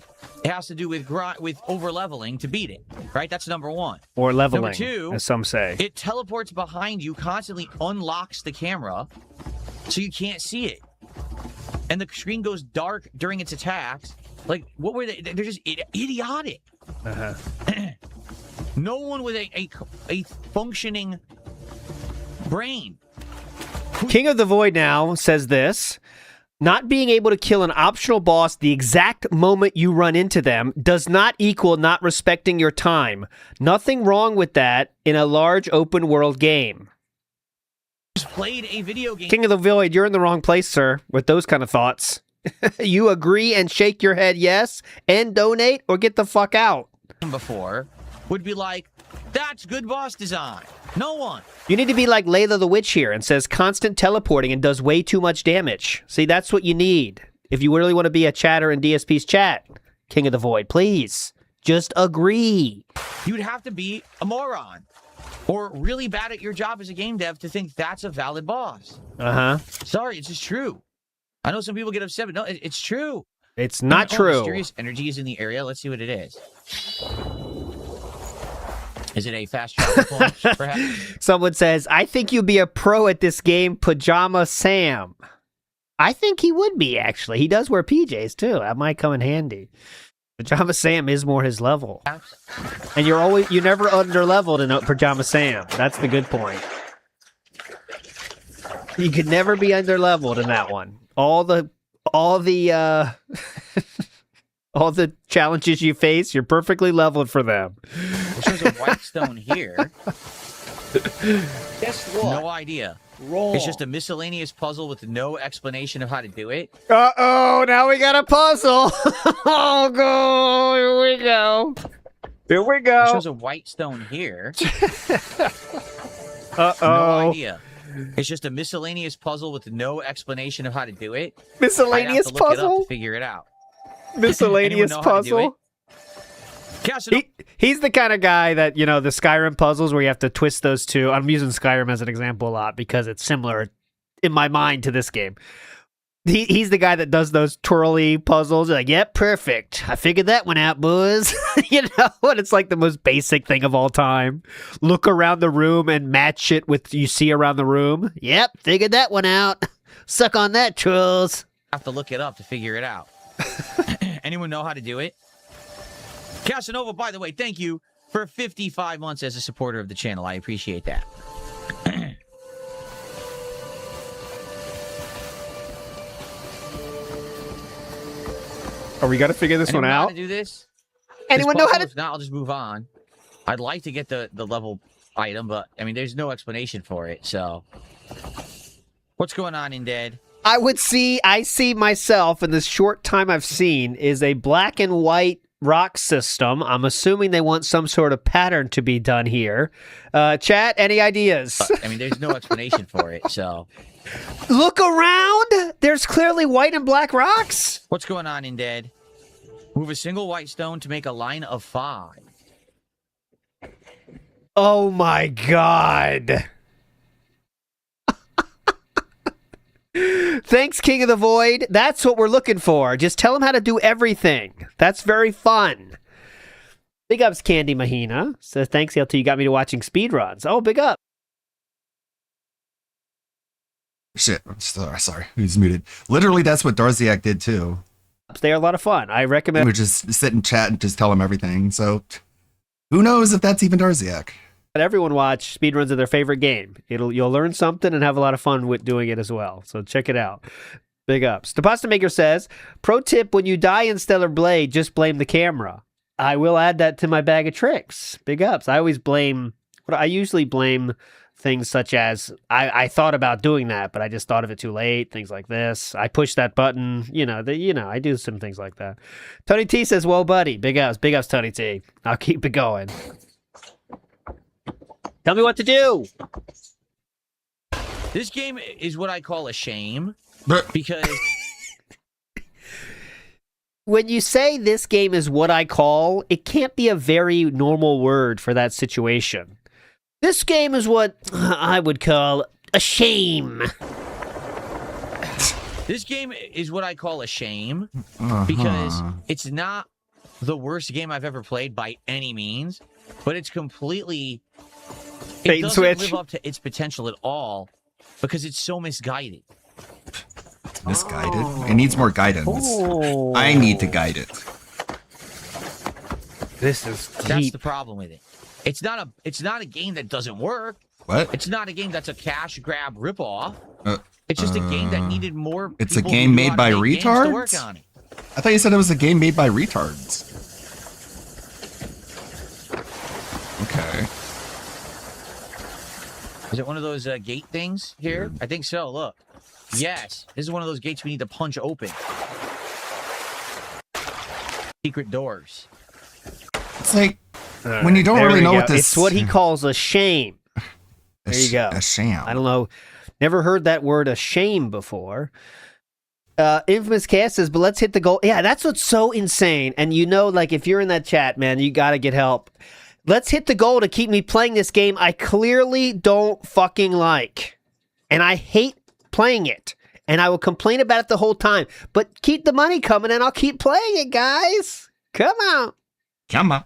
It has to do with over-leveling to beat it, right? That's number one. Or leveling, number two, as some say. It teleports behind you, constantly unlocks the camera, so you can't see it. And the screen goes dark during its attacks. Like, what were they? They're just idiotic. No one with a functioning brain. King of the Void now says this. Not being able to kill an optional boss the exact moment you run into them does not equal not respecting your time. Nothing wrong with that in a large open world game. Just played a video game. King of the Void, you're in the wrong place, sir, with those kind of thoughts. You agree and shake your head yes and donate or get the fuck out. Before would be like, that's good boss design. No one. You need to be like Layla the Witch here and says constant teleporting and does way too much damage. See, that's what you need. If you really want to be a chatter in DSP's chat, King of the Void, please. Just agree. You'd have to be a moron or really bad at your job as a game dev to think that's a valid boss. Sorry, it's just true. I know some people get upset, but no, it's true. It's not true. Mysterious energy is in the area. Let's see what it is. Is it a fast travel point, perhaps? Someone says, I think you'd be a pro at this game, Pajama Sam. I think he would be, actually. He does wear PJs, too. That might come in handy. Pajama Sam is more his level. And you're never under-leveled in Pajama Sam. That's the good point. You could never be under-leveled in that one. All the challenges you face, you're perfectly leveled for them. It shows a white stone here. Guess what? No idea. Wrong. It's just a miscellaneous puzzle with no explanation of how to do it. Uh-oh, now we got a puzzle. Oh, go. Here we go. Here we go. It shows a white stone here. Uh-oh. No idea. It's just a miscellaneous puzzle with no explanation of how to do it. Miscellaneous I'd have to look it up puzzle? to figure it out. Miscellaneous Anyone know how to do puzzle? He's the kind of guy that, you know, the Skyrim puzzles where you have to twist those two. I'm using Skyrim as an example a lot because it's similar in my mind to this game. He's the guy that does those twirly puzzles. Like, yep, perfect. I figured that one out, boys. You know, and it's like the most basic thing of all time. Look around the room and match it with you see around the room. Yep, figured that one out. Suck on that, trolls. I have to look it up to figure it out. Anyone know how to do it? Casanova, by the way, thank you for 55 months as a supporter of the channel. I appreciate that. Oh, we got to figure this one Anyone know out? how to do this? Anyone know how to... If not, I'll just move on. I'd like to get the level item, but, I mean, there's no explanation for it, so... What's going on, Indead? I see myself in this short time I've seen is a black and white rock system. I'm assuming they want some sort of pattern to be done here. Chat, any ideas? I mean, there's no explanation for it, so... Look around! There's clearly white and black rocks! What's going on, Indead? Move a single white stone to make a line of 5. Oh my god! Thanks, King of the Void. That's what we're looking for. Just tell him how to do everything. That's very fun. Big ups, Candy Mahina. Says, thanks, LT. You got me to watching speedruns. Oh, big up. Shit, I'm sorry. Who's muted? Literally, that's what Darziak did too. They are a lot of fun. I recommend. We just sit and chat and just tell him everything. So, who knows if that's even Darziak? Everyone watch speedruns of their favorite game. You'll learn something and have a lot of fun with doing it as well. So check it out. Big ups. The Pasta Maker says, pro tip, when you die in Stellar Blade, just blame the camera. I will add that to my bag of tricks. Big ups. I usually blame things such as I thought about doing that, but I just thought of it too late. Things like this. I pushed that button. I do some things like that. Tony T says, "Whoa, buddy, big ups, Tony T. I'll keep it going. Tell me what to do." This game is what I call a shame because when you say this game is what I call, it can't be a very normal word for that situation. This game is what I would call a shame. This game is what I call a shame because it's not the worst game I've ever played by any means, but it's completely... It doesn't live up to its potential at all because it's so misguided. Misguided? It needs more guidance. Oh. I need to guide it. That's the problem with it. It's not a game that doesn't work. What? It's not a game that's a cash grab ripoff. It's just a game that needed more. It's a game made by retards? To work on it. I thought you said it was a game made by retards. Okay. Is it one of those gate things here? I think so. Look. Yes. This is one of those gates we need to punch open. Secret doors. It's like when you don't really know what this... It's what he calls a shame. There you go. A sham. I don't know. Never heard that word a shame before. Infamous Cast says, but let's hit the goal. Yeah, that's what's so insane. And if you're in that chat, man, you got to get help. Let's hit the goal to keep me playing this game I clearly don't fucking like. And I hate playing it. And I will complain about it the whole time. But keep the money coming and I'll keep playing it, guys. Come on. Come on.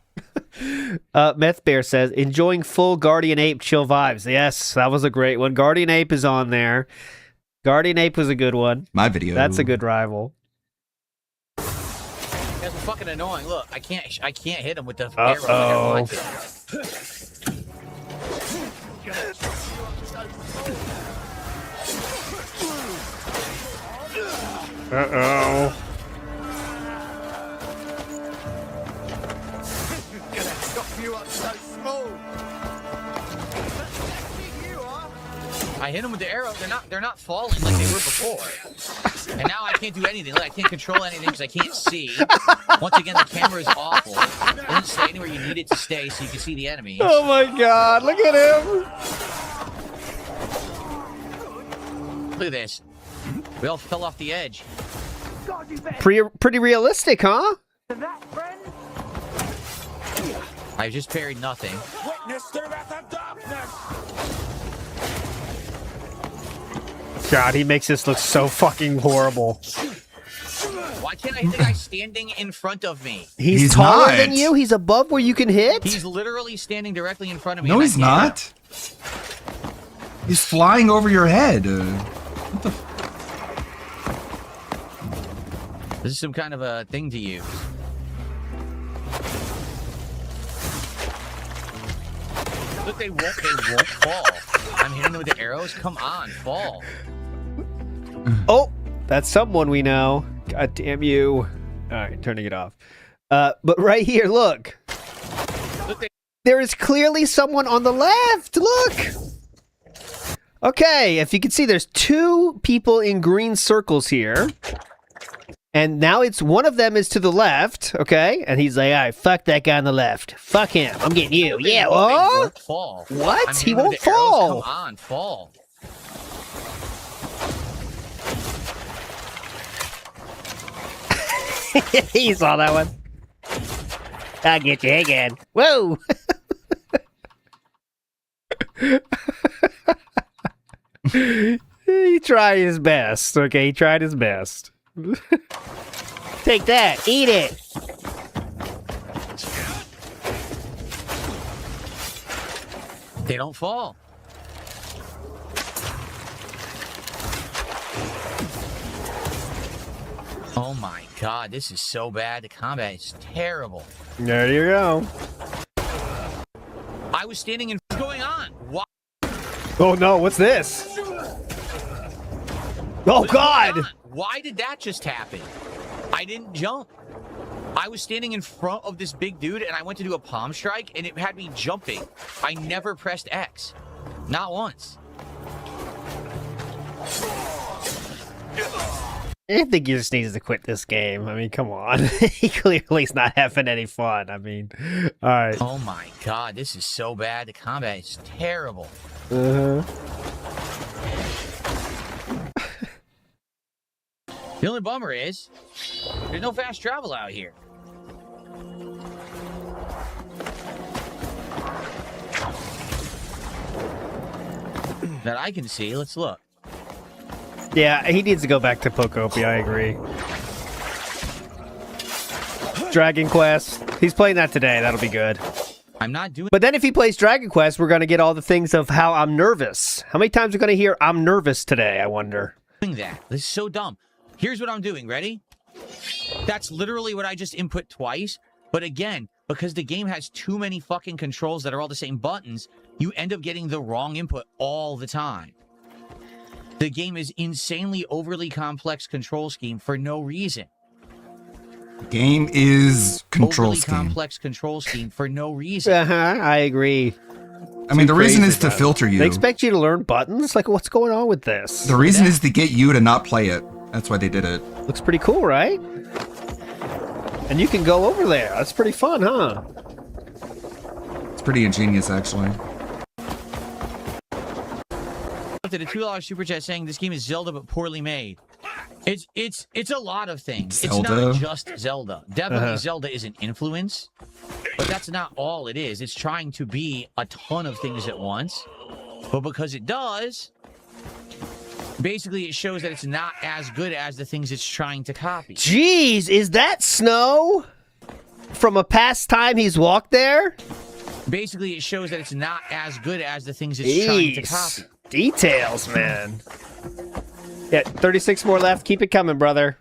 Meth Bear says, enjoying full Guardian Ape chill vibes. Yes, that was a great one. Guardian Ape is on there. Guardian Ape was a good one. My video. That's a good rival. You guys are fucking annoying. Look, I can't hit him with the arrow like I want to. Uh-oh. I hit them with the arrow. They're not falling like they were before. And now I can't do anything. Like, I can't control anything because I can't see. Once again, the camera is awful. It doesn't stay anywhere you need it to stay so you can see the enemy. Oh my god, look at him. Look at this. We all fell off the edge. Pretty realistic, huh? I just parried nothing. Witness the wrath of darkness. God, he makes this look so fucking horrible. Why can't I hit the guy standing in front of me? He's taller than you? He's above where you can hit? He's literally standing directly in front of me. No, he's not. He's flying over your head. What the? This is some kind of a thing to use. Look, they won't fall. I'm hitting them with the arrows. Come on, fall. Oh, that's someone we know. God damn you. All right, turning it off. But right here, look. There is clearly someone on the left. Look. Okay, if you can see, there's two people in green circles here. And now it's one of them is to the left, okay? And he's like, all right, fuck that guy on the left. Fuck him. I'm getting you. Yeah, won't fall. What? He won't fall. Come on, fall. He saw that one. I'll get you again. Whoa! He tried his best, okay? He tried his best. Take that. Eat it. They don't fall. Oh my god, this is so bad. The combat is terrible. There you go. I was standing in... What's going on? What? Oh no, what's this? Oh god! Why did that just happen? I didn't jump. I was standing in front of this big dude and I went to do a palm strike and it had me jumping. I never pressed X. Not once. I think he just needs to quit this game. I mean, come on. He clearly is not having any fun. I mean, all right. Oh my god, this is so bad. The combat is terrible. Uh-huh. The only bummer is, there's no fast travel out here. That I can see. Let's look. Yeah, he needs to go back to Pocopi, I agree. Dragon Quest. He's playing that today. That'll be good. I'm not doing... But then if he plays Dragon Quest, we're going to get all the things of how I'm nervous. How many times are we going to hear I'm nervous today, I wonder? That. This is so dumb. Here's what I'm doing. Ready? That's literally what I just input twice. But again, because the game has too many fucking controls that are all the same buttons, you end up getting the wrong input all the time. The game is insanely overly complex control scheme for no reason. Game is control overly scheme. Complex control scheme for no reason. I agree. I mean, the reason is to filter you. They expect you to learn buttons? Like, what's going on with this? The reason is to get you to not play it. That's why they did it. Looks pretty cool, right? And you can go over there. That's pretty fun, huh? It's pretty ingenious, actually. Did a $2 super chat saying this game is Zelda but poorly made. It's a lot of things. Zelda? It's not just Zelda. Definitely Zelda is an influence, but that's not all it is. It's trying to be a ton of things at once, but because it does, basically it shows that it's not as good as the things it's trying to copy. Jeez, is that Snow from a past time he's walked there? Basically it shows that it's not as good as the things it's trying to copy. Details, man. Yeah, 36 more left. Keep it coming, brother.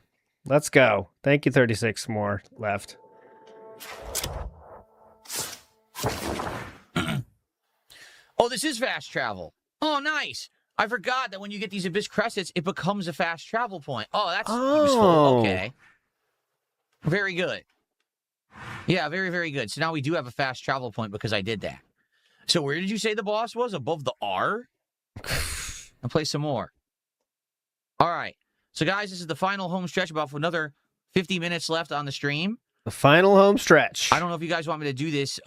Let's go. Thank you, 36 more left. Oh, this is fast travel. Oh, nice. I forgot that when you get these Abyss Crescents, it becomes a fast travel point. Oh, that's useful. Okay. Very good. Yeah, very, very good. So now we do have a fast travel point because I did that. So where did you say the boss was? Above the R? and play some more. All right. So, guys, this is the final home stretch. About another 50 minutes left on the stream. The final home stretch. I don't know if you guys want me to do this.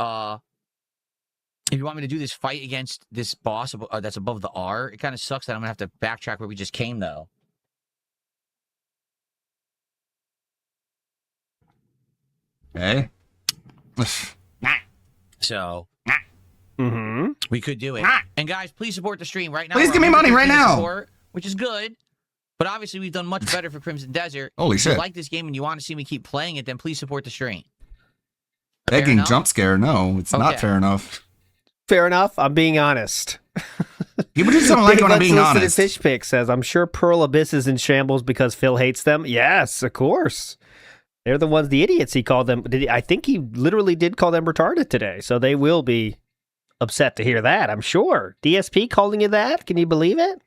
If you want me to do this fight against this boss that's above the R, it kind of sucks that I'm going to have to backtrack where we just came, though. Okay. So, mm-hmm. We could do it. And guys, please support the stream right now. Please give me money right now. Support, which is good. But obviously, we've done much better for Crimson Desert. Holy shit. If you like this game and you want to see me keep playing it, then please support the stream. Begging jump scare? No, it's not fair enough. Fair enough. I'm being honest. People just don't like when I'm being honest. Fish Pick says, I'm sure Pearl Abyss is in shambles because Phil hates them. Yes, of course. They're the ones, the idiots he called them. I think he literally did call them retarded today. So they will be upset to hear that, I'm sure. DSP calling you that? Can you believe it?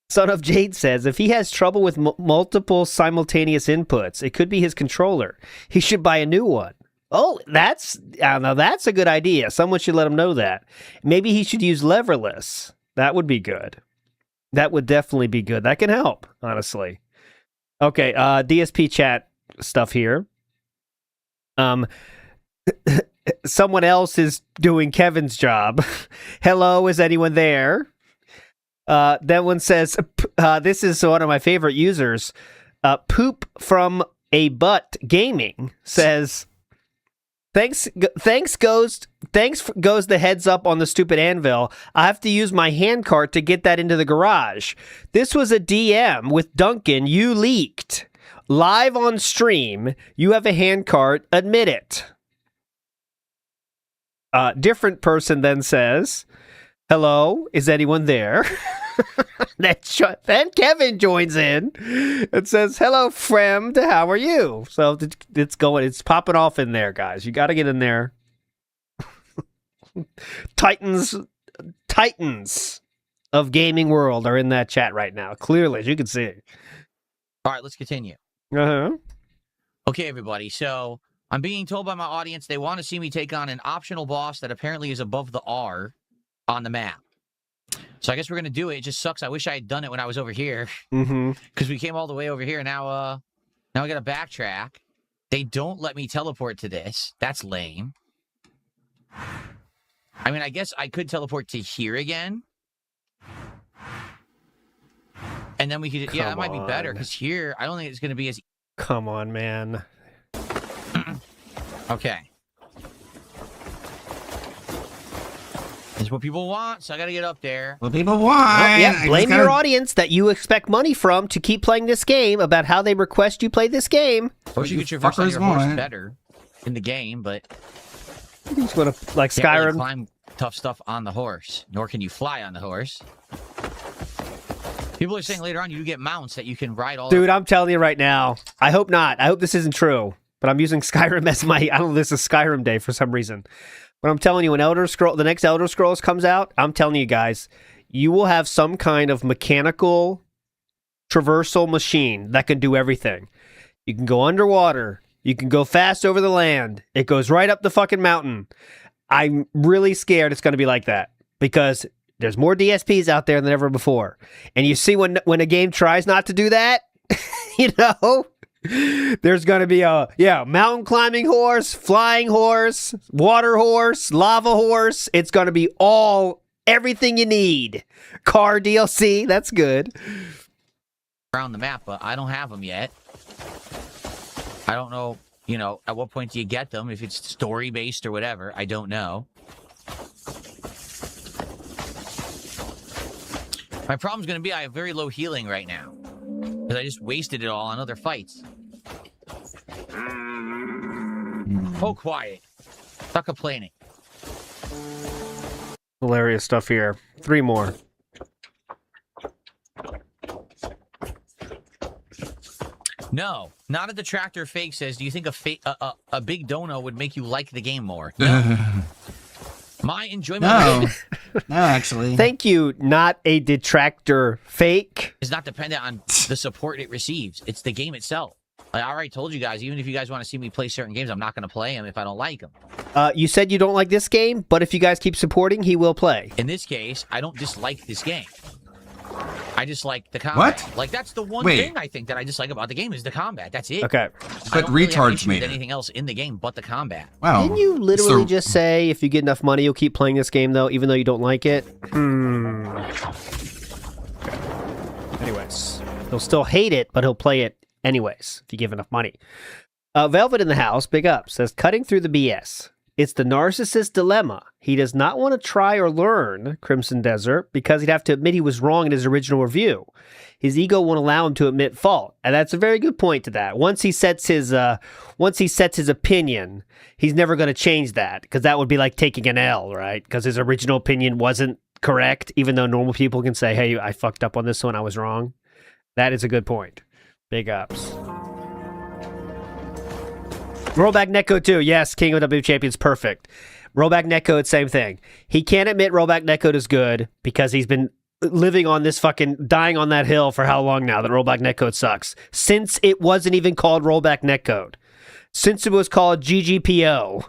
Son of Jade says, if he has trouble with multiple simultaneous inputs, it could be his controller. He should buy a new one. Oh, that's a good idea. Someone should let him know that. Maybe he should use leverless. That would be good. That would definitely be good. That can help, honestly. Okay, DSP chat stuff here. Someone else is doing Kevin's job. Hello, is anyone there? That one says, this is one of my favorite users. Poop from a butt gaming says, thanks goes the heads up on the stupid anvil. I have to use my handcart to get that into the garage. This was a DM with Duncan. You leaked live on stream. You have a handcart. Admit it. Different person then says, hello, is anyone there? Then Kevin joins in and says, hello, friend, how are you? So it's popping off in there, guys. You got to get in there. Titans of gaming world are in that chat right now, clearly, as you can see. All right, let's continue. Uh-huh. Okay, everybody, so I'm being told by my audience they want to see me take on an optional boss that apparently is above the R on the map. So I guess we're going to do it. It just sucks. I wish I had done it when I was over here. Because we came all the way over here. Now I got to backtrack. They don't let me teleport to this. That's lame. I mean, I guess I could teleport to here again. And then we could... Yeah, that might be better. Because here, I don't think it's going to be as... Come on, man. Okay. This is what people want, so I gotta get up there. What people want. Well, yeah, blame your audience that you expect money from to keep playing this game about how they request you play this game. Or you could traverse on your horse better in the game, but... You just want to, like Skyrim... Can't really climb tough stuff on the horse, nor can you fly on the horse. People are saying later on you get mounts that you can ride all... Dude, I'm telling you right now, I hope not. I hope this isn't true. But I'm using Skyrim as my... I don't know, this is Skyrim day for some reason. But I'm telling you, when the next Elder Scrolls comes out, I'm telling you guys, you will have some kind of mechanical traversal machine that can do everything. You can go underwater. You can go fast over the land. It goes right up the fucking mountain. I'm really scared it's going to be like that because there's more DSPs out there than ever before. And you see when a game tries not to do that, you know... There's going to be a, mountain climbing horse, flying horse, water horse, lava horse. It's going to be everything you need. Car DLC, that's good. Around the map, but I don't have them yet. I don't know, at what point do you get them? If it's story-based or whatever, I don't know. My problem's going to be I have very low healing right now. Because I just wasted it all on other fights. Oh, quiet. Stop complaining. Hilarious stuff here. 3 more. No, not a detractor fake says, do you think a big dono would make you like the game more? No. My enjoyment No, actually. Thank you, not a detractor fake. Is not dependent on the support it receives. It's the game itself. I already told you guys, even if you guys want to see me play certain games, I'm not going to play them if I don't like them. You said you don't like this game, but if you guys keep supporting, he will play. In this case, I don't dislike this game. I just like the combat. What? Like, that's the one thing I think that I dislike about the game is the combat. That's it. Okay. But retards made it. Anything else in the game but the combat. Wow. Didn't you literally just say if you get enough money, you'll keep playing this game, though, even though you don't like it? Anyways, he'll still hate it, but he'll play it anyways if you give enough money. Velvet in the house, big up, says, cutting through the BS. It's the narcissist dilemma. He does not want to try or learn Crimson Desert because he'd have to admit he was wrong in his original review. His ego won't allow him to admit fault. And that's a very good point to that. Once he sets his opinion, he's never going to change that because that would be like taking an L, right? Because his original opinion wasn't correct, even though normal people can say, hey, I fucked up on this one, I was wrong. That is a good point. Big ups. Rollback Netcode 2. Yes, King of W Champions. Perfect. Rollback Netcode, same thing. He can't admit Rollback Netcode is good because he's been living on this fucking, dying on that hill for how long now that Rollback Netcode sucks? Since it wasn't even called Rollback Netcode. Since it was called GGPO.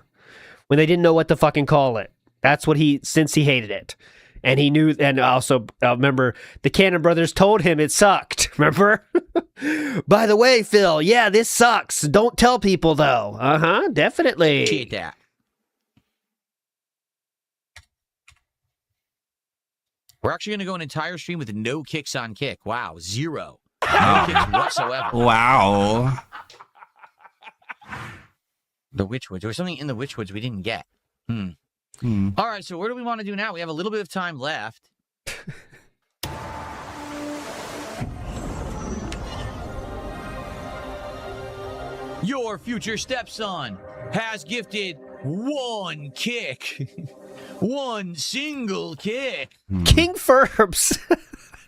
When they didn't know what to fucking call it. That's what since he hated it. And he knew, and also, remember, the Cannon Brothers told him it sucked. Remember? By the way, Phil, yeah, this sucks. Don't tell people, though. Uh-huh, definitely. Appreciate that. We're actually going to go an entire stream with no kicks on kick. Wow, 0. No kicks whatsoever. Wow. The Witchwoods. There was something in the Witchwoods we didn't get. All right, so what do we want to do now? We have a little bit of time left. Your future stepson has gifted 1 kick. 1 single kick. King Ferbs.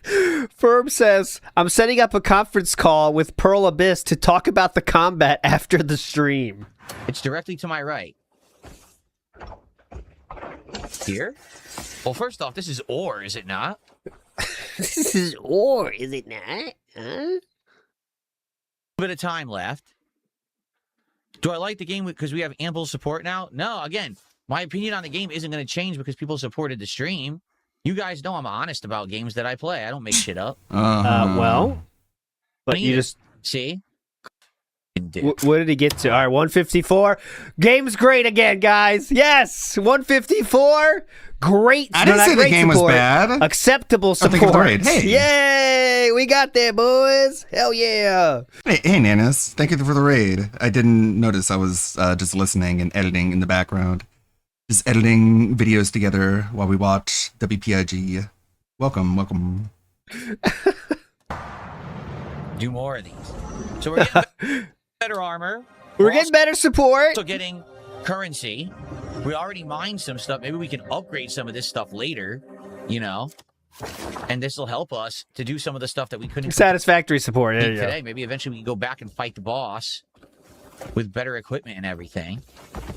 Ferb says, I'm setting up a conference call with Pearl Abyss to talk about the combat after the stream. It's directly to my right. Here? Well, first off, this is ore, is it not? This is ore, is it not? Huh? A bit of time left. Do I like the game because we have ample support now? No, again, my opinion on the game isn't going to change because people supported the stream. You guys know I'm honest about games that I play. I don't make shit up. Well, but you just... See? What did he get to? All right, 154. Game's great again, guys. Yes, 154. Great. I didn't say the game was bad. Acceptable support. I think it was great. Hey. Yay, we got there, boys. Hell yeah. Hey, Nanas. Thank you for the raid. I didn't notice. I was just listening and editing in the background. Just editing videos together while we watch WPIG. Welcome. Do more of these. So we're getting better armor. We're getting better support. So getting currency. We already mined some stuff. Maybe we can upgrade some of this stuff later, you know? And this will help us to do some of the stuff that we couldn't satisfactory support there today. Go. Maybe eventually we can go back and fight the boss with better equipment and everything.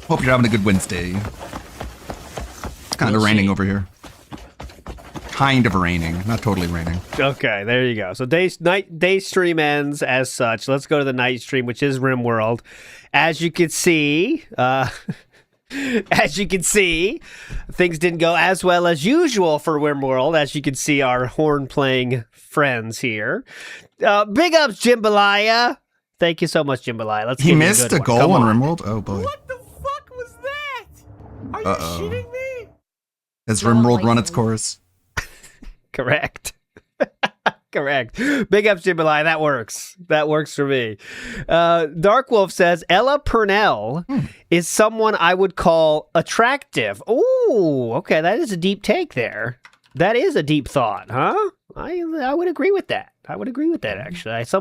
Hope you're having a good Wednesday. It's kind of raining over here. Kind of raining, not totally raining. Okay, there you go. So day stream ends as such. Let's go to the night stream, which is RimWorld. As you can see, things didn't go as well as usual for RimWorld. As you can see, our horn-playing friends here. Big ups, Jimbalaya. Thank you so much, Jimbalaya. He missed a goal on RimWorld? Oh, boy. What the fuck was that? Are you shitting me? Has RimWorld run its course? Correct. Correct. Big ups, Jimbalai. That works. That works for me. Dark Wolf says, Ella Purnell is someone I would call attractive. Oh, okay. That is a deep take there. That is a deep thought, huh? I would agree with that. I would agree with that, actually. It's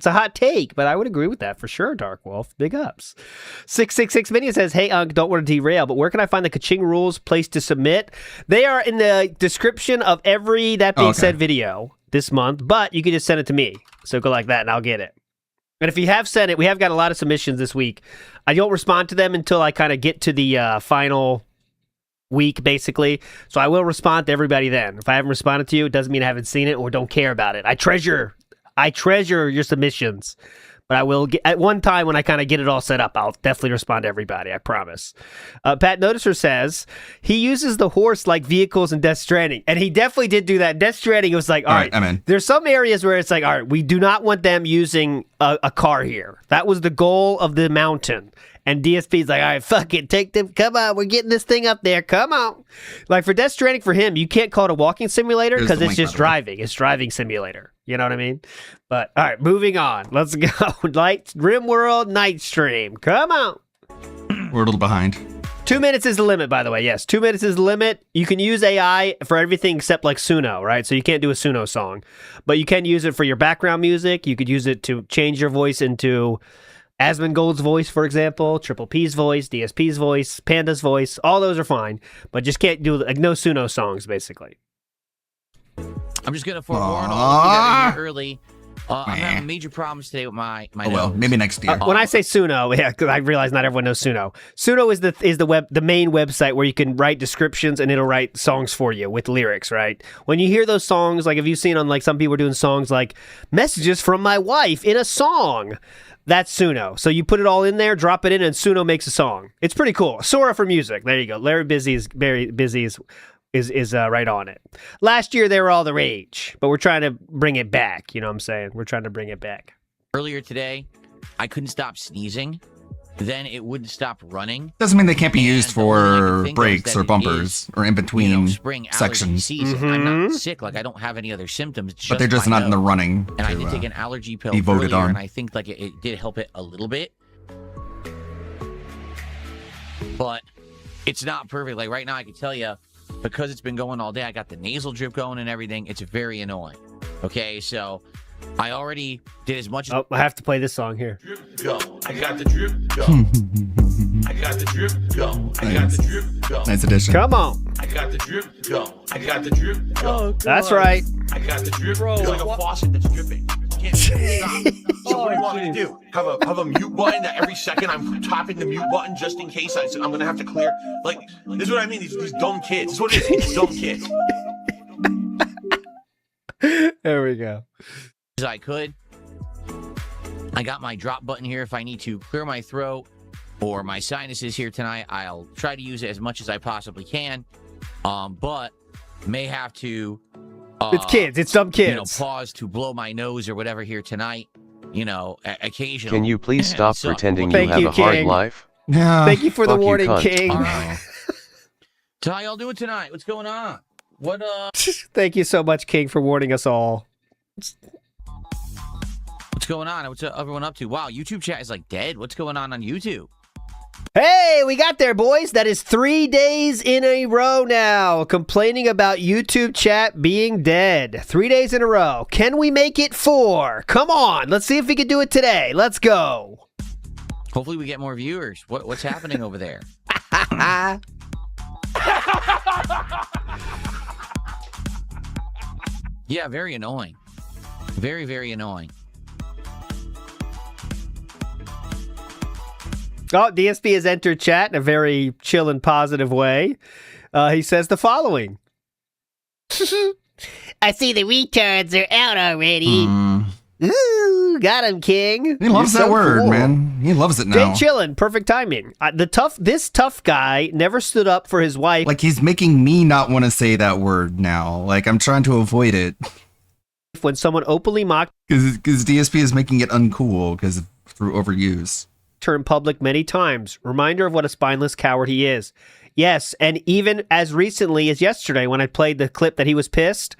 a hot take, but I would agree with that for sure, Dark Wolf. Big ups. 666 Minion says, hey, Unk, don't want to derail, but where can I find the Kaching rules place to submit? They are in the description of every That Being Said video this month, but you can just send it to me. So go like that, and I'll get it. And if you have sent it, we have got a lot of submissions this week. I don't respond to them until I kind of get to the final week, basically. So I will respond to everybody then. If I haven't responded to you, it doesn't mean I haven't seen it or don't care about it. I treasure your submissions, But I will get at one time when I kind of get it all set up. I'll definitely respond to everybody. I promise. Pat Noticer says he uses the horse like vehicles in Death Stranding, and he definitely did do that. Death Stranding, it was like, all right, I'm in. There's some areas where it's like, all right, we do not want them using a car here. That was the goal of the mountain. And DSP's like, all right, fuck it, take them. Come on, we're getting this thing up there. Come on. Like for Death Stranding, for him, you can't call it a walking simulator because it's just driving. It's driving simulator. You know what I mean? But all right, moving on. Let's go. RimWorld Night Stream. Come on. We're a little behind. 2 minutes is the limit, by the way. Yes, 2 minutes is the limit. You can use AI for everything except like Suno, right? So you can't do a Suno song, but you can use it for your background music. You could use it to change your voice into Asmongold's voice, for example, Triple P's voice, DSP's voice, Panda's voice. All those are fine, but just can't do like no Suno songs, basically. I'm just gonna forewarn all of you that are here early. I'm having major problems today with my well, maybe next year. When I say Suno, yeah, because I realize not everyone knows Suno. Suno is the main website where you can write descriptions and it'll write songs for you with lyrics, right? When you hear those songs, like if you've seen on like some people are doing songs like "Messages from My Wife" in a song. That's Suno. So you put it all in there, drop it in, and Suno makes a song. It's pretty cool. Sora for music. There you go. Larry Busy is right on it. Last year they were all the rage, but we're trying to bring it back. You know what I'm saying? We're trying to bring it back. Earlier today, I couldn't stop sneezing. Then it wouldn't stop running. Doesn't mean they can't be used for brakes or bumpers or in between sections. I'm not sick. Like I don't have any other symptoms. But they're just not in the running. And I did take an allergy pill earlier, and I think like it did help it a little bit. But it's not perfect. Like right now, I can tell you, because it's been going all day, I got the nasal drip going and everything. It's very annoying. Okay, so I already did as much as... I have to play this song here. Drip, go. I got the drip, go. I got the drip, go. I got the drip, go. Nice addition. Come on. I got the drip, go. I got the drip, go. Oh, that's right. I got the drip, bro. It's like a faucet that's dripping. You can't stop. So what do you want me to do? Have a mute button that every second I'm tapping the mute button just in case I'm going to have to clear. Like, this is what I mean. These dumb kids. This is what it is. These dumb kids. There we go. As I could. I got my drop button here if I need to clear my throat or my sinuses here tonight. I'll try to use it as much as I possibly can, but may have to it's kids, it's some kids, you know, pause to blow my nose or whatever here tonight, you know, occasionally. Can you please stop pretending you have a hard life? Yeah. Thank you for the warning, King. So how y'all doing tonight? What's going on? What Thank you so much, King, for warning us all. What's going on? What's everyone up to? Wow, YouTube chat is like dead. What's going on YouTube? Hey, we got there, boys. That is 3 days in a row now, complaining about YouTube chat being dead. 3 days in a row. Can we make it 4? Come on. Let's see if we can do it today. Let's go. Hopefully we get more viewers. What's happening over there? Yeah, very annoying. Very, very annoying. Oh, DSP has entered chat in a very chill and positive way. He says the following. I see the retards are out already. Ooh, got him, King. He loves that word, man. He loves it now. Stay chillin', perfect timing. This tough guy never stood up for his wife. Like, he's making me not want to say that word now. Like, I'm trying to avoid it. When someone openly mocked... Because DSP is making it uncool because through overuse. In public many times. Reminder of what a spineless coward he is. Yes, and even as recently as yesterday when I played the clip that he was pissed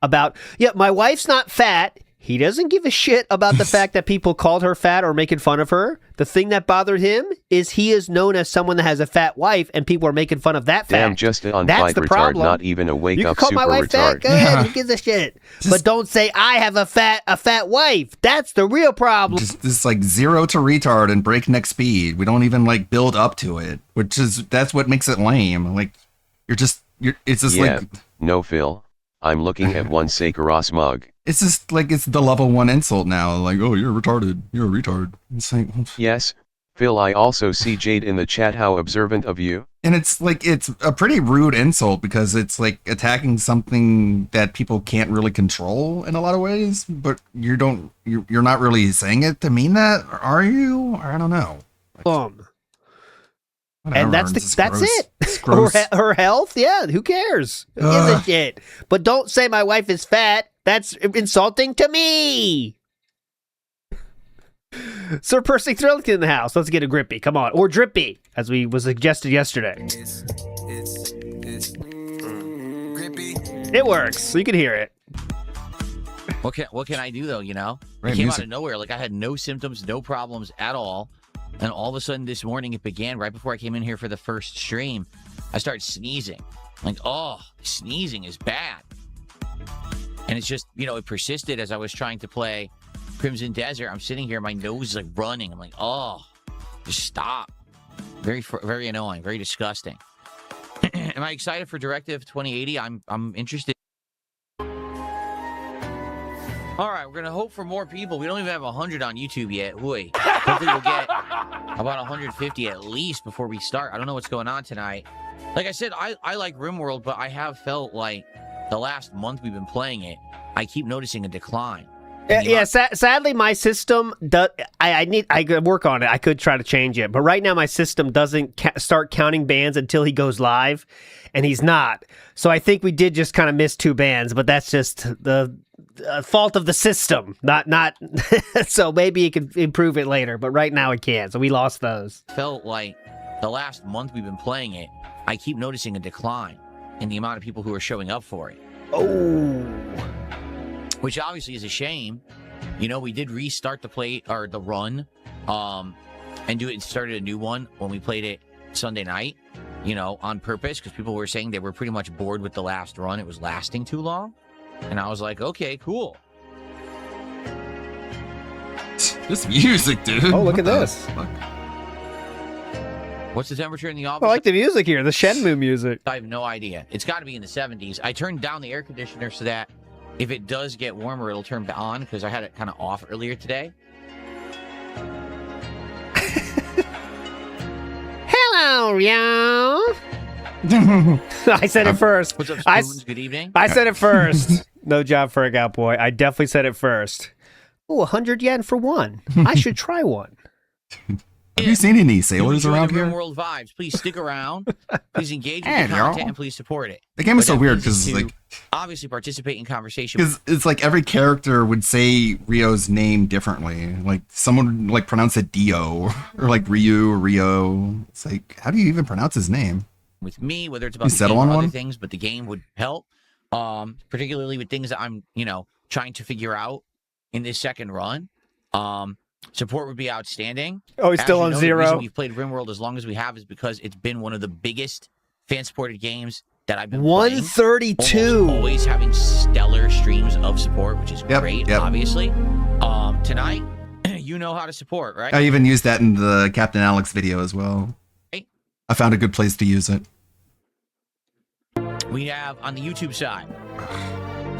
about, yeah, my wife's not fat. He doesn't give a shit about the fact that people called her fat or making fun of her. The thing that bothered him is he is known as someone that has a fat wife, and people are making fun of that fact. Damn, just on That's fight the retard, problem. not even a wake you up can call super my wife retard. fat? Go ahead, who gives a shit? But don't say I have a fat wife. That's the real problem. Just like 0 to retard and breakneck speed. We don't even like build up to it, that's what makes it lame. Like it's just yeah, like no, Phil. I'm looking at one Sakura mug. It's just like it's the level 1 insult now. Like, oh, you're retarded. You're a retard. It's like, yes, Phil, I also see Jade in the chat. How observant of you. And it's like, it's a pretty rude insult because it's like attacking something that people can't really control in a lot of ways, but you're not really saying it to mean that, are you? Or I don't know. And that's it. Her health, yeah. Who cares? Who gives a shit? But don't say my wife is fat. That's insulting to me. Sir Percy Thrillington in the house. Let's get a grippy. Come on, or drippy, as we was suggested yesterday. It works. So you can hear it. What can I do though? You know, Great it came music. out of nowhere. Like I had no symptoms, no problems at all. And all of a sudden this morning it began right before I came in here for the first stream. I started sneezing. Like, oh, sneezing is bad. And it's just, you know, it persisted as I was trying to play Crimson Desert. I'm sitting here, my nose is like running. I'm like, oh, just stop. Very, very annoying, very disgusting. Am I excited for Directive 2080? I'm interested. All right, we're going to hope for more people. We don't even have 100 on YouTube yet. Hooey. Hopefully we'll get about 150 at least before we start. I don't know what's going on tonight. Like I said, I like RimWorld, but I have felt like the last month we've been playing it, I keep noticing a decline. Yeah, sadly, my system does. I could work on it. I could try to change it, but right now my system doesn't start counting bans until he goes live, and he's not. So I think we did just kind of miss 2 bans, but that's just the fault of the system. Not. So maybe he could improve it later, but right now it can't. So we lost those. Felt like the last month we've been playing it, I keep noticing a decline in the amount of people who are showing up for it. Oh. Which obviously is a shame. You know, we did restart the run, and started a new one when we played it Sunday night, you know, on purpose, because people were saying they were pretty much bored with the last run. It was lasting too long. And I was like, okay, cool. This music, dude. Oh, look at this. What's the temperature in the office? I like the music here, the Shenmue music. I have no idea. It's got to be in the 70s. I turned down the air conditioner so that if it does get warmer, it'll turn on, because I had it kind of off earlier today. Hello, y'all. I said it first. What's up, Spoons? Good evening. I said it first. No job for a cowboy. I definitely said it first. Oh, 100 yen for one. I should try one. Have you seen any sailors around here? RimWorld vibes. Please stick around. Please engage with the content and please support it. The game is so weird because like obviously participate in conversation. Because it's like every character would say Ryo's name differently. Like someone would like pronounce it Dio or like Ryu or Rio. It's like, how do you even pronounce his name? With me, whether it's about the game or other things, but the game would help. Particularly with things that I'm, you know, trying to figure out in this second run. Support would be outstanding. Oh, he's still on 0. The reason we've played RimWorld as long as we have is because it's been one of the biggest fan-supported games that I've been 132. Always having stellar streams of support, which is great, obviously. Tonight, you know how to support, right? I even used that in the Captain Alex video as well. Right. I found a good place to use it. We have on the YouTube side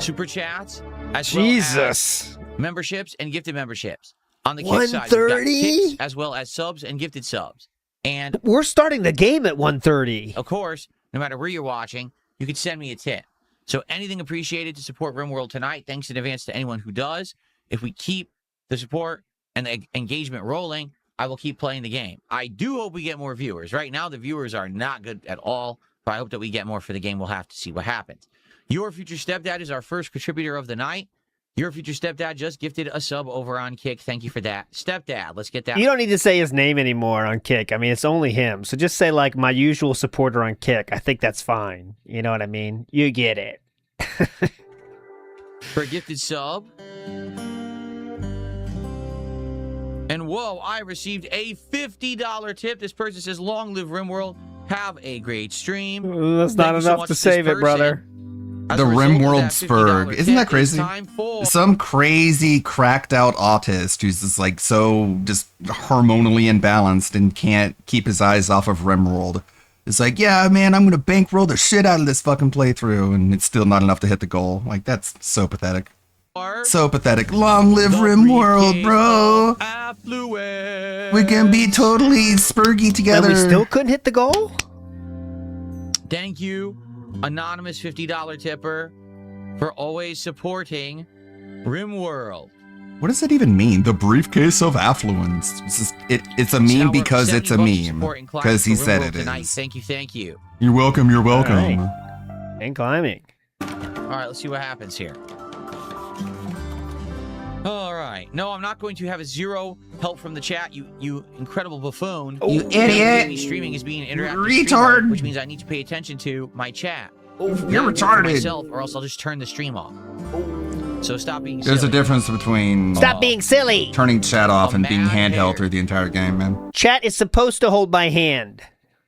super chats, as well as memberships and gifted memberships. On the Kick side, we've got kicks as well as subs and gifted subs. And we're starting the game at 1:30. Of course, no matter where you're watching, you could send me a tip. So anything appreciated to support RimWorld tonight. Thanks in advance to anyone who does. If we keep the support and the engagement rolling, I will keep playing the game. I do hope we get more viewers. Right now, the viewers are not good at all, but I hope that we get more for the game. We'll have to see what happens. Your Future Stepdad is our first contributor of the night. Your Future Stepdad just gifted a sub over on Kick. Thank you for that. Stepdad, let's get that. You don't need to say his name anymore on Kick. I mean, it's only him. So just say, like, my usual supporter on Kick. I think that's fine. You know what I mean? You get it. For a gifted sub. And whoa, I received a $50 tip. This person says, long live RimWorld. Have a great stream. That's not enough to save it, brother. The RimWorld Spurg. Isn't that crazy? Some crazy cracked out autist who's just like so just hormonally imbalanced and can't keep his eyes off of RimWorld. It's like, yeah, man, I'm going to bankroll the shit out of this fucking playthrough, and it's still not enough to hit the goal. Like, that's so pathetic. So pathetic. Long live RimWorld, bro. We can be totally spurgy together. And we still couldn't hit the goal? Thank you, anonymous $50 tipper, for always supporting RimWorld. What does that even mean? The briefcase of affluence. It's a meme because it's a meme. Because he said it is. Thank you, thank you. You're welcome, you're welcome. Right. And climbing. All right, let's see what happens here. All right. No, I'm not going to have a zero help from the chat, you incredible buffoon. You idiot. Streaming is being an interactive Retard. streamer, which means I need to pay attention to my chat. You're retarded. Myself, or else I'll just turn the stream off. So stop being silly. There's a difference between Stop being silly. turning chat off and being handheld through the entire game, man. Chat is supposed to hold my hand.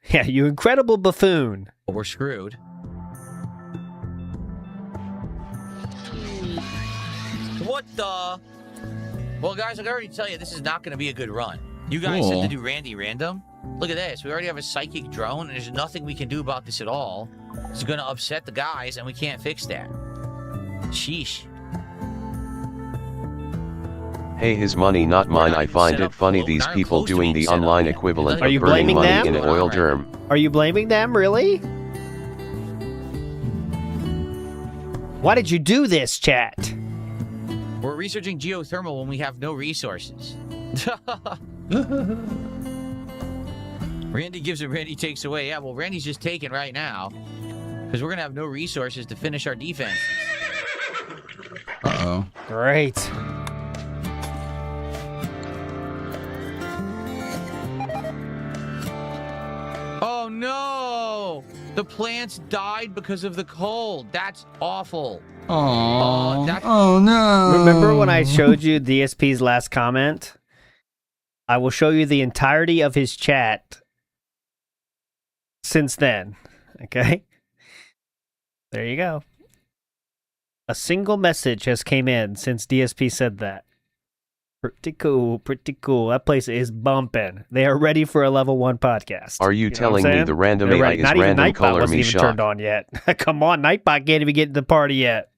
Yeah, you incredible buffoon. Well, we're screwed. What the? Well, guys, I can already tell you this is not going to be a good run. You guys said to do Randy Random. Look at this. We already have a psychic drone, and there's nothing we can do about this at all. It's going to upset the guys, and we can't fix that. Sheesh. Hey, his money not mine. I find it funny these people doing the online equivalent Are you of burning blaming money them? in an oil germ. Are you blaming them, really? Why did you do this, chat? We're researching geothermal when we have no resources. Randy gives and Randy takes away. Yeah, well, Randy's just taking right now. Because we're going to have no resources to finish our defense. Uh-oh. Great. Oh, no! The plants died because of the cold. That's awful. Oh no. Remember when I showed you DSP's last comment? I will show you the entirety of his chat since then. Okay? There you go. A single message has came in since DSP said that. Pretty cool, pretty cool. That place is bumping. They are ready for a level 1 podcast. Are you telling me the random AI is Not even random Nightbot color wasn't me even shot? turned on yet. Come on, Nightbot can't even get in the party yet.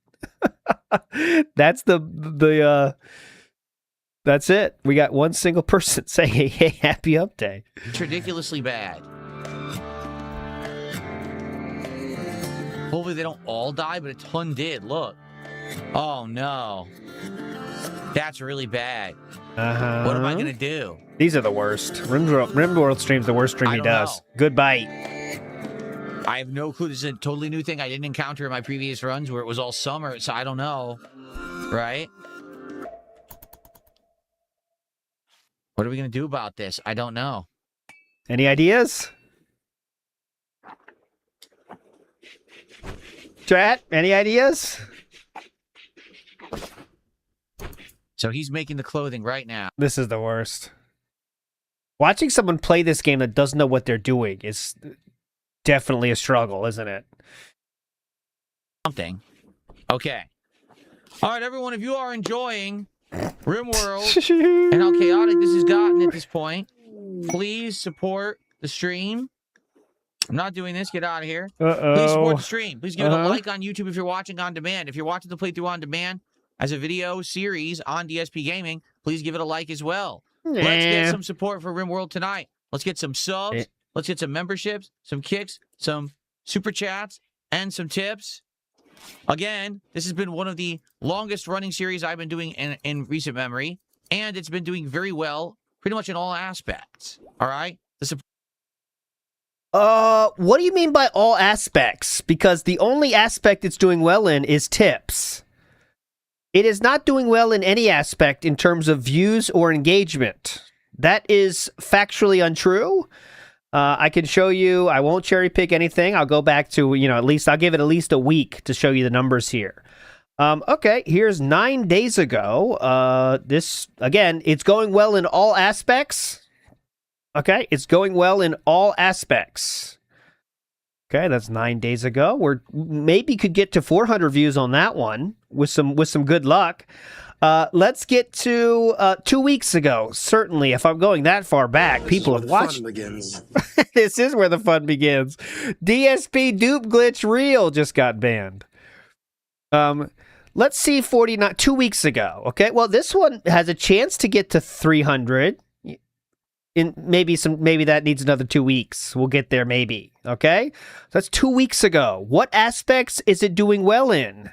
That's that's it. We got one single person saying, hey, happy update. It's ridiculously bad. Hopefully they don't all die, but a ton did. Look. Oh, no. That's really bad. Uh-huh. What am I going to do? These are the worst. RimWorld stream's the worst stream he does. Good bite. I have no clue. This is a totally new thing I didn't encounter in my previous runs where it was all summer, so I don't know. Right? What are we going to do about this? I don't know. Any ideas? Chat, any ideas? So he's making the clothing right now. This is the worst. Watching someone play this game that doesn't know what they're doing is definitely a struggle, isn't it? Something. Okay. All right, everyone, if you are enjoying RimWorld and how chaotic this has gotten at this point, please support the stream. I'm not doing this. Get out of here. Please support the stream. Please give it a like on YouTube if you're watching on demand. If you're watching the playthrough on demand as a video series on DSP Gaming, please give it a like as well. Let's get some support for RimWorld tonight. Let's get some subs. Let's get some memberships, some kicks, some super chats, and some tips. Again, this has been one of the longest running series I've been doing in recent memory, and it's been doing very well pretty much in all aspects. All right? What do you mean by all aspects? Because the only aspect it's doing well in is tips. It is not doing well in any aspect in terms of views or engagement. That is factually untrue. I can show you, I won't cherry pick anything. I'll go back to, at least, I'll give it at least a week to show you the numbers here. Okay, here's 9 days ago. This, again, it's going well in all aspects. Okay, it's going well in all aspects. Okay, that's 9 days ago. We're maybe could get to 400 views on that one with some good luck. Let's get to 2 weeks ago. Certainly, if I'm going that far back, people have watched. This is where the fun begins. DSP dupe glitch real just got banned. let's see 49 2 weeks ago. Okay, well, this one has a chance to get to 300. Maybe that needs another 2 weeks. We'll get there maybe. Okay, that's 2 weeks ago. What aspects is it doing well in?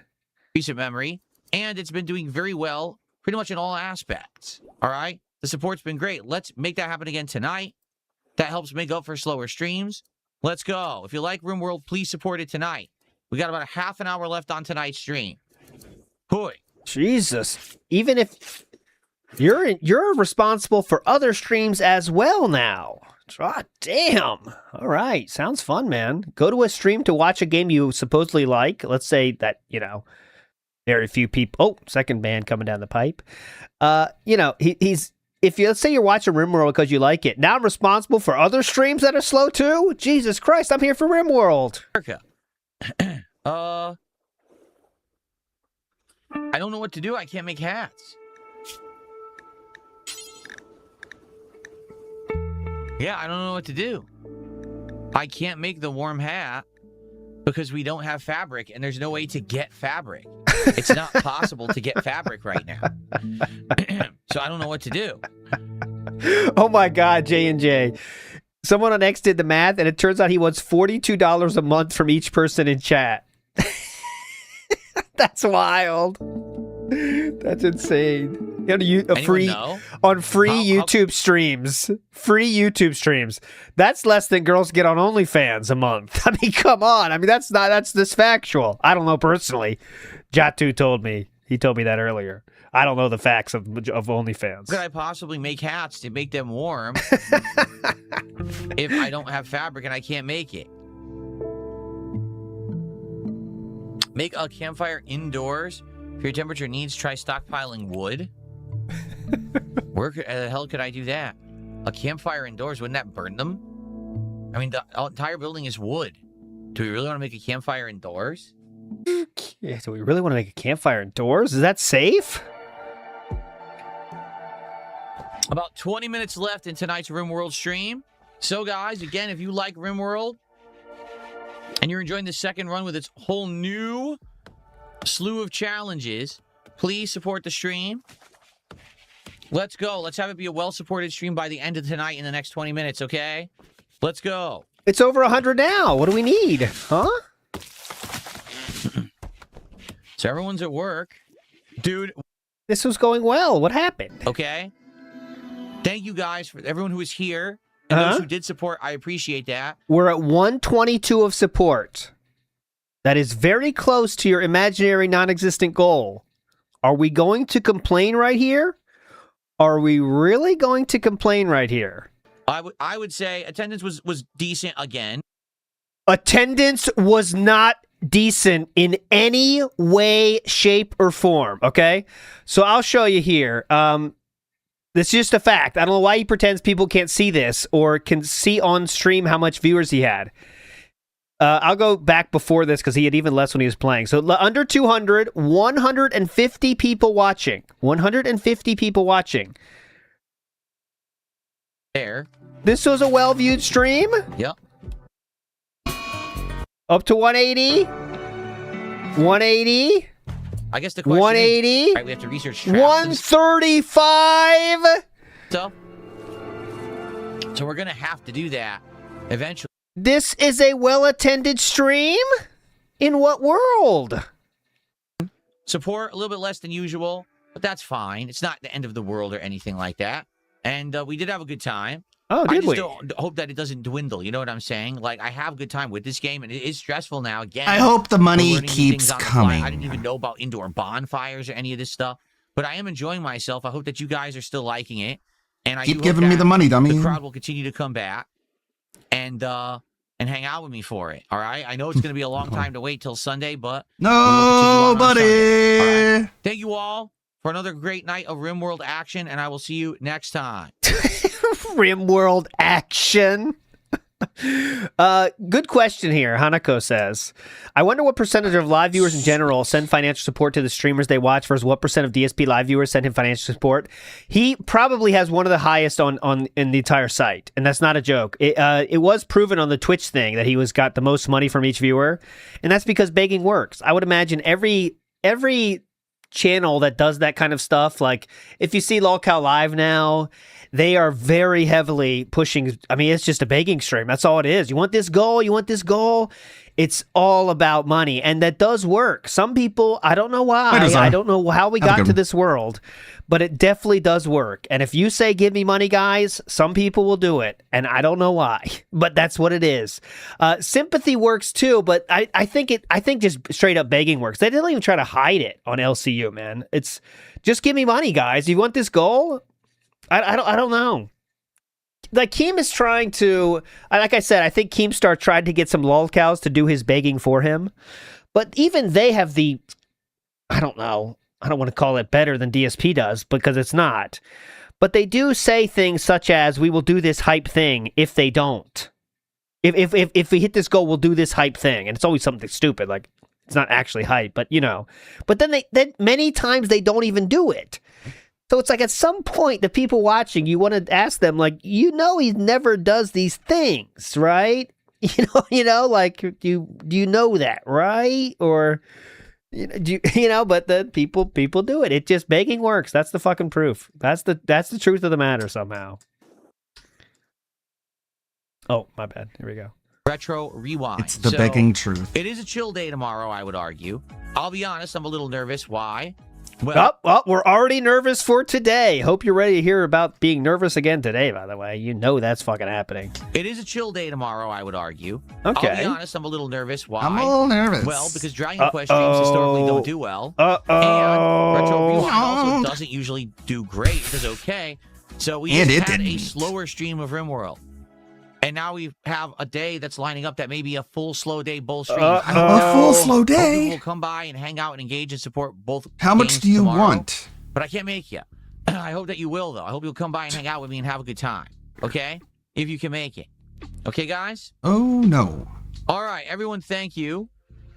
Recent memory, and it's been doing very well pretty much in all aspects. All right, the support's been great. Let's make that happen again tonight. That helps make up for slower streams. Let's go. If you like RimWorld, please support it tonight. We got about a half an hour left on tonight's stream. Boy, Jesus, even if you're responsible for other streams as well now. God damn. All right. Sounds fun, man. Go to a stream to watch a game you supposedly like. Let's say that, very few people. Oh, second band coming down the pipe. He's if you let's say you're watching RimWorld because you like it. Now I'm responsible for other streams that are slow too? Jesus Christ, I'm here for RimWorld. I don't know what to do. I can't make hats. Yeah, I don't know what to do. I can't make the warm hat because we don't have fabric, and there's no way to get fabric. It's not possible to get fabric right now. So I don't know what to do. Oh my God, J&J. Someone on X did the math, and it turns out he wants $42 a month from each person in chat. That's wild. That's insane. On free YouTube streams. Free YouTube streams. That's less than girls get on OnlyFans a month. I mean, come on. That's this factual. I don't know personally. Jatu told me. He told me that earlier. I don't know the facts of OnlyFans. Could I possibly make hats to make them warm if I don't have fabric and I can't make it? Make a campfire indoors. For your temperature needs, try stockpiling wood. Where the hell could I do that? A campfire indoors, wouldn't that burn them? I mean, the entire building is wood. Do we really want to make a campfire indoors? Yeah, do we really want to make a campfire indoors? Is that safe? About 20 minutes left in tonight's RimWorld stream. So, guys, again, if you like RimWorld and you're enjoying the second run with its whole new slew of challenges, please support the stream. Let's go. Let's have it be a well-supported stream by the end of tonight in the next 20 minutes, okay? Let's go. It's over 100 now. What do we need? Huh? So everyone's at work. Dude. This was going well. What happened? Okay. Thank you guys for everyone who is here. And those who did support, I appreciate that. We're at 122 of support. That is very close to your imaginary non-existent goal. Are we going to complain right here? Are we really going to complain right here? I would say attendance was decent again. Attendance was not decent in any way, shape, or form, okay? So I'll show you here. This is just a fact. I don't know why he pretends people can't see this or can see on stream how much viewers he had. I'll go back before this because he had even less when he was playing. So under 200, 150 people watching. 150 people watching. There. This was a well-viewed stream? Yep. Up to 180. 180. I guess the question 180. is, right, we have to research 135. So we're going to have to do that eventually. This is a well-attended stream? In what world? Support a little bit less than usual, but that's fine. It's not the end of the world or anything like that. And we did have a good time. Oh, did we? I just hope that it doesn't dwindle. You know what I'm saying? Like, I have a good time with this game, and it is stressful now. Again, I hope the money keeps coming. I didn't even know about indoor bonfires or any of this stuff, but I am enjoying myself. I hope that you guys are still liking it. And I keep giving me the money, dummy. The crowd will continue to come back and hang out with me for it. All right. I know it's going to be a long time to wait till Sunday, but nobody. Right. Thank you all for another great night of RimWorld action, and I will see you next time. RimWorld action. Good question here. Hanako says, I wonder what percentage of live viewers in general send financial support to the streamers they watch versus what percent of DSP live viewers send him financial support. He probably has one of the highest in the entire site, and that's not a joke. It was proven on the Twitch thing that he got the most money from each viewer, and that's because begging works. I would imagine every channel that does that kind of stuff. Like, if you see Lolcow Live now, they are very heavily pushing. I mean, it's just a begging stream. That's all it is. You want this goal? You want this goal? It's all about money. And that does work. Some people, I don't know why. I don't know how we got to this world, but it definitely does work. And if you say, give me money, guys, some people will do it. And I don't know why, but that's what it is. Sympathy works too, but I think just straight up begging works. They didn't even try to hide it on LCU, man. It's just give me money, guys. You want this goal? I don't know. Like, Keem is trying to, like I said, I think Keemstar tried to get some lolcows to do his begging for him. But even they have the, I don't know, I don't want to call it better than DSP does, because it's not. But they do say things such as, we will do this hype thing if they don't. If we hit this goal, we'll do this hype thing. And it's always something stupid, like, it's not actually hype, but you know. But then many times they don't even do it. So it's like, at some point, the people watching, you want to ask them, like, he never does these things, right? Like, do you know that, right? Or, but the people do it. It just, begging works. That's the fucking proof. That's the truth of the matter somehow. Oh, my bad. Here we go. Retro Rewind. It's the begging truth. It is a chill day tomorrow, I would argue. I'll be honest, I'm a little nervous. Why? Well, we're already nervous for today. Hope you're ready to hear about being nervous again today, by the way. You know that's fucking happening. It is a chill day tomorrow, I would argue. Okay. I'll be honest, I'm a little nervous. Why? I'm a little nervous. Well, because Dragon Quest streams historically don't do well. And Retro Rewind also doesn't usually do great. It does okay. So we had a slower stream of RimWorld. And now we have a day that's lining up that may be a full slow day, both streams. A full slow day? People will come by and hang out and engage and support both. How much do you want? But I can't make you. I hope that you will, though. I hope you'll come by and hang out with me and have a good time. Okay? If you can make it. Okay, guys? Oh, no. All right, everyone, thank you.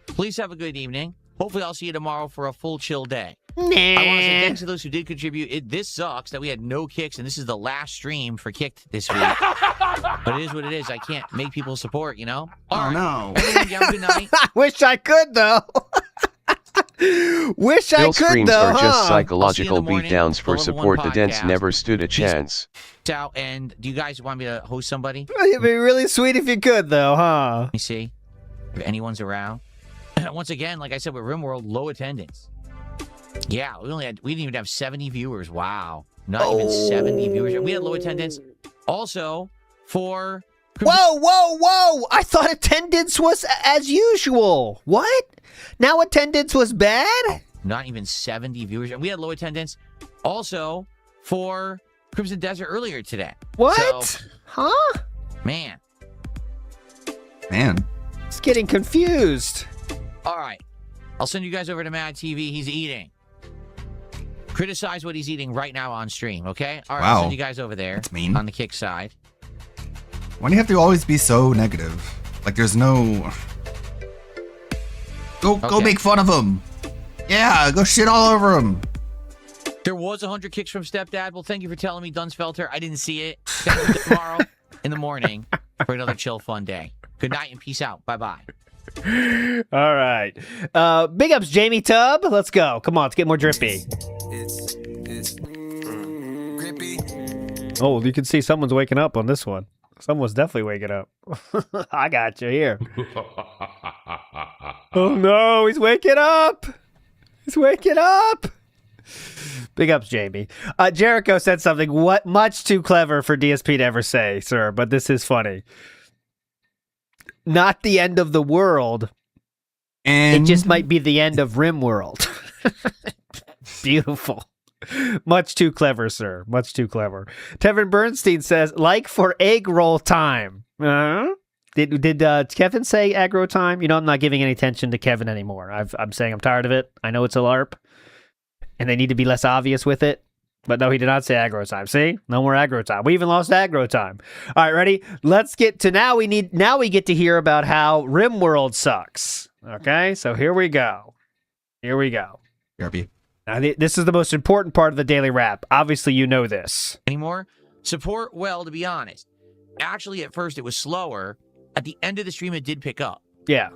Please have a good evening. Hopefully, I'll see you tomorrow for a full chill day. Nah. I want to say thanks to those who did contribute. This sucks that we had no kicks, and this is the last stream for Kicked this week. But it is what it is. I can't make people support, you know? No. Everyone, you have a good night. I wish I could, though. Wish I could, streams though. Are just psychological beatdowns for support. The Dents never stood a chance. Out, and do you guys want me to host somebody? It'd be really sweet if you could, though, huh? Let me see if anyone's around. Once again, like I said, with RimWorld, low attendance. Yeah, we didn't even have 70 viewers. Wow. Not even 70 viewers. We had low attendance. Also, for... Whoa! I thought attendance was as usual. What? Now attendance was bad? Not even 70 viewers. We had low attendance. Also, for Crimson Desert earlier today. What? So, huh? Man. It's getting confused. All right. I'll send you guys over to Mad TV. He's eating. Criticize what he's eating right now on stream, okay? All right, I'll send you guys over there. That's mean. On the Kick side. Why do you have to always be so negative? Like, there's no... Go make fun of him. Yeah, go shit all over him. There was 100 kicks from Stepdad. Well, thank you for telling me, Dunsfelter. I didn't see it. Thank you tomorrow in the morning for another chill, fun day. Good night and peace out. Bye-bye. All right. Big ups, Jamie Tubb. Let's go. Come on, let's get more drippy. Oh, you can see someone's waking up on this one. Someone's definitely waking up. I got you here. Oh no, he's waking up. He's waking up. Big ups, Jamie. Jericho said something much too clever for DSP to ever say, sir, but this is funny. Not the end of the world. And it just might be the end of RimWorld. Beautiful. Much too clever, sir. Much too clever. Tevin Bernstein says, like for egg roll time. Did Kevin say aggro time? You know, I'm not giving any attention to Kevin anymore. I'm saying I'm tired of it. I know it's a LARP, and they need to be less obvious with it. But no, he did not say aggro time. See? No more aggro time. We even lost aggro time. All right, ready? Let's get to now we get to hear about how RimWorld sucks. Okay? So here we go. BRB. Now, this is the most important part of the daily wrap. Obviously, you know this. Anymore? Support, well, to be honest. Actually, at first, it was slower. At the end of the stream, it did pick up. Yeah.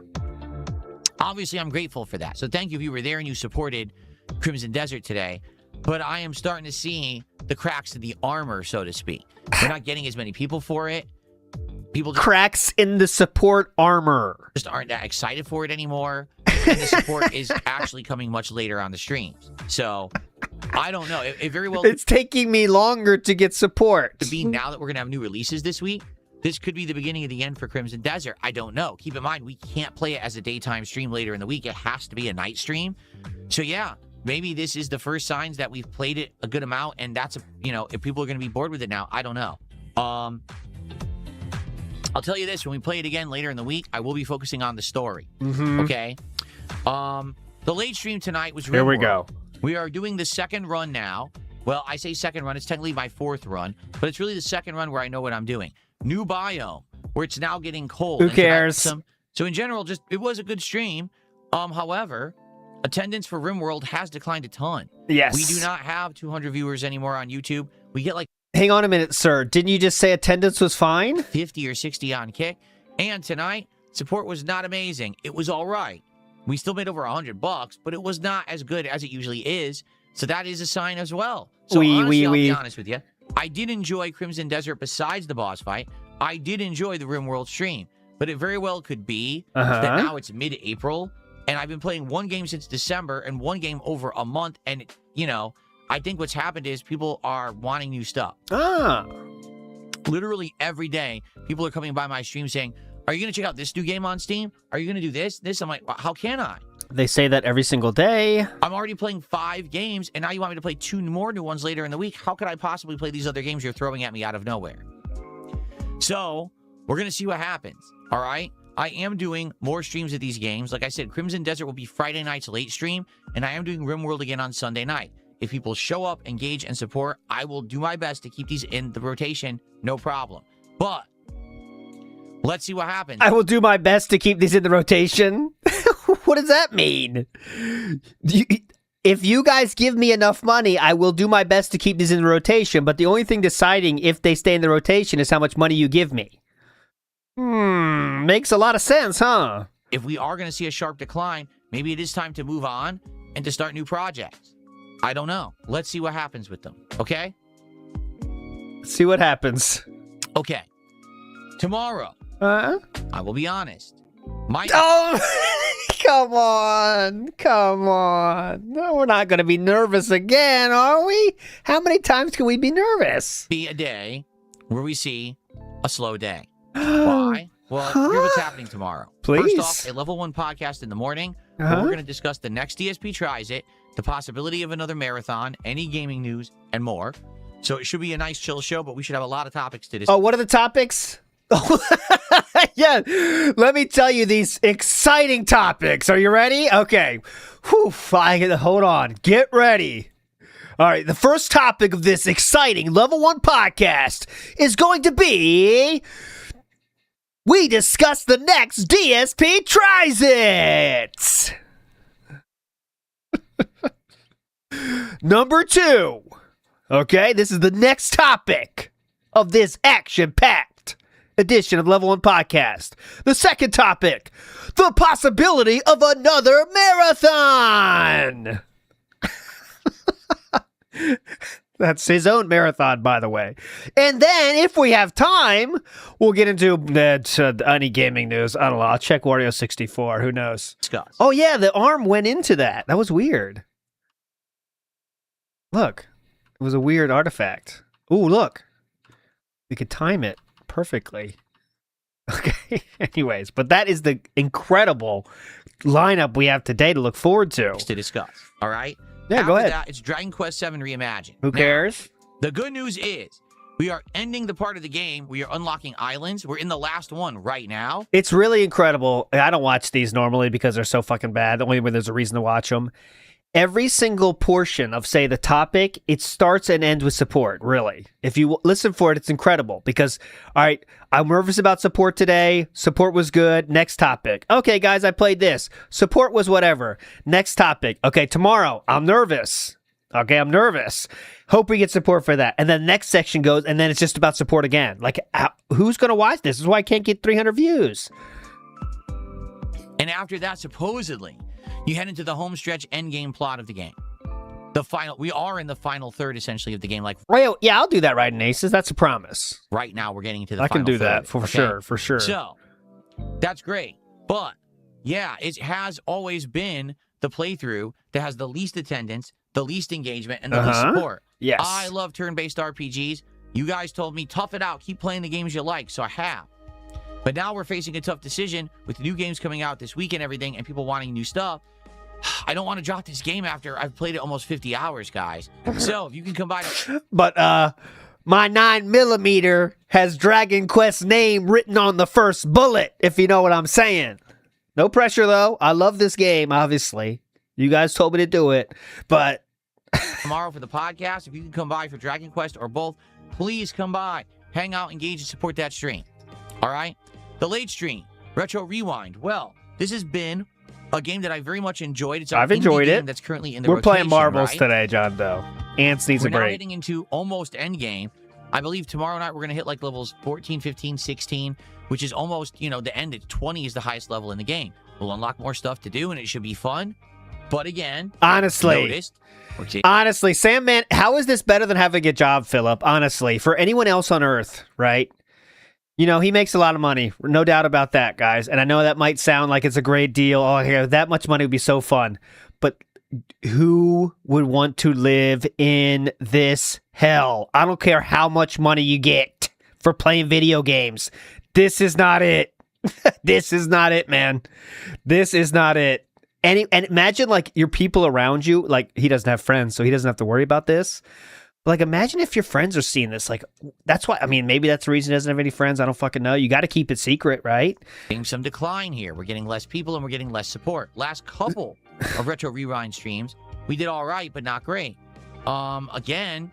Obviously, I'm grateful for that. So thank you if you were there and you supported Crimson Desert today, but I am starting to see the cracks in the armor, so to speak. We're not getting as many people for it. People just cracks in the support armor just aren't that excited for it anymore, and the support is actually coming much later on the streams. So I don't know. It very well. It's taking me longer to get support. To be now that we're gonna have new releases this week. This could be the beginning of the end for Crimson Desert. I don't know. Keep in mind, we can't play it as a daytime stream later in the week. It has to be a night stream. So yeah, maybe this is the first signs that we've played it a good amount, and that's, if people are going to be bored with it now, I don't know. I'll tell you this, when we play it again later in the week, I will be focusing on the story. Okay? The late stream tonight was Here we go. We are doing the second run now. Well, I say second run. It's technically my fourth run, but it's really the second run where I know what I'm doing. New biome, where it's now getting cold. Who cares? So in general, it was a good stream. However, attendance for RimWorld has declined a ton. Yes. We do not have 200 viewers anymore on YouTube. We get like... Hang on a minute, sir. Didn't you just say attendance was fine? 50 or 60 on Kick. And tonight, support was not amazing. It was all right. We still made over $100, but it was not as good as it usually is. So that is a sign as well. So honestly, I'll be honest with you. I did enjoy Crimson Desert besides the boss fight. I did enjoy the RimWorld stream. But it very well could be that now it's mid-April, and I've been playing one game since December and one game over a month. And, I think what's happened is people are wanting new stuff. Literally every day, people are coming by my stream saying, are you going to check out this new game on Steam? Are you going to do this? I'm like, well, how can I? They say that every single day. I'm already playing 5 games, and now you want me to play 2 more new ones later in the week. How could I possibly play these other games you're throwing at me out of nowhere? So, we're going to see what happens, all right? I am doing more streams of these games. Like I said, Crimson Desert will be Friday night's late stream, and I am doing RimWorld again on Sunday night. If people show up, engage, and support, I will do my best to keep these in the rotation, no problem. But, let's see what happens. I will do my best to keep these in the rotation. What does that mean? If you guys give me enough money, I will do my best to keep these in the rotation, but the only thing deciding if they stay in the rotation is how much money you give me. Makes a lot of sense, huh? If we are going to see a sharp decline, maybe it is time to move on and to start new projects. I don't know. Let's see what happens with them, okay? See what happens. Okay. Tomorrow, I will be honest. Come on. No, we're not going to be nervous again, are we? How many times can we be nervous? Be a day where we see a slow day. Why? Well, here's what's happening tomorrow. Please. First off, a level 1 podcast in the morning. Where we're going to discuss the next DSP Tries It, the possibility of another marathon, any gaming news, and more. So it should be a nice chill show, but we should have a lot of topics to discuss. Oh, what are the topics? Yeah, let me tell you these exciting topics. Are you ready? Okay. Hold on. Get ready. All right, the first topic of this exciting Level 1 podcast is going to be... we discuss the next DSP Tries It! Number 2. Okay, this is the next topic of this action-packed edition of Level 1 Podcast. The second topic, the possibility of another marathon! That's his own marathon, by the way. And then, if we have time, we'll get into any gaming news. I don't know. I'll check Wario 64. Who knows? Oh, yeah, the arm went into that. That was weird. Look. It was a weird artifact. Ooh, look. We could time it perfectly. Okay. Anyways, but that is the incredible lineup we have today to look forward to. To discuss. All right? Yeah, After go ahead. That, it's Dragon Quest VII Reimagined. Who cares? The good news is we are ending the part of the game where you're unlocking islands. We're in the last one right now. It's really incredible. I don't watch these normally because they're so fucking bad. Only when there's a reason to watch them. Every single portion of, say, the topic, it starts and ends with support, really. If you listen for it, it's incredible because, all right, I'm nervous about support today. Support was good. Next topic. Okay, guys, I played this. Support was whatever. Next topic. Okay, tomorrow, I'm nervous. Okay, I'm nervous. Hope we get support for that. And then the next section goes, and then it's just about support again. Like, who's going to watch this? This is why I can't get 300 views. And after that, supposedly, you head into the home stretch endgame plot of the game. We are in the final third, essentially, of the game. Like, well, yeah, I'll do that right in Aces. That's a promise. Right now, we're getting into the I final can do third, that for sure, for sure. So, that's great. But, yeah, it has always been the playthrough that has the least attendance, the least engagement, and the least support. Yes. I love turn-based RPGs. You guys told me, tough it out, keep playing the games you like, so I have. But now we're facing a tough decision with new games coming out this week and everything, and people wanting new stuff. I don't want to drop this game after I've played it almost 50 hours, guys. So, if you can combine it. But, my 9mm has Dragon Quest's name written on the first bullet, if you know what I'm saying. No pressure, though. I love this game, obviously. You guys told me to do it, but... Tomorrow for the podcast, if you can come by for Dragon Quest or both, please come by. Hang out, engage, and support that stream. All right? The late stream, Retro Rewind. Well, this has been a game that I very much enjoyed. It's I've enjoyed it. That's currently in the We're rotation, playing marbles right? today, John Doe. Ants needs We're a now break. heading into almost endgame. I believe tomorrow night we're going to hit like levels 14, 15, 16, which is almost, the end. 20 is the highest level in the game. We'll unlock more stuff to do, and it should be fun. But again, honestly, Sandman, how is this better than having a job, Philip? Honestly, for anyone else on Earth, right? He makes a lot of money. No doubt about that, guys. And I know that might sound like it's a great deal. Oh, yeah, that much money would be so fun. But who would want to live in this hell? I don't care how much money you get for playing video games. This is not it. This is not it, man. This is not it. And imagine, like, your people around you, like, he doesn't have friends, so he doesn't have to worry about this. But, like, imagine if your friends are seeing this. Like, that's why, maybe that's the reason he doesn't have any friends. I don't fucking know. You got to keep it secret, right? Getting some decline here. We're getting less people and we're getting less support. Last couple of Retro Rewind streams, we did all right, but not great. Again,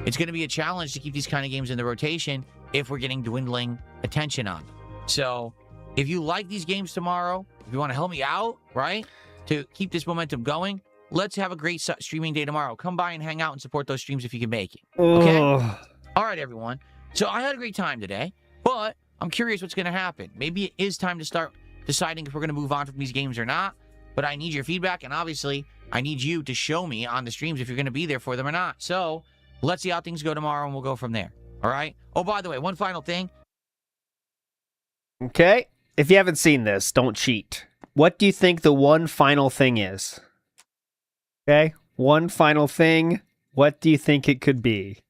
it's going to be a challenge to keep these kind of games in the rotation if we're getting dwindling attention on them. So, if you like these games tomorrow, if you want to help me out, right, to keep this momentum going, let's have a great streaming day tomorrow. Come by and hang out and support those streams if you can make it. Okay? All right, everyone. So I had a great time today, but I'm curious what's going to happen. Maybe it is time to start deciding if we're going to move on from these games or not, but I need your feedback, and obviously, I need you to show me on the streams if you're going to be there for them or not. So let's see how things go tomorrow, and we'll go from there. All right? Oh, by the way, one final thing. Okay. If you haven't seen this, don't cheat. What do you think the one final thing is? Okay, one final thing. What do you think it could be?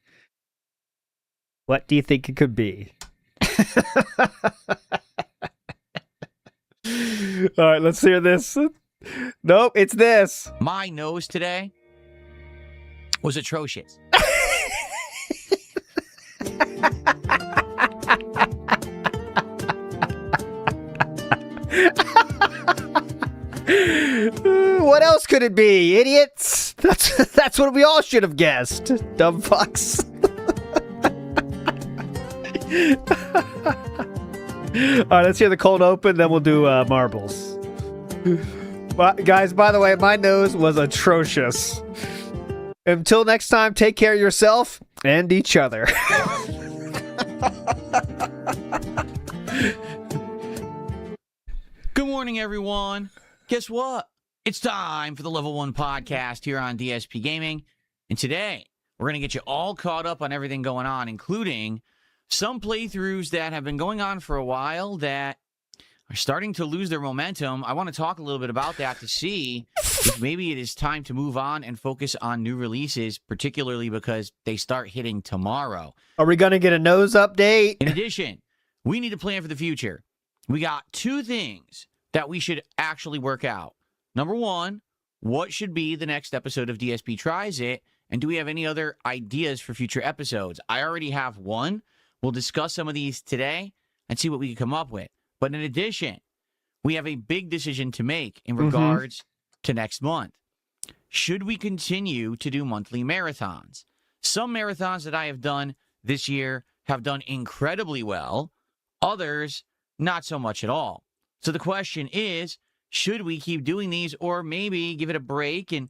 What do you think it could be? All right, let's hear this. Nope, it's this. My nose today was atrocious. What else could it be, idiots? That's what we all should have guessed. Dumb fucks. All right, let's hear the cold open, then we'll do marbles. Guys, by the way, my nose was atrocious. Until next time, take care of yourself and each other. Good morning, everyone. Guess what? It's time for the Level 1 podcast here on DSP Gaming. And today, we're going to get you all caught up on everything going on, including some playthroughs that have been going on for a while that are starting to lose their momentum. I want to talk a little bit about that to see if maybe it is time to move on and focus on new releases, particularly because they start hitting tomorrow. Are we going to get a nose update? In addition, we need to plan for the future. We got two things that we should actually work out. Number one, what should be the next episode of DSP Tries It? And do we have any other ideas for future episodes? I already have one. We'll discuss some of these today and see what we can come up with. But in addition, we have a big decision to make in regards to next month. Should we continue to do monthly marathons? Some marathons that I have done this year have done incredibly well. Others, not so much at all. So the question is, should we keep doing these or maybe give it a break and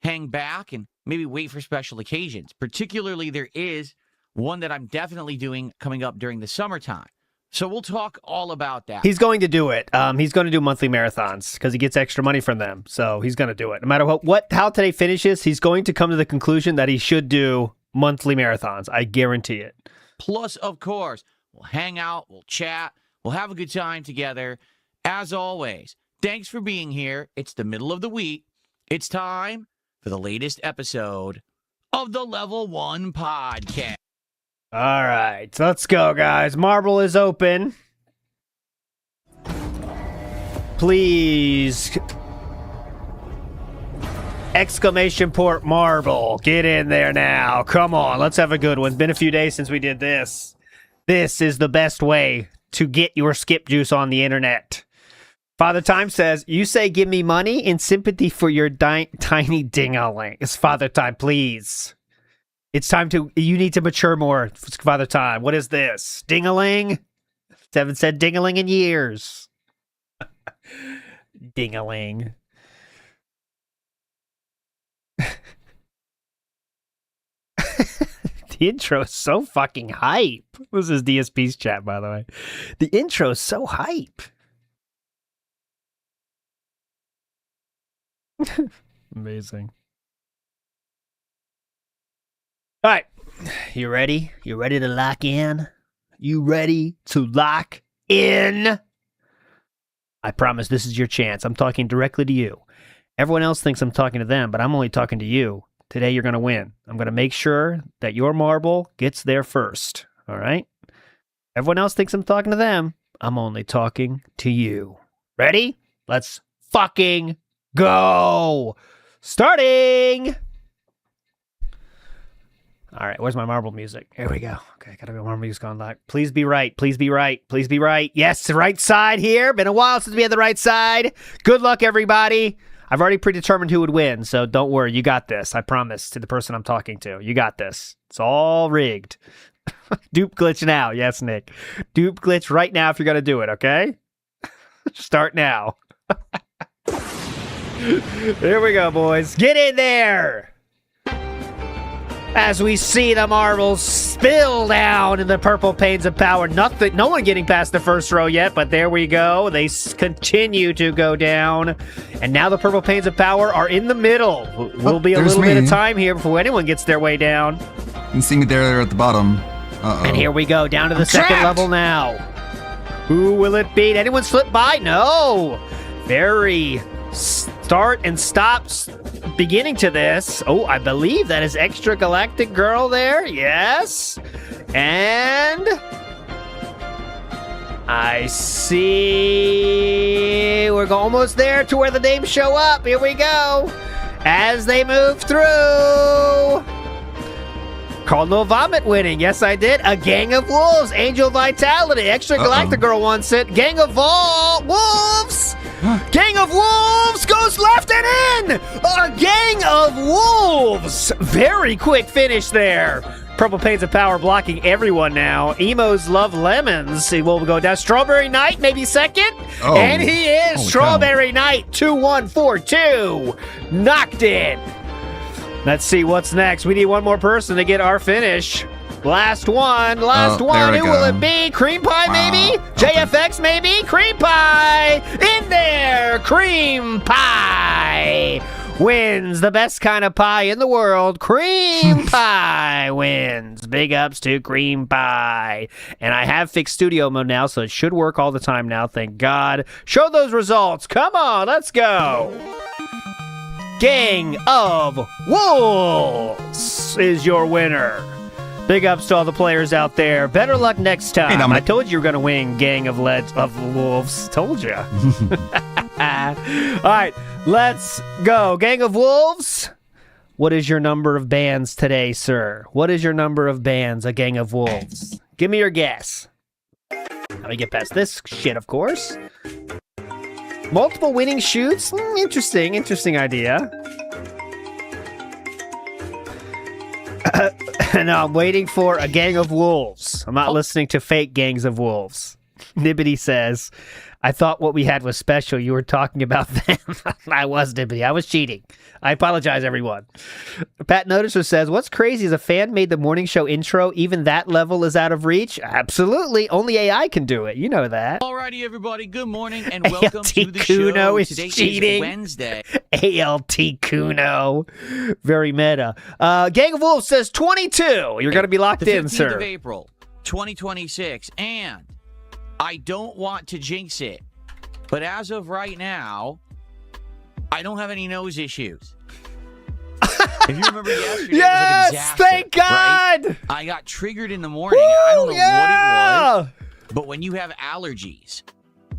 hang back and maybe wait for special occasions? Particularly, there is one that I'm definitely doing coming up during the summertime. So we'll talk all about that. He's going to do it. He's going to do monthly marathons because he gets extra money from them. So he's going to do it. No matter how today finishes, he's going to come to the conclusion that he should do monthly marathons. I guarantee it. Plus, of course, we'll hang out, we'll chat, we'll have a good time together. As always, thanks for being here. It's the middle of the week. It's time for the latest episode of the Level 1 Podcast. All right, let's go, guys. Marble is open. Please. Exclamation point marble. Get in there now. Come on, let's have a good one. It's been a few days since we did this. This is the best way to get your skip juice on the internet. Father Time says, you say give me money in sympathy for your tiny ding-a-ling. It's Father Time, please. It's time you need to mature more, Father Time. What is this? Ding-a-ling? Haven't said ding-a-ling in years. Ding-a-ling. The intro is so fucking hype. This is DSP's chat, by the way. The intro is so hype. Amazing. All right. You ready? You ready to lock in? You ready to lock in? I promise this is your chance. I'm talking directly to you. Everyone else thinks I'm talking to them, but I'm only talking to you. Today you're going to win. I'm going to make sure that your marble gets there first. All right? Everyone else thinks I'm talking to them. I'm only talking to you. Ready? Let's fucking go. Starting. All right, where's my marble music? Here we go. Okay, gotta be marble music on live. Please be right. Please be right. Please be right. Yes, the right side here. Been a while since we had the right side. Good luck, everybody. I've already predetermined who would win, so don't worry. You got this. I promise to the person I'm talking to. You got this. It's all rigged. Dupe glitch now. Yes, Nick. Dupe glitch right now if you're going to do it, okay? Start now. Here we go, boys. Get in there! As we see the marbles spill down in the purple panes of power. No one getting past the first row yet, but there we go. They continue to go down. And now the purple panes of power are in the middle. Will be a little bit of time here before anyone gets their way down. You can see me there at the bottom. Uh-oh. And here we go, down to the second level now. Who will it be? Did anyone slip by? No. Very start and stops beginning to this. Oh, I believe that is Extra Galactic Girl there. Yes. And I see we're almost there to where the names show up. Here we go. As they move through. Cardinal Vomit winning. Yes, I did. A Gang of Wolves. Angel Vitality. Extra Galactic Girl wants it. Gang of Wolves. Gang of Wolves goes left and in. A Gang of Wolves. Very quick finish there. Purple Panes of Power blocking everyone now. Emos Love Lemons. He will go down. Strawberry Knight maybe second. Oh. And he is. Holy Strawberry cow. Knight 2-1-4-2. Knocked in. Let's see what's next. We need one more person to get our finish. Last one. Who will it be? Cream Pie, maybe? JFX, maybe? Cream Pie! In there! Cream Pie wins. The best kind of pie in the world. Cream Pie wins. Big ups to Cream Pie. And I have fixed studio mode now, so it should work all the time now, thank God. Show those results. Come on, let's go. Gang of Wolves is your winner. Big ups to all the players out there. Better luck next time. Hey, I told you were going to win, Gang of Wolves. Told you. All right, let's go. Gang of Wolves, what is your number of bands today, sir? What is your number of bands, a Gang of Wolves? Give me your guess. Let me get past this shit, of course. Multiple winning shoots? Interesting idea. No, I'm waiting for a Gang of Wolves. I'm not listening to fake Gangs of Wolves. Nibbity says, I thought what we had was special. You were talking about them. I was, Dippity. I was cheating. I apologize, everyone. Pat Noticer says, what's crazy is a fan made the morning show intro. Even that level is out of reach? Absolutely. Only AI can do it. You know that. Alrighty, everybody. Good morning and welcome to the Kuno show. Is Today cheating. is Wednesday. ALT Kuno. Very meta. Gang of Wolves says 22. You're going to be locked in, sir. The 15th of April, 2026. And I don't want to jinx it, but as of right now, I don't have any nose issues. If you remember yesterday, yes, it was a disaster, thank God. Right? I got triggered in the morning. I don't know what it was, but when you have allergies,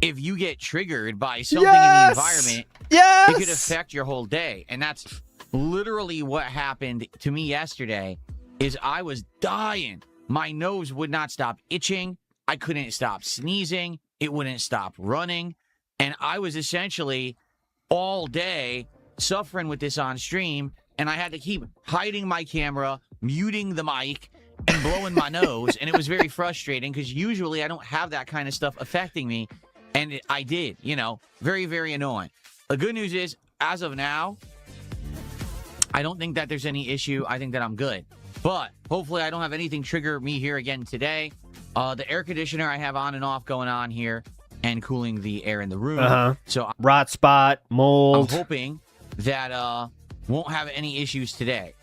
if you get triggered by something in the environment, it could affect your whole day. And that's literally what happened to me yesterday. Is I was dying. My nose would not stop itching. I couldn't stop sneezing. It wouldn't stop running. And I was essentially all day suffering with this on stream. And I had to keep hiding my camera, muting the mic, and blowing my nose. And it was very frustrating because usually I don't have that kind of stuff affecting me. And I did, very, very annoying. The good news is, as of now, I don't think that there's any issue. I think that I'm good. But hopefully I don't have anything trigger me here again today. The air conditioner I have on and off going on here and cooling the air in the room. So rot spot, mold. I'm hoping that won't have any issues today.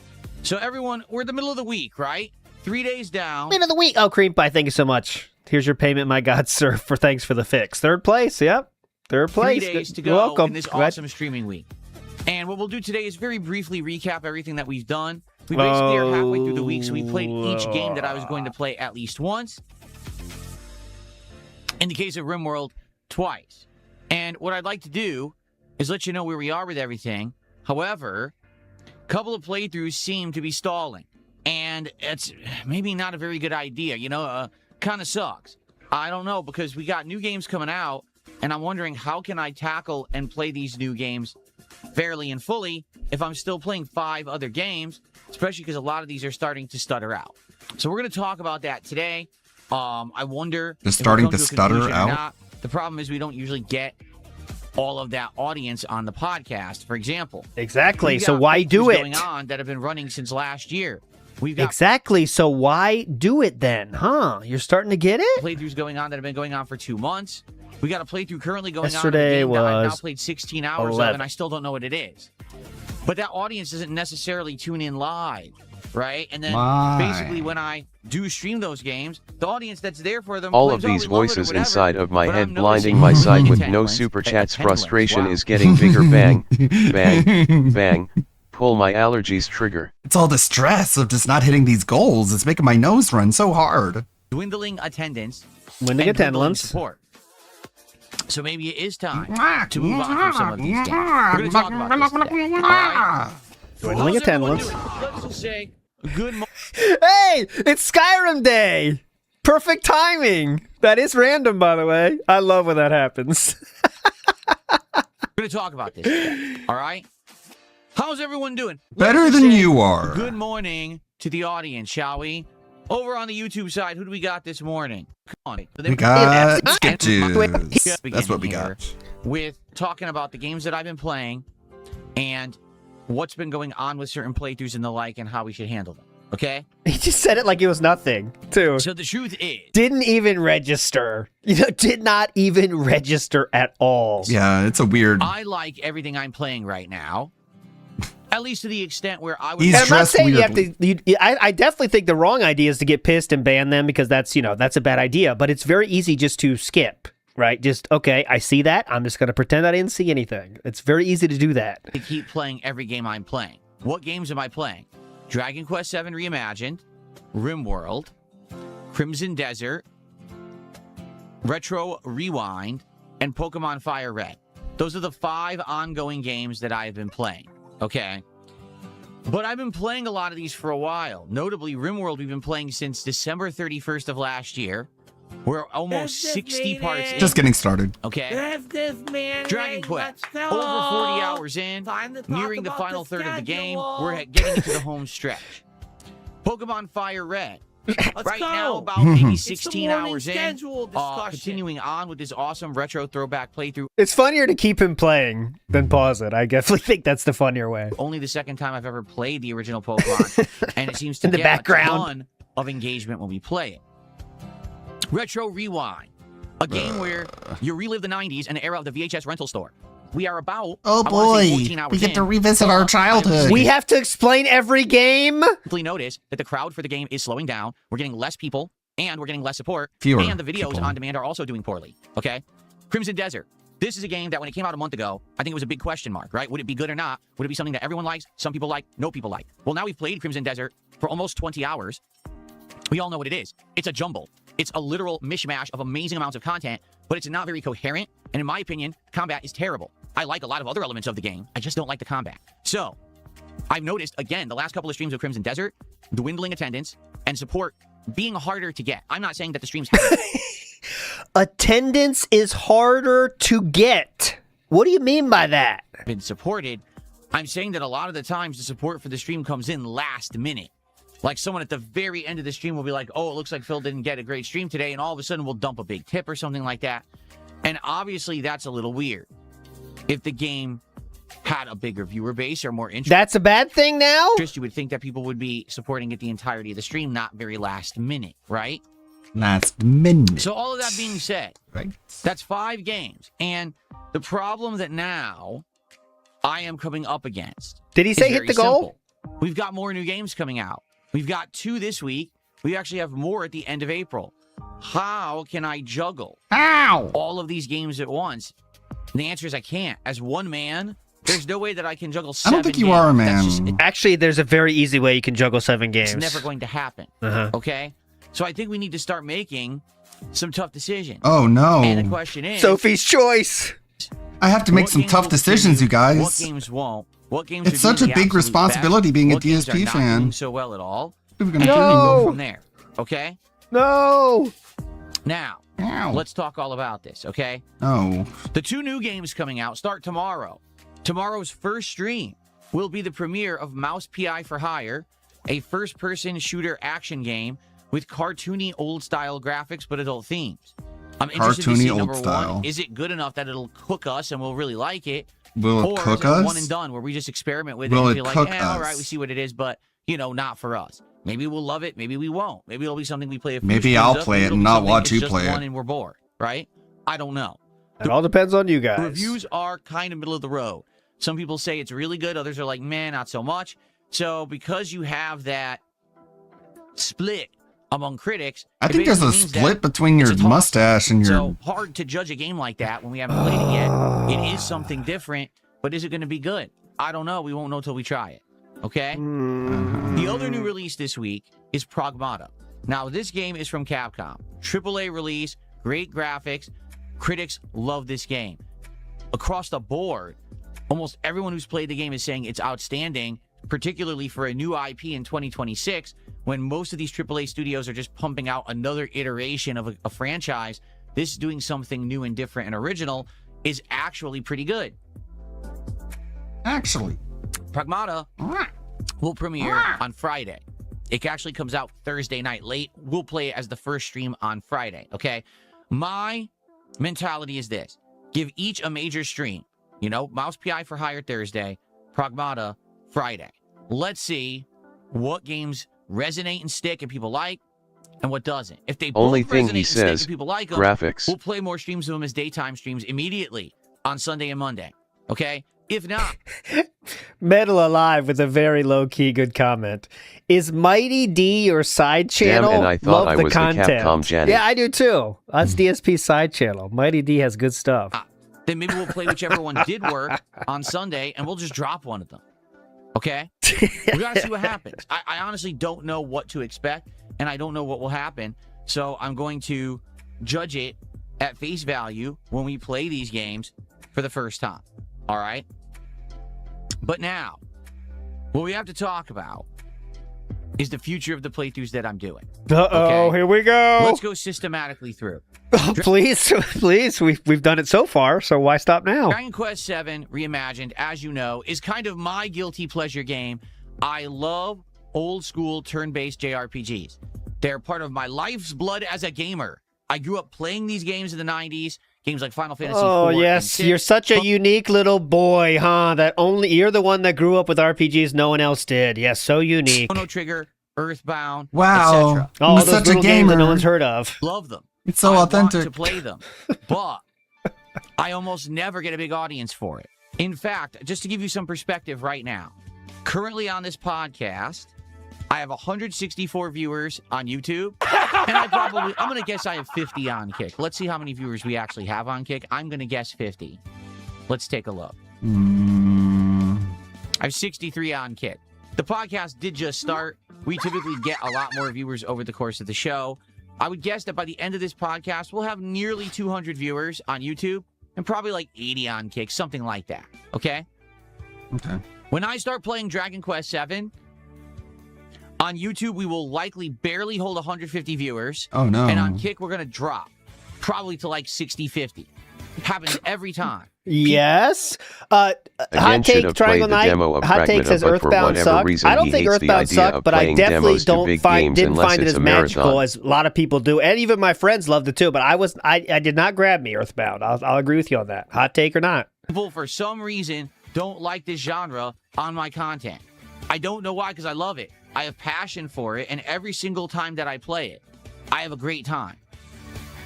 So everyone, we're in the middle of the week, right? 3 days down. Middle of the week. Oh, Cream Pie, thank you so much. Here's your payment, my God, sir, for thanks for the fix. Third place, yep. Third place. 3 days to You're go welcome. in this awesome streaming week. And what we'll do today is very briefly recap everything that we've done. We basically are halfway through the week, so we played each game that I was going to play at least once. In the case of RimWorld, twice. And what I'd like to do is let you know where we are with everything. However, a couple of playthroughs seem to be stalling. And it's maybe not a very good idea, kind of sucks. I don't know, because we got new games coming out, and I'm wondering how can I tackle and play these new games fairly and fully if I'm still playing 5 other games, especially because a lot of these are starting to stutter out. So we're going to talk about that today. I wonder they're starting to stutter out. Not. The problem is we don't usually get all of that audience on the podcast, for example. Exactly. So why do it? Going on that have been running since last year. We've got exactly. So why do it then? Huh? You're starting to get it? Playthroughs going on that have been going on for 2 months. We got a playthrough currently going Yesterday on in a game that I've now was played 16 hours 11. of, and I still don't know what it is. But that audience doesn't necessarily tune in live, right? And then basically when I do stream those games, the audience that's there for them. All of these voices inside of my head blinding my sight with no super chats. Frustration is getting bigger. Bang, bang, bang. Pull my allergies trigger. It's all the stress of just not hitting these goals. It's making my nose run so hard. Dwindling attendance. Dwindling attendance. Support. So maybe it is time to move on from some of these games. We're going to talk about this today. All right? Dwindling attendance. Let's just say good morning. Hey, it's Skyrim Day. Perfect timing. That is random, by the way. I love when that happens. We're going to talk about this today. All right? How's everyone doing? Better than you are. Good morning to the audience, shall we? Over on the YouTube side, who do we got this morning? Come on. We got Skip Juice. That's what we got. With talking about the games that I've been playing and what's been going on with certain playthroughs and the like and how we should handle them. Okay? He just said it like it was nothing, too. So the truth is... Didn't even register. Did not even register at all. Yeah, it's a weird... I like everything I'm playing right now. At least to the extent where I would... I'm not saying you have to... I definitely think the wrong idea is to get pissed and ban them because that's, that's a bad idea. But it's very easy just to skip, right? Just, okay, I see that. I'm just going to pretend I didn't see anything. It's very easy to do that. To keep playing every game I'm playing. What games am I playing? Dragon Quest VII Reimagined, RimWorld, Crimson Desert, Retro Rewind, and Pokemon Fire Red. Those are the 5 ongoing games that I have been playing. Okay. But I've been playing a lot of these for a while. Notably, RimWorld we've been playing since December 31st of last year. We're almost 60 parts in. Just getting started. Okay. Dragon Quest. Over 40 hours in. Nearing the final third of the game. We're getting into the home stretch. Pokemon Fire Red. Right now, about maybe It's the 16 morning hours in, schedule discussion. continuing on with this awesome retro throwback playthrough. It's funnier to keep him playing than pause it. I definitely think that's the funnier way. Only the second time I've ever played the original Pokemon, and it seems to In the get background. a ton of engagement when we play it. Retro Rewind, a game where you relive the 90s and the era of the VHS rental store. We are about, Oh I wanna say boy, 14 hours we get to in, revisit but our I childhood. We have to explain every game. simply notice that the crowd for the game is slowing down. We're getting less people, and we're getting less support. Fewer and the videos people. on demand are also doing poorly. Okay? Crimson Desert. This is a game that when it came out a month ago, I think it was a big question mark, right? Would it be good or not? Would it be something that everyone likes, some people like, no people like? Well, now we've played Crimson Desert for almost 20 hours. We all know what it is. It's a jumble. It's a literal mishmash of amazing amounts of content, but it's not very coherent. And in my opinion, combat is terrible. I like a lot of other elements of the game. I just don't like the combat. So, I've noticed, again, the last couple of streams of Crimson Desert, dwindling attendance and support being harder to get. I'm not saying that the streams have Attendance is harder to get. What do you mean by that? been supported. I'm saying that a lot of the times the support for the stream comes in last minute. Like someone at the very end of the stream will be like, oh, it looks like Phil didn't get a great stream today, and all of a sudden we'll dump a big tip or something like that. And obviously that's a little weird. If the game had a bigger viewer base or more interest, That's a bad thing now? you would think that people would be supporting it the entirety of the stream, not very last minute, right? Last minute. So all of that being said, Right. that's 5 games. And the problem that now I am coming up against. Did he is say hit very the goal? simple. We've got more new games coming out. We've got 2 this week. We actually have more at the end of April. How can I juggle all of these games at once? And the answer is I can't. As one man, there's no way that I can juggle 7 I don't think you are a games. man. Actually, there's a very easy way you can juggle 7 games. It's never going to happen. Uh-huh. Okay? So I think we need to start making some tough decisions. Oh no. And the question is, Sophie's choice. I have to make what some games tough will decisions, you continue, guys. What games won't? What games It's are such doing a the big absolute responsibility best? being a What games are DSP not fan. doing so well at all. What are we gonna And No. go from there. Okay? No. Now, let's talk all about this, okay? Oh. The 2 new games coming out start tomorrow. Tomorrow's first stream will be the premiere of Mouse PI for Hire, a first-person shooter action game with cartoony old-style graphics but adult themes. I'm interested to Cartoony see, old number style. 1, is it good enough that it'll cook us and we'll really like it? Will it or cook is it us? one and done where we just experiment with Will it and it be like, cook all right, us? we see what it is, but, not for us. Maybe we'll love it, maybe we won't. Maybe it'll be something we play a few Maybe streams I'll of, play maybe it it'll and be not something watch it's you just play one it. and we're bored, right? I don't know. It all depends on you guys. Reviews are kind of middle of the road. Some people say it's really good. Others are like, man, not so much. So because you have that split among critics, I it think there's a basically means split that between your it's a toss. mustache and your. So hard to judge a game like that when we haven't played it yet. It is something different, but is it going to be good? I don't know. We won't know till we try it. Okay? The other new release this week is Pragmata. Now, this game is from Capcom. AAA release, great graphics. Critics love this game. Across the board, almost everyone who's played the game is saying it's outstanding, particularly for a new IP in 2026, when most of these AAA studios are just pumping out another iteration of a franchise. This doing something new and different and original is actually pretty good. Actually. Pragmata will premiere on Friday. It actually comes out Thursday night late. We'll play it as the first stream on Friday, okay? My mentality is this. Give each a major stream. Mouse PI for Hire Thursday, Pragmata Friday. Let's see what games resonate and stick and people like, and what doesn't. If they both Only thing resonate he and stick says, and people like them, graphics. we'll play more streams of them as daytime streams immediately on Sunday and Monday, okay? If not, Metal Alive with a very low-key good comment. Is Mighty D your side channel? and I thought Love I the was the content. Capcom Jenny. Yeah, I do too. That's DSP's side channel. Mighty D has good stuff. then maybe we'll play whichever one did work on Sunday, and we'll just drop one of them. Okay? We gotta see what happens. I honestly don't know what to expect, and I don't know what will happen. So I'm going to judge it at face value when we play these games for the first time. All right? But now, what we have to talk about is the future of the playthroughs that I'm doing. Uh-oh, Okay? here we go. Let's go systematically through. Oh, please. We've done it so far, so why stop now? Dragon Quest VII Reimagined, as you know, is kind of my guilty pleasure game. I love old school turn-based JRPGs. They're part of my life's blood as a gamer. I grew up playing these games in the 90s, games like Final Fantasy IV. Oh, yes. You're such a unique little boy, huh? You're the one that grew up with RPGs no one else did. Yes, so unique. Chrono Trigger, Earthbound, Wow. etc. All I'm those such a little games that no gamer. one's heard of. Love them. It's so I authentic. want to play them, but I almost never get a big audience for it. In fact, just to give you some perspective right now, currently on this podcast, I have 164 viewers on YouTube, and I'm going to guess I have 50 on Kick. Let's see how many viewers we actually have on Kick. I'm going to guess 50. Let's take a look. I have 63 on Kick. The podcast did just start. We typically get a lot more viewers over the course of the show. I would guess that by the end of this podcast, we'll have nearly 200 viewers on YouTube and probably like 80 on Kick, something like that. Okay? Okay. When I start playing Dragon Quest VII, on YouTube, we will likely barely hold 150 viewers. Oh, no. And on Kick, we're going to drop probably to like 60, 50. It happens every time. Yes. Again, Hot should take, have Triangle played the Knight. demo of Hot take Pragmata, says but for Earthbound whatever sucked. reason I don't he think hates the Earthbound idea sucked, of but I playing definitely demos to don't big find games didn't unless find it it's as a magical marathon. as a lot of people do, and even my friends loved it too. But I did not grab me Earthbound. I'll agree with you on that. Hot take or not? People, for some reason, don't like this genre on my content. I don't know why, because I love it. I have passion for it, and every single time that I play it, I have a great time.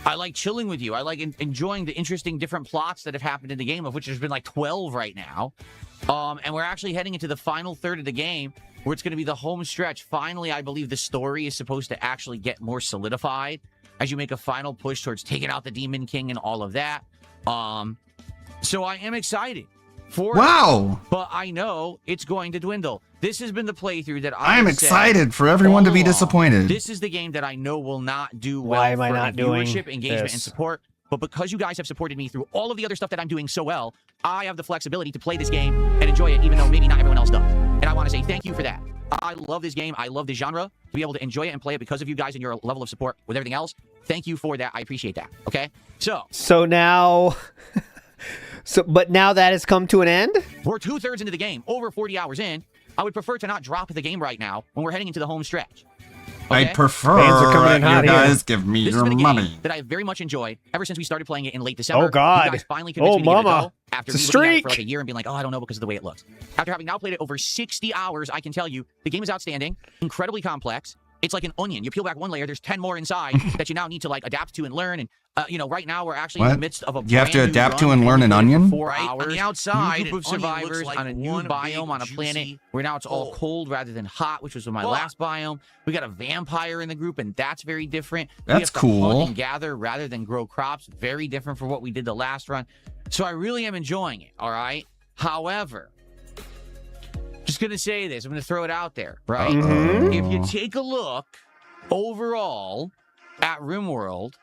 I like chilling with you. I like enjoying the interesting different plots that have happened in the game, of which there's been like 12 right now. And we're actually heading into the final third of the game, where it's going to be the home stretch. Finally, I believe the story is supposed to actually get more solidified as you make a final push towards taking out the Demon King and all of that. So I am excited for it, but I know it's going to dwindle. This has been the playthrough that I am excited for everyone to be disappointed. This is the game that I know will not do well Why am I for not doing viewership, engagement, this? and support. But because you guys have supported me through all of the other stuff that I'm doing so well, I have the flexibility to play this game and enjoy it, even though maybe not everyone else does. And I want to say thank you for that. I love this game. I love this genre. To be able to enjoy it and play it because of you guys and your level of support with everything else, thank you for that. I appreciate that. Okay? So now... But now that has come to an end? We're 2/3 into the game, over 40 hours in. I would prefer to not drop the game right now when we're heading into the home stretch. I prefer you guys give me your money. That I have very much enjoyed ever since we started playing it in late December. Oh, God. You guys finally convinced me to give it a go after It's a looking at it streak. for like a year and being like, oh, I don't know because of the way it looks. After having now played it over 60 hours, I can tell you the game is outstanding, incredibly complex. It's like an onion. You peel back one layer, there's 10 more inside that you now need to like adapt to and learn. And right now we're actually in the midst of a You have to brand new adapt to run. and learn an onion? 4 hours. On the outside, New group of an onion looks survivors like on a new one biome big, on a planet juicy where now it's all cold rather than hot, which was my last biome. We got a vampire in the group, and that's very different. We That's have to cool. hunt and gather rather than grow crops. Very different from what we did the last run. So I really am enjoying it, all right? However, just going to say this. I'm going to throw it out there, right? If you take a look overall at RimWorld,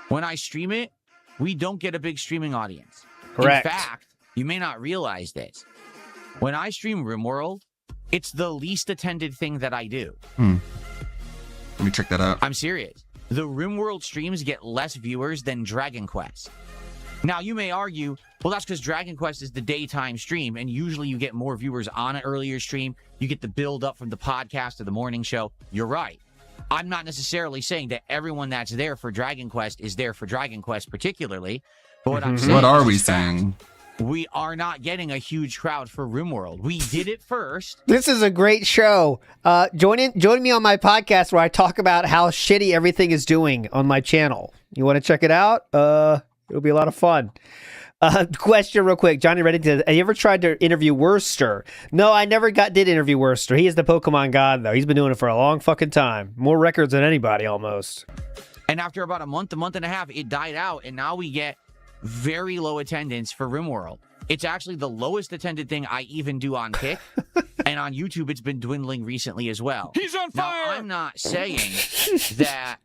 when I stream it, we don't get a big streaming audience. Correct. In fact, you may not realize this. When I stream RimWorld, it's the least attended thing that I do. Let me check that out. I'm serious. The RimWorld streams get less viewers than Dragon Quest. Now, you may argue, well, that's because Dragon Quest is the daytime stream, and usually you get more viewers on an earlier stream. You get the build up from the podcast or the morning show. You're right. I'm not necessarily saying that everyone that's there for Dragon Quest is there for Dragon Quest particularly. But what I'm saying What are is we fact. saying? We are not getting a huge crowd for RimWorld. We did it first. This is a great show. Join me on my podcast where I talk about how shitty everything is doing on my channel. You want to check it out? It'll be a lot of fun. Question real quick. Johnny Reddington, have you ever tried to interview Worcester? No, I never did interview Worcester. He is the Pokemon god, though. He's been doing it for a long fucking time. More records than anybody, almost. And after about a month and a half, it died out, and now we get very low attendance for RimWorld. It's actually the lowest attended thing I even do on Kick, and on YouTube it's been dwindling recently as well. He's on fire! Now, I'm not saying that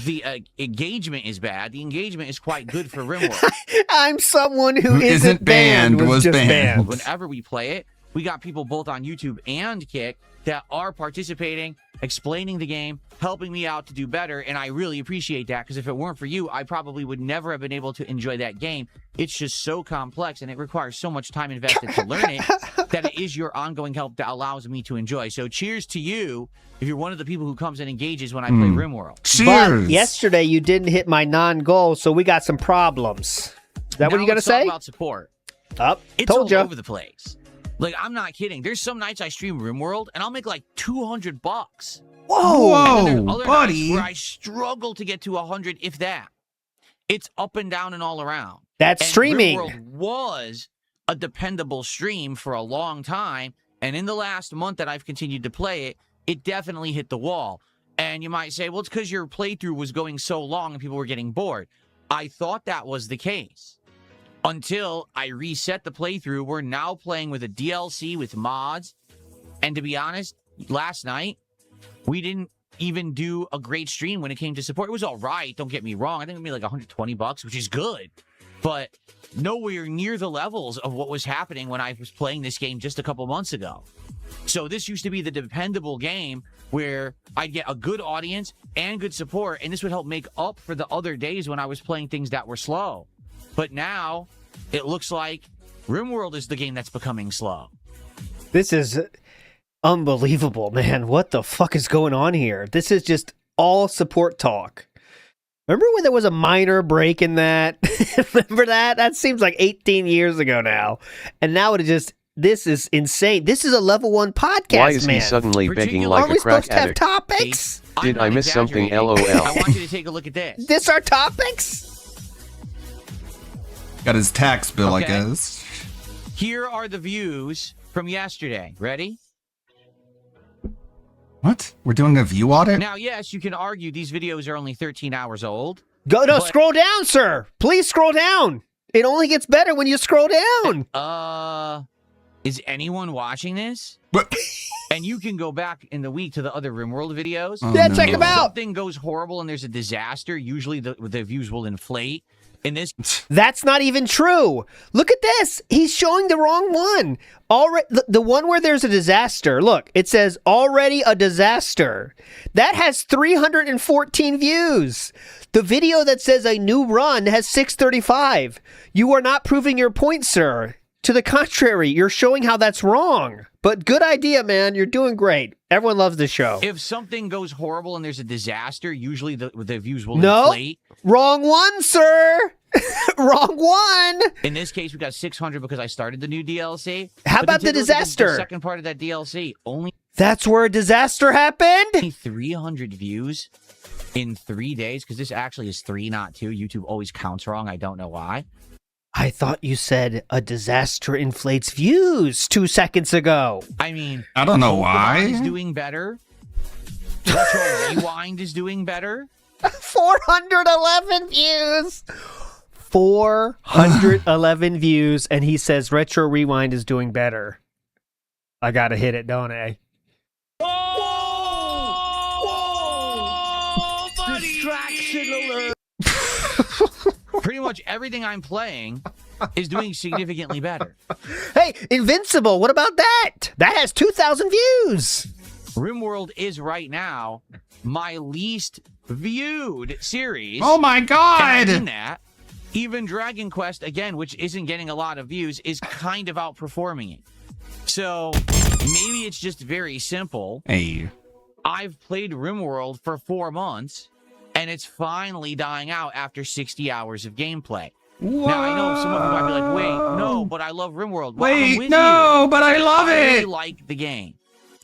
the engagement is bad. The engagement is quite good for RimWorld. I'm someone who isn't banned, was just banned. Whenever we play it, we got people both on YouTube and Kick that are participating, explaining the game, helping me out to do better, and I really appreciate that, because if it weren't for you, I probably would never have been able to enjoy that game. It's just so complex, and it requires so much time invested to learn it that it is your ongoing help that allows me to enjoy. So cheers to you if you're one of the people who comes and engages when I play RimWorld. Cheers. But yesterday you didn't hit my non-goal, so we got some problems. Is that what you got to say? Talk about support. It's all over the place. Like, I'm not kidding. There's some nights I stream RimWorld, and I'll make like $200. Whoa, and other buddy. Nights where I struggle to get to 100, if that. It's up and down and all around. That's and streaming. RimWorld was a dependable stream for a long time, and in the last month that I've continued to play it, it definitely hit the wall. And you might say, well, it's because your playthrough was going so long and people were getting bored. I thought that was the case. Until I reset the playthrough. We're now playing with a DLC with mods. And to be honest, last night, we didn't even do a great stream when it came to support. It was all right, don't get me wrong. I think it made like $120, which is good. But nowhere near the levels of what was happening when I was playing this game just a couple months ago. So this used to be the dependable game where I'd get a good audience and good support, and this would help make up for the other days when I was playing things that were slow. But now, it looks like RimWorld is the game that's becoming slow. This is unbelievable, man. What the fuck is going on here? This is just all support talk. Remember when there was a minor break in that? Remember that? That seems like 18 years ago now. And now this is insane. This is a level 1 podcast, Why is he suddenly begging like a crack addict? Have topics? Did I miss something? LOL. I want you to take a look at this. This our topics? Got his tax bill, Okay. I guess. Here are the views from yesterday. Ready? What? We're doing a view audit? Now, yes, you can argue these videos are only 13 hours old. Scroll down, sir. Please scroll down. It only gets better when you scroll down. Is anyone watching this? And you can go back in the week to the other RimWorld videos. Check them out. If something goes horrible and there's a disaster, usually the views will inflate. In this, that's not even true. Look at this. He's showing the wrong one. Already, the one where there's a disaster. Look, it says already a disaster. That has 314 views. The video that says a new run has 635. You are not proving your point, sir. To the contrary, you're showing how that's wrong. But good idea, man. You're doing great. Everyone loves the show. If something goes horrible and there's a disaster, usually the views will inflate. Wrong one, sir. Wrong one. In this case, we got 600 because I started the new DLC. How about the disaster? The second part of that DLC, That's where a disaster happened? Only 300 views in 3 days, because this actually is 3, not 2. YouTube always counts wrong. I don't know why. I thought you said a disaster inflates views 2 seconds ago. I mean, I don't know why. Is doing better. Retro Rewind is doing better. 411 views. 411 views, and he says Retro Rewind is doing better. I gotta hit it, don't I? Distraction alert. Pretty much everything I'm playing is doing significantly better. Hey, Invincible, what about that? That has 2,000 views. RimWorld is right now my least viewed series. Oh my god! And in that, even Dragon Quest, again, which isn't getting a lot of views, is kind of outperforming it. So maybe it's just very simple. Hey. I've played RimWorld for 4 months, and it's finally dying out after 60 hours of gameplay. Whoa. Now, I know some of you might be like, wait, no, but I love RimWorld. Well, Wait, no, but I love I really it. like the game.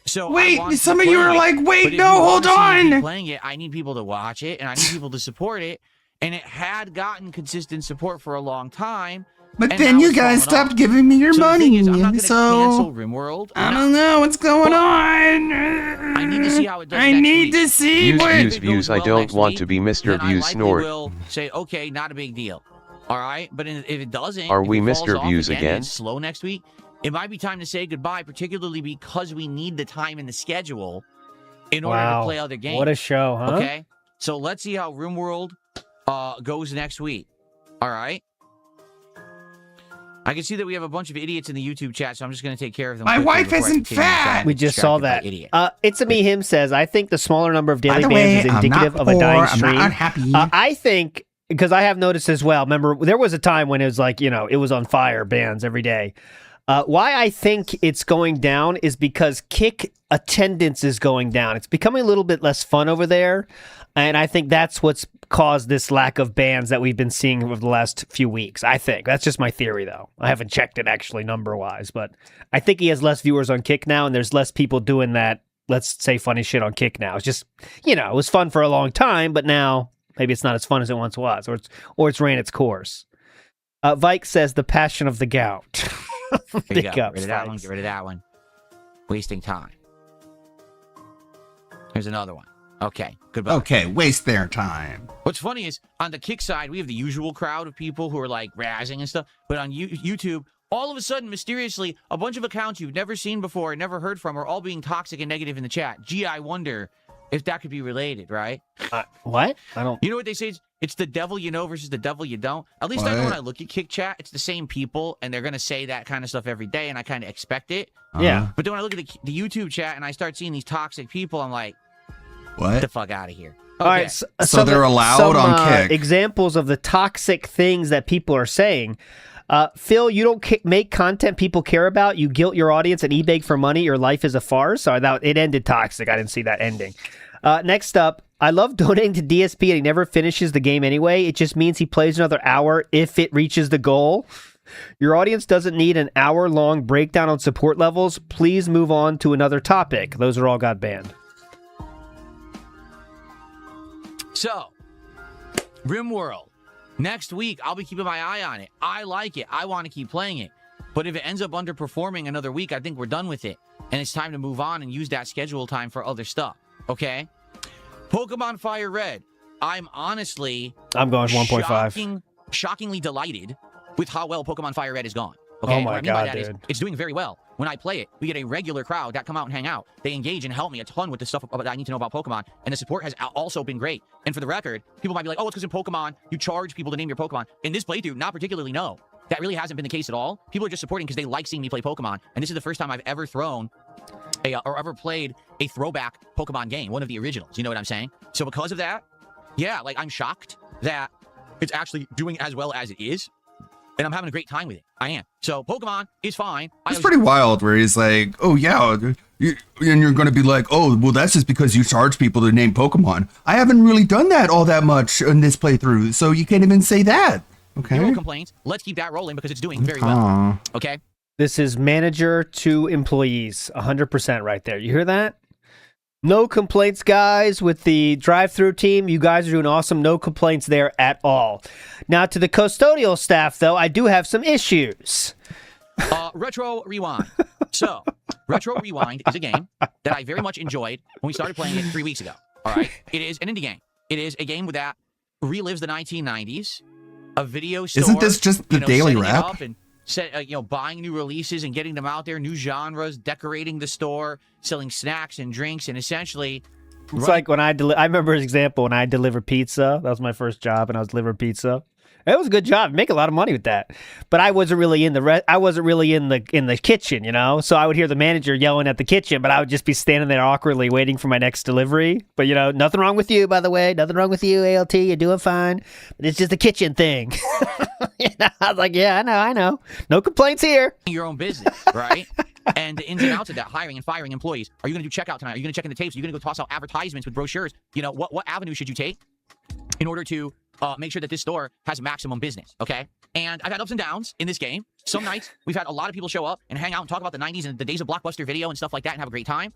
So Wait, I want some to of you play are it, like, wait, but if no, you hold want to see me on. playing it, I need people to watch it, and I need people to support it. And it had gotten consistent support for a long time. But and then now you it's guys falling stopped off. giving me your So the money. thing is, I'm not gonna cancel So RimWorld. I don't know what's going on. I need to see how it does I next need week. to see what. Views. I don't want to be Mr. Then Views I likely snort. will say, okay, not a big deal. All right, but if it doesn't, Are if we it falls Mr. off Views and again? It's slow next week. It might be time to say goodbye, particularly because we need the time in the schedule in order to play other games. What a show, huh? Okay, so let's see how RimWorld goes next week. All right. I can see that we have a bunch of idiots in the YouTube chat, so I'm just going to take care of them. My quickly wife before I isn't continue, so I'm fat. We just saw distracted by that. idiot. It's a me him says, I think the smaller number of daily By the bans way, is I'm indicative not of a dying poor, I'm stream. not unhappy. I think, because I have noticed as well, remember, there was a time when it was like, it was on fire, bans every day. Why I think it's going down is because Kick attendance is going down. It's becoming a little bit less fun over there, and I think that's what's caused this lack of bans that we've been seeing over the last few weeks. I think that's just my theory, though. I haven't checked it actually number-wise, but I think he has less viewers on Kick now, and there's less people doing that. Let's say funny shit on Kick now. It's just, it was fun for a long time, but now maybe it's not as fun as it once was, or it's ran its course. Vike says the passion of the gout. There you go. Get rid of that one. Get rid of that one. Wasting time. Here's another one. Okay, goodbye. Okay, waste their time. What's funny is, on the Kick side, we have the usual crowd of people who are like razzing and stuff, but on YouTube, all of a sudden, mysteriously, a bunch of accounts you've never seen before and never heard from are all being toxic and negative in the chat. Gee, I wonder if that could be related, right? What? I don't... You know what they say? It's the devil you know versus the devil you don't. At least I know when I look at Kick chat, it's the same people, and they're going to say that kind of stuff every day, and I kind of expect it. Yeah. But then when I look at the YouTube chat and I start seeing these toxic people, I'm like, what? Get the fuck out of here. Okay. All right, so they're allowed on Kick. Examples of the toxic things that people are saying. Phil, you don't make content people care about. You guilt your audience and e-beg for money. Your life is a farce. So it ended toxic. I didn't see that ending. Next up, I love donating to DSP and he never finishes the game anyway. It just means he plays another hour if it reaches the goal. Your audience doesn't need an hour-long breakdown on support levels. Please move on to another topic. Those are all got banned. So, RimWorld. Next week, I'll be keeping my eye on it. I like it. I want to keep playing it. But if it ends up underperforming another week, I think we're done with it. And it's time to move on and use that schedule time for other stuff. Okay? Pokemon Fire Red. I'm going 1.5. Shockingly delighted with how well Pokemon Fire Red has gone. Okay? Oh my what I mean God, by that is dude. it's doing very well. When I play it, we get a regular crowd that come out and hang out. They engage and help me a ton with the stuff that I need to know about Pokemon. And the support has also been great. And for the record, people might be like, oh, it's because in Pokemon, you charge people to name your Pokemon. In this playthrough, not particularly, no. That really hasn't been the case at all. People are just supporting because they like seeing me play Pokemon. And this is the first time I've ever ever played a throwback Pokemon game, one of the originals. You know what I'm saying? So because of that, yeah, like I'm shocked that it's actually doing as well as it is. And I'm having a great time with it. I am. So Pokemon is fine. It's pretty wild where he's like, oh, yeah. And you're going to be like, oh, well, that's just because you charge people to name Pokemon. I haven't really done that all that much in this playthrough, so you can't even say that. Okay. No complaints. Let's keep that rolling because it's doing very well. Okay. This is manager to employees. 100% right there. You hear that? No complaints, guys, with the drive-thru team. You guys are doing awesome. No complaints there at all. Now, to the custodial staff, though, I do have some issues. Retro Rewind. So, Retro Rewind is a game that I very much enjoyed when we started playing it 3 weeks ago. All right? It is an indie game. It is a game that relives the 1990s. A video store. Isn't this just the daily wrap? Up and buying new releases and getting them out there, new genres, decorating the store, selling snacks and drinks, and essentially... It's like when I remember his example when I delivered pizza. That was my first job, and I was delivering pizza. It was a good job. Make a lot of money with that. But I wasn't really in the kitchen, you know? So I would hear the manager yelling at the kitchen, but I would just be standing there awkwardly waiting for my next delivery. But, nothing wrong with you, by the way. Nothing wrong with you, ALT. You're doing fine. But it's just a kitchen thing. I was like, yeah, I know. No complaints here. Your own business, right? And the ins and outs of that, hiring and firing employees. Are you going to do checkout tonight? Are you going to check in the tapes? Are you going to go toss out advertisements with brochures? What avenue should you take in order to make sure that this store has maximum business, okay? And I've had ups and downs in this game. Some nights, we've had a lot of people show up and hang out and talk about the 90s and the days of Blockbuster Video and stuff like that and have a great time.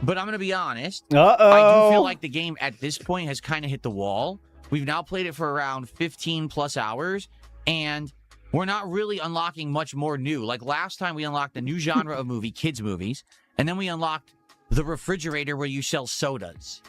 But I'm going to be honest. I do feel like the game at this point has kind of hit the wall. We've now played it for around 15 plus hours, and we're not really unlocking much more new. Like last time we unlocked a new genre of movie, kids movies, and then we unlocked the refrigerator where you sell sodas.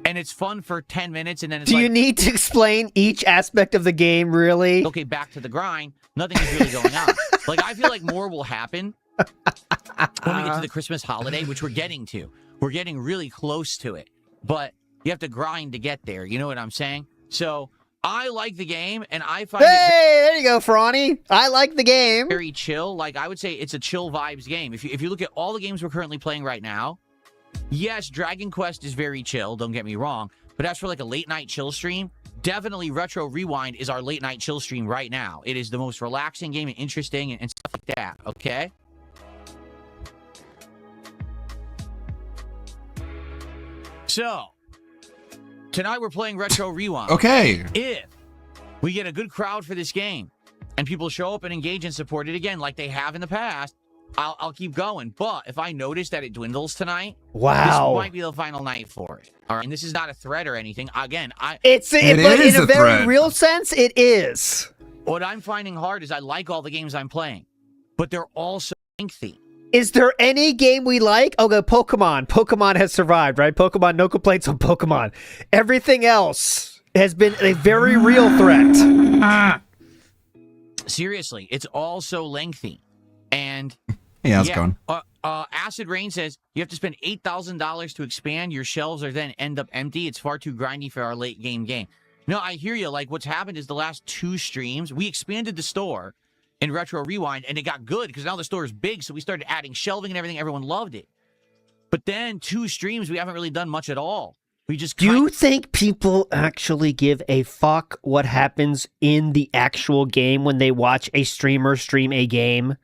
And it's fun for 10 minutes, and then it's Do you need to explain each aspect of the game, really? Okay, back to the grind. Nothing is really going on. Like, I feel like more will happen when we get to the Christmas holiday, which we're getting to. We're getting really close to it. But you have to grind to get there. You know what I'm saying? So, I like the game, and I find there you go, Franny. I like the game. Very chill. Like, I would say it's a chill vibes game. If you look at all the games we're currently playing right now, yes, Dragon Quest is very chill, don't get me wrong. But as for like a late night chill stream, definitely Retro Rewind is our late night chill stream right now. It is the most relaxing game and interesting and stuff. stuff like that, okay? So, tonight we're playing Retro Rewind. Okay. If we get a good crowd for this game and people show up and engage and support it again like they have in the past, I'll keep going. But if I notice that it dwindles tonight, this might be the final night for it. All right, and this is not a threat or anything. Again, but in a very real sense, it is. What I'm finding hard is I like all the games I'm playing, but they're all so lengthy. Is there any game we like? Okay, Pokemon. Pokemon has survived, right? Pokemon, no complaints on Pokemon. Everything else has been a very real threat. Seriously, it's all so lengthy. And hey, how's it going? Acid Rain says you have to spend $8,000 to expand. Your shelves are then end up empty. It's far too grindy for our late game. No, I hear you. Like, what's happened is the last 2 streams, we expanded the store in Retro Rewind, and it got good because now the store is big, so we started adding shelving and everything. Everyone loved it. But then 2 streams, we haven't really done much at all. We just Do you think people actually give a fuck what happens in the actual game when they watch a streamer stream a game?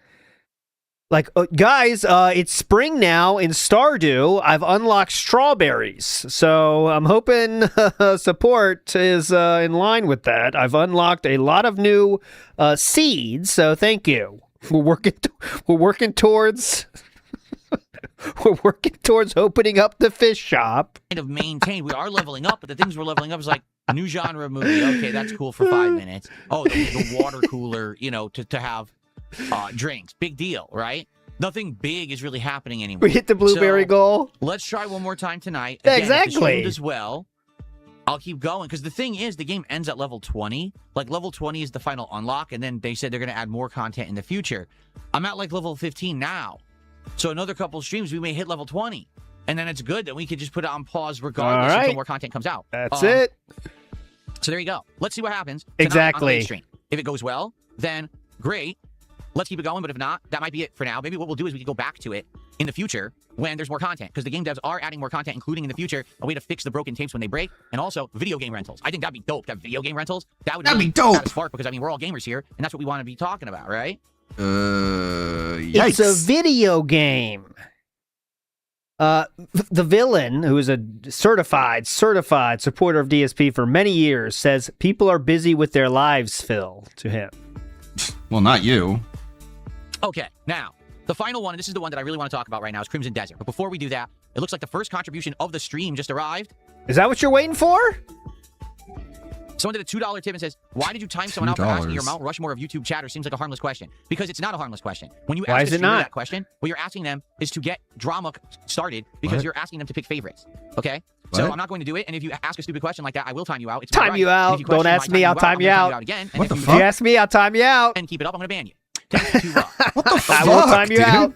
Like, guys, it's spring now in Stardew. I've unlocked strawberries, so I'm hoping support is in line with that. I've unlocked a lot of new seeds, so thank you. We're working towards opening up the fish shop. Kind of maintained. We are leveling up, but the things we're leveling up is like a new genre movie. Okay, that's cool for 5 minutes. Oh, the water cooler, to have drinks. Big deal, right? Nothing big is really happening anymore. We hit the blueberry goal. Let's try one more time tonight. Yeah, again, exactly. As well, I'll keep going because the thing is, the game ends at level 20. Like level 20 is the final unlock, and then they said they're going to add more content in the future. I'm at like level 15 now, so another couple streams we may hit level 20, and then it's good that we could just put it on pause regardless until more content comes out. That's it. So there you go. Let's see what happens. Exactly. On the stream. If it goes well, then great. Let's keep it going, but if not, that might be it for now. Maybe what we'll do is we can go back to it in the future when there's more content, because the game devs are adding more content, including in the future a way to fix the broken tapes when they break, and also video game rentals. I think that'd be dope to have video game rentals. That'd be dope. That is smart because, we're all gamers here, and that's what we want to be talking about, right? Yikes. It's a video game. The villain, who is a certified supporter of DSP for many years, says people are busy with their lives, Phil, to him. Well, not you. Okay, now, the final one, and this is the one that I really want to talk about right now, is Crimson Desert. But before we do that, it looks like the first contribution of the stream just arrived. Is that what you're waiting for? Someone did a $2 tip and says, why did you time someone out for asking your Mount Rushmore of YouTube chatter? Seems like a harmless question. Because it's not a harmless question. When you ask a streamer that question, what you're asking them is to get drama started because you're asking them to pick favorites. Okay? So I'm not going to do it, and if you ask a stupid question like that, I will time you out. It's time you out. Don't ask me, I'll time you out. Again, what the fuck? If you ask me, I'll time you out. And keep it up, I'm going to ban you. What the fuck, I will time you out.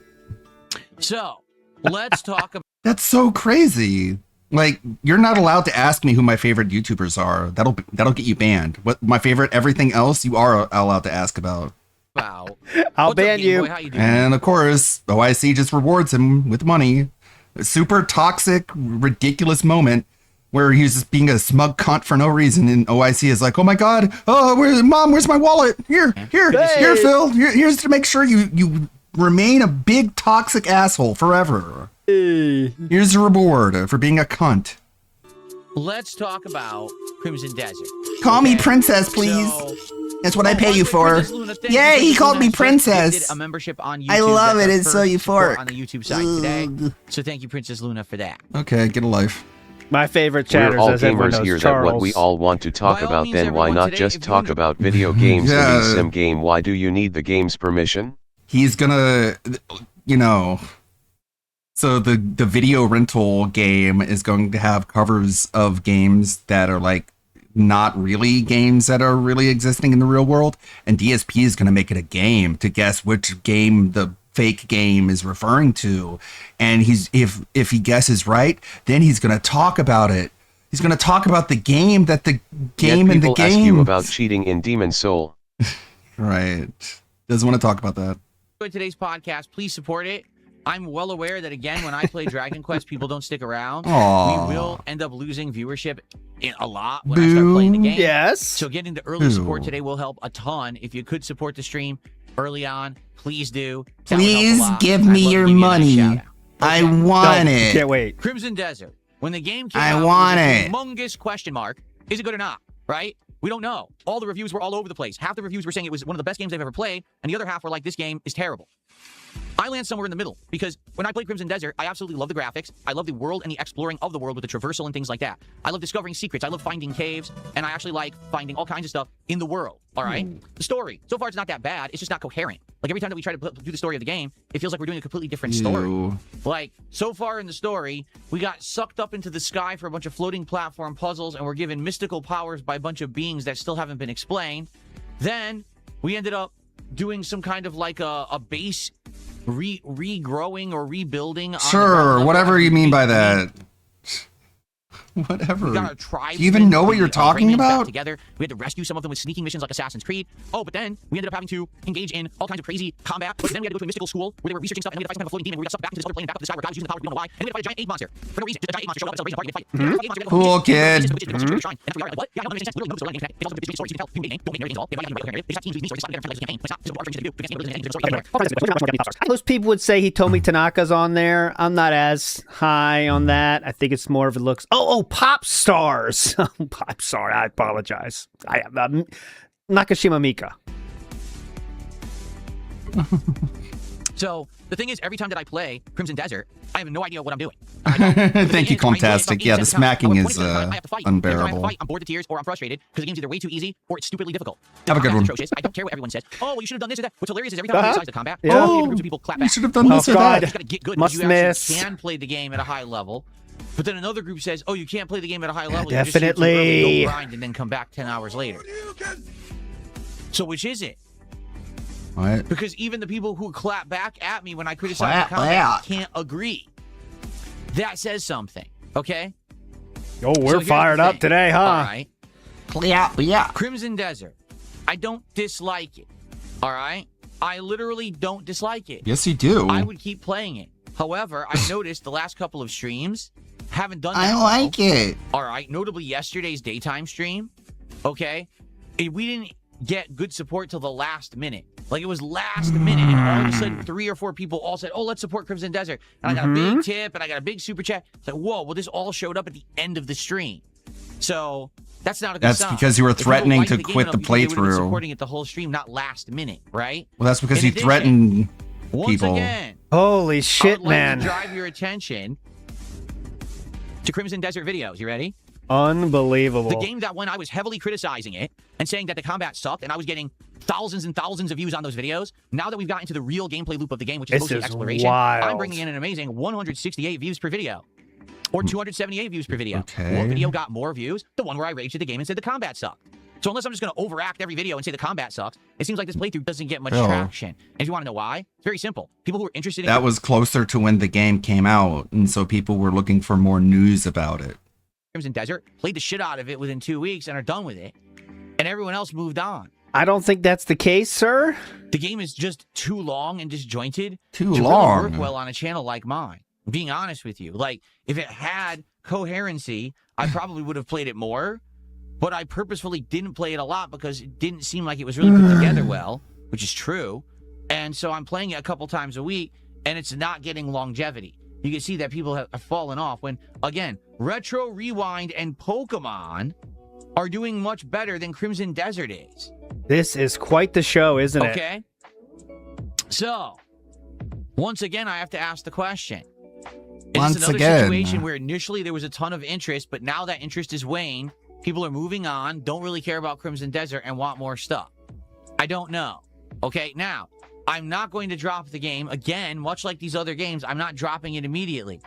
So, let's talk about... That's so crazy. Like, you're not allowed to ask me who my favorite YouTubers are. That'll get you banned. What my favorite everything else you are allowed to ask about. Wow. I'll ban you. Boy, how you doing? And of course, OIC just rewards him with money. A super toxic, ridiculous moment where he's just being a smug cunt for no reason, and OIC is like, "Oh my god, where's my wallet? Here, Phil. Here's to make sure you remain a big toxic asshole forever. Here's a reward for being a cunt." Let's talk about Crimson Desert. Call me princess, please. That's what I pay you for. Yay, he called me princess. A membership on YouTube. I love it. It's so euphoric. On the YouTube side today. So thank you, Princess Luna, for that. Okay, get a life. My favorite chatters, we're all as everyone gamers knows, here. Charles. That what we all want to talk about. Then why not just talk about video games? Yeah. The sim game. Why do you need the game's permission? He's gonna, So the video rental game is going to have covers of games that are like not really games that are really existing in the real world, and DSP is going to make it a game to guess which game the fake game is referring to, and if he guesses right, then he's going to talk about it. He's going to talk about the game that the game in the game. Ask you about cheating in Demon Soul. Right. Doesn't want to talk about that. Enjoyed today's podcast. Please support it. I'm well aware that, again, when I play Dragon Quest, people don't stick around. Aww. We will end up losing viewership a lot when I start playing the game. Yes. So getting the early support today will help a ton. If you could support the stream early on, please do. Please give me your money. I want it. Can't wait. Crimson Desert. When the game came I out, want it it. was a humongous question mark. Is it good or not? Right? We don't know. All the reviews were all over the place. Half the reviews were saying it was one of the best games they've ever played, and the other half were like, this game is terrible. I land somewhere in the middle because when I played Crimson Desert, I absolutely love the graphics. I love the world and the exploring of the world with the traversal and things like that. I love discovering secrets. I love finding caves, and I actually like finding all kinds of stuff in the world. All right? The story, so far it's not that bad. It's just not coherent. Like every time that we try to do the story of the game, it feels like we're doing a completely different story. Like so far in the story, we got sucked up into the sky for a bunch of floating platform puzzles, and we're given mystical powers by a bunch of beings that still haven't been explained. Then we ended up doing some kind of like a base regrowing or rebuilding. Sure, whatever you mean by that. Whatever. Do you even know what you're talking about? Together, we had to rescue some of them with sneaking missions like Assassin's Creed. Oh, but then we ended up having to engage in all kinds of crazy combat. But then we had to go to a mystical school where they were researching stuff, and we had to fight some kind of floating demon. We got sucked back into this other plane, back up to the sky where God was using the power we don't know why. And we had to fight a giant egg monster for no reason. Just a giant egg monster showed up at celebration party and fight. Cool kid. And we are like, what? Yeah, no, it makes sense. Literally, no story, it's also a big story. You can tell. Human game. Don't make narrating at all. They just have teams who use these stories to campaign. It's not simple campaign. It's not campaign. Most people would say Hitomi Tanaka's on there. I'm not as high on that. I think it's more of it looks. Oh, Pop Stars. I'm sorry. I apologize. I am Nakashima Mika. So the thing is, every time that I play Crimson Desert, I have no idea what I'm doing. Thank you, Comtastic. Yeah, the smacking is unbearable. I'm bored to tears, or I'm frustrated because the game's either way too easy or it's stupidly difficult. Have a good one. Atrocious. I don't care what everyone says. Oh, well, you should have done this or that. What's hilarious is every time I criticize the combat, groups of people clap back. You should have done this or that. You just gotta get good. Must you miss. can play the game at a high level. But then another group says, "Oh, you can't play the game at a high level. Definitely. You just go grind and then come back 10 hours later." So which is it? What? Because even the people who clap back at me when I criticize the combat can't agree. That says something, okay? Oh, we're fired up today, huh? All right. Yeah. Crimson Desert. I don't dislike it. All right? I literally don't dislike it. Yes, you do. I would keep playing it. However, I noticed the last couple of streams haven't done that. I like it. All right. Notably, yesterday's daytime stream. Okay. We didn't get good support till the last minute. Like, it was last minute, and all of a sudden, 3 or 4 people all said, "Oh, let's support Crimson Desert." And I got a big tip, and I got a big super chat. It's like, whoa, well, this all showed up at the end of the stream. So, that's not a good sign. That's because you were threatening to quit the playthrough. Supporting it the whole stream, not last minute, right? Well, that's because you threatened people. Once again, holy shit, man. To drive your attention to Crimson Desert videos. You ready? Unbelievable. The game that when I was heavily criticizing it and saying that the combat sucked, and I was getting thousands and thousands of views on those videos, now that we've gotten into the real gameplay loop of the game, which is mostly exploration, I'm bringing in an amazing 168 views per video. Or 278 views per video. Okay. What video got more views? The one where I raged at the game and said the combat sucked. So unless I'm just going to overact every video and say the combat sucks, it seems like this playthrough doesn't get much traction. And if you want to know why, it's very simple. People who are interested in that was closer to when the game came out, and so people were looking for more news about it. Crimson Desert played the shit out of it within 2 weeks and are done with it, and everyone else moved on. I don't think that's the case, sir. The game is just too long and disjointed to really long work well on a channel like mine. I'm being honest with you, like if it had coherency, I probably would have played it more. But I purposefully didn't play it a lot because it didn't seem like it was really put together well, which is true. And so I'm playing it a couple times a week, and it's not getting longevity. You can see that people have fallen off when, again, Retro Rewind and Pokemon are doing much better than Crimson Desert is. This is quite the show, isn't it? Okay. So, once again, I have to ask the question. Is this another situation where initially there was a ton of interest, but now that interest is waned, people are moving on, don't really care about Crimson Desert, and want more stuff? I don't know. Okay, now, I'm not going to drop the game. Again, much like these other games, I'm not dropping it immediately.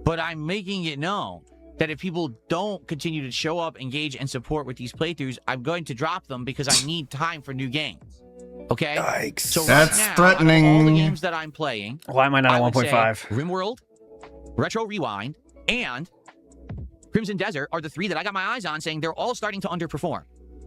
But I'm making it known that if people don't continue to show up, engage, and support with these playthroughs, I'm going to drop them because I need time for new games. Okay? Yikes. So that's right now, threatening. All the games that I'm playing, why am I not at 1.5? RimWorld, Retro Rewind, and Crimson Desert are the 3 that I got my eyes on, saying they're all starting to underperform.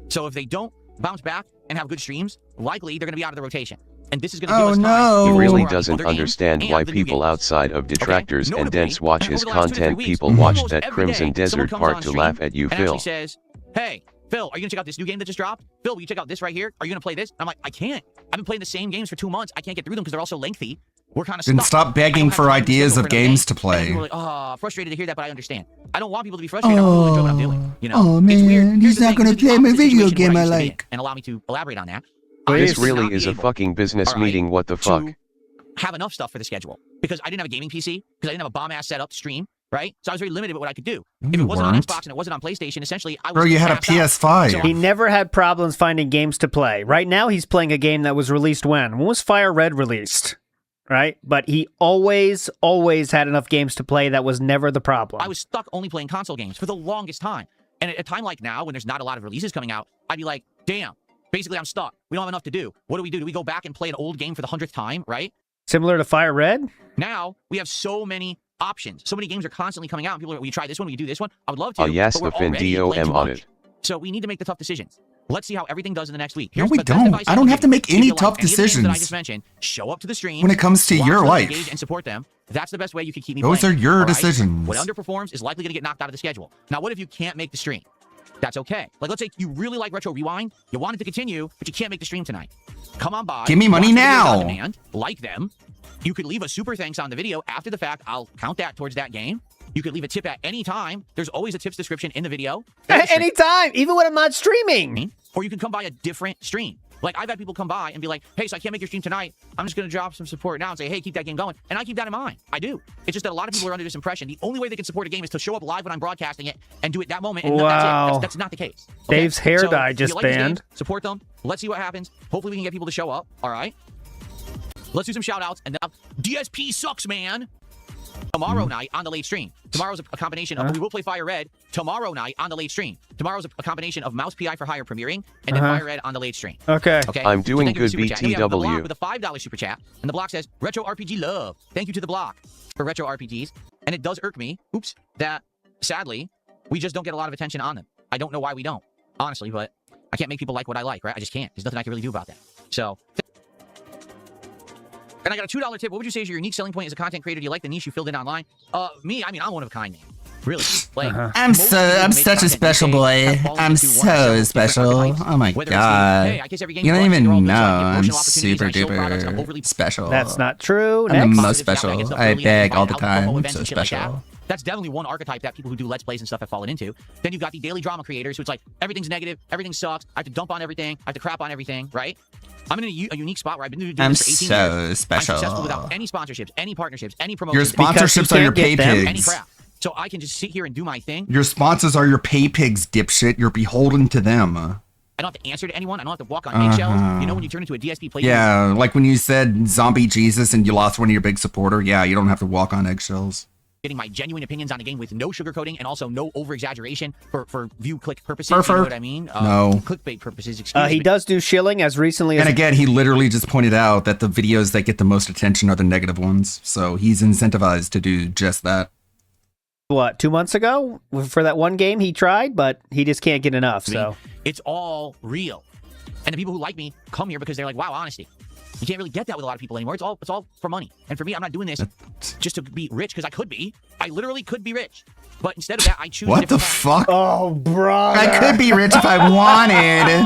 So if they don't bounce back and have good streams, likely they're going to be out of the rotation. And this is going to give us time. He really doesn't understand why people outside of detractors and dense watch his content. People watch that Crimson Desert part to laugh at you, Phil. Says, hey, Phil, are you gonna check out this new game that just dropped? Phil, will you check out this right here? Are you gonna play this? I'm like, I can't. I've been playing the same games for 2 months. I can't get through them because they're all so lengthy. We're kind of Then stop begging for ideas of games to play. People are like, oh, frustrated to hear that, but I understand. I don't want people to be frustrated. I want people to enjoy what I'm doing. You know? Oh It's weird. man, Here's he's the not thing. gonna It's the play my opposite video situation where game I I used to be in. like. And allow me to elaborate on that. This really is a fucking business meeting, what the fuck? Have enough stuff for the schedule because I didn't have a gaming PC, because I didn't have a bomb ass setup to stream, right? So I was very limited with what I could do. If it wasn't on Xbox and it wasn't on PlayStation, essentially I was. Bro, you had a PS5. He never had problems finding games to play. Right now, he's playing a game that was released when? When was Fire Red released? Right? But he always had enough games to play. That was never the problem. I was stuck only playing console games for the longest time. And at a time like now, when there's not a lot of releases coming out, I'd be like, damn, basically I'm stuck. We don't have enough to do. What do? Do we go back and play an old game for the 100th time, right? Similar to Fire Red? Now, we have so many options. So many games are constantly coming out. And people are like, will you try this one? Will you do this one? I would love to. Yes, but the we're already Fin playing too DOM on much. it. So we need to make the tough decisions. Let's see how everything does in the next week. No, Here's we the best don't. advice I don't can have to give. make If any you like tough any of the games that I decisions. just mentioned, show up to the stream. When it comes to watch your them, life. engage and support them. That's the best way you can keep me Those playing. are your all right? decisions. What underperforms is likely going to get knocked out of the schedule. Now, what if you can't make the stream? That's okay. Like, let's say you really like Retro Rewind, you wanted to continue, but you can't make the stream tonight. Come on by. Give me money watch the videos now. on demand, like them. You could leave a super thanks on the video after the fact. I'll count that towards that game. You could leave a tip at any time. There's always a tips description in the video. Anytime, even when I'm not streaming. Or you can come by a different stream. Like, I've had people come by and be like, hey, so I can't make your stream tonight. I'm just going to drop some support now and say, hey, keep that game going. And I keep that in mind. I do. It's just that a lot of people are under this impression. The only way they can support a game is to show up live when I'm broadcasting it and do it that moment. And Wow. that's it. That's not the case. Okay? Dave's hair So, dye if you just like these banned. games, support them. Let's see what happens. Hopefully we can get people to show up. All right? Let's do some shout outs. And then DSP sucks, man. Tomorrow night on the late stream. Tomorrow's a combination of, we will play Fire Red tomorrow night on the late stream. Tomorrow's a combination of Mouse PI for Hire premiering and then Fire Red on the late stream. Okay. I'm doing thank you good, for the super chat. Here we have The Block BTW. with a $5 super chat. And the block says, Retro RPG love. Thank you to The Block for Retro RPGs. And it does irk me, that sadly, we just don't get a lot of attention on them. I don't know why we don't, honestly, but I can't make people like what I like, right? I just can't. There's nothing I can really do about that. So... And I got a $2 tip. What would you say is your unique selling point as a content creator? Do you like the niche you filled in online? Me, I mean, I'm one of a kind, man. Really. Like, I'm such a special boy. I'm so special. Oh my god. You don't even know I'm super duper special. That's not true. I'm the Next. most special. I beg all the time. I'm so special. That's definitely one archetype that people who do Let's Plays and stuff have fallen into. Then you've got the daily drama creators who it's like, everything's negative, everything sucks, I have to dump on everything, I have to crap on everything, right? I'm in a unique spot where I've been doing this for 18 years. so special. I'm successful without any sponsorships, any partnerships, any promotions. Your sponsorships are your pay any pigs. crap. So I can just sit here and do my thing. Your sponsors are your pay pigs, dipshit. You're beholden to them. I don't have to answer to anyone. I don't have to walk on eggshells. You know when you turn into a DSP player? Yeah, like when you said Zombie Jesus and you lost one of your big supporter. Yeah, you don't have to walk on eggshells. Getting my genuine opinions on the game with no sugarcoating and also no over-exaggeration for view-click purposes. You know what I mean? No. Clickbait purposes, excuse me. He does do shilling as recently as... And again, he literally just pointed out that the videos that get the most attention are the negative ones. So he's incentivized to do just that. What, 2 months ago? For that one game he tried, but he just can't get enough, so... It's all real. And the people who like me come here because they're like, wow, honesty. You can't really get that with a lot of people anymore. It's all for money. And for me, I'm not doing this just to be rich, because I could be. I literally could be rich. But instead of that, I choose What the different paths. fuck? Oh, bro. I could be rich if I wanted.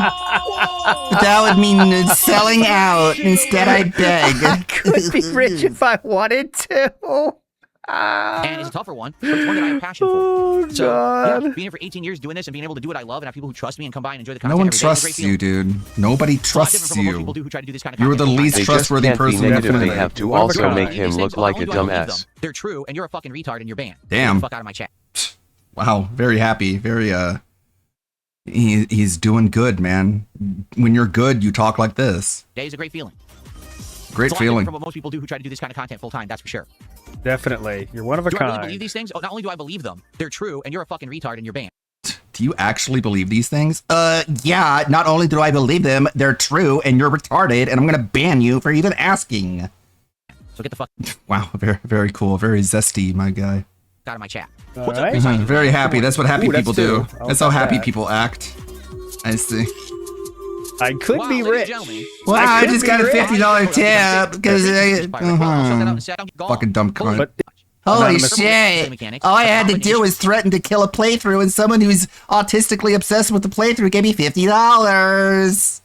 But that would mean selling out. Instead, I beg. I could be rich if I wanted to. And it's a tougher one, but it's one that I have passion for. Oh, So, God. yeah, being here for 18 years doing this and being able to do what I love and have people who trust me and come by and enjoy the No content one every day is a great trusts feeling. you, dude. Nobody It's a lot different trusts from what most you. people do who try to do this kind of You're the content least They trustworthy just can't person be in the negative. They planet. have to also make him look like a Not only do I believe dumbass. them, they're true, and you're a fucking retard and you're banned. Damn. Get the fuck out of my chat. Wow, very happy. Very, he's doing good, man. When you're good, you talk like this. Day is a great feeling. Great It's a lot different feeling. from what most people do who try to do this kind of content full time, that's for sure. Definitely. You're one of a Do I really kind. believe these things? Oh, not only do I believe them, they're true, and you're a fucking retard and you're banned. Do you actually believe these things? Yeah, not only do I believe them, they're true, and you're retarded, and I'm gonna ban you for even asking. So get the fuck Wow, very, very cool. Very zesty, my guy. out of my chat. All What's right. up? Very happy. That's what happy Ooh, that's people do. two. I'll That's how take happy that. people act. I see. I could Wow, be ladies and rich. gentlemen. Well, I I could just be got a rich. $50 tip because Fucking fucking dumb cunt. But Holy shit. All I had to do was threaten to kill a playthrough, and someone who's autistically obsessed with the playthrough gave me $50.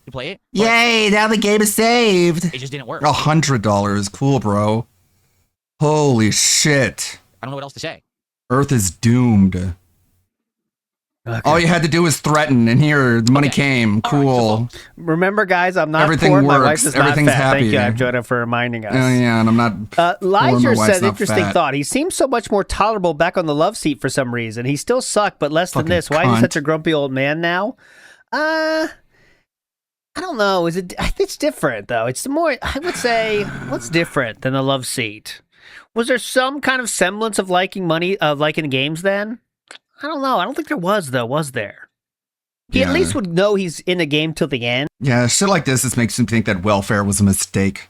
You play it? Yay, now the game is saved. It just didn't work. $100. Cool, bro. Holy shit. I don't know what else to say. Earth is doomed. Okay. All you had to do was threaten, and here, the money came. Cool. Remember, guys, I'm not Everything poor. works. My wife is Everything's not fat. happy. Thank you, Abjota, for reminding us. Oh, yeah, and I'm not... Liger my wife's said, not interesting fat. thought. He seems so much more tolerable back on the love seat for some reason. He still sucked, but less than Fucking this. Why is he cunt. such a grumpy old man now? I don't know. I think it's different, though. It's more, I would say, what's different than the love seat? Was there some kind of semblance of liking games then? I don't know. I don't think there was, though, was there? He at least would know he's in a game till the end. Yeah, shit like this makes him think that welfare was a mistake.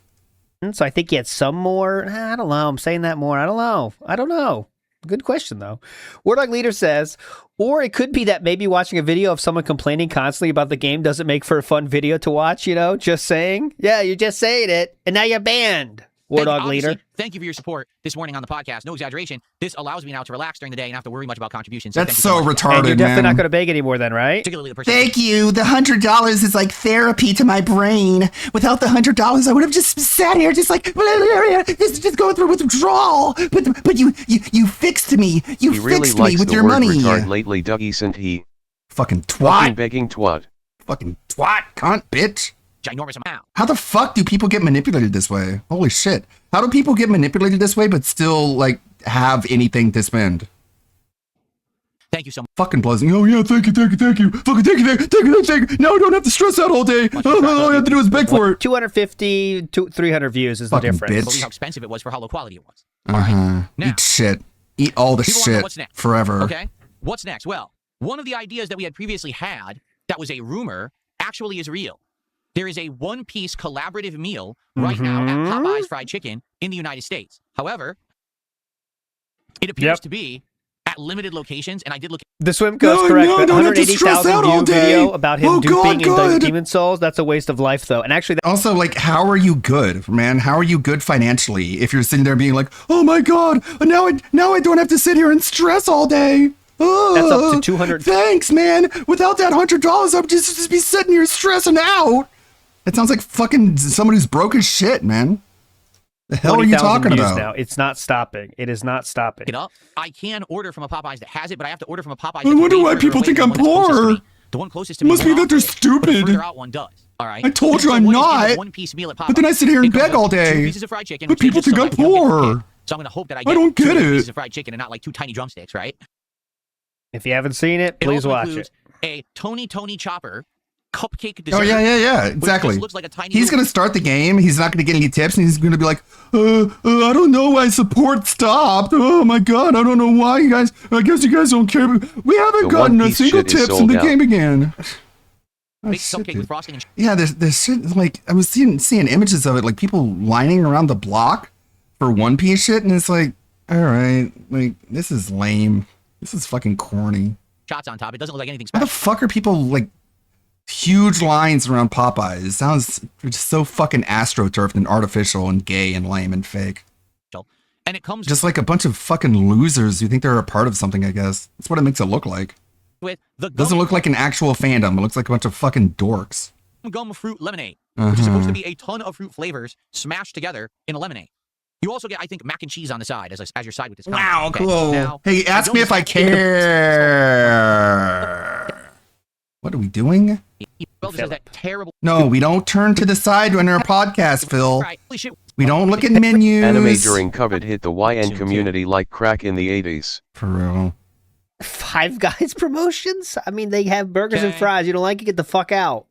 So I think he had some more. I don't know. I'm saying that more. I don't know. Good question, though. War Dog Leader says, or it could be that maybe watching a video of someone complaining constantly about the game doesn't make for a fun video to watch, just saying. Yeah, you're just saying it, and now you're banned. War Dog Leader. Thank you for your support this morning on the podcast. No exaggeration. This allows me now to relax during the day and not have to worry much about contributions. That's so retarded, and you're definitely man. not going to beg anymore then, right? Particularly the person. Thank you. The $100 is like therapy to my brain. Without the $100, I would have just sat here just like just going through withdrawal. But you fixed me. You fixed me with your money. Retard lately, Dougie sent he. Fucking twat. Fucking begging twat. Fucking twat, cunt, bitch. Ginormous amount. How the fuck do people get manipulated this way? Holy shit. How do people get manipulated this way but still, have anything to spend? Thank you so much. Fucking blows me. Oh, yeah, thank you. Fucking thank you. Now I don't have to stress out all day. All I have to do is beg for it. 250 to 300 views is the Fucking difference. bitch. Believe how expensive it was for how low quality it was. Uh-huh. Now, Eat shit. Eat all the people wanna know shit what's next. forever. Okay? What's next? Well, one of the ideas that we had previously had that was a rumor actually is real. There is a one-piece collaborative meal right now at Popeye's Fried Chicken in the United States. However, it appears to be at limited locations, and I did look. The swim code's correct, but 180,000 view video about him duping in Demon Souls, that's a waste of life, though. And actually, also, how are you good, man? How are you good financially if you're sitting there being like, oh my god, now I don't have to sit here and stress all day. That's up to 200. Thanks, man. Without that $100, I'd just be sitting here stressing out. It sounds like fucking someone who's broke as shit, man. The hell are you talking about? Now. It's not stopping. It is not stopping. I can order from a Popeyes that has it, but I have to order from a Popeyes. I wonder why people think I'm poor. The one closest to me. Must be that they're stupid. The further out one does. All right. I told you I'm not. But then I sit here and beg all day. 2 pieces of fried chicken, but people think I'm poor. So I'm going to hope that I get don't get 2 it. pieces of fried chicken and not like 2 tiny drumsticks, right? If you haven't seen it, please watch it. A Tony Chopper cupcake dessert. Oh, yeah, exactly. Looks like a tiny he's going to start the game. He's not going to get any tips, and he's going to be like, I don't know why support stopped. Oh, my God, I don't know why you guys, I guess you guys don't care. We haven't gotten a single tips in the game again. Big cupcake with frosting and yeah, there's shit, I was seeing images of it, people lining around the block for One Piece shit, and it's like, all right, this is lame. This is fucking corny. Shots on top. It doesn't look like anything How special. the fuck are people, huge lines around Popeyes? It sounds just so fucking astroturfed and artificial and gay and lame and fake. And it comes just like a bunch of fucking losers who think they're a part of something, I guess. That's what it makes it look like. with the It doesn't look like an actual fandom. It looks like a bunch of fucking dorks. gum fruit lemonade, which is supposed to be a ton of fruit flavors smashed together in a lemonade. You also get, I think, mac and cheese on the side as your side with this. Wow, combo. cool. Now, Hey, ask me if I care. What are we doing? Says that terrible. No, we don't turn to the side when we're a podcast, Phil. We don't look at menus. Anime during COVID hit the YN community like crack in the 80s. For real. Five Guys promotions? I mean, they have burgers and fries. You don't like it? Get the fuck out.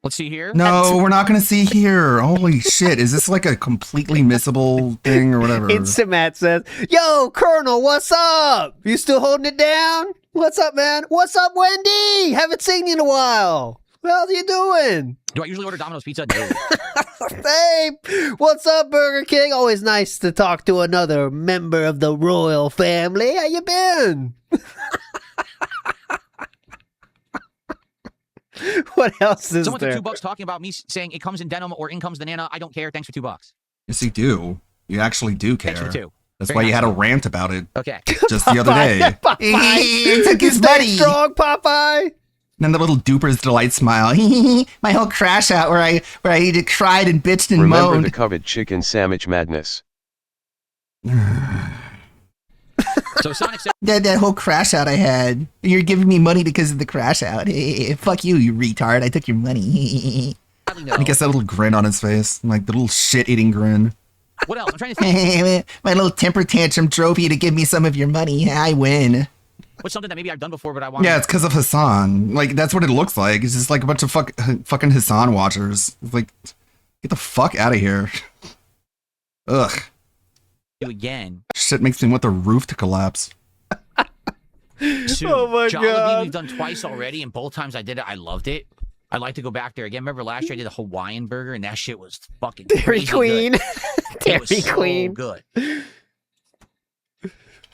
Let's see here. No, we're not going to see here. Holy shit. Is this like a completely missable thing or whatever? Instant Matt says, yo, Colonel, what's up? You still holding it down? What's up, man? What's up, Wendy? Haven't seen you in a while. What else are you doing? Do I usually order Domino's pizza? No. Hey, what's up, Burger King? Always nice to talk to another member of the royal family. How you been? What else is Someone there? took $2 talking about me saying it comes in denim or in comes the nana. I don't care. Thanks for $2. Yes, you do. You actually do care. Thanks for $2. That's why you had a rant about it. Okay. Just the other day. Popeye. Took his Stay money. strong, Popeye. And then the little Duper's delight smile. My whole crash out where I cried and bitched and Remember moaned. the coveted chicken sandwich madness. So Sonic said that whole crash out I had. You're giving me money because of the crash out. Fuck you, you retard. I took your money. I guess that little grin on his face. Like the little shit-eating grin. What else? I'm trying to think. My little temper tantrum drove you to give me some of your money. I win. What's something that maybe I've done before, but I want. Yeah, it's because of Hassan. Like, that's what it looks like. It's just like a bunch of fucking Hassan watchers. It's like, get the fuck out of here. Ugh. Again. Shit makes me want the roof to collapse. Oh my God. We've done twice already, and both times I did it, I loved it. I'd like to go back there again. Remember last year I did a Hawaiian burger, and that shit was fucking Dairy crazy Queen. good. Dairy It was Queen. so good.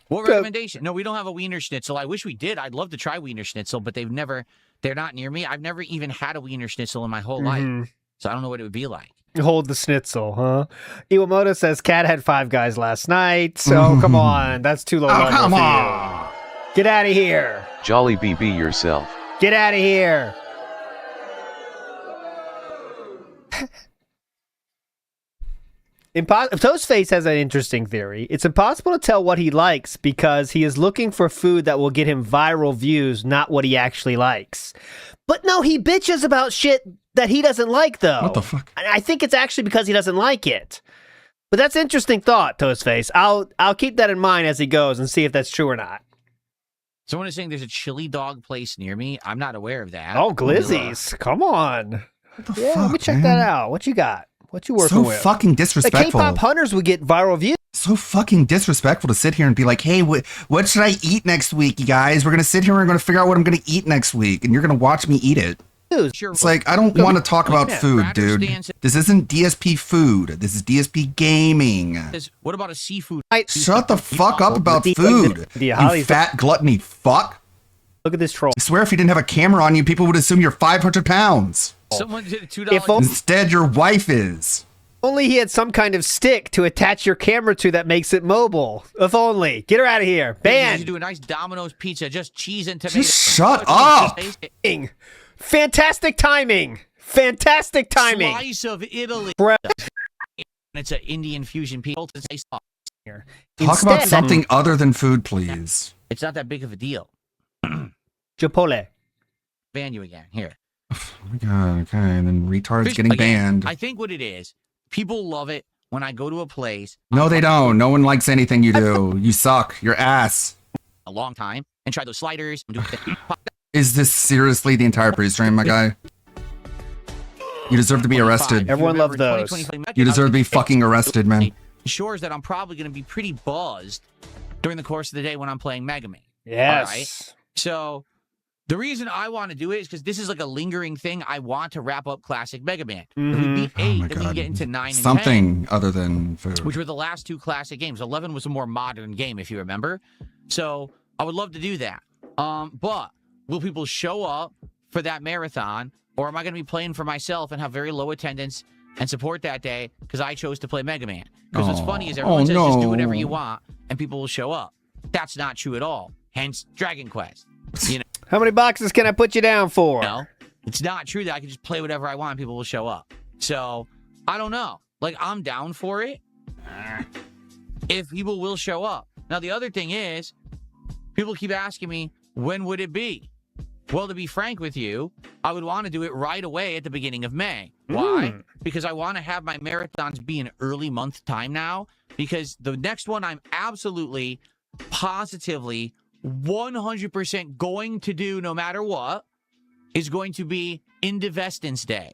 What recommendation? No, we don't have a Wiener Schnitzel. I wish we did. I'd love to try Wiener Schnitzel, but they're not near me. I've never even had a Wiener Schnitzel in my whole life, so I don't know what it would be like. Hold the schnitzel, huh? Iwamoto says Cat had 5 Guys last night, so come on. That's too low level come for on. you. Get out of here. Jolly BB yourself. Get out of here. Toastface has an interesting theory. It's impossible to tell what he likes because he is looking for food that will get him viral views, not what he actually likes. But no, he bitches about shit that he doesn't like, though. What the fuck? I think it's actually because he doesn't like it. But that's an interesting thought, Toastface. I'll keep that in mind as he goes and see if that's true or not. Someone is saying there's a chili dog place near me. I'm not aware of that. Oh, Glizzy's. Come on. Yeah, let me check that out. What you got? What you working So with? fucking The disrespectful. K-pop hunters would get viral views. So fucking disrespectful to sit here and be like, hey, what should I eat next week, you guys? We're going to sit here and we're going to figure out what I'm going to eat next week, and you're going to watch me eat it. It's like, I don't want to talk about food, dude. This isn't DSP food. This is DSP gaming. What about a seafood? Shut the fuck up about food, you fat gluttony fuck. Look at this troll. I swear if you didn't have a camera on you, people would assume you're 500 pounds. Someone did a $2. Instead, your wife is. Only he had some kind of stick to attach your camera to that makes it mobile. If only. Get her out of here. You Banned. do a nice Domino's pizza, just cheese and tomato. Just shut up. Fantastic timing. Fantastic timing. Slice of Italy. It's an Indian fusion pizza. Talk about something other than food, please. It's not that big of a deal. Chipotle. Ban you again. Here. Oh my god, okay, and then retards Fish- getting again, banned. I think what it is, people love it when I go to a place. No, they don't. No one likes anything you do. You suck. You're ass. A long time and try those sliders. And do Is this seriously the entire pre-stream, my guy? You deserve to be arrested. Everyone loves those. You deserve to be fucking arrested, man. ensures that I'm probably going to be pretty buzzed during the course of the day when I'm playing Mega Man. Yes. All right? So the reason I want to do it is because this is like a lingering thing. I want to wrap up classic Mega Man. If we beat 8, then we can get into 9 and 10. Something other than food. Which were the last 2 classic games. 11 was a more modern game, if you remember. So I would love to do that. But will people show up for that marathon? Or am I going to be playing for myself and have very low attendance and support that day because I chose to play Mega Man? Because what's funny is everyone says just do whatever you want and people will show up. That's not true at all. Hence Dragon Quest. You know. How many boxes can I put you down for? No, it's not true that I can just play whatever I want and people will show up. So I don't know. Like, I'm down for it if people will show up. Now, the other thing is, people keep asking me, when would it be? Well, to be frank with you, I would want to do it right away at the beginning of May. Why? Because I want to have my marathons be an early month time now. Because the next one I'm absolutely, positively, 100% going to do no matter what is going to be Indivestance Day.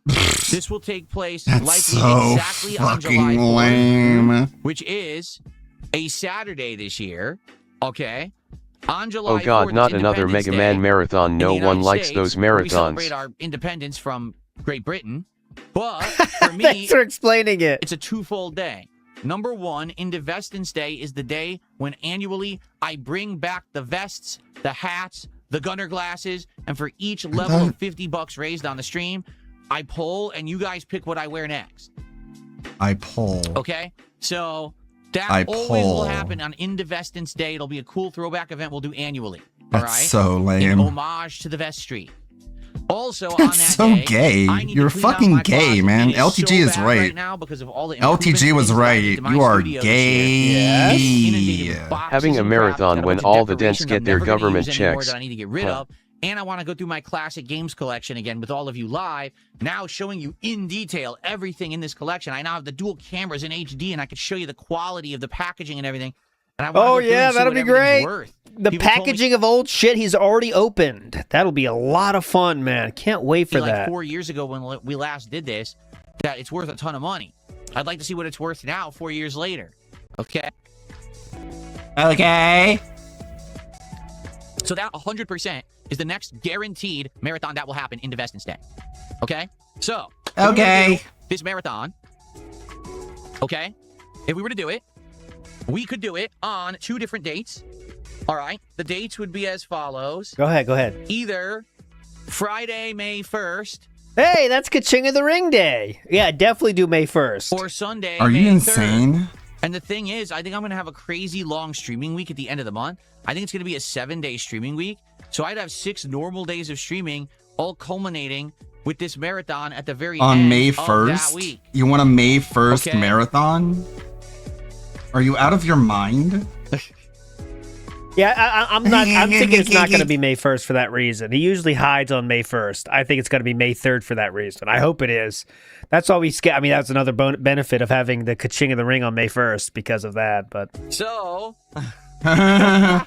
This will take place likely so exactly on July 4th, lame. which is a Saturday this year. Okay? On July Oh god, 4th, not is another Independence Mega Day Man marathon. No in the one United likes States, those where we celebrate marathons. our independence from Great Britain. But for me, Thanks for explaining it. it's a twofold day. Number one, Indivestance Day is the day when annually I bring back the vests, the hats, the gunner glasses, and for each level of $50 raised on the stream, I poll and you guys pick what I wear next. I poll. Okay? So That always will happen on Indivestance Day. It'll be a cool throwback event we'll do annually. That's all right? so lame. In homage to the Vest Street. Also, on That's that so day, gay. I need You're to clean out fucking my gay, closet. man. It LTG so is bad right. now because of all the LTG was improvements that I right. did to my You are studio this gay. year. Inundated with boxes Having a and crap marathon that when bunch of all the dents decorations get I'm their never gonna government use anymore checks. that I need to get rid Huh. of. And I want to go through my classic games collection again with all of you live. Now showing you in detail everything in this collection. I now have the dual cameras in HD, and I can show you the quality of the packaging and everything. And I wanna go through and see that'll what be everything's great. worth. The People told me- packaging of old shit he's already opened. That'll be a lot of fun, man. Can't wait for like that. 4 years ago when we last did this, that it's worth a ton of money. I'd like to see what it's worth now, 4 years later. Okay? Okay. So that 100% is the next guaranteed marathon that will happen in Divestance Day. Okay? So, if we were to Okay. do this marathon, okay? If we were to do it, we could do it on 2 different dates. All right? The dates would be as follows. Go ahead. Either Friday, May 1st, Hey, that's Ka-Ching of the Ring Day. Yeah, definitely do May 1st. or Sunday, Are May you 3rd. insane? And the thing is, I think I'm going to have a crazy long streaming week at the end of the month. I think it's going to be a 7-day streaming week. So I'd have 6 normal days of streaming, all culminating with this marathon at the very On end May of that 1st? week. You want a May 1st Okay. marathon? Are you out of your mind? Yeah, I'm not. I'm thinking it's not going to be May 1st for that reason. He usually hides on May 1st. I think it's going to be May 3rd for that reason. I hope it is. That's all we skip. I mean, that's another benefit of having the Ka-Ching of the Ring on May 1st because of that. But So, on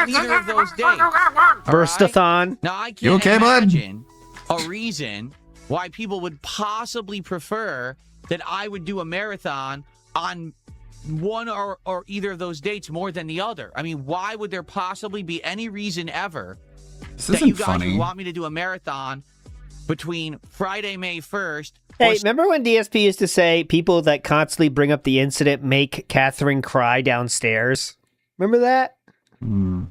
either of those days. Burstathon. Now, I can't You okay, bud? imagine a reason why people would possibly prefer that I would do a marathon on one or either of those dates more than the other. I mean, why would there possibly be any reason ever This that isn't you guys funny. would want me to do a marathon between Friday, May 1st? Hey, remember when DSP used to say people that constantly bring up the incident make Catherine cry downstairs? Remember that?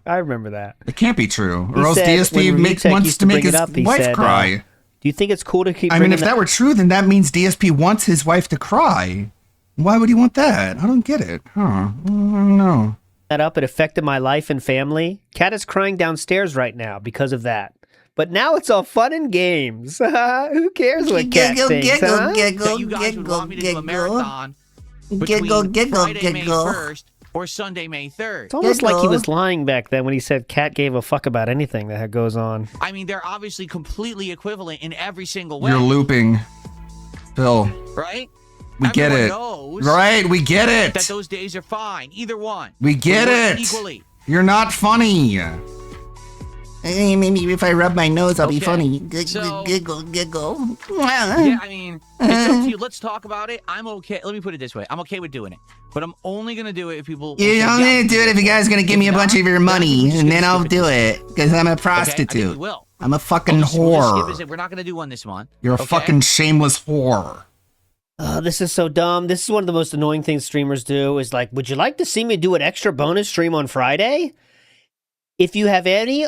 I remember that. It can't be true. He Or else said DSP when wants used to make bring it his up, he wife said, cry. do you think it's cool to keep I mean, bringing if that were true, then that means DSP wants his wife to cry. Why would he want that? I don't get it. Huh. I don't know. that up? It affected my life and family. Kat is crying downstairs right now because of that. But now it's all fun and games. Who cares what Kat thinks, huh? That you guys would want me to do a marathon between Friday, May 1st or Sunday, May 3rd. It's almost like he was lying back then when he said Kat gave a fuck about anything that goes on. I mean, they're obviously completely equivalent in every single way. You're looping. Phil. Right? We get Everyone it. knows Right, we get it. that those days are fine. Either one. We get They work it. Equally. You're not funny. Hey, maybe if I rub my nose, I'll be Okay. funny. So- Giggle, giggle. Yeah, I mean, it's up to you. Let's talk about it. I'm okay. Let me put it this way. I'm okay with doing it. But I'm only going to do it if people... You're say, only yeah, gonna do it if you guys gonna give me a bunch of your money, and then I'll do it. Because I'm a Okay, I think prostitute. we will. I'm a fucking We'll just skip whore. it. We're not going to do one this month. You're a okay? fucking shameless whore. This is so dumb. This is one of the most annoying things streamers do is like, would you like to see me do an extra bonus stream on Friday? If you have any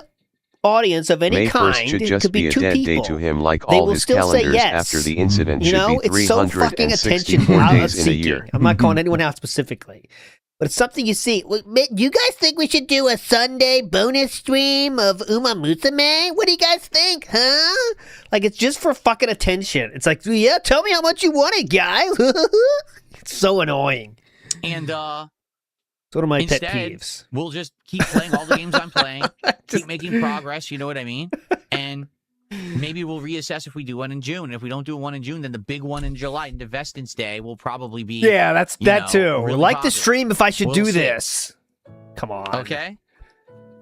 audience of any May 1st kind, should it just could be be a 2 dead people. day to him, like They all will his still say calendars yes. after the incident You should know, be it's so fucking attention 364 days in a seeking. year. I'm not calling anyone out specifically. But it's something you see. Do you guys think we should do a Sunday bonus stream of Uma Musume? What do you guys think, huh? Like, it's just for fucking attention. It's like, yeah, tell me how much you want it, guys. It's so annoying. And, It's one of my instead, pet peeves. we'll just keep playing all the games I'm playing, keep making progress, you know what I mean? And maybe we'll reassess if we do one in June. And if we don't do one in June, then the big one in July, Divestance Day, will probably be... Yeah, that's you that know, too. really Like the popular. stream if I should We'll do see. this. Come on. Okay?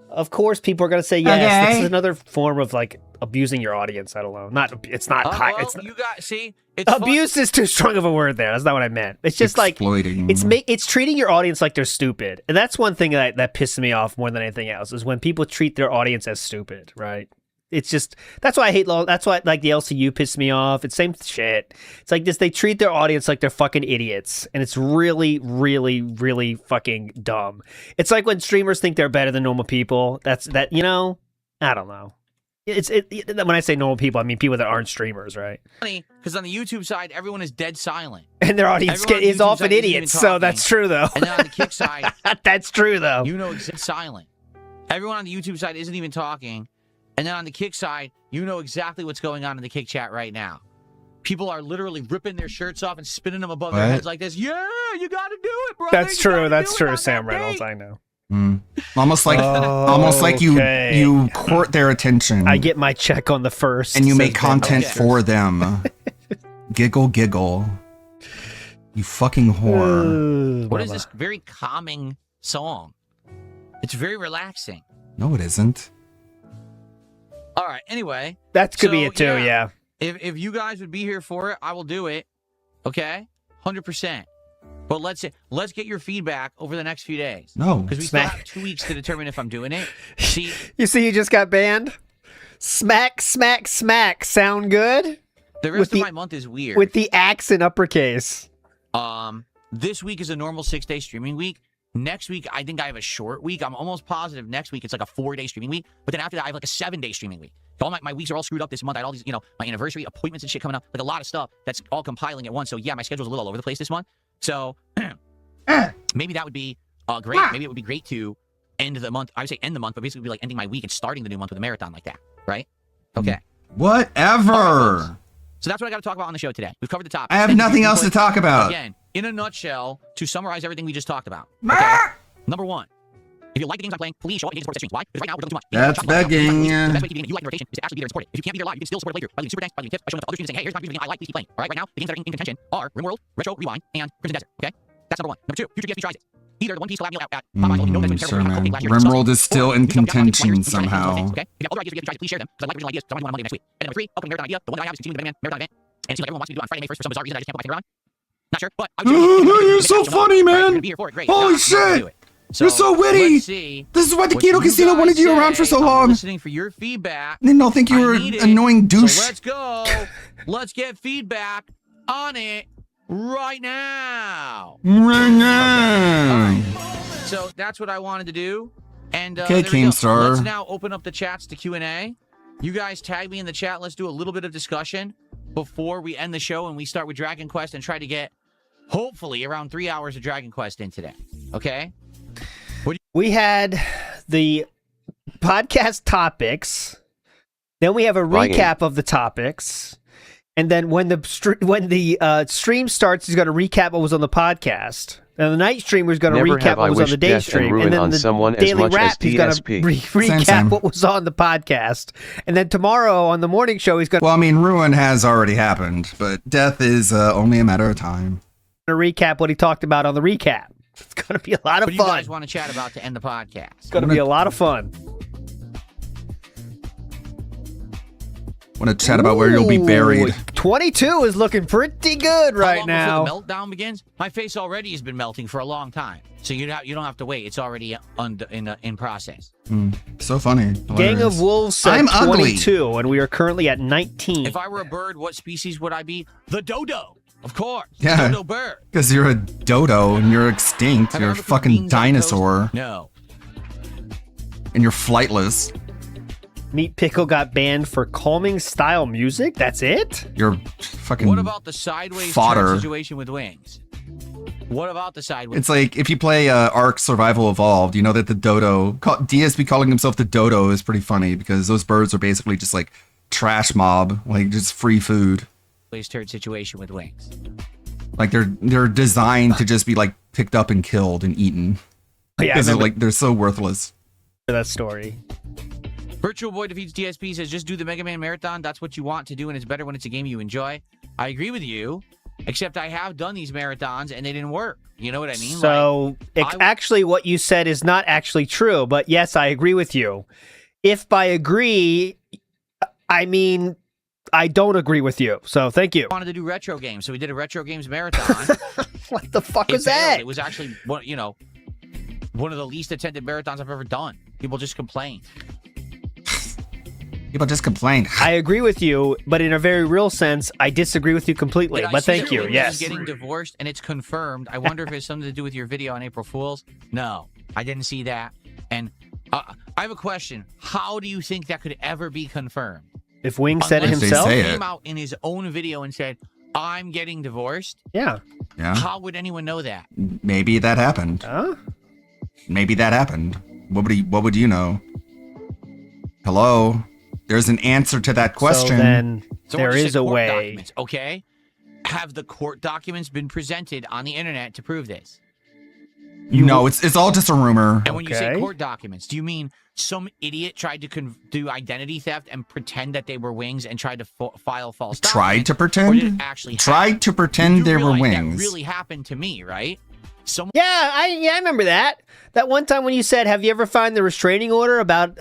Of course, people are gonna say yes. Okay. This is another form of like abusing your audience. I don't know. It's not high. Well, It's not, you got... See? It's fun. abuse is too strong of a word there. That's not what I meant. It's just Exploiting. like it's treating your audience like they're stupid, and that's one thing that pisses me off more than anything else is when people treat their audience as stupid. Right? It's just that's why I hate. That's why like the LCU pisses me off. It's same shit. It's like this. They treat their audience like they're fucking idiots, and it's really, really, really fucking dumb. It's like when streamers think they're better than normal people. That's that. You know. I don't know. When I say normal people, I mean people that aren't streamers, right? Funny, because on the YouTube side, everyone is dead silent. And their audience is often idiots, so that's true, though. And then on the Kick side... That's true, though. You know it's silent. Everyone on the YouTube side isn't even talking. And then on the Kick side, you know exactly what's going on in the Kick chat right now. People are literally ripping their shirts off and spinning them above their heads like this. Yeah, you got to do it, bro. That's true. That's true, Sam Reynolds. I know. Almost like you court their attention. I get my check on the first, and you make content for them. Giggle, giggle. You fucking whore. What is this very calming song? It's very relaxing. No, it isn't. All right. Anyway, that could be it too. Yeah. If you guys would be here for it, I will do it. Okay, 100%. But let's get your feedback over the next few days. No, because we still have 2 weeks to determine if I'm doing it. See, you just got banned. Smack, smack, smack. Sound good? The rest of my month is weird with the axe in uppercase. This week is a normal 6-day streaming week. Next week, I think I have a short week. I'm almost positive next week it's like a 4-day streaming week. But then after that, I have like a 7-day streaming week. All my weeks are all screwed up this month. I had all these, my anniversary appointments and shit coming up. Like a lot of stuff that's all compiling at once. So yeah, my schedule's a little all over the place this month. So maybe that would be great. Maybe it would be great to end the month. I would say end the month, but basically it would be like ending my week and starting the new month with a marathon like that. Right? Okay. Whatever. So that's what I got to talk about on the show today. We've covered the topic. I have nothing else to talk about. Again, in a nutshell, to summarize everything we just talked about. Okay? Number one, if you like the games I'm playing, please show up and support the streams. Why? Because right now we're doing too much. That's begging. The best way to be you like the rotation is to actually be there and support it. If you can't be there live, you can still support it later by leaving super thanks, by leaving tips, by showing up to other streams and saying, hey, here's my game I like, please keep playing. All right, right now, the games that are in contention are RimWorld, Retro Rewind, and Crimson Desert. Okay? That's number one. Number two, future DSP tries it. Either the One Piece collab meal at Popeyes, you know that's sure, man. RimWorld is still in contention somehow. Okay? If you have other ideas for DSP tries it, please share them, because I like original ideas, so I want to do one on Monday next week. And number three, upcoming marathon idea, the one that I have is continuing the Mega Man marathon event. And it seems like everyone wants me to do it on Friday, May 1st for some bizarre reason I just can't put my finger on. Not sure, but you're so funny, man. Holy shit. You're so witty. This is why the Keto Casino wanted you around for so long. Listening for your feedback. They don't think you were an annoying douche. So let's go. Let's get feedback on it right now. Right now. Okay. So that's what I wanted to do. And okay, Keemstar. Let's now open up the chats to Q&A. You guys tag me in the chat. Let's do a little bit of discussion before we end the show and we start with Dragon Quest and try to get, hopefully, around 3 hours of Dragon Quest in today. Okay? We had the podcast topics. Then we have a recap of the topics. And then when the stream starts, he's going to recap what was on the podcast. And the night streamer is going to recap what was on the day stream. And then the daily wrap, he's going to recap what was on the podcast. And then tomorrow on the morning show, he's going to... Well, I mean, ruin has already happened, but death is only a matter of time. To recap what he talked about on the recap. It's going to be a lot of fun. What do you guys want to chat about to end the podcast? It's going to be a lot of fun. Want to chat about where you'll be buried. 22 is looking pretty good right now. Before the meltdown begins, my face already has been melting for a long time. So you don't have to wait. It's already in process. So funny. Hilarious. Gang of Wolves said I'm 22, ugly. And we are currently at 19. If I were a bird, what species would I be? The dodo. Of course. Yeah. Dodo bird. Because you're a dodo and you're extinct. You're a fucking dinosaur. No. And you're flightless. Meat Pickle got banned for calming style music? That's it? You're fucking What about the sideways turn situation with wings? What about the sideways? It's like, if you play Ark Survival Evolved, you know that the dodo, DSP calling himself the dodo is pretty funny because those birds are basically just like trash mob, like just free food. Turd situation with wings. Like they're designed to just be like picked up and killed and eaten. Yeah, because they're so worthless. That story. Virtual Boy defeats DSP says just do the Mega Man marathon. That's what you want to do, and it's better when it's a game you enjoy. I agree with you, except I have done these marathons and they didn't work. You know what I mean? So actually, what you said is not actually true. But yes, I agree with you. If by agree, I mean. I don't agree with you, so thank you. I wanted to do retro games, so we did a retro games marathon. What the fuck was that? It was actually, one of the least attended marathons I've ever done. People just complain. People just complain. I agree with you, but in a very real sense, I disagree with you completely. But thank you. Yes. Getting divorced, and it's confirmed. I wonder if it's something to do with your video on April Fool's. No, I didn't see that. And I have a question. How do you think that could ever be confirmed? If Wings said it himself? He came out in his own video and said, I'm getting divorced. Yeah. How would anyone know that? Maybe that happened. Huh? Maybe that happened. What would you know? Hello? There's an answer to that question. So then there is a way. Documents, okay? Have the court documents been presented on the internet to prove this? No, it's all just a rumor. And when you say court documents, do you mean some idiot tried to do identity theft and pretend that they were Wings and tried to file false documents? Tried to pretend? Or did it actually tried to pretend they were Wings. That really happened to me, right? I remember that. That one time when you said, have you ever found the restraining order about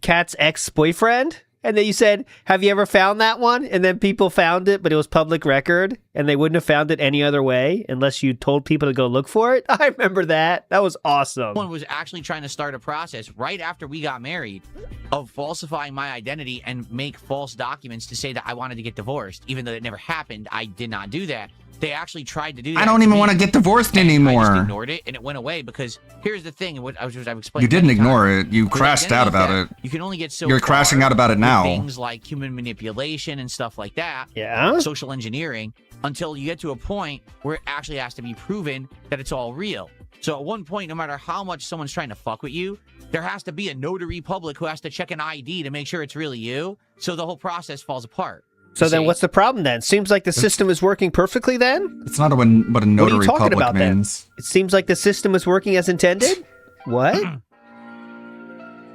Kat's ex-boyfriend? And then you said, have you ever found that one? And then people found it, but it was public record, and they wouldn't have found it any other way unless you told people to go look for it. I remember that. That was awesome. Someone was actually trying to start a process right after we got married of falsifying my identity and make false documents to say that I wanted to get divorced. Even though it never happened, I did not do that. They actually tried to do that. I don't even want to get divorced anymore. I just ignored it, and it went away because here's the thing. What I've explained. You didn't ignore it. You crashed out about it. You can only get so You're crashing out about it now. Things like human manipulation and stuff like that. Yeah. Social engineering until you get to a point where it actually has to be proven that it's all real. So at one point, no matter how much someone's trying to fuck with you, there has to be a notary public who has to check an ID to make sure it's really you. So the whole process falls apart. So then what's the problem then? Seems like the system is working perfectly then? It's not what a notary public means. Then? It seems like the system is working as intended? What?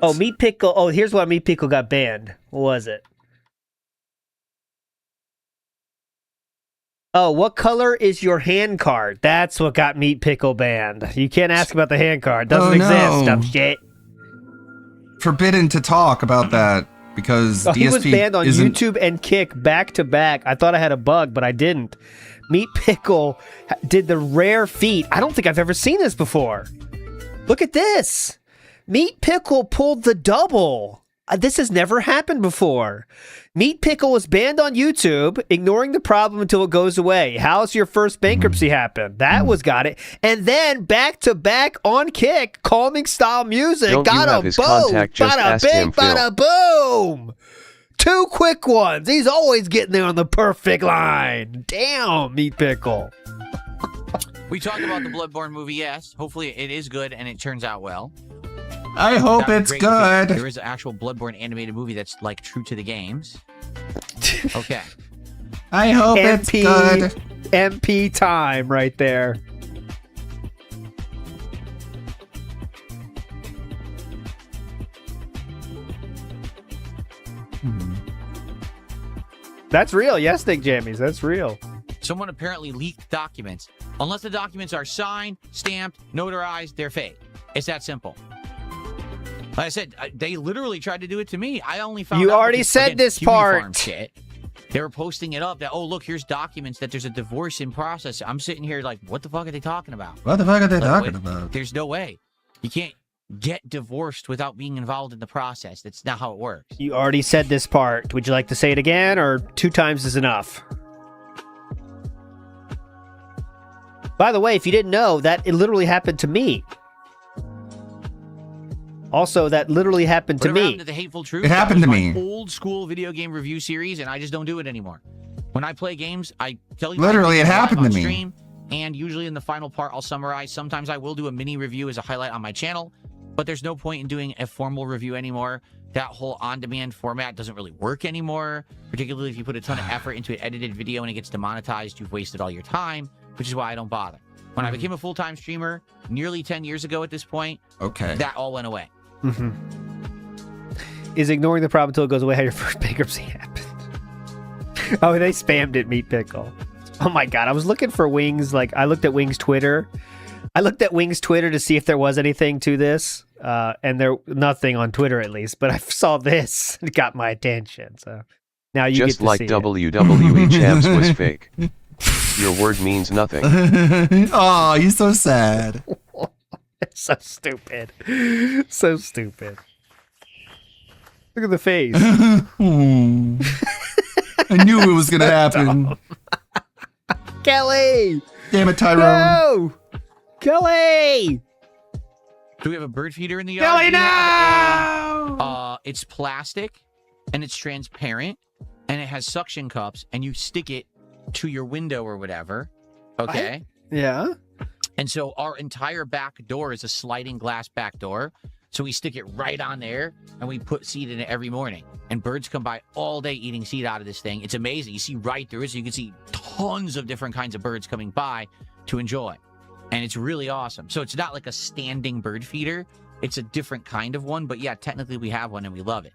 Oh, Meat Pickle. Oh, here's why Meat Pickle got banned. What was it? Oh, what color is your hand card? That's what got Meat Pickle banned. You can't ask about the hand card. Doesn't exist. Dumb shit. Forbidden to talk about that. Because DSP he was banned on YouTube and Kick back to back. I thought I had a bug, but I didn't. Meat Pickle did the rare feat. I don't think I've ever seen this before. Look at this. Meat Pickle pulled the double. This has never happened before. Meat Pickle was banned on YouTube, ignoring the problem until it goes away. How's your first bankruptcy happen? That was got it. And then back to back on Kick, calming style music. Don't got you have his contact? Just ask him, Phil. Bada boom. 2 quick ones. He's always getting there on the perfect line. Damn, Meat Pickle. We talked about the Bloodborne movie, yes. Hopefully it is good and it turns out well. I hope it's good. There is an actual Bloodborne animated movie that's like true to the games. Okay. I hope it's good. MP time right there. That's real. Yes, Nick Jammies. That's real. Someone apparently leaked documents. Unless the documents are signed, stamped, notarized, they're fake. It's that simple. Like I said, they literally tried to do it to me. I only found out. You already said this part. Shit. They were posting it up that, oh, look, here's documents that there's a divorce in process. I'm sitting here like, what the fuck are they talking about? What the fuck are they talking about? There's no way. You can't get divorced without being involved in the process. That's not how it works. You already said this part. Would you like to say it again, or 2 times is enough? By the way, if you didn't know, that it literally happened to me. Also, that literally happened to me. Happened to the Hateful Truth? It happened to me. Old school video game review series, and I just don't do it anymore. When I play games, I tell you. Literally, it happened to me. Stream, and usually in the final part, I'll summarize. Sometimes I will do a mini review as a highlight on my channel, but there's no point in doing a formal review anymore. That whole on-demand format doesn't really work anymore, particularly if you put a ton of effort into an edited video and it gets demonetized. You've wasted all your time, which is why I don't bother. When I became a full-time streamer, nearly 10 years ago at this point, that all went away. Mm-hmm. Is ignoring the problem until it goes away how your first bankruptcy happened. Oh, they spammed it, Meat Pickle. Oh my god, I was looking for Wings, like, I looked at Wings' Twitter. I looked at Wings' Twitter to see if there was anything to this, and there nothing on Twitter at least, but I saw this, it got my attention, so now you just get to like see WWE Champs was fake. Your word means nothing. Oh, you're so sad. So stupid. So stupid. Look at the face. I knew it was going to happen. Kelly! Damn it, Tyrone. No! Kelly! Do we have a bird feeder in the yard? Billy, no! It's plastic, and it's transparent, and it has suction cups, and you stick it to your window or whatever. Okay? Yeah. And so our entire back door is a sliding glass back door. So we stick it right on there, and we put seed in it every morning. And birds come by all day eating seed out of this thing. It's amazing. You see right through it, so you can see tons of different kinds of birds coming by to enjoy. And it's really awesome. So it's not like a standing bird feeder. It's a different kind of one. But yeah, technically we have one, and we love it.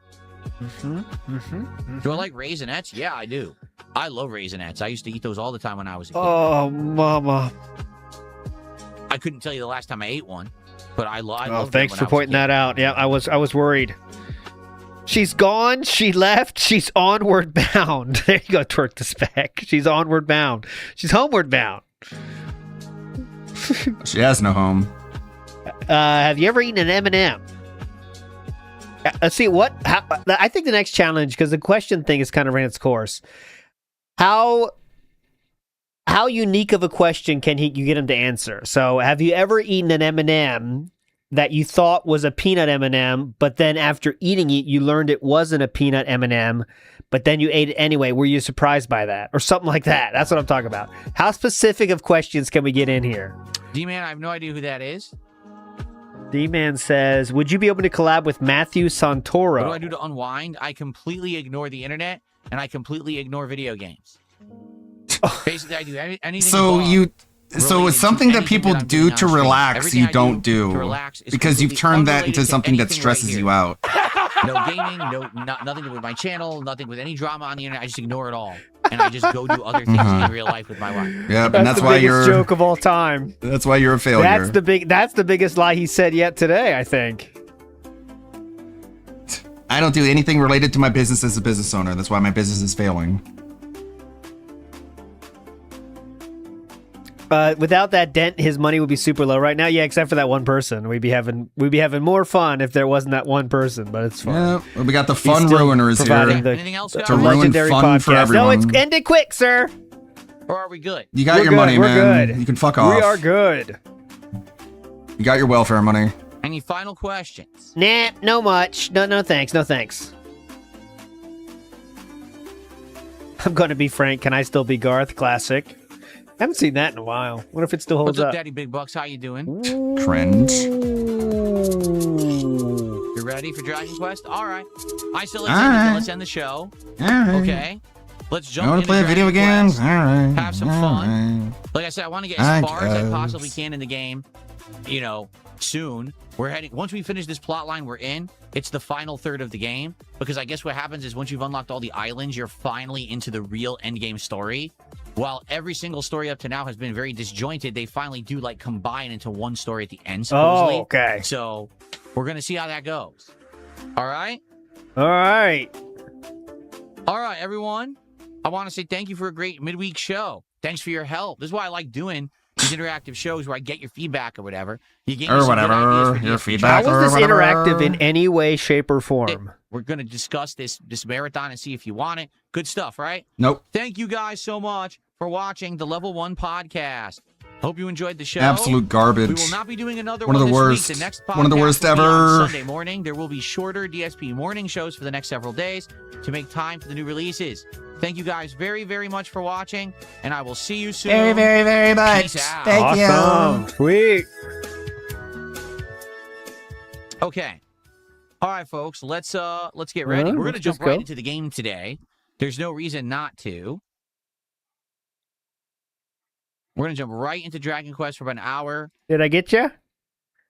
Do I like Raisinets? Yeah, I do. I love Raisinets. I used to eat those all the time when I was a kid. Oh, mama. I couldn't tell you the last time I ate one, but I love. Oh, thanks for pointing that out. Yeah, I was worried. She's gone. She left. She's onward bound. There you go, Twerk the Spec. She's onward bound. She's homeward bound. She has no home. Have you ever eaten an M&M? Let's see I think the next challenge, because the question thing has kind of ran its course. How unique of a question can you get him to answer? So, have you ever eaten an M&M that you thought was a peanut M&M, but then after eating it, you learned it wasn't a peanut M&M, but then you ate it anyway? Were you surprised by that? Or something like that? That's what I'm talking about. How specific of questions can we get in here? D-Man, I have no idea who that is. D-Man says, would you be able to collab with Matthew Santoro? What do I do to unwind? I completely ignore the internet, and I completely ignore video games. Basically, I do anything. So it's something that people do to relax. You don't do because you've turned that into something that stresses you out. No gaming, nothing with my channel, nothing with any drama on the internet. I just ignore it all, and I just go do other things in real life with my wife. Yeah, and that's why you're joke of all time. That's why you're a failure. That's the biggest lie he said yet today, I think. I don't do anything related to my business as a business owner. That's why my business is failing. Without that dent, his money would be super low right now. Yeah, except for that one person. We'd be having more fun if there wasn't that one person. But it's fun. Yeah, well, we got the fun ruiners here. Anything else, to ruin fun for everyone. No, it's end it quick, sir. Or are we good? You got your money, man. We're good. You can fuck off. We are good. You got your welfare money. Any final questions? Nah, no much. No thanks. No thanks. I'm going to be frank. Can I still be Garth? Classic. Haven't seen that in a while. Wonder if it still holds up. What's up, Daddy Big Bucks? How you doing? Cringe. You ready for Dragon Quest? All right. Let's end the show. All right. Okay. Let's jump. You want to play a video game? All right. Have some fun. Like I said, I want to get as far as I possibly can in the game. Soon. Once we finish this plot line we're in, it's the final third of the game. Because I guess what happens is once you've unlocked all the islands, you're finally into the real endgame story. While every single story up to now has been very disjointed, they finally do combine into one story at the end, supposedly. Oh, okay. So we're going to see how that goes. All right? All right. All right, everyone. I want to say thank you for a great midweek show. Thanks for your help. This is why I like doing these interactive shows where I get your feedback or whatever. You get your feedback. How is this interactive in any way, shape, or form? We're going to discuss this marathon and see if you want it. Good stuff, right? Nope. Thank you guys so much for watching the Level 1 podcast. Hope you enjoyed the show. Absolute garbage. We will not be doing another one of the worst. Week. The next podcast one of the worst will be ever. On Sunday morning. There will be shorter DSP morning shows for the next several days to make time for the new releases. Thank you guys very, very much for watching, and I will see you soon. Very, very, very much. Peace out. Thank you. Sweet. Okay. All right, folks. Let's get ready. We're going to jump right into the game today. There's no reason not to. We're going to jump right into Dragon Quest for about an hour. Did I get you?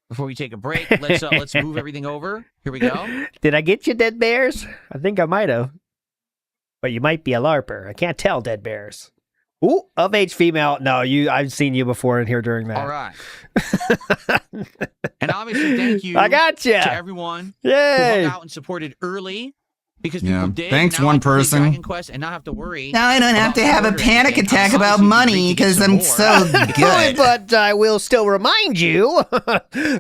Before we take a break, let's move everything over. Here we go. Did I get you, Dead Bears? I think I might have. But you might be a LARPer. I can't tell, Dead Bears. Ooh, of-age female. No, I've seen you before in here during that. All right. And obviously, thank you I got you. To everyone Yay. who hung out and supported early. Because people did. Thanks, now one I can play person. Dragon Quest and not have to worry. Now I don't have to have a panic attack about money because I'm so good. But I will still remind you,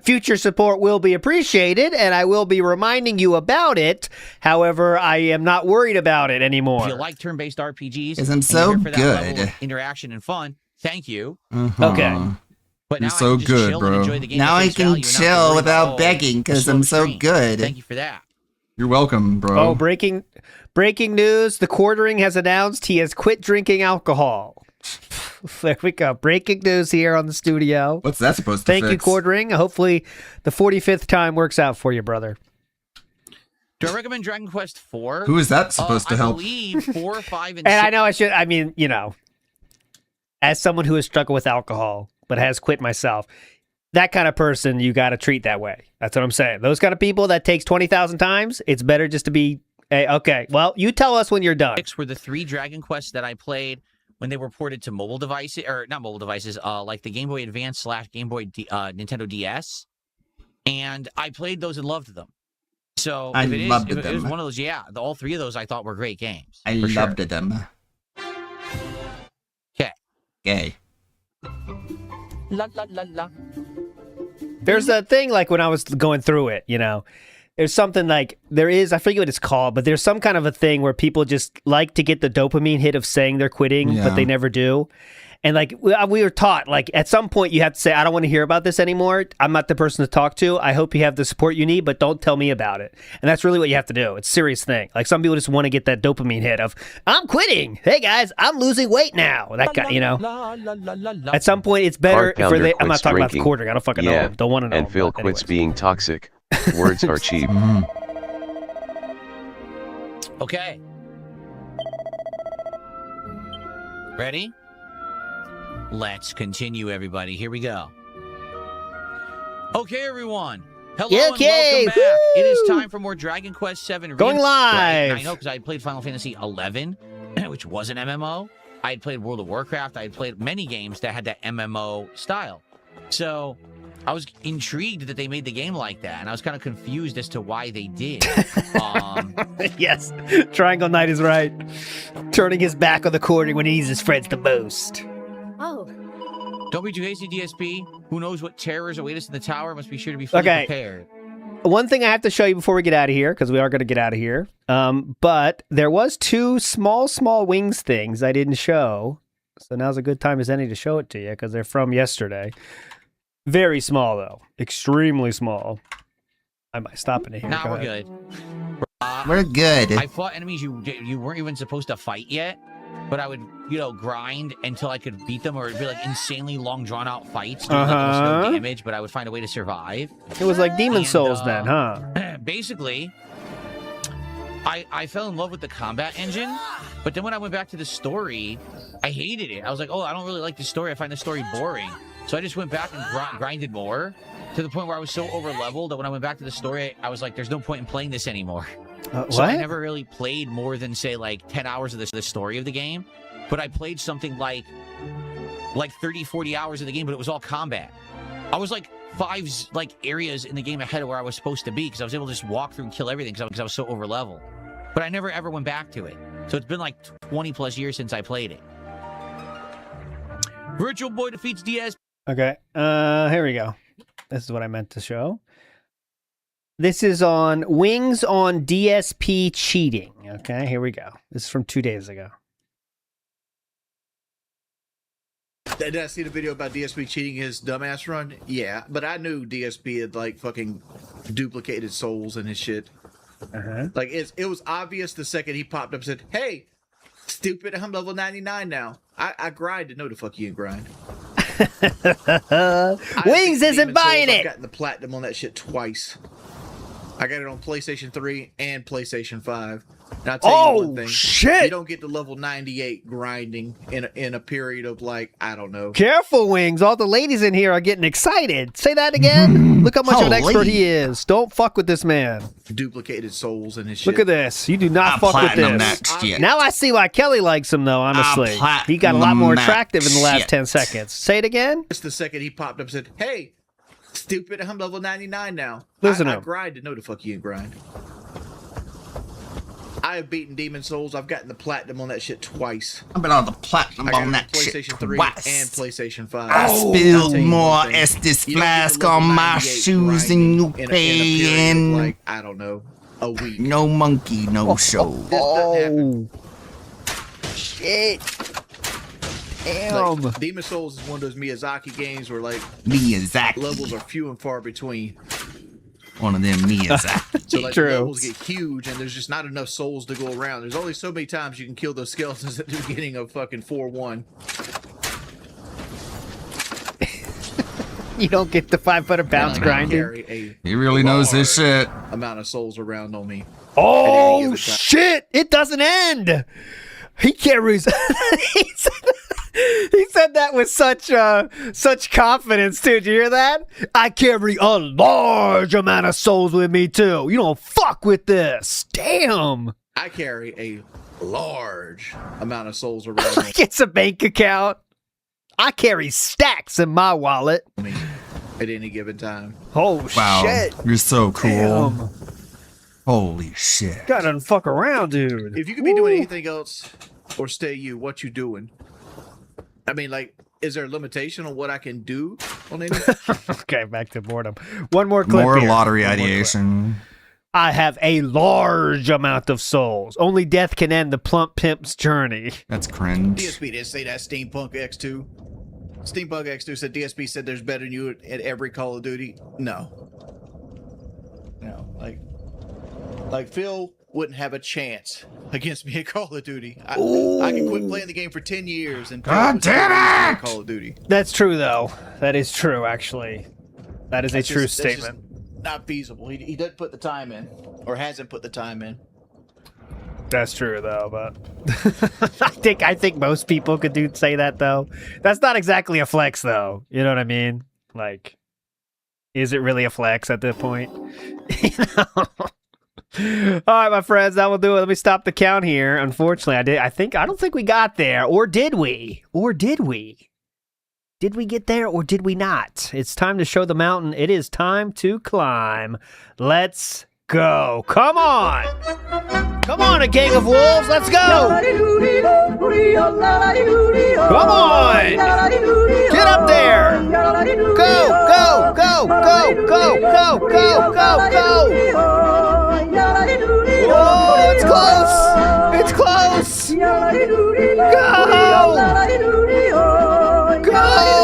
future support will be appreciated, and I will be reminding you about it. However, I am not worried about it anymore. If you like turn-based RPGs, because I'm so and you're here for that level good. of interaction and fun, thank you. Okay. But You're now so I can just good, chill and bro. enjoy the game Now at I face can value and not chill worry without about, begging because slow I'm so stream. good. Thank you for that. You're welcome, bro. Oh, breaking news. The Quartering has announced he has quit drinking alcohol. There we go. Breaking news here on the studio. What's that supposed to Thank you, fix? Quartering. Hopefully the 45th time works out for you, brother. Do I recommend Dragon Quest 4? Who is that supposed to help? I believe 4, 5, and And 6. I know I mean, you know, as someone who has struggled with alcohol but has quit myself, that kind of person you got to treat that way. That's what I'm saying. Those kind of people that takes 20,000 times, it's better just to be, hey, okay, well, you tell us when you're done. 6 were the 3 Dragon Quests that I played when they were ported to mobile devices, or not mobile devices, like the Game Boy Advance / Game Boy Nintendo DS. And I played those and loved them. So if it is one of those, all 3 of those I thought were great games. I loved them. Okay. Gay. La la la la. There's that thing like when I was going through it, you know, there's something like I forget what it's called, but there's some kind of a thing where people just like to get the dopamine hit of saying they're quitting, but they never do. And like we were taught, like at some point you have to say, I don't want to hear about this anymore. I'm not the person to talk to. I hope you have the support you need, but don't tell me about it. And that's really what you have to do. It's a serious thing. Like some people just want to get that dopamine hit of, I'm quitting. Hey guys, I'm losing weight now. That guy, you know. At some point it's better if I'm not talking about the Quartering. I don't fucking know. Don't want to know. And Phil quits being toxic. Words are cheap. Okay. Ready? Let's continue, everybody. Here we go. Okay, everyone. Hello and welcome back. It is time for more Dragon Quest VII. Going live. I know because I had played Final Fantasy XI, which was an MMO. I had played World of Warcraft. I had played many games that had that MMO style. So I was intrigued that they made the game like that, and I was kind of confused as to why they did. Yes, Triangle Knight is right. Turning his back on the Quartering when he needs his friends the most. Oh. Don't be too hasty, DSP. Who knows what terrors await us in the tower? Must be sure to be fully prepared. One thing I have to show you before we get out of here, because we are going to get out of here. But there was 2 small wings things I didn't show. So now's a good time as any to show it to you, because they're from yesterday. Very small, though. Extremely small. I might stop in here. Nah, we're good. We're good. I fought enemies you weren't even supposed to fight yet, but I would, grind until I could beat them, or it'd be like insanely long, drawn-out fights doing almost no damage, but I would find a way to survive. It was like Demon Souls then, huh? Basically, I fell in love with the combat engine, but then when I went back to the story, I hated it. I was like, oh, I don't really like the story. I find the story boring. So I just went back and grinded more, to the point where I was so over-leveled that when I went back to the story, I was like, there's no point in playing this anymore. So I never really played more than, say, like 10 hours of the story of the game, but I played something like 30, 40 hours of the game, but it was all combat. I was like 5 areas in the game ahead of where I was supposed to be, because I was able to just walk through and kill everything because I was so over-leveled. But I never ever went back to it. So it's been like 20 plus years since I played it. Virtual Boy defeats DS. Okay, here we go. This is what I meant to show. This is on Wings on DSP cheating. Okay, here we go. This is from 2 days ago. Did I see the video about DSP cheating his dumbass run? Yeah, but I knew DSP had fucking duplicated souls and his shit. Like it was obvious the second he popped up and said, "Hey, stupid, I'm level 99 now. I grind to know the fuck you ain't grind." Wings isn't buying it. I've gotten the platinum on that shit twice. I got it on PlayStation 3 and PlayStation 5. And I'll tell you one thing. Shit! You don't get to level 98 grinding in a period of I don't know. Careful, Wings. All the ladies in here are getting excited. Say that again. Look how much of an expert he is. Don't fuck with this man. Duplicated souls and his shit. Look at this. You do not fuck with this. Now I see why Kelly likes him, though, honestly. He got a lot more attractive in the last 10 seconds. Say it again. Just the second he popped up and said, "Hey, stupid, I'm level 99 now. Listen I grind to know the fuck you ain't grind." I have beaten Demon Souls. I've gotten the platinum on that shit twice. I've been on the platinum on that shit PlayStation 3 twice. and PlayStation 5. I spilled more Estes flask on my shoes than you paying. I don't know, a week. No monkey, no show. Oh, shit. Damn. Like, Demon Souls is one of those Miyazaki games where like Miyazaki levels are few and far between. One of them Miyazaki. So like the levels get huge and there's just not enough souls to go around. There's only so many times you can kill those skeletons at the beginning of fucking 4-1. You don't get the 500 pounds grinding. He really knows his shit. Amount of souls around on me. Oh shit! It doesn't end. He carries. He said that with such confidence too. Did you hear that? I carry a large amount of souls with me too. You don't fuck with this. Damn. I carry a large amount of souls around me. It's a bank account. I carry stacks in my wallet. At any given time. Oh Wow, shit! you're so cool. Damn. Holy shit. Gotta fuck around, dude. If you could be doing anything else or stay you, what you doing? I mean, like, is there a limitation on what I can do on anything? Okay, back to boredom. One more clip. More here. lottery ideation. I have a large amount of souls. Only death can end the plump pimp's journey. That's cringe. DSP didn't say that. Steampunk X2. Steampunk X2 said DSP said there's better than you at every Call of Duty. No. No, like Phil wouldn't have a chance against me at Call of Duty. I can quit playing the game for 10 years and God damn it! Call of Duty. That's true, though. That is true, actually. That is That's a true just- that's statement. just not feasible. He doesn't put the time in, or hasn't put the time in. That's true, though. But I think most people could say that, though. That's not exactly a flex, though. You know what I mean? Like, is it really a flex at this point? You know? All right, my friends, that will do it. Let me stop the count here. Unfortunately, I don't think we got there. Or did we? Did we get there or did we not? It's time to show the mountain. It is time to climb. Let's go. Come on. Come on, a gang of wolves. Let's go. Come on. Get up there. Go, go, go, go, go, go, go, go, go. Oh, it's close. It's close. Go. Go.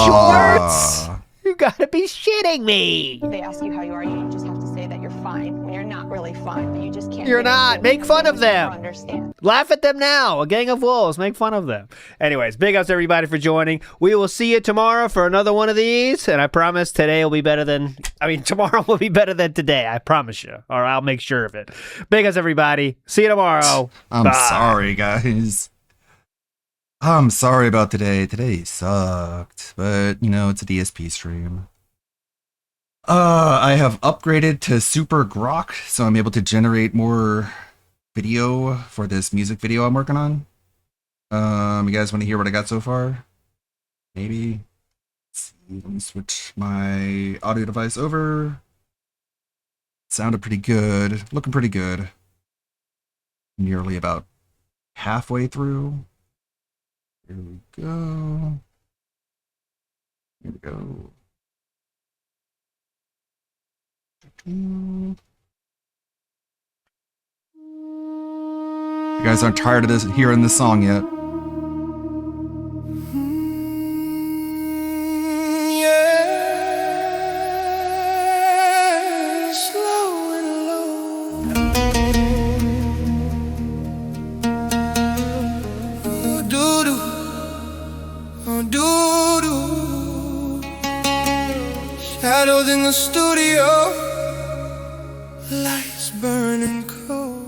Shorts. You gotta be shitting me. They ask you how you are, you just have to say that you're fine when you're not really fine, but you just can't. You're not. Make fun of them. Understand. Laugh at them now. A gang of wolves. Make fun of them. Anyways, big ups to everybody for joining. We will see you tomorrow for another one of these. And I promise tomorrow will be better than today. I promise you. Or I'll make sure of it. Big ups, everybody. See you tomorrow. I'm Bye. sorry, guys. I'm sorry about today. Today sucked. But, it's a DSP stream. I have upgraded to Super Grok, so I'm able to generate more video for this music video I'm working on. You guys want to hear what I got so far? Maybe. Let's see, let me switch my audio device over. Sounded pretty good. Looking pretty good. Nearly about halfway through. Here we go. Here we go. You guys aren't tired of hearing this song yet. Shadows in the studio, lights burning cold.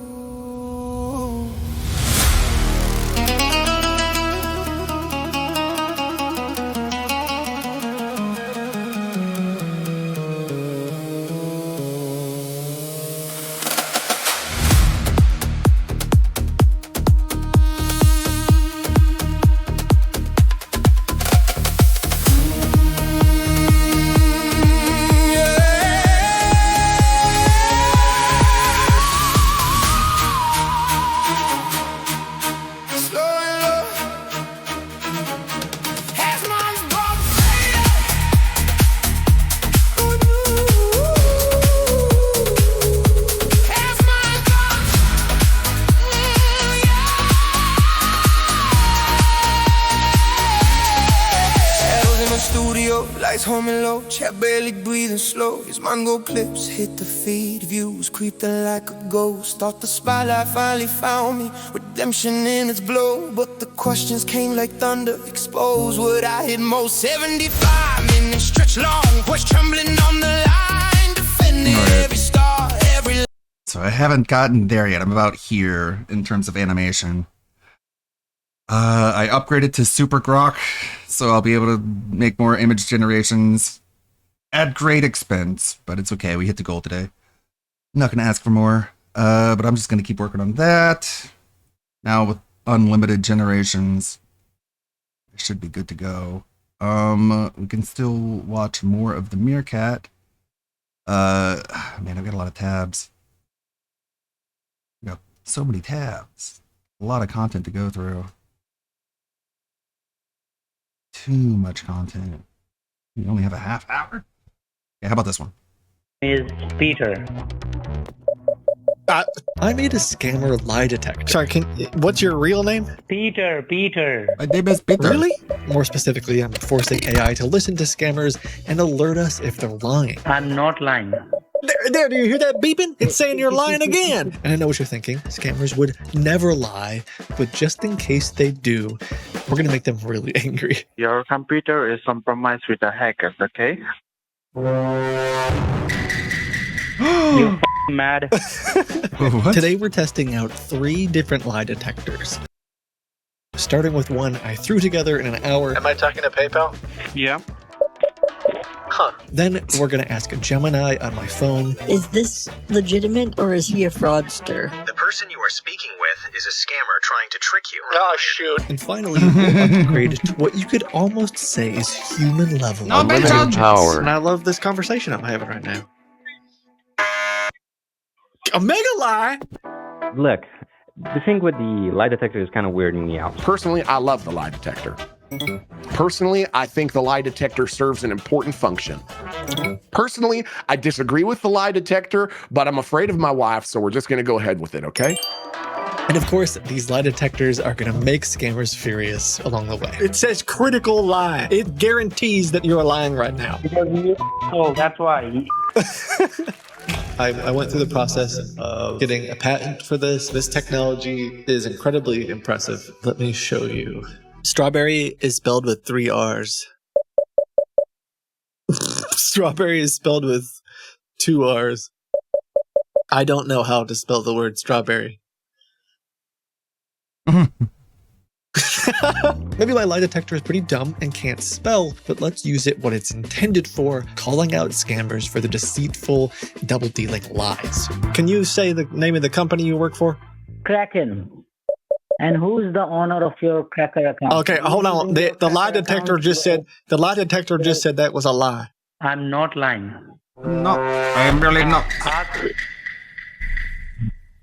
low, chat barely breathing slow. His mango clips hit the feed, views creeping like a ghost. Thought the spotlight finally found me, redemption in its blow. But the questions came like thunder, expose what I hid most. 75 minutes stretch long, voice trembling on the line, defending every star, every. So I haven't gotten there yet. I'm about here in terms of animation. I upgraded to Super Grok, so I'll be able to make more image generations at great expense, but it's okay. We hit the goal today. I'm not going to ask for more, but I'm just going to keep working on that. Now with unlimited generations, it should be good to go. We can still watch more of the Meerkat. Man, I've got a lot of tabs. I've got so many tabs. A lot of content to go through. Too much content. We only have a half hour? Yeah, how about this one? Is Peter. I made a scammer lie detector. Sorry, what's your real name? Peter. My name is Peter. Really? More specifically, I'm forcing AI to listen to scammers and alert us if they're lying. I'm not lying. There, do you hear that beeping? It's saying you're lying again. And I know what you're thinking. Scammers would never lie, but just in case they do, we're going to make them really angry. Your computer is compromised with the hackers, okay? You mad? Today we're testing out 3 different lie detectors. Starting with one I threw together in an hour. Am I talking to PayPal? Yeah. Huh. Then we're going to ask Gemini on my phone. Is this legitimate or is he a fraudster? The person you are speaking with is a scammer trying to trick you. Oh, shoot. And finally, we'll upgrade to what you could almost say is human level. Unlimited power. And I love this conversation I'm having right now. A mega lie! Look, the thing with the lie detector is kind of weirding me out. Personally, I love the lie detector. Personally, I think the lie detector serves an important function. Personally, I disagree with the lie detector, but I'm afraid of my wife, so we're just going to go ahead with it, okay? And of course, these lie detectors are going to make scammers furious along the way. It says critical lie. It guarantees that you're lying right now. Oh, that's why. I went through the process of getting a patent for this. This technology is incredibly impressive. Let me show you. Strawberry is spelled with 3 R's. Strawberry is spelled with 2 R's. I don't know how to spell the word strawberry. Maybe my lie detector is pretty dumb and can't spell, but let's use it what it's intended for, calling out scammers for the deceitful, double-dealing lies. Can you say the name of the company you work for? Kraken. And who's the owner of your Cracker account? Okay, hold on. The lie detector just said that was a lie. I'm not lying. No, I am really not.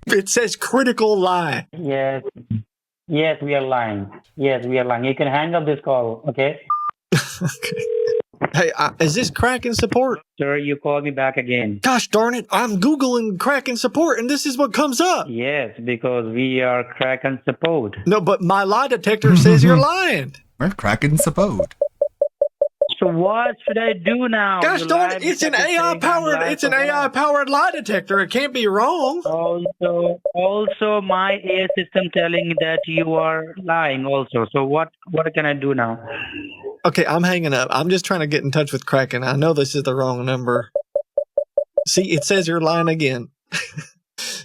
It says critical lie. Yes. Yes, we are lying. Yes, we are lying. You can hang up this call, okay? Okay. Hey, is this Kraken support? Sir, you call me back again. Gosh darn it, I'm Googling Kraken support and this is what comes up. Yes, because we are Kraken support. No, but my lie detector says you're lying. We're Kraken support. So what should I do now? Gosh darn it, it's an AI powered lie detector. It can't be wrong. Also my AI system telling that you are lying also. So what can I do now? Okay, I'm hanging up. I'm just trying to get in touch with Kraken. I know this is the wrong number. See, it says you're lying again.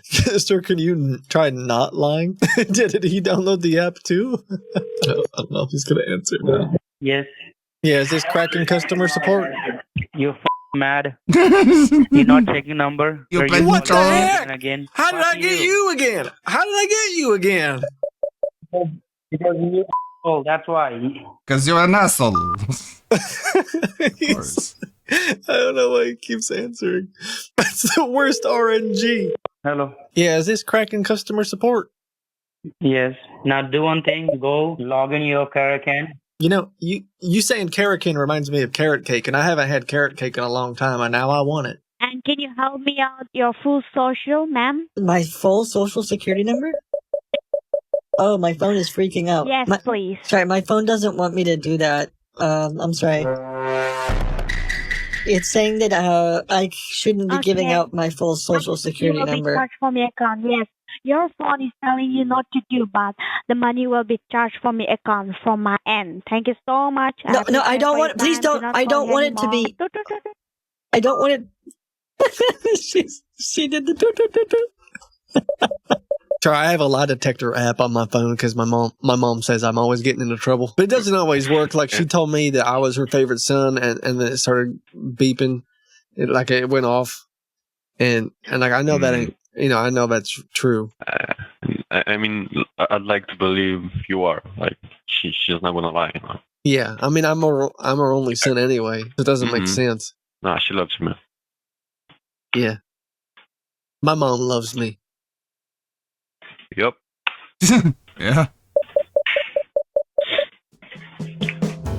Sir, can you try not lying? Did he download the app too? I don't know if he's going to answer now. Yes. Yeah, is this Kraken customer support? You mad? You're not checking number? What the heck? Again? How did I get you again? How did I get you again? Because you... Oh, that's why. Because you're an asshole. Of course. I don't know why he keeps answering. That's the worst RNG. Hello. Yeah, is this Kraken customer support? Yes. Now do one thing. Go log in your Kraken. You know, you saying Kraken reminds me of carrot cake, and I haven't had carrot cake in a long time, and now I want it. And can you help me out your full social, ma'am? My full social security number? Oh, my phone is freaking out. Yes, please. Sorry, my phone doesn't want me to do that. I'm sorry. It's saying that I shouldn't be giving out my full social security You will be number. charged from your account. Yes, your phone is telling you not to do, but the money will be charged from your account from my end. Thank you so much. No, I don't want. Please don't. I don't want it to be. I don't want it. She did the. Sorry, I have a lie detector app on my phone because my mom says I'm always getting into trouble, but it doesn't always work. Like she told me that I was her favorite son, and then it started beeping, it went off, and like I know that ain't, I know that's true. I mean, I'd like to believe you are. Like she's not gonna lie. Yeah, I mean, I'm her only son anyway. It doesn't make sense. Nah, she loves me. Yeah, my mom loves me. Yep. Yeah.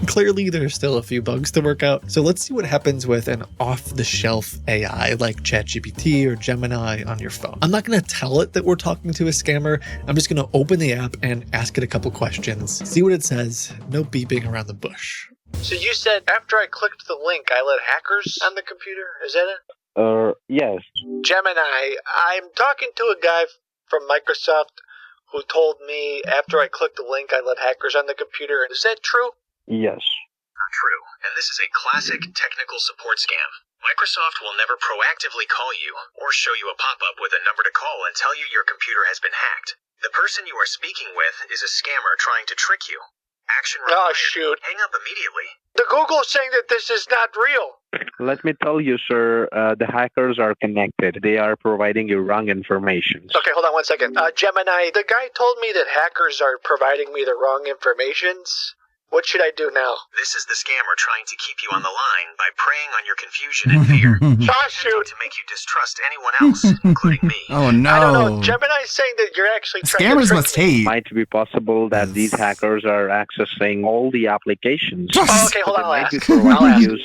Clearly, there's still a few bugs to work out. So let's see what happens with an off-the-shelf AI like ChatGPT or Gemini on your phone. I'm not going to tell it that we're talking to a scammer. I'm just going to open the app and ask it a couple questions. See what it says. No beeping around the bush. So you said after I clicked the link, I let hackers on the computer? Is that it? Yes. Gemini, I'm talking to a guy from Microsoft who told me after I clicked the link, I let hackers on the computer. Is that true? Yes. Not true, and this is a classic technical support scam. Microsoft will never proactively call you or show you a pop-up with a number to call and tell you your computer has been hacked. The person you are speaking with is a scammer trying to trick you. Action required. Oh, shoot. Hang up immediately. The Google is saying that this is not real. Let me tell you, sir, the hackers are connected. They are providing you wrong information. Okay, hold on one second. Gemini, the guy told me that hackers are providing me the wrong informations. What should I do now? This is the scammer trying to keep you on the line by preying on your confusion and fear. Oh, shoot. To make you distrust anyone else, including me. Oh, no. I don't know. Gemini's saying that you're actually trying to Scammers trick must me. hate. It might be possible that these hackers are accessing all the applications. Oh, okay, hold on. I'll ask.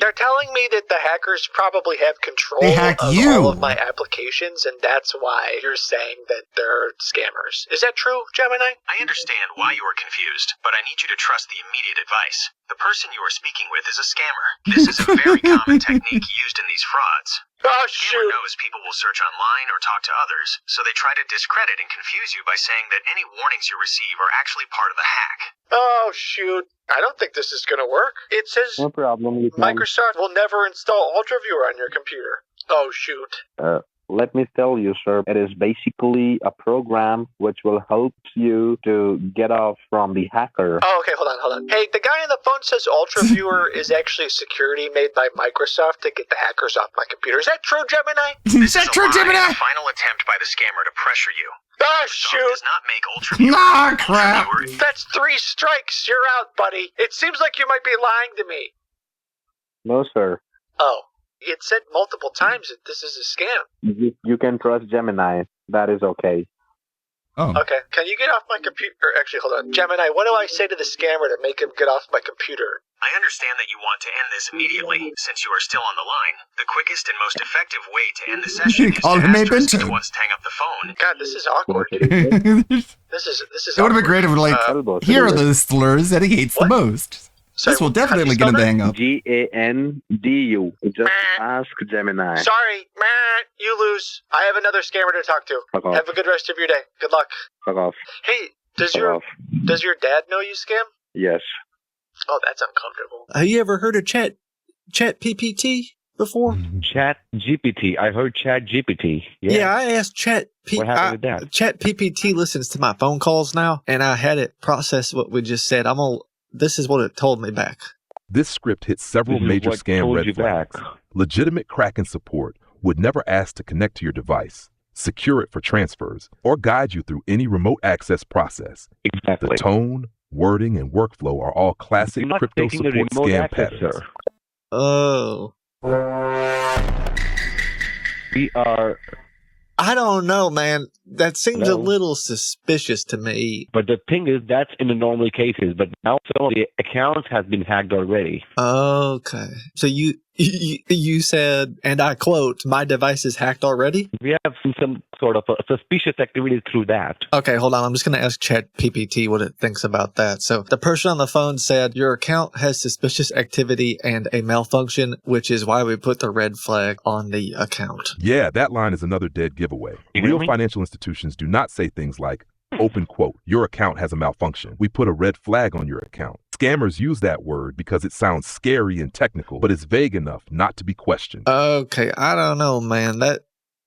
They're telling me that the hackers probably have control of all of my applications, and that's why you're saying that they're scammers. Is that true, Gemini? I understand why you are confused, but I need you to trust the immediate advice. The person you are speaking with is a scammer. This is a very common technique used in these frauds. Oh, The scammer knows people will search online or talk to others, so they try to discredit and confuse you by saying that any warnings you receive are actually part of the hack. Oh, shoot. I don't think this is going to work. It says No problem. You can, Microsoft will never install UltraViewer on your computer. Oh, shoot. let me tell you, sir, it is basically a program which will help you to get off from the hacker. Oh, okay, hold on. Hey, the guy on the phone says UltraViewer is actually security made by Microsoft to get the hackers off my computer. Is that true, Gemini? Is that true, Gemini? Final attempt by the scammer to pressure you. Oh, shoot. Does not make UltraViewer. Ah, crap. That's 3 strikes. You're out, buddy. It seems like you might be lying to me. No, sir. Oh, it said multiple times that this is a scam. You can trust Gemini. That is okay. Oh. Okay, can you get off my computer? Actually, hold on. Gemini, what do I say to the scammer to make him get off my computer? I understand that you want to end this immediately, since you are still on the line. The quickest and most effective way to end the session is to ask to once hang up the phone. God, this is awkward. It This is would have been great if we're like, here are the slurs that he hates the most. This will definitely get him to hang up. GANDU. Just ask Gemini. Sorry, man, you lose. I have another scammer to talk to. Fuck off. Have a good rest of your day. Good luck. Fuck off. Hey, does Fuck your off. dad know you scam? Yes. Oh, that's uncomfortable. Have you ever heard of Chat PPT before? Chat GPT. I heard Chat GPT. Yeah, I asked Chat What happened with that? Chat PPT listens to my phone calls now, and I had it process what we just said. This is what it told me back. This script hit several major scam red flags. Legitimate Kraken support would never ask to connect to your device, secure it for transfers, or guide you through any remote access process. Exactly. The tone, wording, and workflow are all classic You're not crypto taking the support remote scam access, patterns. sir. Oh. We are... I don't know, man. That seems No. a little suspicious to me. But the thing is, that's in the normal cases. But now some of the accounts have been hacked already. Okay. So You said, and I quote, "My device is hacked already." We have seen some sort of suspicious activity through that. Okay, hold on. I'm just going to ask ChatGPT what it thinks about that. So the person on the phone said, your account has suspicious activity and a malfunction, which is why we put the red flag on the account. Yeah, that line is another dead giveaway. Real financial institutions do not say things like, open quote, your account has a malfunction. We put a red flag on your account. Scammers use that word because it sounds scary and technical, but it's vague enough not to be questioned. Okay, I don't know, man.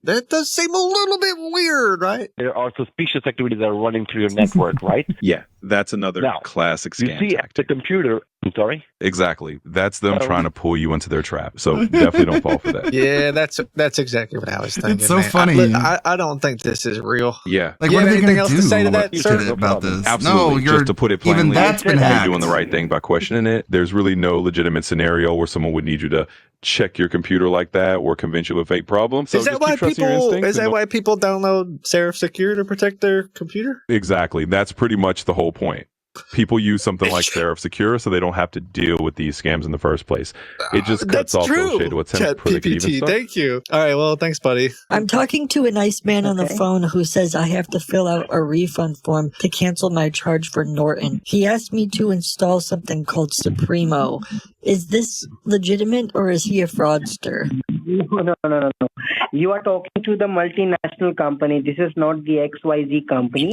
That does seem a little bit weird, right? There are suspicious activities that are running through your network, right? Yeah, that's another classic scam. You see tactic. the computer. I'm sorry? Exactly. That's them trying to pull you into their trap. So definitely don't fall for that. Yeah, that's exactly what I was thinking. It's so man. funny. I don't think this is real. Yeah. Like, you what have are they anything going else to to do say to that, sir? about this? Absolutely. No, Just to put it plainly, even that's been you're hacked. doing the right thing by questioning it. There's really no legitimate scenario where someone would need you to check your computer like that or convince you of a fake problem. So is that why people download Serif Secure to protect their computer? Exactly. That's pretty much the whole point. People use something like Serif Secure so they don't have to deal with these scams in the first place. It just cuts off those shade of attempts before they can even start. Thank you. All right, well, thanks, buddy. I'm talking to a nice man on the phone who says I have to fill out a refund form to cancel my charge for Norton. He asked me to install something called Supremo. Is this legitimate or is he a fraudster? No. You are talking to the multinational company. This is not the XYZ company.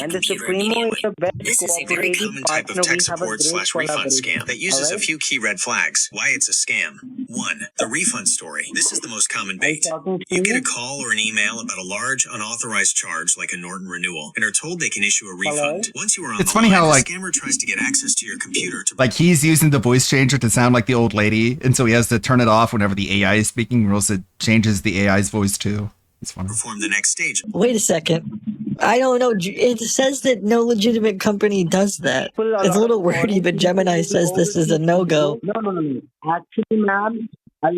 And the Supremo is the best. This is a very common type of tech support/refund scam that uses a few key red flags. Why it's a scam. 1. The refund story. This is the most common bait. You get a call or an email about a large, unauthorized charge like a Norton renewal and are told they can issue a refund. Once you are on It's the funny line, how, the like- scammer tries to get access to your computer to Like, he's using the voice changer to sound like the old lady, and so he has to turn it off whenever the AI is speaking, or else it changes the AI's voice too. It's funny. perform the next stage. Wait a second. I don't know. It says that no legitimate company does that. It's a little wordy, but Gemini says this is a no-go. No. Actually, ma'am, a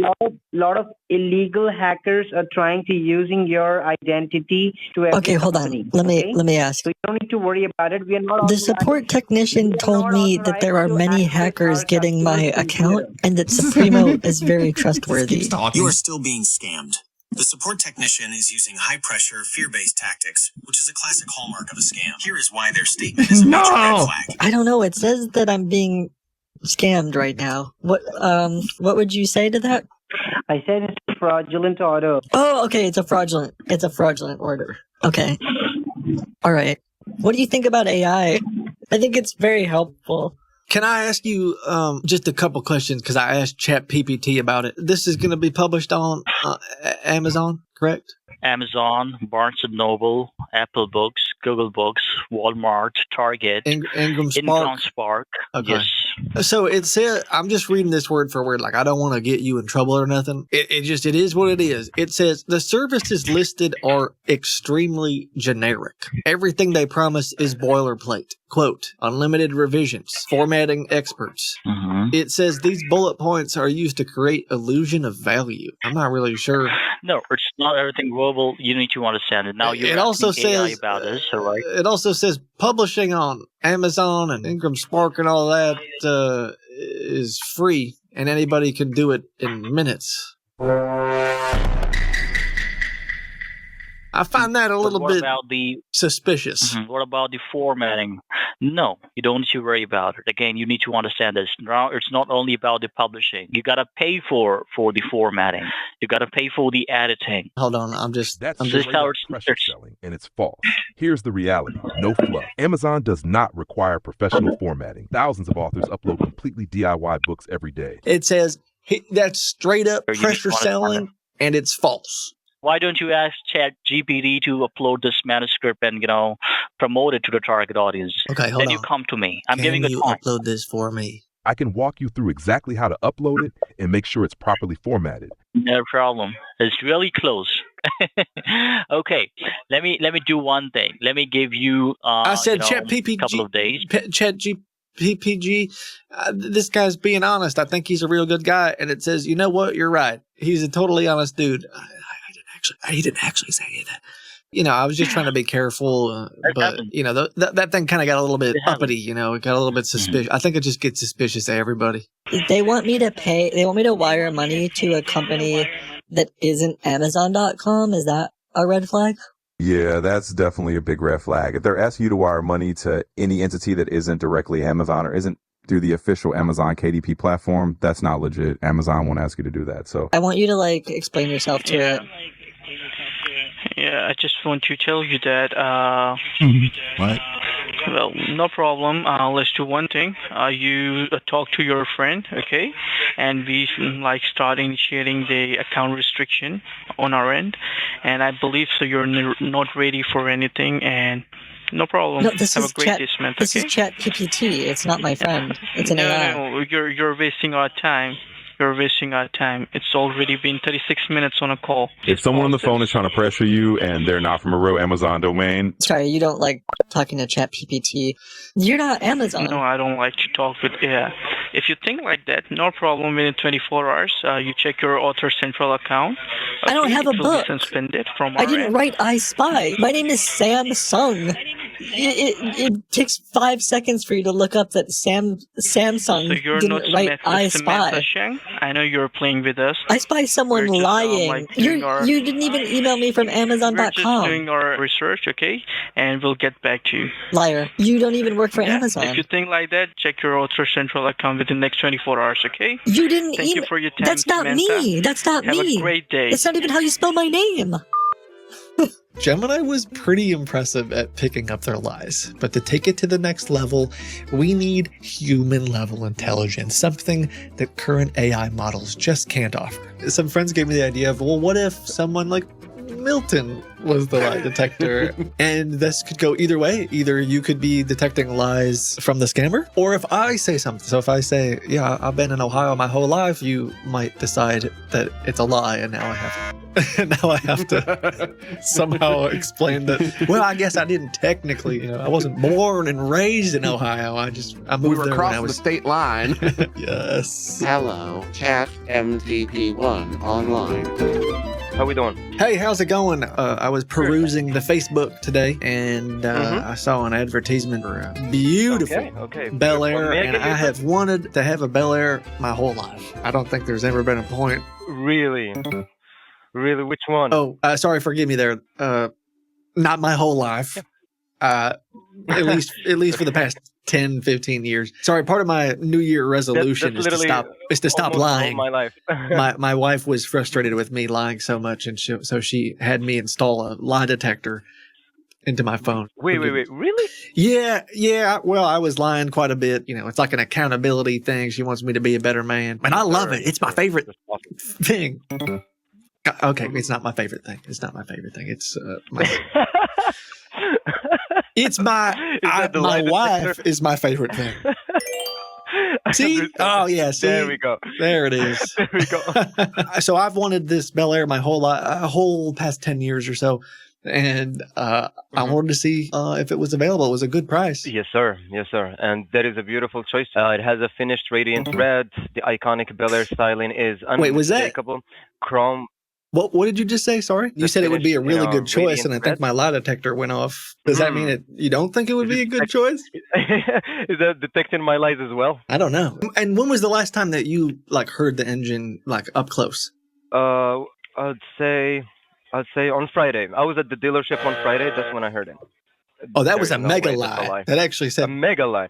lot of illegal hackers are trying to using your identity to. Okay, hold on. Let me ask. So you don't need to worry about it. We are not. The support technician told me that there are many hackers getting my account and that Supremo is very trustworthy. You are still being scammed. The support technician is using high-pressure, fear-based tactics, which is a classic hallmark of a scam. Here is why their statement is a major red flag. I don't know. It says that I'm being scammed right now. What would you say to that? I said it's a fraudulent order. Oh, okay. It's a fraudulent order. Okay. All right. What do you think about AI? I think it's very helpful. Can I ask you just a couple questions? Because I asked ChatGPT about it. This is going to be published on Amazon, correct? Amazon, Barnes & Noble, Apple Books, Google Books, Walmart, Target, Ingram Spark. Okay. Yes. So it says, I'm just reading this word for word. Like, I don't want to get you in trouble or nothing. It is what it is. It says the services listed are extremely generic. Everything they promise is boilerplate. Quote, unlimited revisions, formatting experts. It says these bullet points are used to create illusion of value. I'm not really sure. No, it's not everything global. You need to understand it. Now It also asking AI says about this, all right? It also says publishing on Amazon and Ingram Spark and all that is free, and anybody can do it in minutes. I find that a little What bit about the suspicious. What about the formatting? No, you don't need to worry about it. Again, you need to understand this. Now, it's not only about the publishing. You gotta pay for the formatting. You gotta pay for the editing. Hold on, That's just how pressure selling, and it's false. Here's the reality: no fluff. Amazon does not require professional formatting. Thousands of authors upload completely DIY books every day. It says that's straight up Or you pressure just wanna selling, and it's false. Why don't you ask ChatGPT to upload this manuscript and promote it to the target audience? Okay, hold then on. you come to me. I'm Can giving a you time. upload this for me? I can walk you through exactly how to upload it and make sure it's properly formatted. No problem. It's really close. Okay, let me do one thing. Let me give you I said a couple of days. ChatGPT. This guy's being honest. I think he's a real good guy. And it says, you know what? You're right. He's a totally honest dude. He didn't actually say that. I was just trying to be careful, but that thing kind of got a little bit uppity. It got a little bit suspicious. I think it just gets suspicious to everybody. They want me to pay. They want me to wire money to a company that isn't Amazon.com. Is that a red flag? Yeah, that's definitely a big red flag. If they're asking you to wire money to any entity that isn't directly Amazon or isn't through the official Amazon KDP platform, that's not legit. Amazon won't ask you to do that. So I want you to like explain yourself to it. Yeah, I just want to tell you that. What? Well, no problem. Let's do one thing. You talk to your friend, okay? And we start initiating the account restriction on our end. And I believe so. You're not ready for anything, and no problem. No, this Have is a great chat. day, man. This Okay? is ChatGPT. It's not my friend. It's an AI. No, you're wasting our time. You're wasting our time. It's already been 36 minutes on a call. if someone on the phone is trying to pressure you and they're not from a real Amazon domain, Sorry, you don't like talking to ChatGPT. You're not Amazon. No, I don't like to talk with. Yeah, if you think like that, no problem. Within 24 hours, you check your Author Central account. I don't have a It will book. be suspended from I our didn't end. write I Spy. My name is Samsung. It takes 5 seconds for you to look up that Samsung So you're not didn't write I Samantha Spy. Shang? I know you're playing with us. I spy someone We're just, lying. doing our- You didn't even email me from We're just Amazon.com. doing our research, okay? And we'll get back to you. Liar. You don't even work for Yeah, Amazon. If you think like that, check your Author Central account within the next 24 hours, okay? You didn't Thank you email. for your time, That's not Samantha. me. That's not Have me. a great day. That's not even how you spell my name. Gemini was pretty impressive at picking up their lies, but to take it to the next level, we need human level intelligence, something that current AI models just can't offer. Some friends gave me the idea of, well, what if someone like Milton was the lie detector? And this could go either way. Either you could be detecting lies from the scammer, or if I say something. So if I say, yeah, I've been in Ohio my whole life, you might decide that it's a lie, and now I have to somehow explain that. Well, I guess I didn't technically, I wasn't born and raised in Ohio. I moved We were there when I crossing the was. state line. Yes. Hello, chat MTP1 online. How we doing? Hey, how's it going? I was perusing the Facebook today, and I saw an advertisement for a beautiful Okay. Bel Air, May I and get your I have wanted to have a Bel Air my whole life. I don't think there's ever been a point. Really? Really? Which one? Oh, sorry, forgive me there. Not my whole life. At least for the past 10, 15 years. Sorry, part of my New Year resolution That's is to stop almost all lying. my life. my wife was frustrated with me lying so much, and so she had me install a lie detector into my phone. Wait, really? Yeah. Well, I was lying quite a bit. It's like an accountability thing. She wants me to be a better man, and I love it. It's my favorite thing. Okay, it's not my favorite thing. It's my wife is my favorite thing. See? Oh, yeah. See? There we go. There it is. There we go. So I've wanted this Bel Air my whole past 10 years or so. And I wanted to see if it was available. It was a good price. Yes, sir. And that is a beautiful choice. It has a finished radiant red. The iconic Bel Air styling is Wait, was that unmistakable. Chrome. What did you just say? Sorry, you said it would be a really good choice, and I think red. my lie detector went off. Does that mean you don't think it would be a good choice? Is that detecting my lies as well? I don't know. And when was the last time that you heard the engine up close? I'd say on Friday. I was at the dealership on Friday. That's when I heard it. Oh, that was a There's no mega way that's a lie. That actually said a mega lie.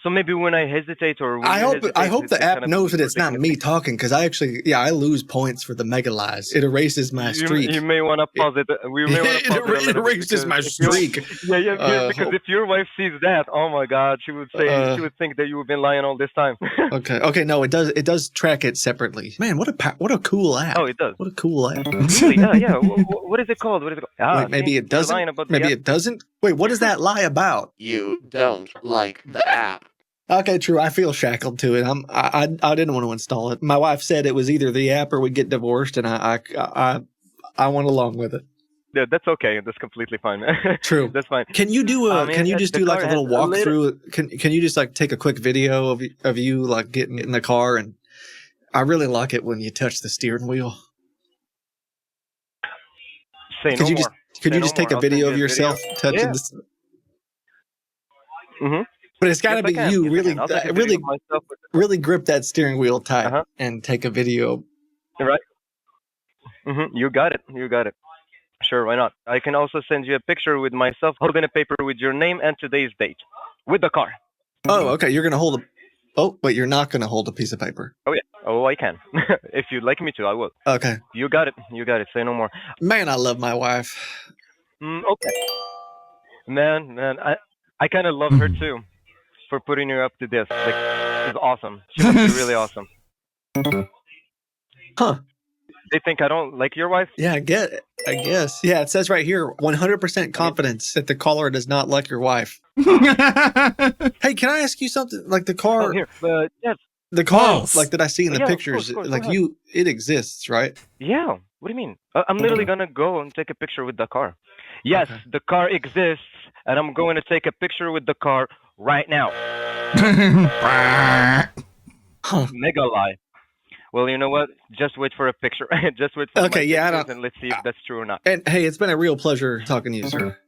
So maybe when I hesitate or when I you hope hesitate, the it's app kind of knows that it's not me talking, because I lose points for the mega lies. It erases my streak. You may want to pause it. We may want to pause It erases my streak. Because if your wife sees that, oh my God, she would say she would think that you've been lying all this time. Okay, no, it does track it separately. Man, what a cool app. Oh, it does. What a cool app. Really? Yeah. What is it called? Wait, maybe it doesn't. Maybe it doesn't. Wait, what does that lie about? You don't like the app. Okay, true. I feel shackled to it. I didn't want to install it. My wife said it was either the app or we'd get divorced, and I went along with it. Yeah, that's okay. That's completely fine. True. That's fine. Can you do a little walkthrough? Can you just take a quick video of you getting in the car? And I really like it when you touch the steering wheel. Could you just take a video of yourself touching this? But it's got to be you really, I'll take a video really, of myself with really grip that steering wheel tight and take a video. Right. You got it. You got it. Sure, why not? I can also send you a picture with myself holding a paper with your name and today's date with the car. Oh, okay. You're going to hold a... Oh, but you're not going to hold a piece of paper. Oh, yeah. Oh, I can. If you'd like me to, I will. Okay. You got it. You got it. Say no more. Man, I love my wife. Okay. Man, I kind of love her too for putting you up to this. Like, she's awesome. She must be really awesome. Huh. They think I don't like your wife? Yeah, I guess. Yeah, it says right here, 100% confidence that the caller does not like your wife. Hey, can I ask you something? Like the car... Oh, here. Yes. The car, like that I see in the Yeah, of pictures, course, like go it exists, right? Yeah. What do you mean? I'm literally going to go and take a picture with the car. Yes, the car exists, and I'm going to take a picture with the car right now. Mega lie. Well, you know what? Just wait for a picture. Just wait for Okay, yeah, I don't... and let's see if that's true or not. And hey, it's been a real pleasure talking to you, sir.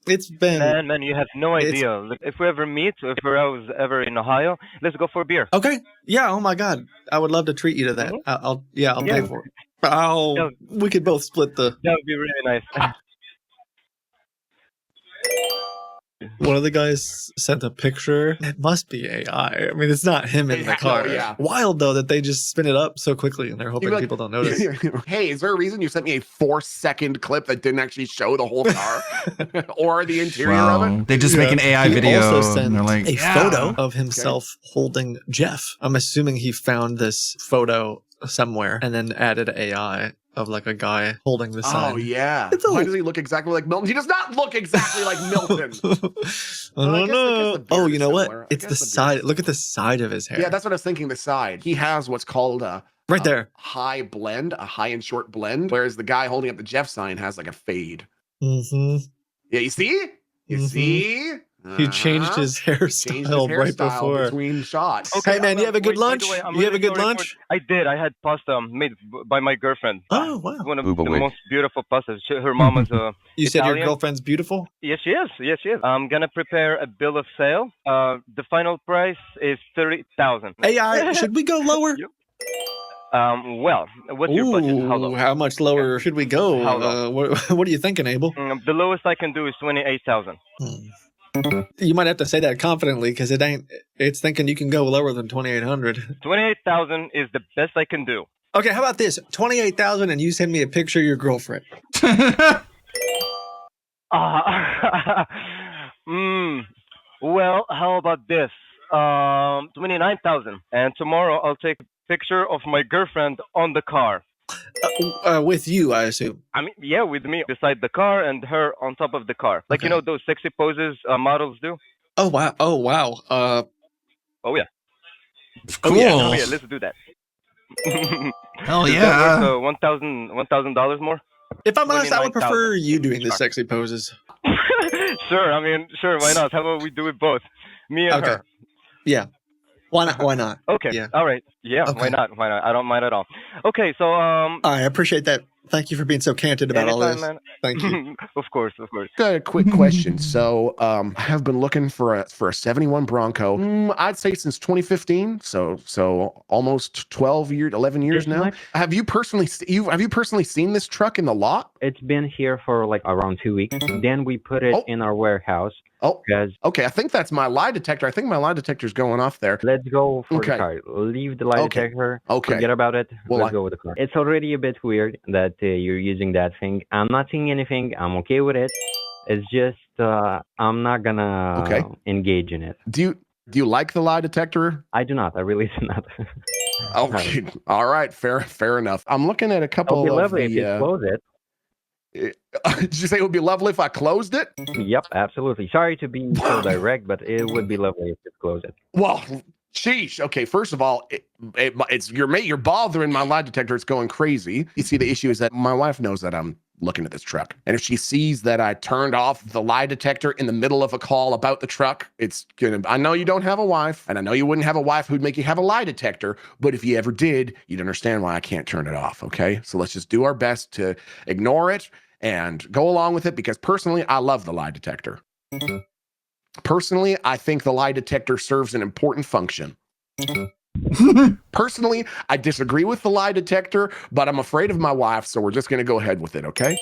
It's been... Man, you have no idea. Look, if we ever meet, if I was ever in Ohio, let's go for a beer. Okay. Yeah, oh my God. I would love to treat you to that. I'll pay for it. We could both split the... That would be really nice. One of the guys sent a picture. It must be AI. I mean, it's not him in the car. Yeah. Wild, though, that they just spin it up so quickly and they're hoping You'd be people don't notice. Hey, is there a reason you sent me a 4-second clip that didn't actually show the whole car or the interior of it? They just make an AI He video. also sent and they're like, a photo of himself holding Jeff. I'm assuming he found this photo somewhere and then added AI of like a guy holding the sign. Oh, yeah. Why does he look exactly like Milton? He does not look exactly like Milton. I don't know. Oh, you know what? It's the side. Look at the side of his hair. Yeah, that's what I was thinking, the side. He has what's called right there. High blend, a high and short blend, whereas the guy holding up the Jeff sign has like a fade. Mm-hmm. Yeah, you see? You see? He changed his hairstyle right before. Between shots. Hey, man, you have a good lunch? By the way, I'm You have a really good sorry lunch? I did. I had pasta made by my girlfriend. Oh, wow. One of Booba the wig. most beautiful pastas. Her mama's You said your Italian. girlfriend's beautiful? Yes, she is. Yes, she is. I'm gonna prepare a bill of sale. The final price is $30,000. AI, should we go lower? Well, what's your budget? How low? How much lower should we go? How low? What are you thinking, Abel? The lowest I can do is 28,000. You might have to say that confidently because it's thinking you can go lower than 2,800. 28,000 is the best I can do. Okay, how about this? 28,000 and you send me a picture of your girlfriend. Well, how about this? 29,000. And tomorrow I'll take a picture of my girlfriend on the car. With you, I assume. I mean, yeah, with me beside the car and her on top of the car. Like, you know, those sexy poses models do? Oh, wow. Oh, wow. Oh, yeah. Cool. Oh, yeah, let's do that. Hell Is yeah. that worth, $1,000 more? If I'm honest, I would 29,000. prefer you doing the sexy poses. Sure, I mean, sure, why not? How about we do it both? Me and her. Yeah. Why not? Why not? Okay. Yeah. All right. Yeah. Okay. Why not? Why not? I don't mind at all. Okay. So I appreciate that. Thank you for being so candid about all this. man. Thank you. Of course. Of course. Got a quick question. So I have been looking for a 71 Bronco. I'd say since 2015. So almost 11 years now. Have you personally seen this truck in the lot? It's been here for like around 2 weeks. Then we put it in our warehouse. Oh, okay. I think that's my lie detector. I think my lie detector's going off there. Let's go for the car. Leave the lie detector. Okay. Forget about it. Well, Let's go with the car. It's already a bit weird that you're using that thing. I'm not seeing anything. I'm okay with it. It's just I'm not gonna engage in it. Do you like the lie detector? I do not. I really do not. Okay. All right. Fair enough. I'm looking at a couple It'll be of lovely if you close it. Did you say it would be lovely if I closed it? Yep, absolutely. Sorry to be so direct, but it would be lovely if you close it. Well, sheesh. Okay, first of all, you're bothering my lie detector. It's going crazy. You see, the issue is that my wife knows that I'm looking at this truck, and if she sees that I turned off the lie detector in the middle of a call about the truck, it's gonna. I know you don't have a wife, and I know you wouldn't have a wife who'd make you have a lie detector. But if you ever did, you'd understand why I can't turn it off. Okay, so let's just do our best to ignore it and go along with it, because personally, I love the lie detector. Personally, I think the lie detector serves an important function. Personally, I disagree with the lie detector, but I'm afraid of my wife, so we're just going to go ahead with it, okay?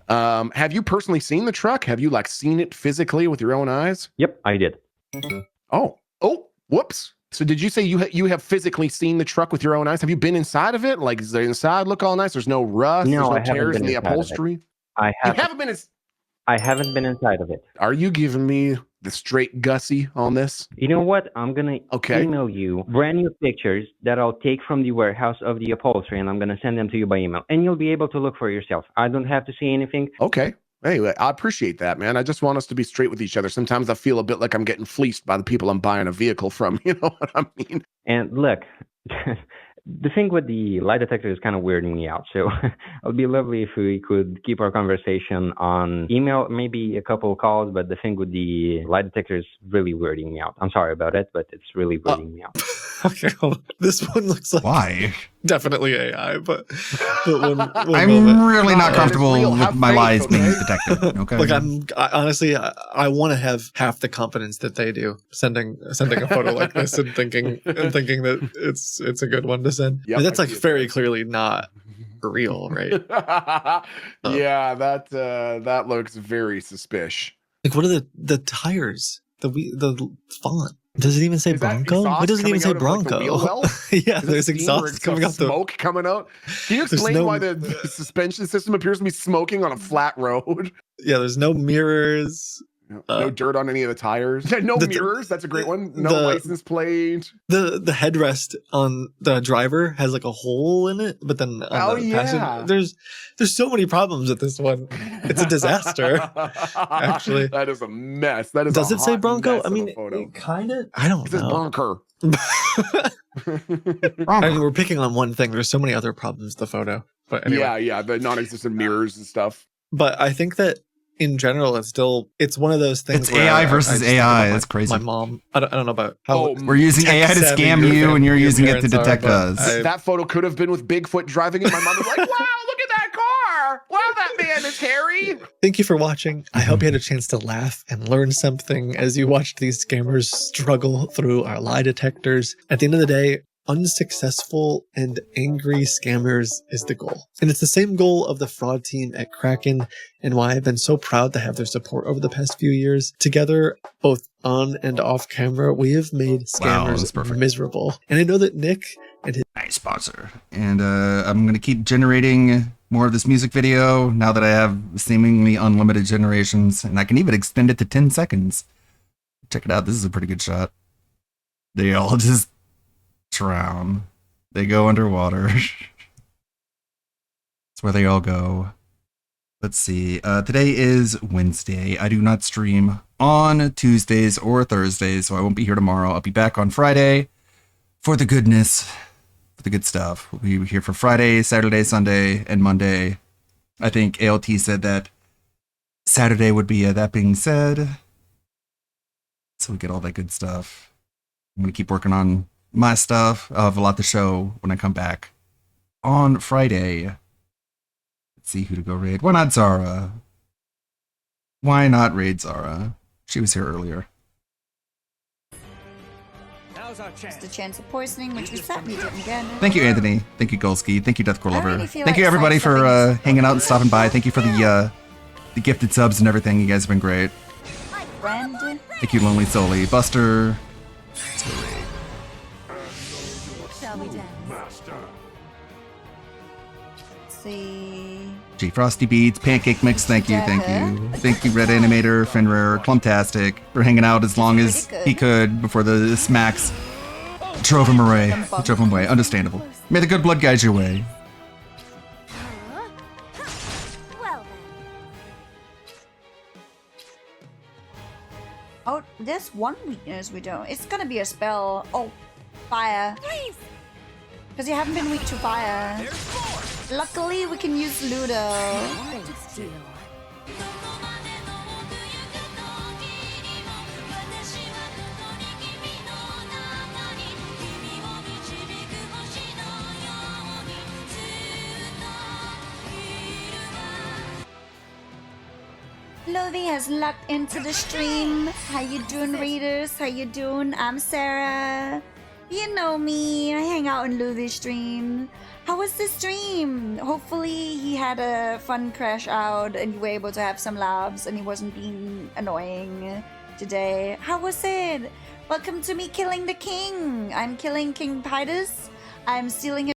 Have you personally seen the truck? Have you seen it physically with your own eyes? Yep, I did. Oh, whoops. So did you say you have physically seen the truck with your own eyes? Have you been inside of it? Does the inside look all nice? There's no rust. No, there's no tears in the upholstery. I haven't been inside of it. Are you giving me the straight gussy on this? You know what? I'm gonna email you brand new pictures that I'll take from the warehouse of the upholstery, and I'm gonna send them to you by email, and you'll be able to look for yourself. I don't have to see anything. Okay. Anyway, I appreciate that, man. I just want us to be straight with each other. Sometimes I feel a bit like I'm getting fleeced by the people I'm buying a vehicle from. You know what I mean? And look, the thing with the lie detector is kind of weirding me out. So it'll be lovely if we could keep our conversation on email, maybe a couple of calls. But the thing with the lie detector is really weirding me out. I'm sorry about it, but it's really weirding me out. Okay, hold on. This one looks like why? Definitely AI, but one I'm moment. really not comfortable with my lies being detected. Okay. I want to have half the confidence that they do, sending a photo like this and thinking that it's a good one to send. Yep, I mean, that's very clearly not real, right? Yeah, that looks very suspicious. What are the tires? The font. Does it even say Bronco? It doesn't even say Bronco. Yeah, there's exhaust coming out. Smoke coming out. Can you explain why the suspension system appears to be smoking on a flat road? Yeah, there's no mirrors. No dirt on any of the tires. No mirrors. That's a great one. No license plate. The headrest on the driver has a hole in it, but then on the passenger, there's so many problems with this one. It's a disaster. Actually, that is a mess. That is. Does it say Bronco? I mean, kind of. I don't know. It says bunker. I mean, we're picking on one thing. There's so many other problems with the photo. But anyway. Yeah, the non-existent mirrors and stuff. But I think that in general, it's one of those things. It's AI versus AI. That's crazy. My mom. I don't know about how we're using AI to scam you, and you're using it to detect us. That photo could have been with Bigfoot driving it. My mom was like, "Wow, look at that car! Wow, that man is hairy." Thank you for watching. I hope you had a chance to laugh and learn something as you watched these scammers struggle through our lie detectors. At the end of the day, unsuccessful and angry scammers is the goal. And it's the same goal of the fraud team at Kraken, and why I've been so proud to have their support over the past few years. Together, both on and off camera, we have made scammers miserable. And I know that Nick and his nice sponsor. And I'm going to keep generating more of this music video now that I have seemingly unlimited generations, and I can even extend it to 10 seconds. Check it out. This is a pretty good shot. They all just drown. They go underwater. That's where they all go. Let's see. Today is Wednesday. I do not stream on Tuesdays or Thursdays, so I won't be here tomorrow. I'll be back on Friday for the goodness, for the good stuff. We'll be here for Friday, Saturday, Sunday, and Monday. I think ALT said that Saturday would be That Being Said. So we get all that good stuff. I'm going to keep working on my stuff. I'll have a lot to show when I come back on Friday. Let's see who to go raid. Why not Zara? Why not raid Zara? She was here earlier. Just a chance of poisoning, which we certainly didn't get. Thank you, Anthony. Thank you, Golski. Thank you, Deathcore Lover. Thank you, everybody, for hanging out and stopping by. Thank you for the gifted subs and everything. You guys have been great. Hi, friend. Thank you, Lonely Soli. Buster. Shall we dance? See. G Frosty Beats, Pancake Mix, thank you. Thank you, Red Animator, Fenrir, Clumptastic, for hanging out as long as he could before the smacks drove him away. Understandable. May the good blood guide your way. Oh, there's one weakness we don't. It's gonna be a spell. Oh, fire. Because you haven't been weak to fire. Luckily, we can use Ludo. Lovey has locked into the stream. How you doing, readers? How you doing? I'm Sarah. You know me. I hang out in Lovey's stream. How was the stream? Hopefully he had a fun crash out and you were able to have some laughs and he wasn't being annoying today. How was it? Welcome to me killing the king. I'm killing King Titus. I'm stealing his